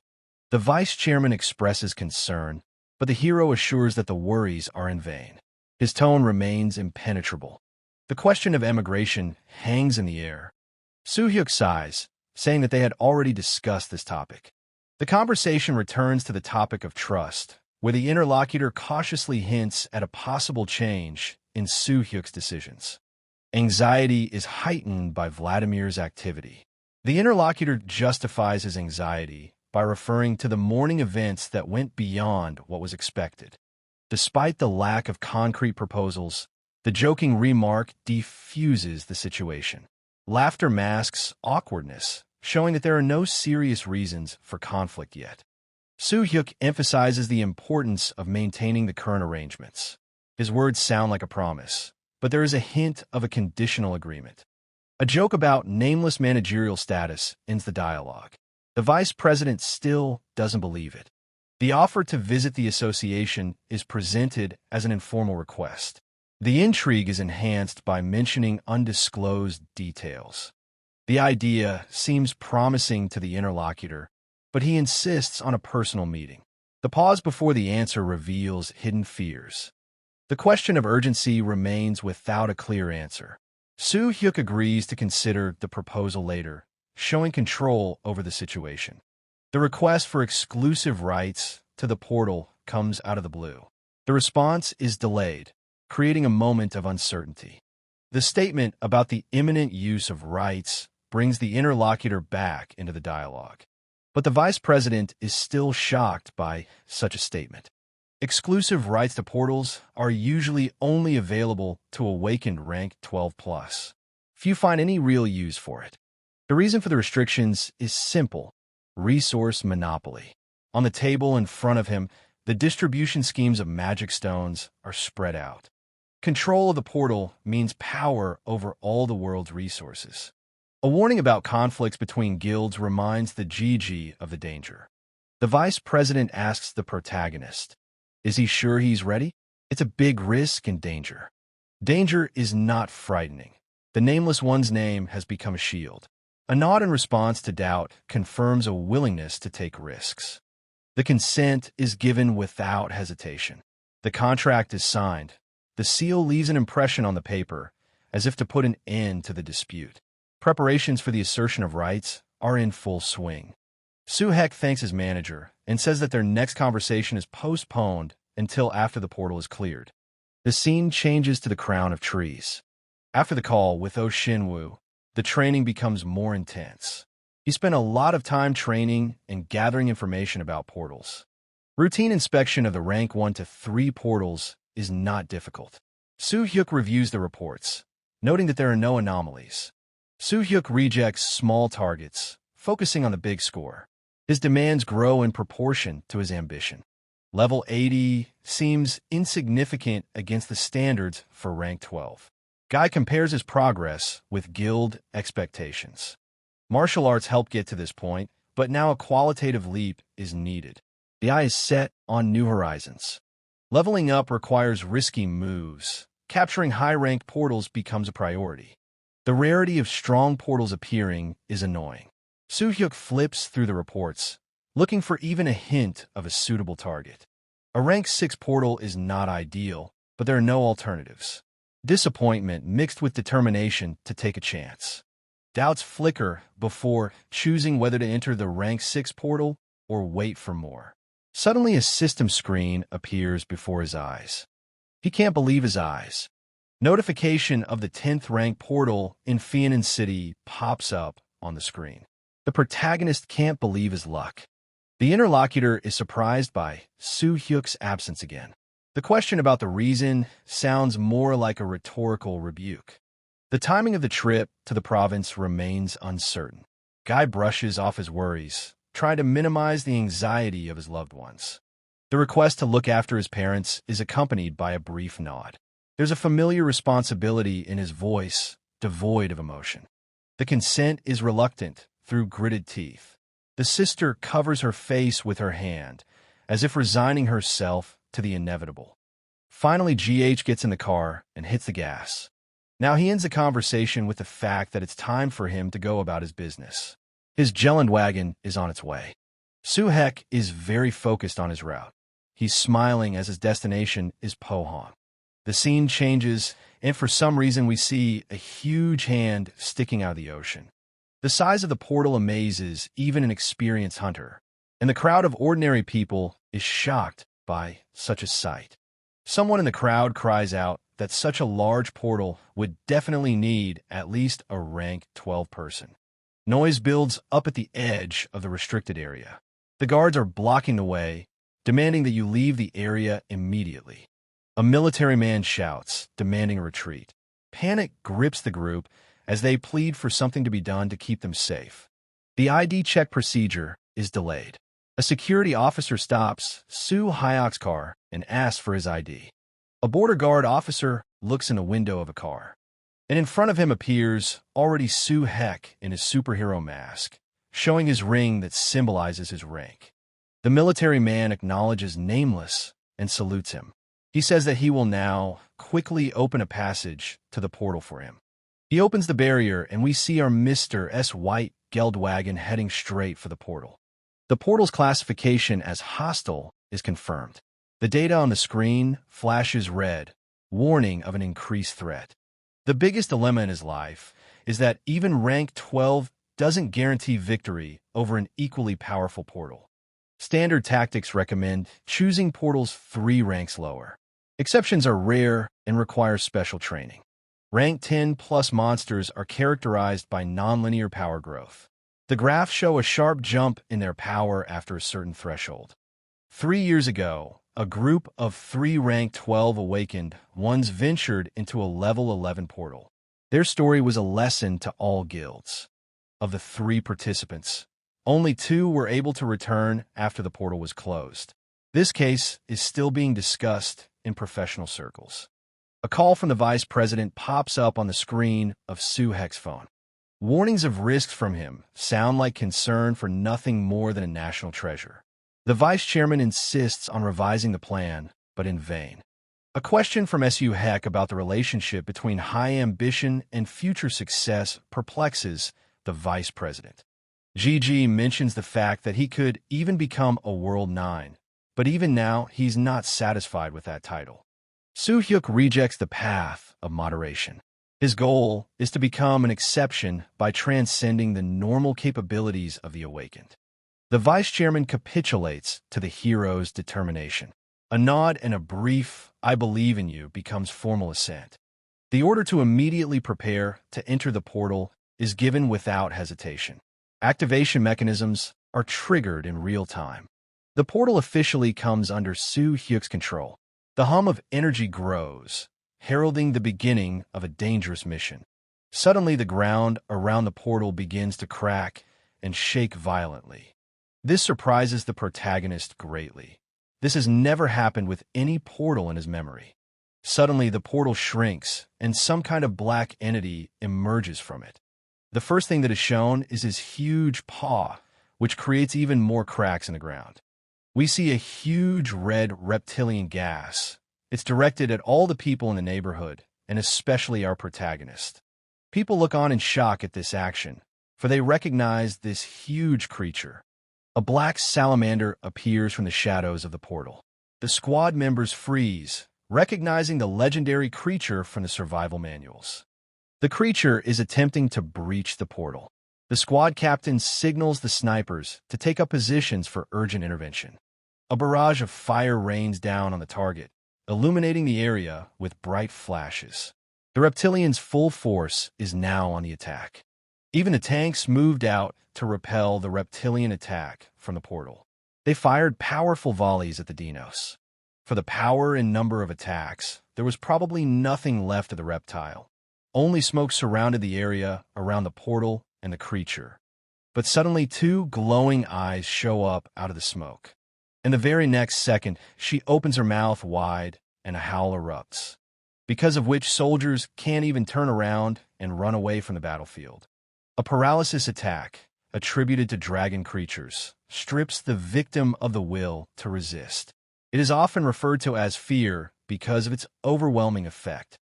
The vice chairman expresses concern, but the hero assures that the worries are in vain. His tone remains impenetrable. The question of emigration hangs in the air. Soo-hyuk sighs, saying that they had already discussed this topic. The conversation returns to the topic of trust, where the interlocutor cautiously hints at a possible change in Soo-hyuk's decisions. Anxiety is heightened by Vladimir's activity. The interlocutor justifies his anxiety by referring to the morning events that went beyond what was expected. Despite the lack of concrete proposals, the joking remark diffuses the situation. Laughter masks awkwardness, showing that there are no serious reasons for conflict yet. Soo-hyuk emphasizes the importance of maintaining the current arrangements. His words sound like a promise, but there is a hint of a conditional agreement. A joke about nameless managerial status ends the dialogue. The vice president still doesn't believe it. The offer to visit the association is presented as an informal request. The intrigue is enhanced by mentioning undisclosed details. The idea seems promising to the interlocutor, but he insists on a personal meeting. The pause before the answer reveals hidden fears. The question of urgency remains without a clear answer. Soo-hyuk agrees to consider the proposal later, showing control over the situation. The request for exclusive rights to the portal comes out of the blue. The response is delayed, creating a moment of uncertainty. The statement about the imminent use of rights brings the interlocutor back into the dialogue. But the vice president is still shocked by such a statement. Exclusive rights to portals are usually only available to awakened rank 12+. Few find any real use for it. The reason for the restrictions is simple: resource monopoly. On the table in front of him, the distribution schemes of magic stones are spread out. Control of the portal means power over all the world's resources. A warning about conflicts between guilds reminds the GG of the danger. The vice president asks the protagonist, is he sure he's ready? It's a big risk and danger. Danger is not frightening. The nameless one's name has become a shield. A nod in response to doubt confirms a willingness to take risks. The consent is given without hesitation. The contract is signed. The seal leaves an impression on the paper, as if to put an end to the dispute. Preparations for the assertion of rights are in full swing. Soo-hek thanks his manager and says that their next conversation is postponed until after the portal is cleared. The scene changes to the crown of trees. After the call with Oh Shin-woo, the training becomes more intense. He spent a lot of time training and gathering information about portals. Routine inspection of the rank 1 to 3 portals is not difficult. Soo-hyuk reviews the reports, noting that there are no anomalies. Soo-hyuk rejects small targets, focusing on the big score. His demands grow in proportion to his ambition. Level 80 seems insignificant against the standards for rank 12. Guy compares his progress with guild expectations. Martial arts help get to this point, but now a qualitative leap is needed. The eye is set on new horizons. Leveling up requires risky moves. Capturing high-rank portals becomes a priority. The rarity of strong portals appearing is annoying. Soo-hyuk flips through the reports, looking for even a hint of a suitable target. A rank 6 portal is not ideal, but there are no alternatives. Disappointment mixed with determination to take a chance. Doubts flicker before choosing whether to enter the rank 6 portal or wait for more. Suddenly a system screen appears before his eyes. He can't believe his eyes. Notification of the 10th rank portal in Fianan City pops up on the screen. The protagonist can't believe his luck. The interlocutor is surprised by Soo-hyuk's absence again. The question about the reason sounds more like a rhetorical rebuke. The timing of the trip to the province remains uncertain. Guy brushes off his worries, trying to minimize the anxiety of his loved ones. The request to look after his parents is accompanied by a brief nod. There's a familiar responsibility in his voice, devoid of emotion. The consent is reluctant through gritted teeth. The sister covers her face with her hand, as if resigning herself to the inevitable. Finally, GH gets in the car and hits the gas. Now he ends the conversation with the fact that it's time for him to go about his business. His Geländewagen is on its way. Soo-hek is very focused on his route. He's smiling as his destination is Pohang. The scene changes, and for some reason we see a huge hand sticking out of the ocean. The size of the portal amazes even an experienced hunter, and the crowd of ordinary people is shocked by such a sight. Someone in the crowd cries out that such a large portal would definitely need at least a rank 12 person. Noise builds up at the edge of the restricted area. The guards are blocking the way, demanding that you leave the area immediately. A military man shouts, demanding a retreat. Panic grips the group as they plead for something to be done to keep them safe. The ID check procedure is delayed. A security officer stops Soo-hyuk's car and asks for his ID. A border guard officer looks in the window of a car, and in front of him appears already Soo-hek in his superhero mask, showing his ring that symbolizes his rank. The military man acknowledges Nameless and salutes him. He says that he will now quickly open a passage to the portal for him. He opens the barrier, and we see our Mr. S. white Geldwagen heading straight for the portal. The portal's classification as hostile is confirmed. The data on the screen flashes red, warning of an increased threat. The biggest dilemma in his life is that even rank 12 doesn't guarantee victory over an equally powerful portal. Standard tactics recommend choosing portals 3 ranks lower. Exceptions are rare and require special training. Rank 10 plus monsters are characterized by nonlinear power growth. The graphs show a sharp jump in their power after a certain threshold. 3 years ago, a group of 3 rank 12 awakened ones ventured into a level 11 portal. Their story was a lesson to all guilds. Of the 3 participants, only 2 were able to return after the portal was closed. This case is still being discussed in professional circles. A call from the vice president pops up on the screen of Soo-hek's phone. Warnings of risks from him sound like concern for nothing more than a national treasure. The vice chairman insists on revising the plan, but in vain. A question from SU Heck about the relationship between high ambition and future success perplexes the vice president. GG mentions the fact that he could even become a World 9, but even now he's not satisfied with that title. Soo-hyuk rejects the path of moderation. His goal is to become an exception by transcending the normal capabilities of the awakened. The vice chairman capitulates to the hero's determination. A nod and a brief "I believe in you" becomes formal assent. The order to immediately prepare to enter the portal is given without hesitation. Activation mechanisms are triggered in real time. The portal officially comes under Soo-hyuk's control. The hum of energy grows, heralding the beginning of a dangerous mission. Suddenly, the ground around the portal begins to crack and shake violently. This surprises the protagonist greatly. This has never happened with any portal in his memory. Suddenly, the portal shrinks, and some kind of black entity emerges from it. The first thing that is shown is his huge paw, which creates even more cracks in the ground. We see a huge red reptilian gas. It's directed at all the people in the neighborhood, and especially our protagonist. People look on in shock at this action, for they recognize this huge creature. A black salamander appears from the shadows of the portal. The squad members freeze, recognizing the legendary creature from the survival manuals. The creature is attempting to breach the portal. The squad captain signals the snipers to take up positions for urgent intervention. A barrage of fire rains down on the target, illuminating the area with bright flashes. The reptilian's full force is now on the attack. Even the tanks moved out to repel the reptilian attack from the portal. They fired powerful volleys at the dinos. For the power and number of attacks, there was probably nothing left of the reptile. Only smoke surrounded the area around the portal and the creature. But suddenly 2 glowing eyes show up out of the smoke. In the very next second, she opens her mouth wide and a howl erupts, because of which soldiers can't even turn around and run away from the battlefield. A paralysis attack, attributed to dragon creatures, strips the victim of the will to resist. It is often referred to as fear because of its overwhelming effect.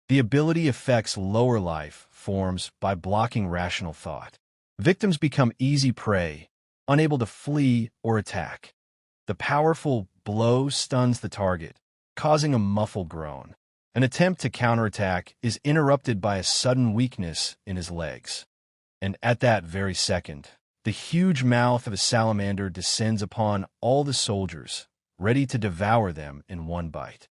The ability affects lower life forms by blocking rational thought. Victims become easy prey, unable to flee or attack. The powerful blow stuns the target, causing a muffled groan. An attempt to counterattack is interrupted by a sudden weakness in his legs. And at that very second, the huge mouth of a salamander descends upon all the soldiers, ready to devour them in one bite.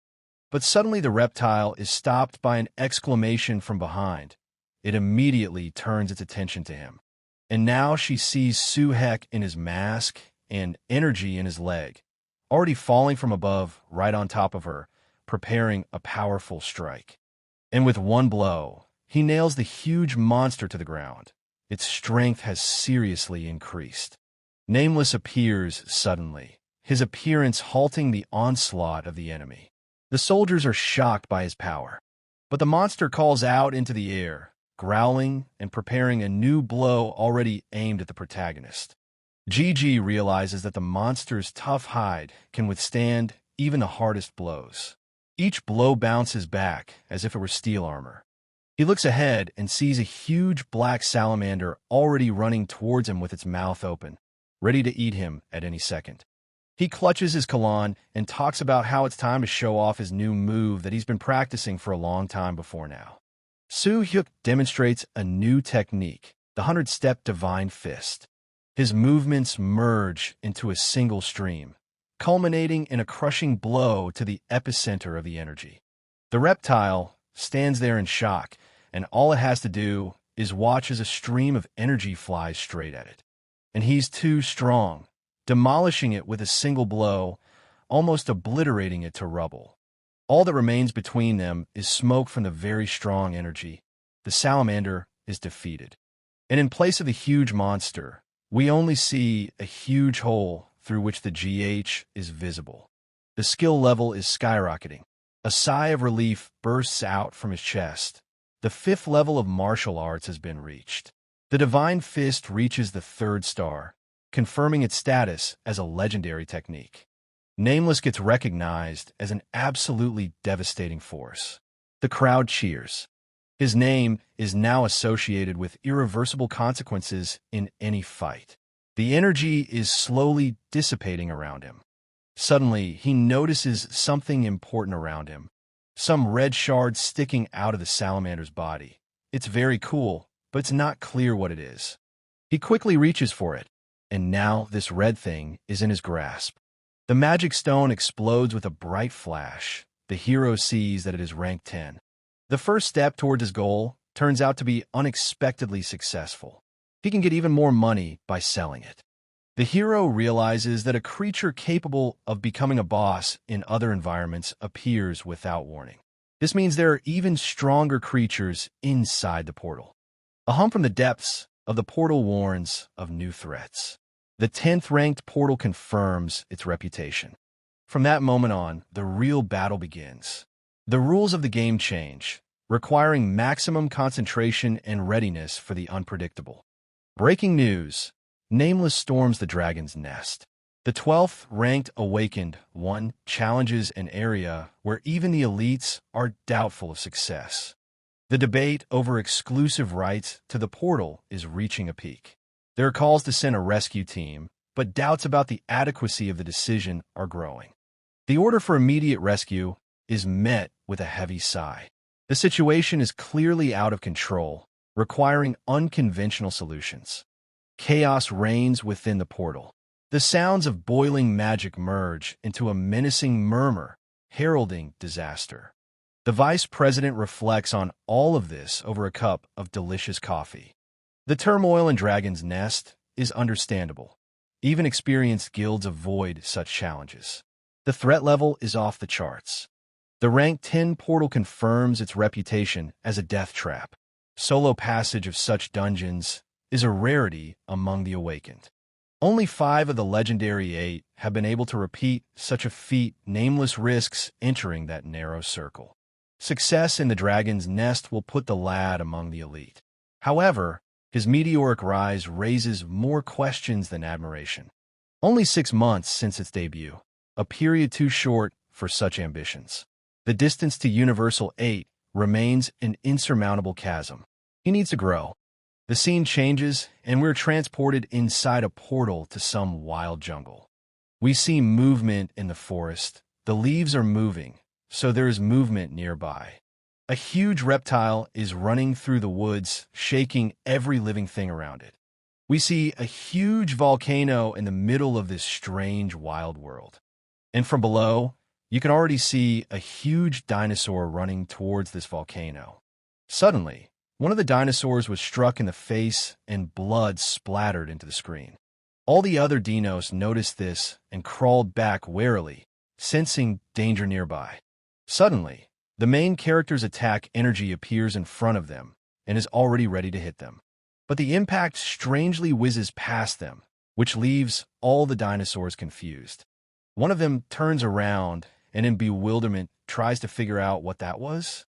But suddenly the reptile is stopped by an exclamation from behind. It immediately turns its attention to him. And now she sees Soo-hyuk in his mask and energy in his leg, already falling from above right on top of her, preparing a powerful strike. And with one blow, he nails the huge monster to the ground. Its strength has seriously increased. Nameless appears suddenly, his appearance halting the onslaught of the enemy. The soldiers are shocked by his power, but the monster calls out into the air, growling and preparing a new blow already aimed at the protagonist. GG realizes that the monster's tough hide can withstand even the hardest blows. Each blow bounces back as if it were steel armor. He looks ahead and sees a huge black salamander already running towards him with its mouth open, ready to eat him at any second. He clutches his Kalan and talks about how it's time to show off his new move that he's been practicing for a long time before now. Soo-hyuk demonstrates a new technique, the 100-step divine fist. His movements merge into a single stream, culminating in a crushing blow to the epicenter of the energy. The reptile stands there in shock, and all it has to do is watch as a stream of energy flies straight at it. And he's too strong, demolishing it with a single blow, almost obliterating it to rubble. All that remains between them is smoke from the very strong energy. The salamander is defeated. And in place of the huge monster, we only see a huge hole through which the GH is visible. The skill level is skyrocketing. A sigh of relief bursts out from his chest. The 5th level of martial arts has been reached. The divine fist reaches the third star, confirming its status as a legendary technique. Nameless gets recognized as an absolutely devastating force. The crowd cheers. His name is now associated with irreversible consequences in any fight. The energy is slowly dissipating around him. Suddenly, he notices something important around him. Some red shard sticking out of the salamander's body. It's very cool, but it's not clear what it is. He quickly reaches for it, and now this red thing is in his grasp. The magic stone explodes with a bright flash. The hero sees that it is rank 10. The first step towards his goal turns out to be unexpectedly successful. He can get even more money by selling it. The hero realizes that a creature capable of becoming a boss in other environments appears without warning. This means there are even stronger creatures inside the portal. A hum from the depths of the portal warns of new threats. The 10th ranked portal confirms its reputation. From that moment on, the real battle begins. The rules of the game change, requiring maximum concentration and readiness for the unpredictable. Breaking news: Nameless storms the dragon's nest. The 12th ranked Awakened One challenges an area where even the elites are doubtful of success. The debate over exclusive rights to the portal is reaching a peak. There are calls to send a rescue team, but doubts about the adequacy of the decision are growing. The order for immediate rescue is met with a heavy sigh. The situation is clearly out of control, requiring unconventional solutions. Chaos reigns within the portal. The sounds of boiling magic merge into a menacing murmur, heralding disaster. The vice president reflects on all of this over a cup of delicious coffee. The turmoil in Dragon's Nest is understandable. Even experienced guilds avoid such challenges. The threat level is off the charts. The rank 10 portal confirms its reputation as a death trap. Solo passage of such dungeons is a rarity among the Awakened. Only 5 of the legendary 8 have been able to repeat such a feat. Nameless risks entering that narrow circle. Success in the Dragon's Nest will put the lad among the elite. However, his meteoric rise raises more questions than admiration. Only 6 months since its debut, a period too short for such ambitions. The distance to Universal 8 remains an insurmountable chasm. He needs to grow. The scene changes, and we're transported inside a portal to some wild jungle. We see movement in the forest. The leaves are moving, so there is movement nearby. A huge reptile is running through the woods, shaking every living thing around it. We see a huge volcano in the middle of this strange wild world. And from below, you can already see a huge dinosaur running towards this volcano. Suddenly, one of the dinosaurs was struck in the face and blood splattered into the screen. All the other dinos noticed this and crawled back warily, sensing danger nearby. Suddenly, the main character's attack energy appears in front of them and is already ready to hit them. But the impact strangely whizzes past them, which leaves all the dinosaurs confused. One of them turns around and in bewilderment tries to figure out what that was.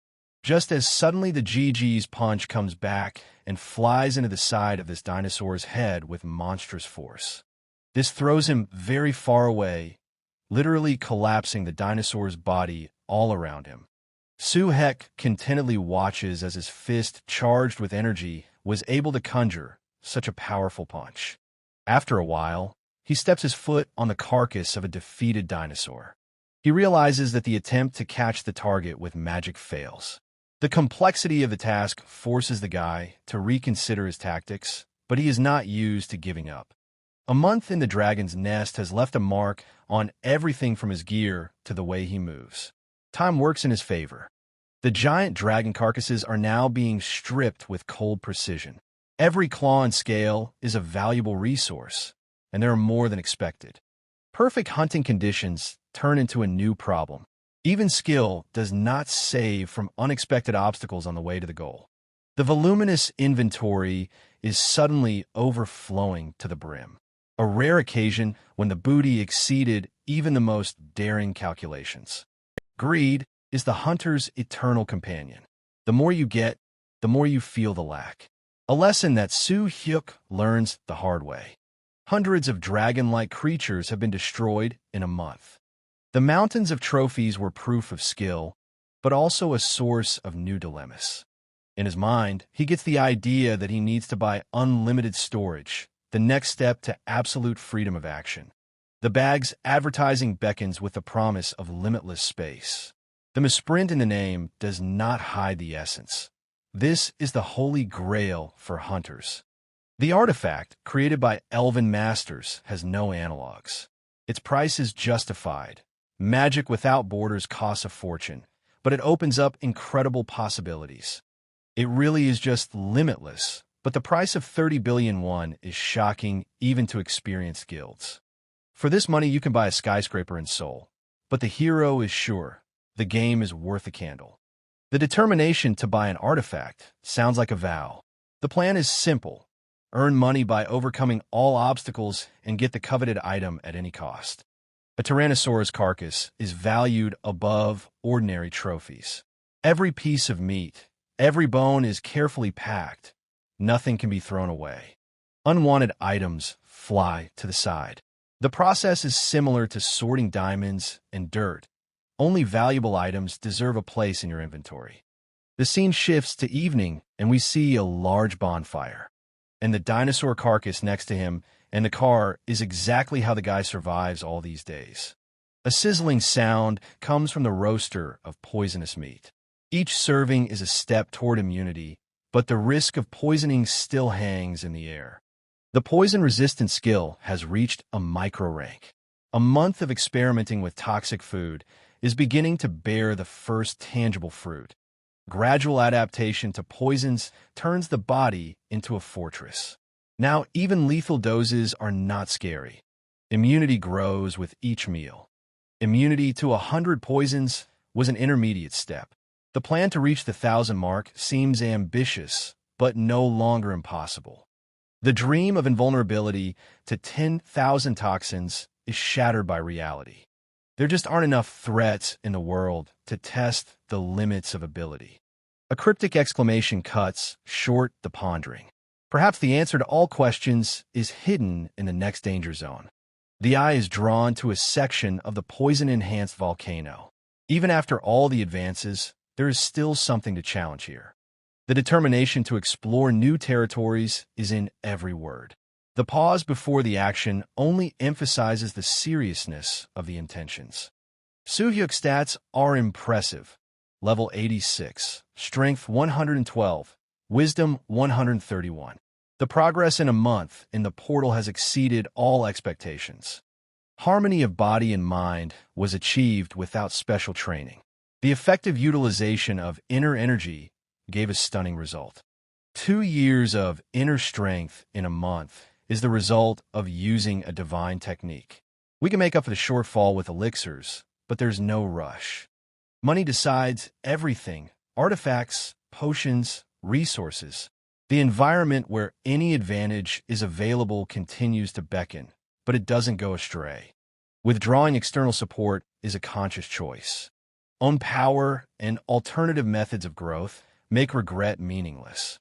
Just as suddenly the GG's punch comes back and flies into the side of this dinosaur's head with monstrous force. This throws him very far away, literally collapsing the dinosaur's body all around him. Suhek contentedly watches as his fist, charged with energy, was able to conjure such a powerful punch. After a while, he steps his foot on the carcass of a defeated dinosaur. He realizes that the attempt to catch the target with magic fails. The complexity of the task forces the guy to reconsider his tactics, but he is not used to giving up. A month in the Dragon's Nest has left a mark on everything from his gear to the way he moves. Time works in his favor. The giant dragon carcasses are now being stripped with cold precision. Every claw and scale is a valuable resource, and there are more than expected. Perfect hunting conditions turn into a new problem. Even skill does not save from unexpected obstacles on the way to the goal. The voluminous inventory is suddenly overflowing to the brim, a rare occasion when the booty exceeded even the most daring calculations. Greed is the hunter's eternal companion. The more you get, the more you feel the lack. A lesson that Soo Hyuk learns the hard way. Hundreds of dragon-like creatures have been destroyed in a month. The mountains of trophies were proof of skill, but also a source of new dilemmas. In his mind, he gets the idea that he needs to buy unlimited storage, the next step to absolute freedom of action. The bag's advertising beckons with the promise of limitless space. The misprint in the name does not hide the essence. This is the holy grail for hunters. The artifact, created by elven masters, has no analogs. Its price is justified. Magic without borders costs a fortune, but it opens up incredible possibilities. It really is just limitless, but the price of 30 billion won is shocking even to experienced guilds. For this money you can buy a skyscraper in Seoul, but the hero is sure. The game is worth a candle. The determination to buy an artifact sounds like a vow. The plan is simple. Earn money by overcoming all obstacles and get the coveted item at any cost. A Tyrannosaurus carcass is valued above ordinary trophies. Every piece of meat, every bone is carefully packed. Nothing can be thrown away. Unwanted items fly to the side. The process is similar to sorting diamonds and dirt. Only valuable items deserve a place in your inventory. The scene shifts to evening, and we see a large bonfire. And the dinosaur carcass next to him and the car is exactly how the guy survives all these days. A sizzling sound comes from the roaster of poisonous meat. Each serving is a step toward immunity, but the risk of poisoning still hangs in the air. The poison-resistant skill has reached a micro-rank. A month of experimenting with toxic food is beginning to bear the first tangible fruit. Gradual adaptation to poisons turns the body into a fortress. Now, even lethal doses are not scary. Immunity grows with each meal. Immunity to 100 poisons was an intermediate step. The plan to reach the 1,000 mark seems ambitious, but no longer impossible. The dream of invulnerability to 10,000 toxins is shattered by reality. There just aren't enough threats in the world to test the limits of ability. A cryptic exclamation cuts short the pondering. Perhaps the answer to all questions is hidden in the next danger zone. The eye is drawn to a section of the poison-enhanced volcano. Even after all the advances, there is still something to challenge here. The determination to explore new territories is in every word. The pause before the action only emphasizes the seriousness of the intentions. Soo Hyuk's stats are impressive. Level 86, Strength 112, Wisdom 131. The progress in a month in the portal has exceeded all expectations. Harmony of body and mind was achieved without special training. The effective utilization of inner energy gave a stunning result. 2 years of inner strength in a month is the result of using a divine technique. We can make up for the shortfall with elixirs, but there's no rush. Money decides everything: artifacts, potions, resources. The environment where any advantage is available continues to beckon, but it doesn't go astray. Withdrawing external support is a conscious choice. Own power and alternative methods of growth make regret meaningless.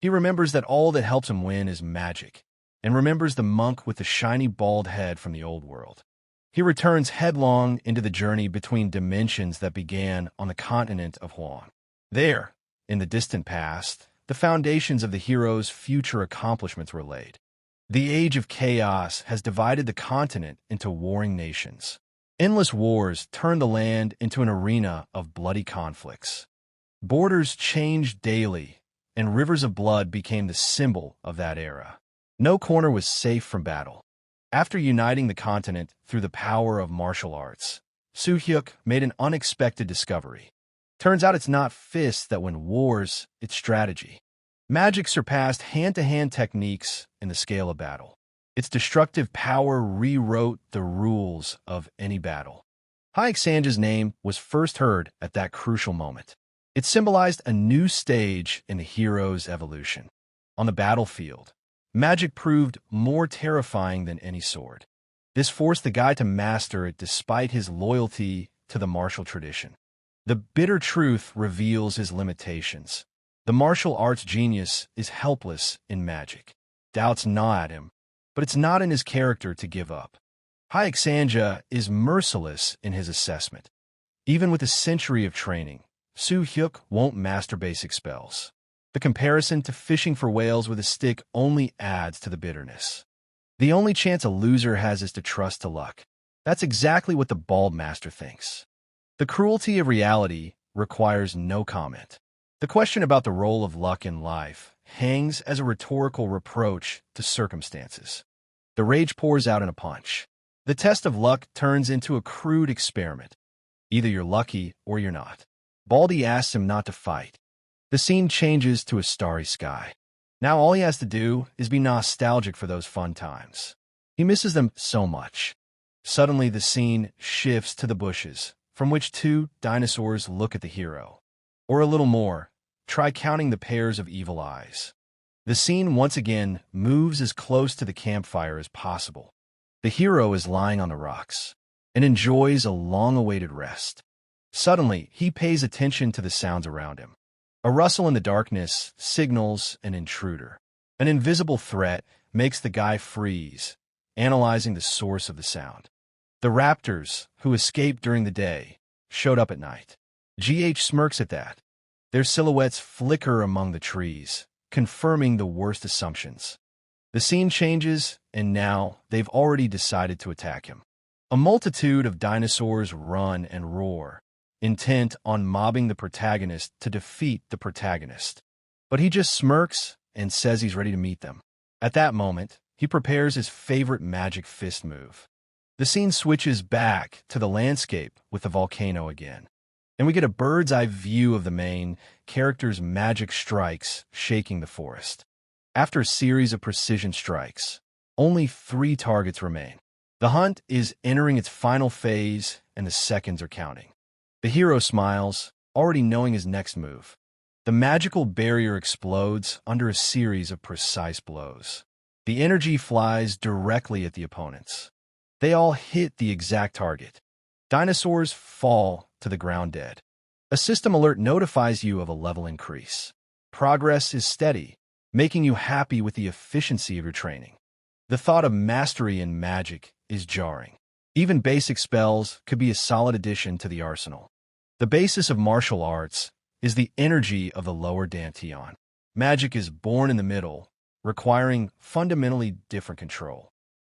He remembers that all that helps him win is magic, and remembers the monk with the shiny bald head from the old world. He returns headlong into the journey between dimensions that began on the continent of Huan. There, in the distant past, the foundations of the hero's future accomplishments were laid. The age of chaos has divided the continent into warring nations. Endless wars turned the land into an arena of bloody conflicts. Borders changed daily, and rivers of blood became the symbol of that era. No corner was safe from battle. After uniting the continent through the power of martial arts, Soo Hyuk made an unexpected discovery. Turns out it's not fists that win wars, it's strategy. Magic surpassed hand-to-hand techniques in the scale of battle. Its destructive power rewrote the rules of any battle. Hayek Sanja's name was first heard at that crucial moment. It symbolized a new stage in the hero's evolution. On the battlefield, magic proved more terrifying than any sword. This forced the guy to master it despite his loyalty to the martial tradition. The bitter truth reveals his limitations. The martial arts genius is helpless in magic. Doubts gnaw at him, but it's not in his character to give up. Hyuk is merciless in his assessment. Even with a century of training, Soo-hyuk won't master basic spells. The comparison to fishing for whales with a stick only adds to the bitterness. The only chance a loser has is to trust to luck. That's exactly what the bald master thinks. The cruelty of reality requires no comment. The question about the role of luck in life hangs as a rhetorical reproach to circumstances. The rage pours out in a punch. The test of luck turns into a crude experiment. Either you're lucky or you're not. Baldy asks him not to fight. The scene changes to a starry sky. Now all he has to do is be nostalgic for those fun times. He misses them so much. Suddenly the scene shifts to the bushes, from which two dinosaurs look at the hero. Or a little more, try counting the pairs of evil eyes. The scene once again moves as close to the campfire as possible. The hero is lying on the rocks and enjoys a long-awaited rest. Suddenly, he pays attention to the sounds around him. A rustle in the darkness signals an intruder. An invisible threat makes the guy freeze, analyzing the source of the sound. The raptors, who escaped during the day, showed up at night. GH smirks at that. Their silhouettes flicker among the trees, confirming the worst assumptions. The scene changes, and now they've already decided to attack him. A multitude of dinosaurs run and roar, intent on mobbing the protagonist to defeat the protagonist. But he just smirks and says he's ready to meet them. At that moment, he prepares his favorite magic fist move. The scene switches back to the landscape with the volcano again, and we get a bird's-eye view of the main character's magic strikes shaking the forest. After a series of precision strikes, only 3 targets remain. The hunt is entering its final phase, and the seconds are counting. The hero smiles, already knowing his next move. The magical barrier explodes under a series of precise blows. The energy flies directly at the opponents. They all hit the exact target. Dinosaurs fall to the ground dead. A system alert notifies you of a level increase. Progress is steady, making you happy with the efficiency of your training. The thought of mastery in magic is jarring. Even basic spells could be a solid addition to the arsenal. The basis of martial arts is the energy of the lower dantian. Magic is born in the middle, requiring fundamentally different control.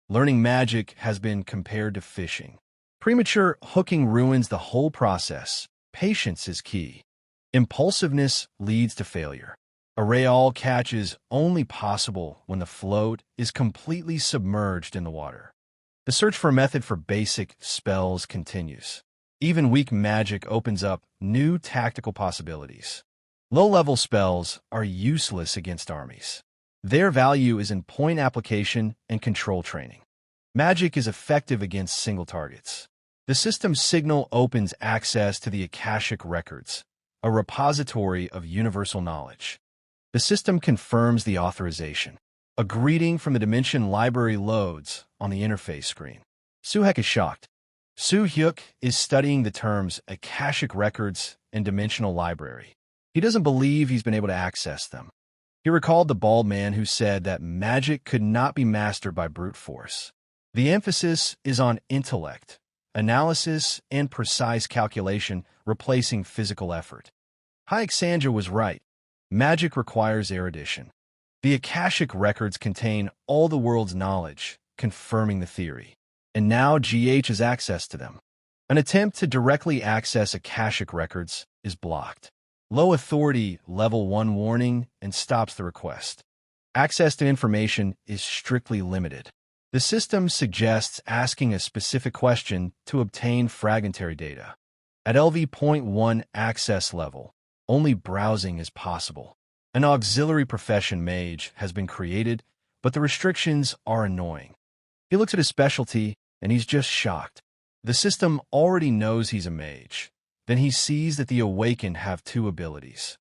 Learning magic has been compared to fishing. Premature hooking ruins the whole process. Patience is key. Impulsiveness leads to failure. A real catch is only possible when the float is completely submerged in the water. The search for a method for basic spells continues. Even weak magic opens up new tactical possibilities. Low-level spells are useless against armies. Their value is in point application and control training. Magic is effective against single targets. The system's signal opens access to the Akashic Records, a repository of universal knowledge. The system confirms the authorization. A greeting from the Dimension Library loads on the interface screen. Soo-hyuk is shocked. Soo-hyuk is studying the terms Akashic Records and Dimensional Library. He doesn't believe he's been able to access them. He recalled the bald man who said that magic could not be mastered by brute force. The emphasis is on intellect, analysis, and precise calculation, replacing physical effort. Hyuk was right. Magic requires erudition. The Akashic Records contain all the world's knowledge, confirming the theory. And now GH has access to them. An attempt to directly access Akashic Records is blocked. Low authority, level 1 warning, and stops the request. Access to information is strictly limited. The system suggests asking a specific question to obtain fragmentary data. At LV.1 access level, only browsing is possible. An auxiliary profession mage has been created, but the restrictions are annoying. He looks at his specialty, and he's just shocked. The system already knows he's a mage. Then he sees that the Awakened have 2 abilities.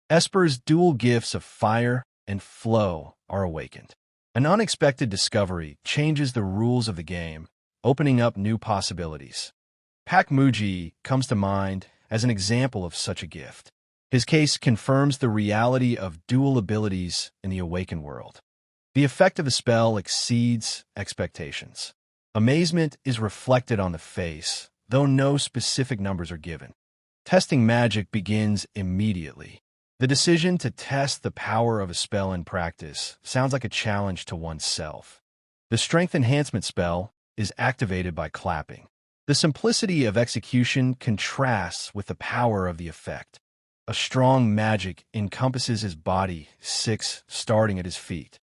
Esper's dual gifts of fire and flow are awakened. An unexpected discovery changes the rules of the game, opening up new possibilities. Pak Muji comes to mind as an example of such a gift. His case confirms the reality of dual abilities in the awakened world. The effect of the spell exceeds expectations. Amazement is reflected on the face, though no specific numbers are given. Testing magic begins immediately. The decision to test the power of a spell in practice sounds like a challenge to oneself. The strength enhancement spell is activated by clapping. The simplicity of execution contrasts with the power of the effect. A strong magic encompasses his body, 6 starting at his feet.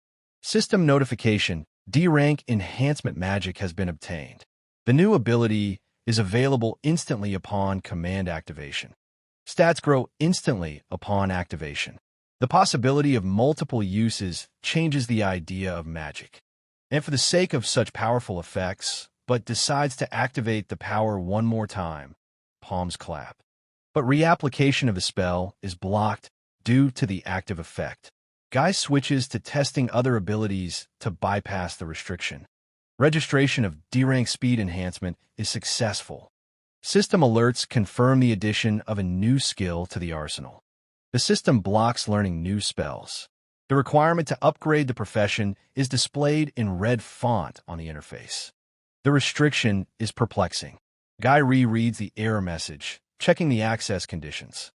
System notification: D-rank enhancement magic has been obtained. The new ability is available instantly upon command activation. Stats grow instantly upon activation. The possibility of multiple uses changes the idea of magic. And for the sake of such powerful effects, but decides to activate the power one more time, palms clap. But reapplication of the spell is blocked due to the active effect. Guy switches to testing other abilities to bypass the restriction. Registration of D-rank speed enhancement is successful. System alerts confirm the addition of a new skill to the arsenal. The system blocks learning new spells. The requirement to upgrade the profession is displayed in red font on the interface. The restriction is perplexing. Guy rereads the error message, checking the access conditions.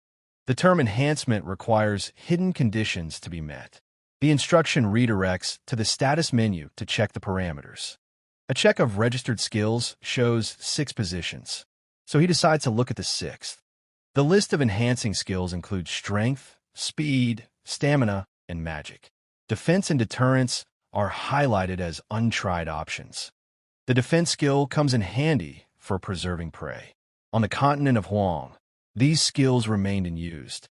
The term enhancement requires hidden conditions to be met. The instruction redirects to the status menu to check the parameters. A check of registered skills shows 6 positions, so he decides to look at the 6th. The list of enhancing skills includes strength, speed, stamina, and magic. Defense and deterrence are highlighted as untried options. The defense skill comes in handy for preserving prey. On the continent of Huang, these skills remained unused.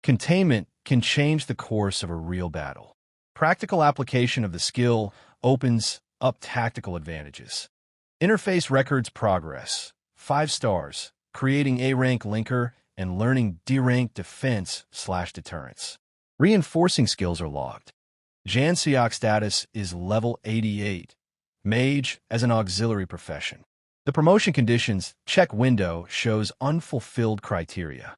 Containment can change the course of a real battle. Practical application of the skill opens up tactical advantages. Interface records progress. 5 stars, creating A-rank linker and learning D-rank defense/deterrence. Reinforcing skills are logged. Jansiok status is level 88. Mage as an auxiliary profession. The promotion conditions check window shows unfulfilled criteria.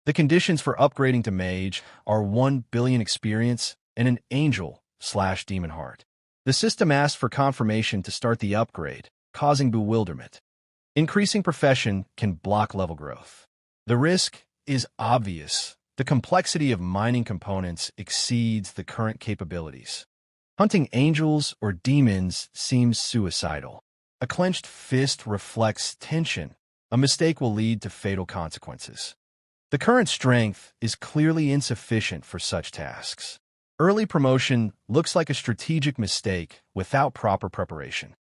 The conditions for upgrading to mage are 1 billion experience and an angel/demon heart. The system asks for confirmation to start the upgrade, causing bewilderment. Increasing profession can block level growth. The risk is obvious. The complexity of mining components exceeds the current capabilities. Hunting angels or demons seems suicidal. A clenched fist reflects tension. A mistake will lead to fatal consequences. The current strength is clearly insufficient for such tasks. Early promotion looks like a strategic mistake without proper preparation.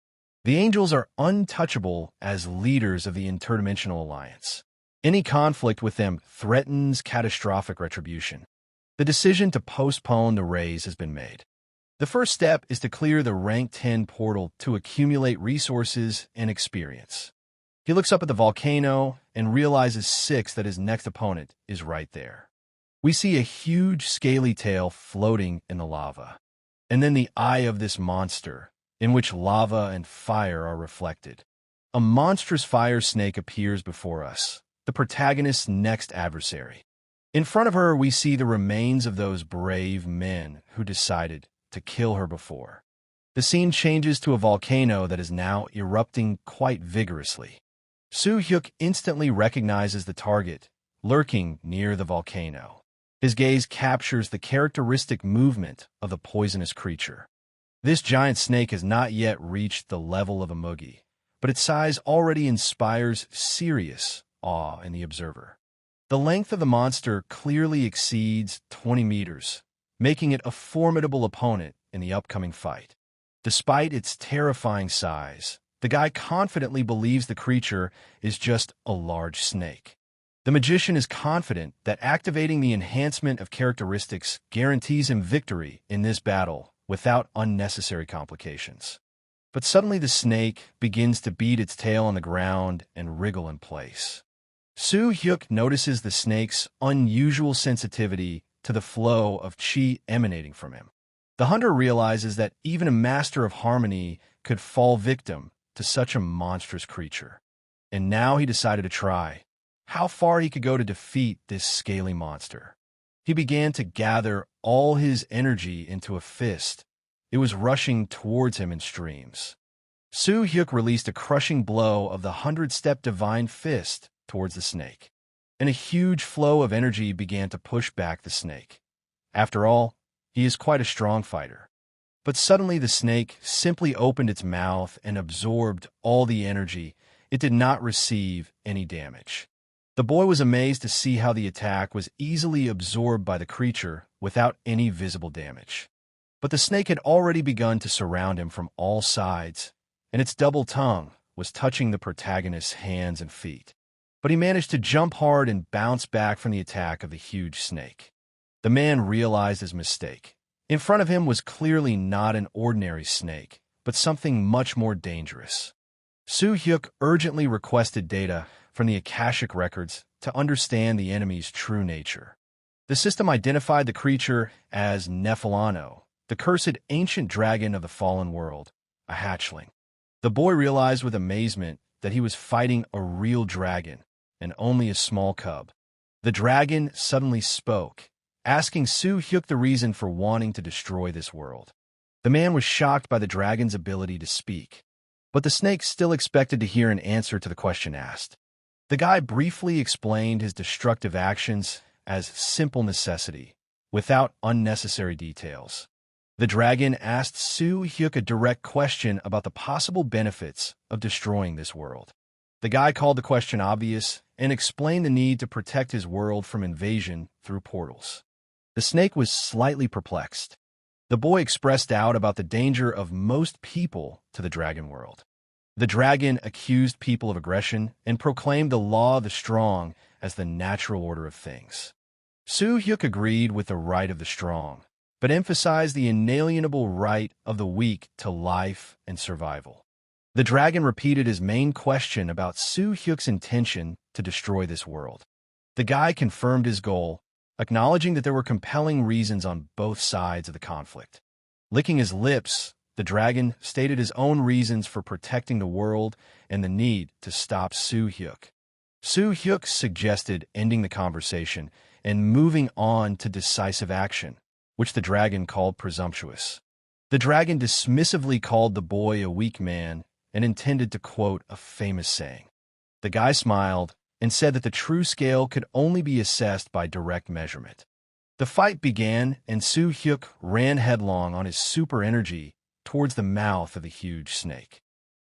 The angels are untouchable as leaders of the interdimensional alliance. Any conflict with them threatens catastrophic retribution. The decision to postpone the raise has been made. The first step is to clear the rank 10 portal to accumulate resources and experience. He looks up at the volcano and realizes 6 that his next opponent is right there. We see a huge scaly tail floating in the lava, and then the eye of this monster, in which lava and fire are reflected. A monstrous fire snake appears before us, the protagonist's next adversary. In front of her, we see the remains of those brave men who decided to kill her before. The scene changes to a volcano that is now erupting quite vigorously. Soo-hyuk instantly recognizes the target, lurking near the volcano. His gaze captures the characteristic movement of the poisonous creature. This giant snake has not yet reached the level of a mugi, but its size already inspires serious awe in the observer. The length of the monster clearly exceeds 20 meters, making it a formidable opponent in the upcoming fight. Despite its terrifying size, the guy confidently believes the creature is just a large snake. The magician is confident that activating the enhancement of characteristics guarantees him victory in this battle without unnecessary complications. But suddenly the snake begins to beat its tail on the ground and wriggle in place. Soo-hyuk notices the snake's unusual sensitivity to the flow of chi emanating from him. The hunter realizes that even a master of harmony could fall victim to such a monstrous creature. And now he decided to try. how far he could go to defeat this scaly monster. He began to gather all his energy into a fist. It was rushing towards him in streams. Soo-hyuk released a crushing blow of the 100-step divine fist towards the snake, and a huge flow of energy began to push back the snake. After all, he is quite a strong fighter. But suddenly the snake simply opened its mouth and absorbed all the energy. It did not receive any damage. The boy was amazed to see how the attack was easily absorbed by the creature without any visible damage. But the snake had already begun to surround him from all sides, and its double tongue was touching the protagonist's hands and feet. But he managed to jump hard and bounce back from the attack of the huge snake. The man realized his mistake. In front of him was clearly not an ordinary snake, but something much more dangerous. Soo-hyuk urgently requested data from the Akashic records to understand the enemy's true nature. The system identified the creature as Nephalano, the cursed ancient dragon of the fallen world, a hatchling. The boy realized with amazement that he was fighting a real dragon and only a small cub. The dragon suddenly spoke, asking Soo-hyuk the reason for wanting to destroy this world. The man was shocked by the dragon's ability to speak, but the snake still expected to hear an answer to the question asked. The guy briefly explained his destructive actions as simple necessity, without unnecessary details. The dragon asked Soo-hyuk a direct question about the possible benefits of destroying this world. The guy called the question obvious and explained the need to protect his world from invasion through portals. The snake was slightly perplexed. The boy expressed doubt about the danger of most people to the dragon world. The dragon accused people of aggression and proclaimed the law of the strong as the natural order of things. Soo-hyuk agreed with the right of the strong, but emphasized the inalienable right of the weak to life and survival. The dragon repeated his main question about Soo-hyuk's intention to destroy this world. The guy confirmed his goal, acknowledging that there were compelling reasons on both sides of the conflict. Licking his lips, the dragon stated his own reasons for protecting the world and the need to stop Soo-hyuk. Soo-hyuk suggested ending the conversation and moving on to decisive action, which the dragon called presumptuous. The dragon dismissively called the boy a weak man and intended to quote a famous saying. The guy smiled and said that the true scale could only be assessed by direct measurement. The fight began, and Soo-hyuk ran headlong on his super energy towards the mouth of the huge snake.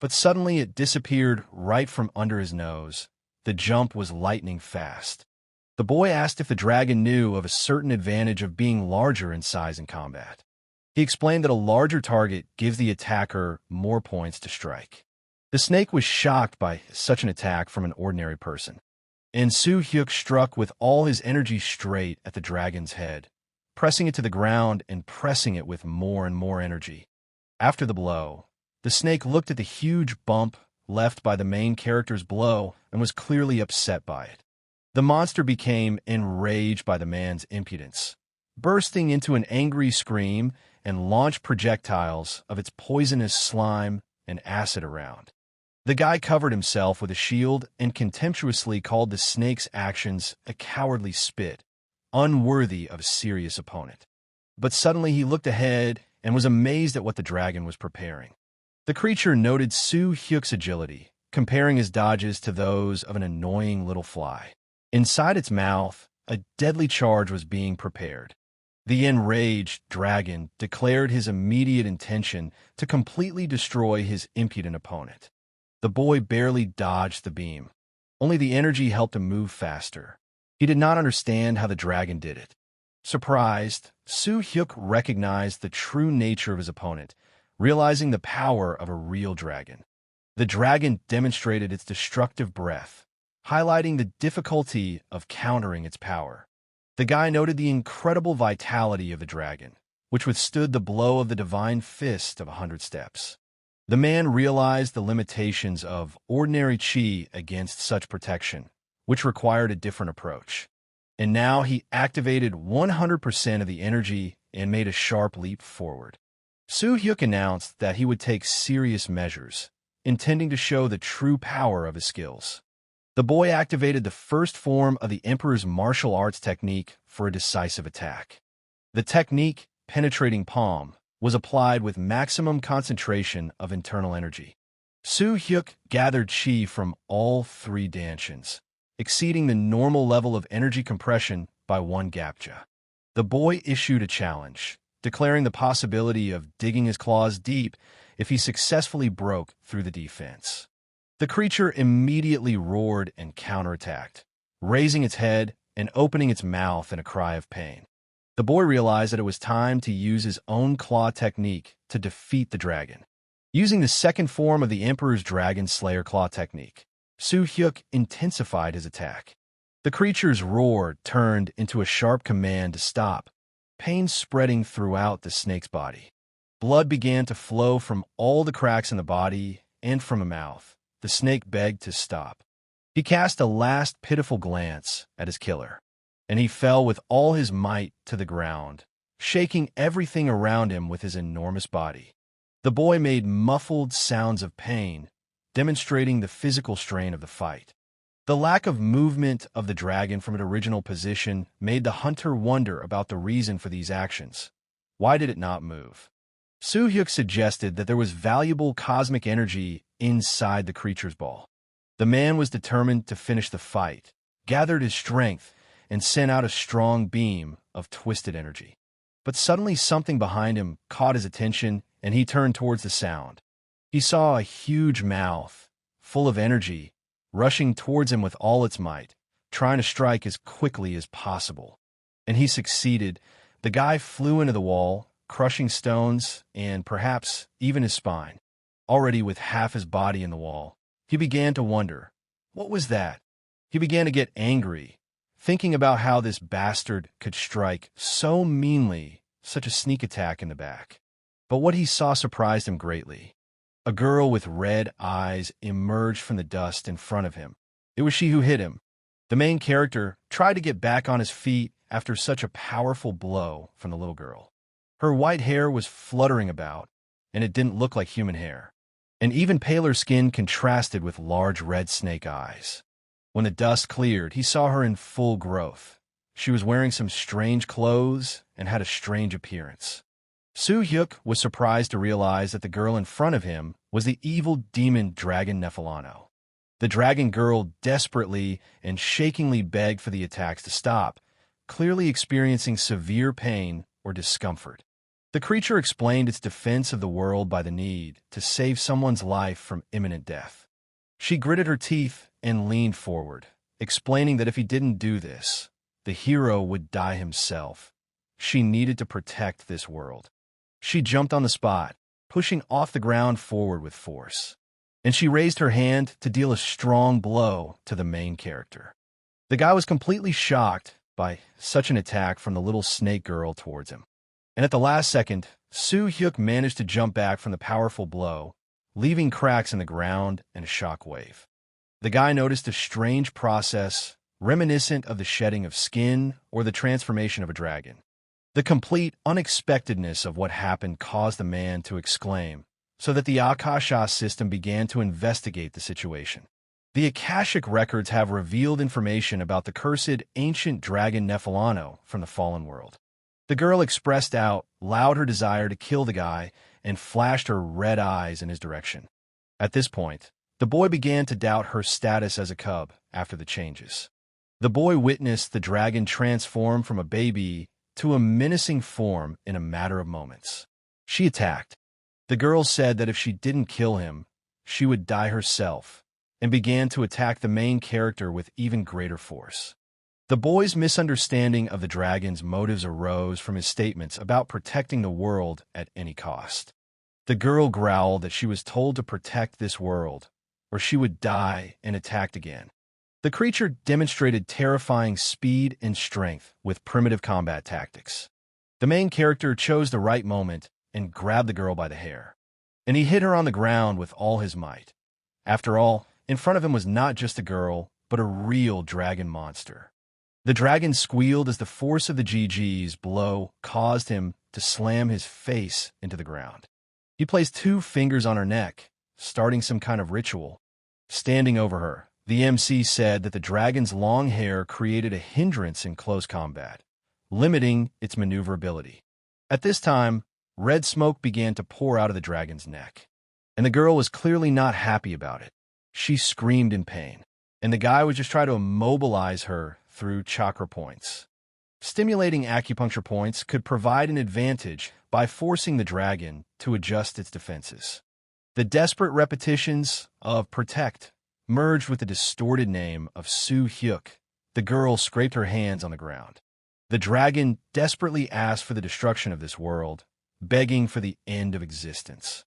But suddenly it disappeared right from under his nose. The jump was lightning fast. The boy asked if the dragon knew of a certain advantage of being larger in size in combat. He explained that a larger target gives the attacker more points to strike. The snake was shocked by such an attack from an ordinary person, and Soo-hyuk struck with all his energy straight at the dragon's head, pressing it to the ground and pressing it with more and more energy. After the blow, the snake looked at the huge bump left by the main character's blow and was clearly upset by it. The monster became enraged by the man's impudence, bursting into an angry scream and launched projectiles of its poisonous slime and acid around. The guy covered himself with a shield and contemptuously called the snake's actions a cowardly spit, unworthy of a serious opponent. But suddenly he looked ahead and was amazed at what the dragon was preparing. The creature noted Soo-hyuk's agility, comparing his dodges to those of an annoying little fly. Inside its mouth, a deadly charge was being prepared. The enraged dragon declared his immediate intention to completely destroy his impudent opponent. The boy barely dodged the beam. Only the energy helped him move faster. He did not understand how the dragon did it. Surprised, Soo-hyuk recognized the true nature of his opponent, realizing the power of a real dragon. The dragon demonstrated its destructive breath, highlighting the difficulty of countering its power. The guy noted the incredible vitality of the dragon, which withstood the blow of the divine fist of 100 steps. The man realized the limitations of ordinary chi against such protection, which required a different approach. And now he activated 100% of the energy and made a sharp leap forward. Soo-hyuk announced that he would take serious measures, intending to show the true power of his skills. The boy activated the first form of the Emperor's martial arts technique for a decisive attack. The technique, penetrating palm, was applied with maximum concentration of internal energy. Soo-hyuk gathered chi from all three dansons, exceeding the normal level of energy compression by 1 gapja. The boy issued a challenge, declaring the possibility of digging his claws deep if he successfully broke through the defense. The creature immediately roared and counterattacked, raising its head and opening its mouth in a cry of pain. The boy realized that it was time to use his own claw technique to defeat the dragon. Using the second form of the Emperor's Dragon Slayer Claw technique, Soo-hyuk intensified his attack. The creature's roar turned into a sharp command to stop, pain spreading throughout the snake's body. Blood began to flow from all the cracks in the body and from the mouth. The snake begged to stop. He cast a last pitiful glance at his killer, and he fell with all his might to the ground, shaking everything around him with his enormous body. The boy made muffled sounds of pain, demonstrating the physical strain of the fight. The lack of movement of the dragon from its original position made the hunter wonder about the reason for these actions. Why did it not move? Soo-hyuk suggested that there was valuable cosmic energy inside the creature's ball. The man was determined to finish the fight, gathered his strength, and sent out a strong beam of twisted energy. But suddenly something behind him caught his attention, and he turned towards the sound. He saw a huge mouth, full of energy, rushing towards him with all its might, trying to strike as quickly as possible. And he succeeded. The guy flew into the wall, crushing stones and perhaps even his spine. Already with half his body in the wall, he began to wonder, what was that? He began to get angry, thinking about how this bastard could strike so meanly, such a sneak attack in the back. But what he saw surprised him greatly. A girl with red eyes emerged from the dust in front of him. It was she who hit him. The main character tried to get back on his feet after such a powerful blow from the little girl. Her white hair was fluttering about, and it didn't look like human hair. And even paler skin contrasted with large red snake eyes. When the dust cleared, he saw her in full growth. She was wearing some strange clothes and had a strange appearance. Soo-hyuk was surprised to realize that the girl in front of him was the evil demon dragon Nephalano. The dragon girl desperately and shakingly begged for the attacks to stop, clearly experiencing severe pain or discomfort. The creature explained its defense of the world by the need to save someone's life from imminent death. She gritted her teeth and leaned forward, explaining that if he didn't do this, the hero would die himself. She needed to protect this world. She jumped on the spot, pushing off the ground forward with force. And she raised her hand to deal a strong blow to the main character. The guy was completely shocked by such an attack from the little snake girl towards him. And at the last second, Soo-hyuk managed to jump back from the powerful blow, leaving cracks in the ground and a shock wave. The guy noticed a strange process reminiscent of the shedding of skin or the transformation of a dragon. The complete unexpectedness of what happened caused the man to exclaim, so that the Akasha system began to investigate the situation. The Akashic records have revealed information about the cursed ancient dragon Nephalano from the fallen world. The girl expressed out loud her desire to kill the guy and flashed her red eyes in his direction. At this point, the boy began to doubt her status as a cub after the changes. The boy witnessed the dragon transform from a baby to a menacing form in a matter of moments. She attacked. The girl said that if she didn't kill him, she would die herself, and began to attack the main character with even greater force. The boy's misunderstanding of the dragon's motives arose from his statements about protecting the world at any cost. The girl growled that she was told to protect this world, or she would die and attacked again. The creature demonstrated terrifying speed and strength with primitive combat tactics. The main character chose the right moment and grabbed the girl by the hair. And he hit her on the ground with all his might. After all, in front of him was not just a girl, but a real dragon monster. The dragon squealed as the force of the GG's blow caused him to slam his face into the ground. He placed 2 fingers on her neck, starting some kind of ritual. Standing over her, The MC said that the dragon's long hair created a hindrance in close combat, limiting its maneuverability. At this time, red smoke began to pour out of the dragon's neck, and the girl was clearly not happy about it. She screamed in pain, and the guy was just trying to immobilize her through chakra points. Stimulating acupuncture points could provide an advantage by forcing the dragon to adjust its defenses. The desperate repetitions of protect merged with the distorted name of Soo Hyuk. The girl scraped her hands on the ground. The dragon desperately asked for the destruction of this world, begging for the end of existence.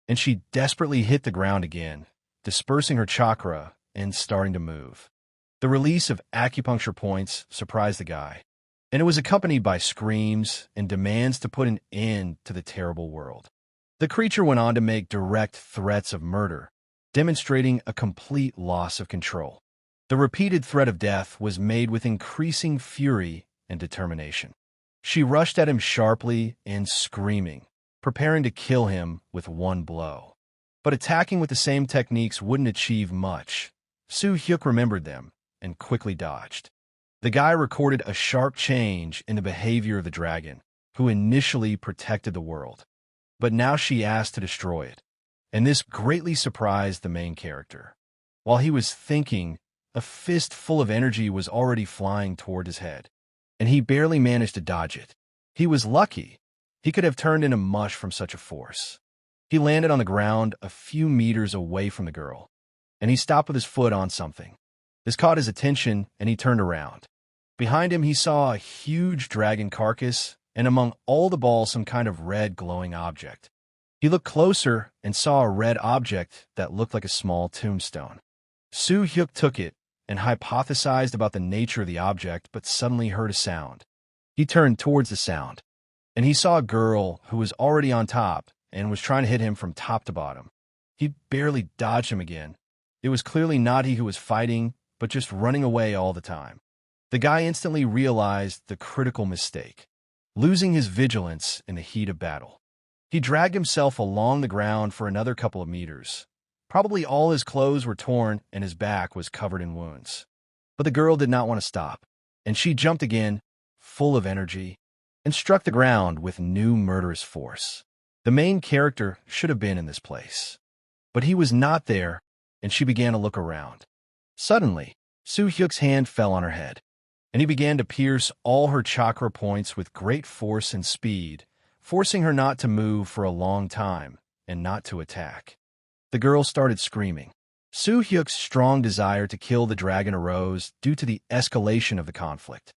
And she desperately hit the ground again, dispersing her chakra and starting to move. The release of acupuncture points surprised the guy, and it was accompanied by screams and demands to put an end to the terrible world. The creature went on to make direct threats of murder, demonstrating a complete loss of control. The repeated threat of death was made with increasing fury and determination. She rushed at him sharply and screaming, preparing to kill him with one blow. But attacking with the same techniques wouldn't achieve much. Soo Hyuk remembered them and quickly dodged. The guy recorded a sharp change in the behavior of the dragon, who initially protected the world. But now she asked to destroy it, and this greatly surprised the main character. While he was thinking, a fist full of energy was already flying toward his head, and he barely managed to dodge it. He was lucky. He could have turned into mush from such a force. He landed on the ground a few meters away from the girl, and he stopped with his foot on something. This caught his attention, and he turned around. Behind him, he saw a huge dragon carcass, and among all the balls, some kind of red glowing object. He looked closer and saw a red object that looked like a small tombstone. Soo Hyuk took it and hypothesized about the nature of the object, but suddenly heard a sound. He turned towards the sound, and he saw a girl who was already on top and was trying to hit him from top to bottom. He barely dodged him again. It was clearly not he who was fighting, but just running away all the time. The guy instantly realized the critical mistake, losing his vigilance in the heat of battle. He dragged himself along the ground for another couple of meters. Probably all his clothes were torn and his back was covered in wounds. But the girl did not want to stop, and she jumped again, full of energy, and struck the ground with new murderous force. The main character should have been in this place, but he was not there, and she began to look around. Suddenly, Soo Hyuk's hand fell on her head, and he began to pierce all her chakra points with great force and speed, forcing her not to move for a long time and not to attack. The girl started screaming. Soo Hyuk's strong desire to kill the dragon arose due to the escalation of the conflict.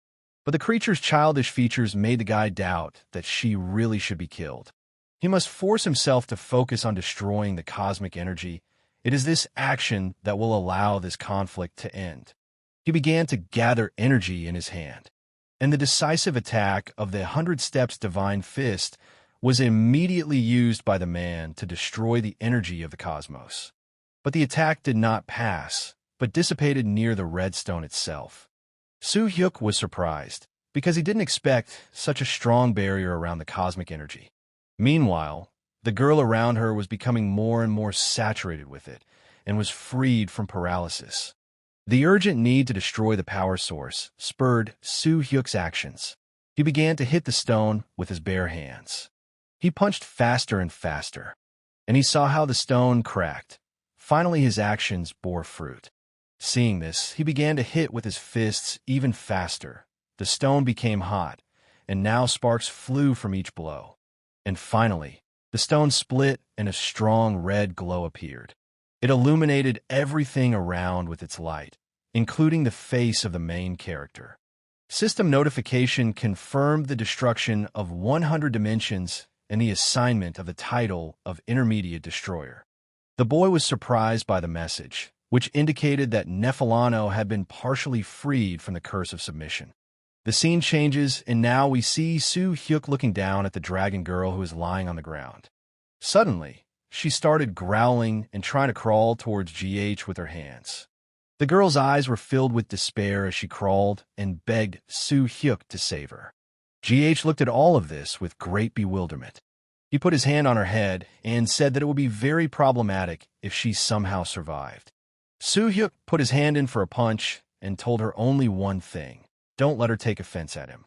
But the creature's childish features made the guy doubt that she really should be killed. He must force himself to focus on destroying the cosmic energy. It is this action that will allow this conflict to end. He began to gather energy in his hand, and the decisive attack of the 100 Steps Divine Fist was immediately used by the man to destroy the energy of the cosmos. But the attack did not pass, but dissipated near the red stone itself. Soo Hyuk was surprised, because he didn't expect such a strong barrier around the cosmic energy. Meanwhile, the girl around her was becoming more and more saturated with it, and was freed from paralysis. The urgent need to destroy the power source spurred Soo Hyuk's actions. He began to hit the stone with his bare hands. He punched faster and faster, and he saw how the stone cracked. Finally, his actions bore fruit. Seeing this, he began to hit with his fists even faster. The stone became hot, and now sparks flew from each blow. And finally, the stone split and a strong red glow appeared. It illuminated everything around with its light, including the face of the main character. System notification confirmed the destruction of 100 dimensions and the assignment of the title of Intermediate Destroyer. The boy was surprised by the message, which indicated that Nephalano had been partially freed from the curse of submission. The scene changes, and now we see Soo Hyuk looking down at the dragon girl who is lying on the ground. Suddenly, she started growling and trying to crawl towards GH with her hands. The girl's eyes were filled with despair as she crawled and begged Soo Hyuk to save her. GH looked at all of this with great bewilderment. He put his hand on her head and said that it would be very problematic if she somehow survived. Soo-hyuk put his hand in for a punch and told her only one thing: don't let her take offense at him.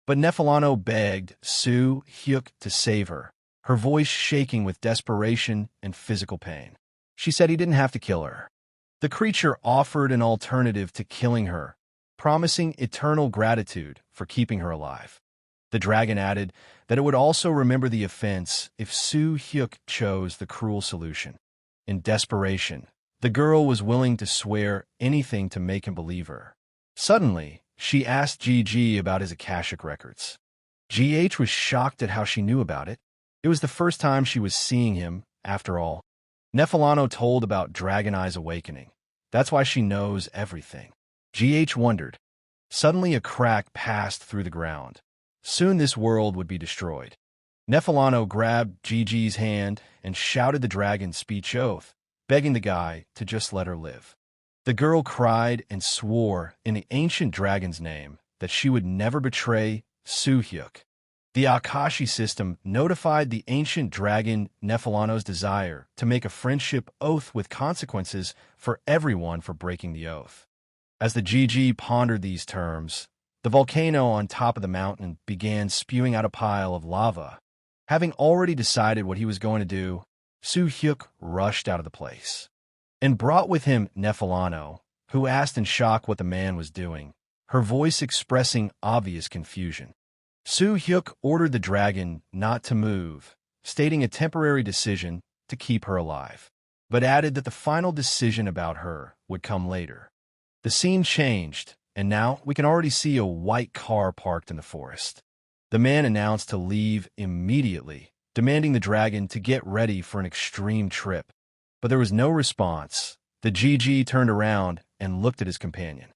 But Nefelano begged Soo-hyuk to save her voice shaking with desperation and physical pain. She said he didn't have to kill her. The creature offered an alternative to killing her, promising eternal gratitude for keeping her alive. The dragon added that it would also remember the offense if Soo-hyuk chose the cruel solution. In desperation, the girl was willing to swear anything to make him believe her. Suddenly, she asked GG about his Akashic records. GH was shocked at how she knew about it. It was the first time she was seeing him, after all. Nefelano told about Dragon Eye's awakening. That's why she knows everything. GH wondered. Suddenly a crack passed through the ground. Soon this world would be destroyed. Nefelano grabbed GG's hand and shouted the dragon's speech oath, begging the guy to just let her live. The girl cried and swore in the ancient dragon's name that she would never betray Soo-hyuk. The Akashi system notified the ancient dragon Nefelano's desire to make a friendship oath with consequences for everyone for breaking the oath. As the GG pondered these terms, the volcano on top of the mountain began spewing out a pile of lava. Having already decided what he was going to do, Soo-hyuk rushed out of the place and brought with him Nefelano, who asked in shock what the man was doing, her voice expressing obvious confusion. Soo-hyuk ordered the dragon not to move, stating a temporary decision to keep her alive, but added that the final decision about her would come later. The scene changed, and now we can already see a white car parked in the forest. The man announced to leave immediately, demanding the dragon to get ready for an extreme trip. But there was no response. The GG turned around and looked at his companion.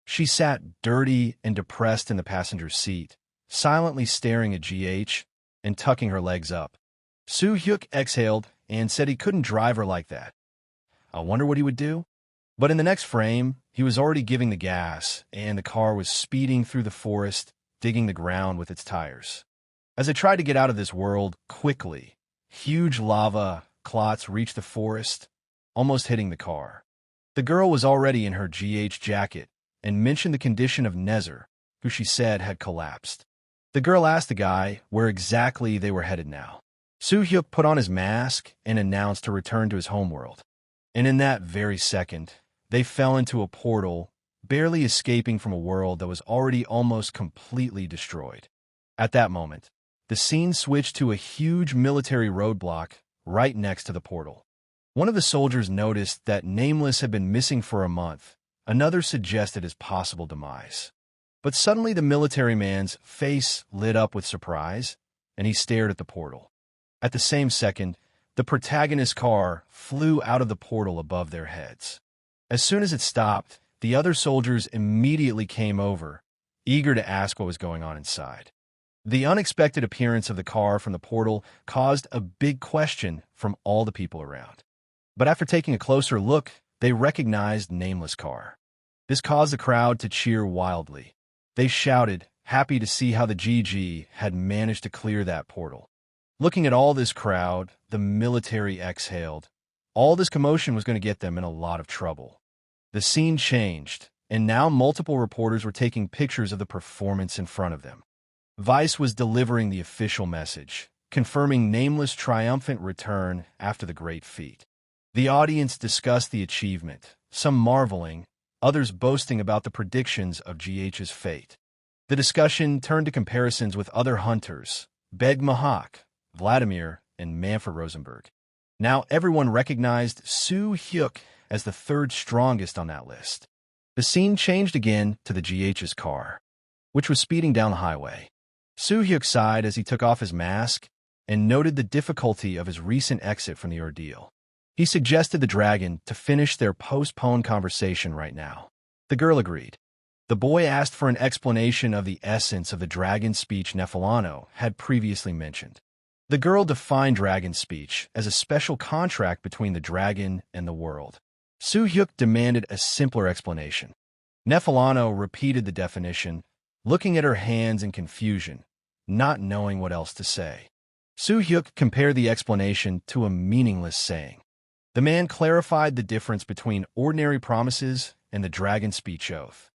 She sat dirty and depressed in the passenger's seat, silently staring at GH and tucking her legs up. Soo-hyuk exhaled and said he couldn't drive her like that. I wonder what he would do? But in the next frame, he was already giving the gas, and the car was speeding through the forest, digging the ground with its tires. As it tried to get out of this world quickly, huge lava clots reached the forest, almost hitting the car. The girl was already in her GH jacket and mentioned the condition of Nezer, who she said had collapsed. The girl asked the guy where exactly they were headed now. Soo-hyuk put on his mask and announced to return to his homeworld. And in that very second, they fell into a portal, barely escaping from a world that was already almost completely destroyed. At that moment, the scene switched to a huge military roadblock right next to the portal. One of the soldiers noticed that Nameless had been missing for a month. Another suggested his possible demise. But suddenly the military man's face lit up with surprise, and he stared at the portal. At the same second, the protagonist's car flew out of the portal above their heads. As soon as it stopped, the other soldiers immediately came over, eager to ask what was going on inside. The unexpected appearance of the car from the portal caused a big question from all the people around. But after taking a closer look, they recognized Nameless' car. This caused the crowd to cheer wildly. They shouted, happy to see how the GG had managed to clear that portal. Looking at all this crowd, the military exhaled. All this commotion was going to get them in a lot of trouble. The scene changed, and now multiple reporters were taking pictures of the performance in front of them. Vice was delivering the official message, confirming Nameless' triumphant return after the great feat. The audience discussed the achievement, some marveling, others boasting about the predictions of GH's fate. The discussion turned to comparisons with other hunters, Beg Mahak, Vladimir, and Manfred Rosenberg. Now everyone recognized Soo-hyuk as the third strongest on that list. The scene changed again to the GH's car, which was speeding down the highway. Soo-hyuk sighed as he took off his mask and noted the difficulty of his recent exit from the ordeal. He suggested the dragon to finish their postponed conversation right now. The girl agreed. The boy asked for an explanation of the essence of the dragon speech Nefelano had previously mentioned. The girl defined dragon speech as a special contract between the dragon and the world. Soo-hyuk demanded a simpler explanation. Nefelano repeated the definition, looking at her hands in confusion, not knowing what else to say. Soo-hyuk compared the explanation to a meaningless saying. The man clarified the difference between ordinary promises and the dragon speech oath.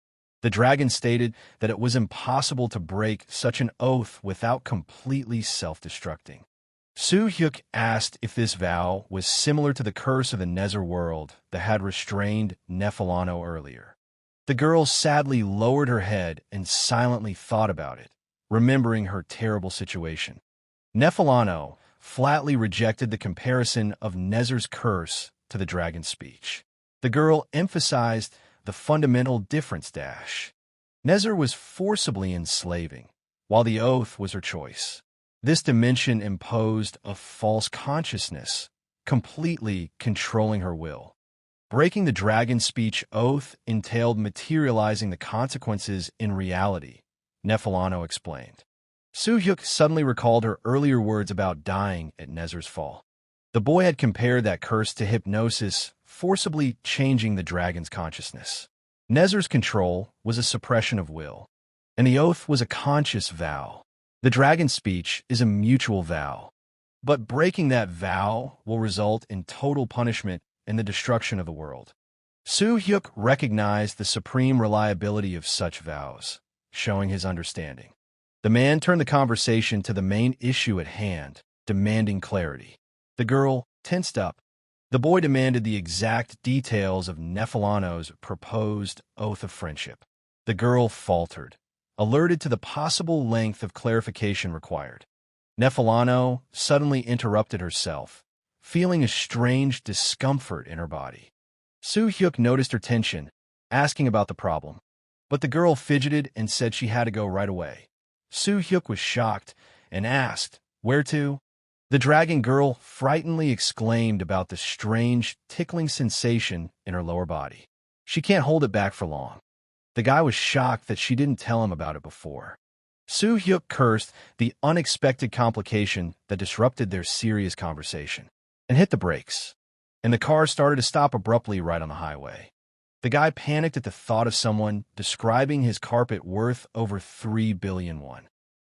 The dragon stated that it was impossible to break such an oath without completely self-destructing. Soo-hyuk asked if this vow was similar to the curse of the Nether world that had restrained Nephalano earlier. The girl sadly lowered her head and silently thought about it, remembering her terrible situation. Nephalano flatly rejected the comparison of Nezer's curse to the dragon's speech. The girl emphasized the fundamental difference. Nezer was forcibly enslaving, while the oath was her choice. This dimension imposed a false consciousness, completely controlling her will. Breaking the dragon speech oath entailed materializing the consequences in reality, Nephalano explained. Soo-hyuk suddenly recalled her earlier words about dying at Nezer's fall. The boy had compared that curse to hypnosis, forcibly changing the dragon's consciousness. Nezer's control was a suppression of will, and the oath was a conscious vow. The dragon's speech is a mutual vow, but breaking that vow will result in total punishment and the destruction of the world. Soo-hyuk recognized the supreme reliability of such vows, showing his understanding. The man turned the conversation to the main issue at hand, demanding clarity. The girl tensed up. The boy demanded the exact details of Nephalano's proposed oath of friendship. The girl faltered, alerted to the possible length of clarification required. Nephalano suddenly interrupted herself, feeling a strange discomfort in her body. Soo-hyuk noticed her tension, asking about the problem, but the girl fidgeted and said she had to go right away. Soo-hyuk was shocked and asked, "Where to?" The dragon girl frightenedly exclaimed about the strange, tickling sensation in her lower body. She can't hold it back for long. The guy was shocked that she didn't tell him about it before. Soo-hyuk cursed the unexpected complication that disrupted their serious conversation and hit the brakes, and the car started to stop abruptly right on the highway. The guy panicked at the thought of someone describing his carpet worth over 3 billion won.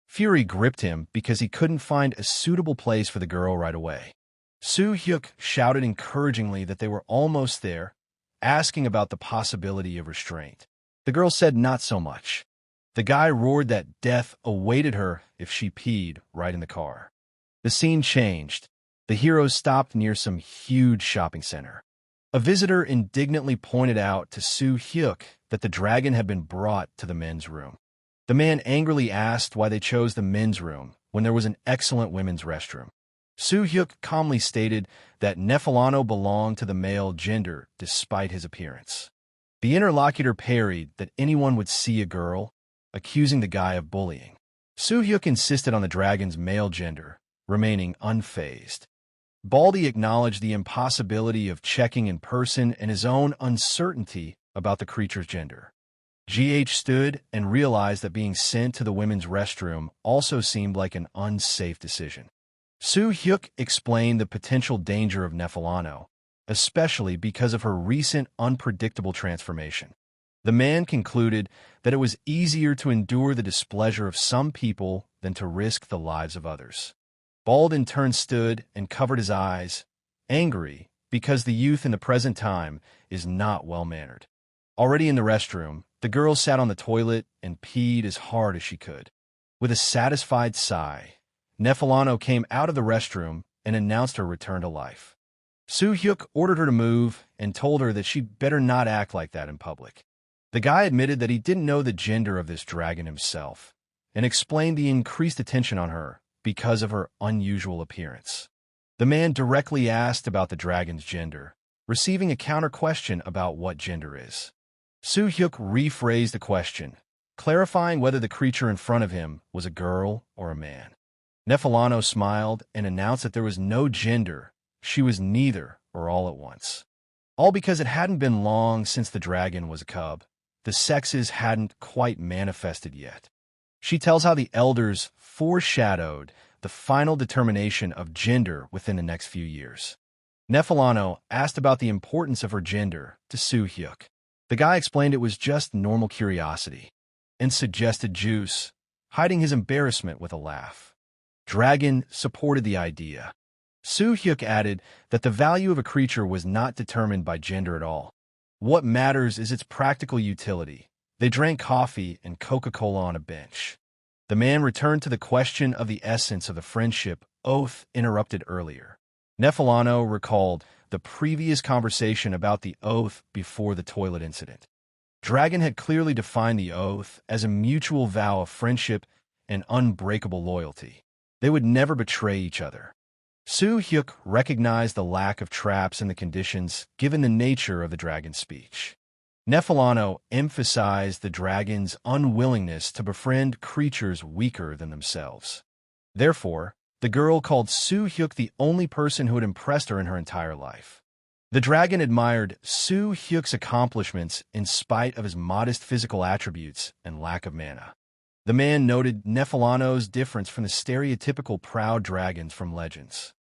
Fury gripped him because he couldn't find a suitable place for the girl right away. Soo-hyuk shouted encouragingly that they were almost there, asking about the possibility of restraint. The girl said not so much. The guy roared that death awaited her if she peed right in the car. The scene changed. The heroes stopped near some huge shopping center. A visitor indignantly pointed out to Soo-hyuk that the dragon had been brought to the men's room. The man angrily asked why they chose the men's room when there was an excellent women's restroom. Soo-hyuk calmly stated that Nephalano belonged to the male gender despite his appearance. The interlocutor parried that anyone would see a girl, accusing the guy of bullying. Soo-hyuk insisted on the dragon's male gender, remaining unfazed. Baldy acknowledged the impossibility of checking in person and his own uncertainty about the creature's gender. GH stood and realized that being sent to the women's restroom also seemed like an unsafe decision. Soo-hyuk explained the potential danger of Nephalano, especially because of her recent unpredictable transformation. The man concluded that it was easier to endure the displeasure of some people than to risk the lives of others. Bald in turn stood and covered his eyes, angry because the youth in the present time is not well-mannered. Already in the restroom, the girl sat on the toilet and peed as hard as she could. With a satisfied sigh, Nephalano came out of the restroom and announced her return to life. Soo-hyuk ordered her to move and told her that she'd better not act like that in public. The guy admitted that he didn't know the gender of this dragon himself and explained the increased attention on her because of her unusual appearance. The man directly asked about the dragon's gender, receiving a counter-question about what gender is. Soo-hyuk rephrased the question, clarifying whether the creature in front of him was a girl or a man. Nephalano smiled and announced that there was no gender. She was neither or all at once. All because it hadn't been long since the dragon was a cub. The sexes hadn't quite manifested yet. She tells how the elders foreshadowed the final determination of gender within the next few years. Nephalano asked about the importance of her gender to Soo-hyuk. The guy explained it was just normal curiosity and suggested juice, hiding his embarrassment with a laugh. Dragon supported the idea. Soo Hyuk added that the value of a creature was not determined by gender at all. What matters is its practical utility. They drank coffee and Coca-Cola on a bench. The man returned to the question of the essence of the friendship oath interrupted earlier. Nefalano recalled the previous conversation about the oath before the toilet incident. Dragon had clearly defined the oath as a mutual vow of friendship and unbreakable loyalty. They would never betray each other. Soo Hyuk recognized the lack of traps in the conditions given the nature of the dragon's speech. Nefalano emphasized the dragon's unwillingness to befriend creatures weaker than themselves. Therefore, the girl called Soo Hyuk the only person who had impressed her in her entire life. The dragon admired Soo Hyuk's accomplishments in spite of his modest physical attributes and lack of mana. The man noted Nefalano's difference from the stereotypical proud dragons from legends,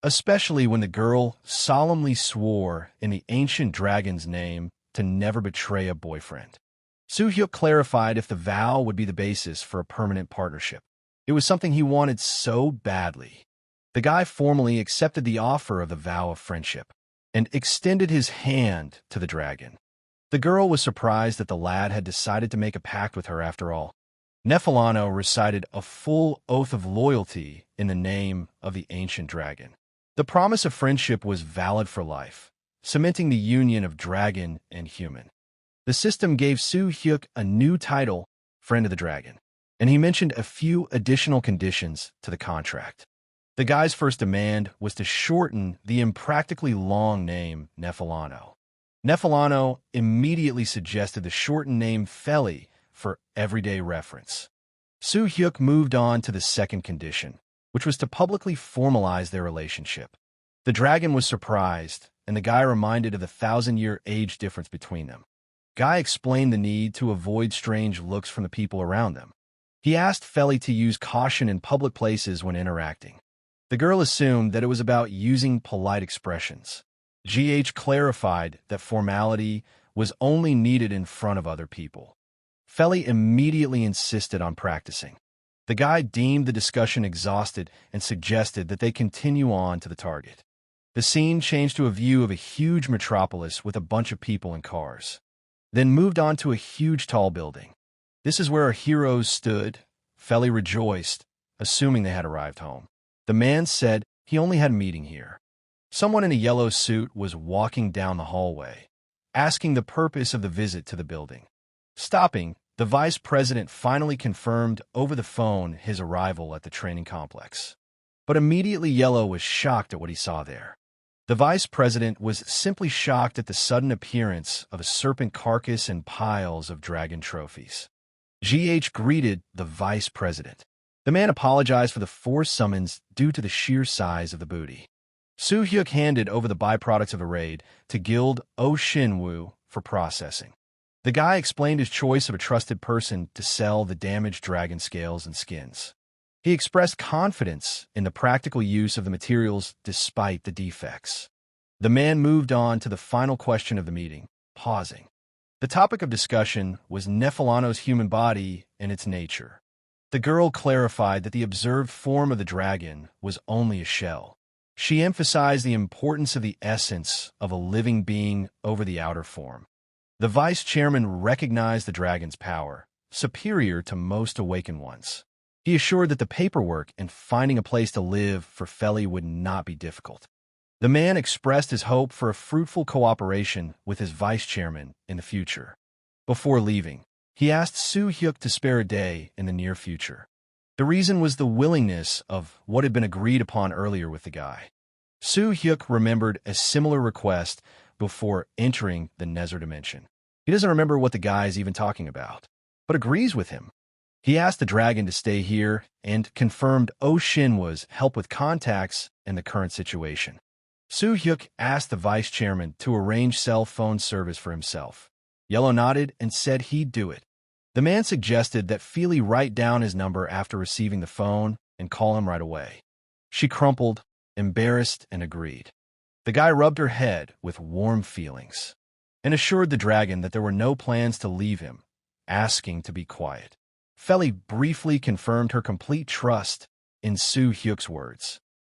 especially when the girl solemnly swore in the ancient dragon's name to never betray a boyfriend. Soo Hyuk clarified if the vow would be the basis for a permanent partnership. It was something he wanted so badly. The guy formally accepted the offer of the vow of friendship and extended his hand to the dragon. The girl was surprised that the lad had decided to make a pact with her after all. Nefalano recited a full oath of loyalty in the name of the ancient dragon. The promise of friendship was valid for life, cementing the union of dragon and human. The system gave Soo Hyuk a new title, Friend of the Dragon, and he mentioned a few additional conditions to the contract. The guy's first demand was to shorten the impractically long name Nefalano. Nefalano immediately suggested the shortened name Feli for everyday reference. Soo Hyuk moved on to the second condition, which was to publicly formalize their relationship. The dragon was surprised, and the guy reminded of the 1,000-year age difference between them. Guy explained the need to avoid strange looks from the people around them. He asked Feli to use caution in public places when interacting. The girl assumed that it was about using polite expressions. GH clarified that formality was only needed in front of other people. Feli immediately insisted on practicing. The guy deemed the discussion exhausted and suggested that they continue on to the target. The scene changed to a view of a huge metropolis with a bunch of people and cars, then moved on to a huge tall building. This is where our heroes stood. Feli rejoiced, assuming they had arrived home. The man said he only had a meeting here. Someone in a yellow suit was walking down the hallway, asking the purpose of the visit to the building. Stopping, the vice president finally confirmed over the phone his arrival at the training complex. But immediately Yellow was shocked at what he saw there. The vice president was simply shocked at the sudden appearance of a serpent carcass and piles of dragon trophies. GH greeted the vice president. The man apologized for the forced summons due to the sheer size of the booty. Soo Hyuk handed over the byproducts of the raid to Guild O Shinwoo for processing. The guy explained his choice of a trusted person to sell the damaged dragon scales and skins. He expressed confidence in the practical use of the materials despite the defects. The man moved on to the final question of the meeting, pausing. The topic of discussion was Nefalano's human body and its nature. The girl clarified that the observed form of the dragon was only a shell. She emphasized the importance of the essence of a living being over the outer form. The vice chairman recognized the dragon's power, superior to most awakened ones. He assured that the paperwork and finding a place to live for Feli would not be difficult. The man expressed his hope for a fruitful cooperation with his vice chairman in the future. Before leaving, he asked Soo Hyuk to spare a day in the near future. The reason was the willingness of what had been agreed upon earlier with the guy. Soo Hyuk remembered a similar request before entering the Nether dimension. He doesn't remember what the guy is even talking about, but agrees with him. He asked the dragon to stay here and confirmed Oh Shinwa's help with contacts and the current situation. Soo Hyuk asked the vice chairman to arrange cell phone service for himself. Yellow nodded and said he'd do it. The man suggested that Feli write down his number after receiving the phone and call him right away. She crumpled, embarrassed, and agreed. The guy rubbed her head with warm feelings and assured the dragon that there were no plans to leave him, asking to be quiet. Feli briefly confirmed her complete trust in Soo Hyuk's words.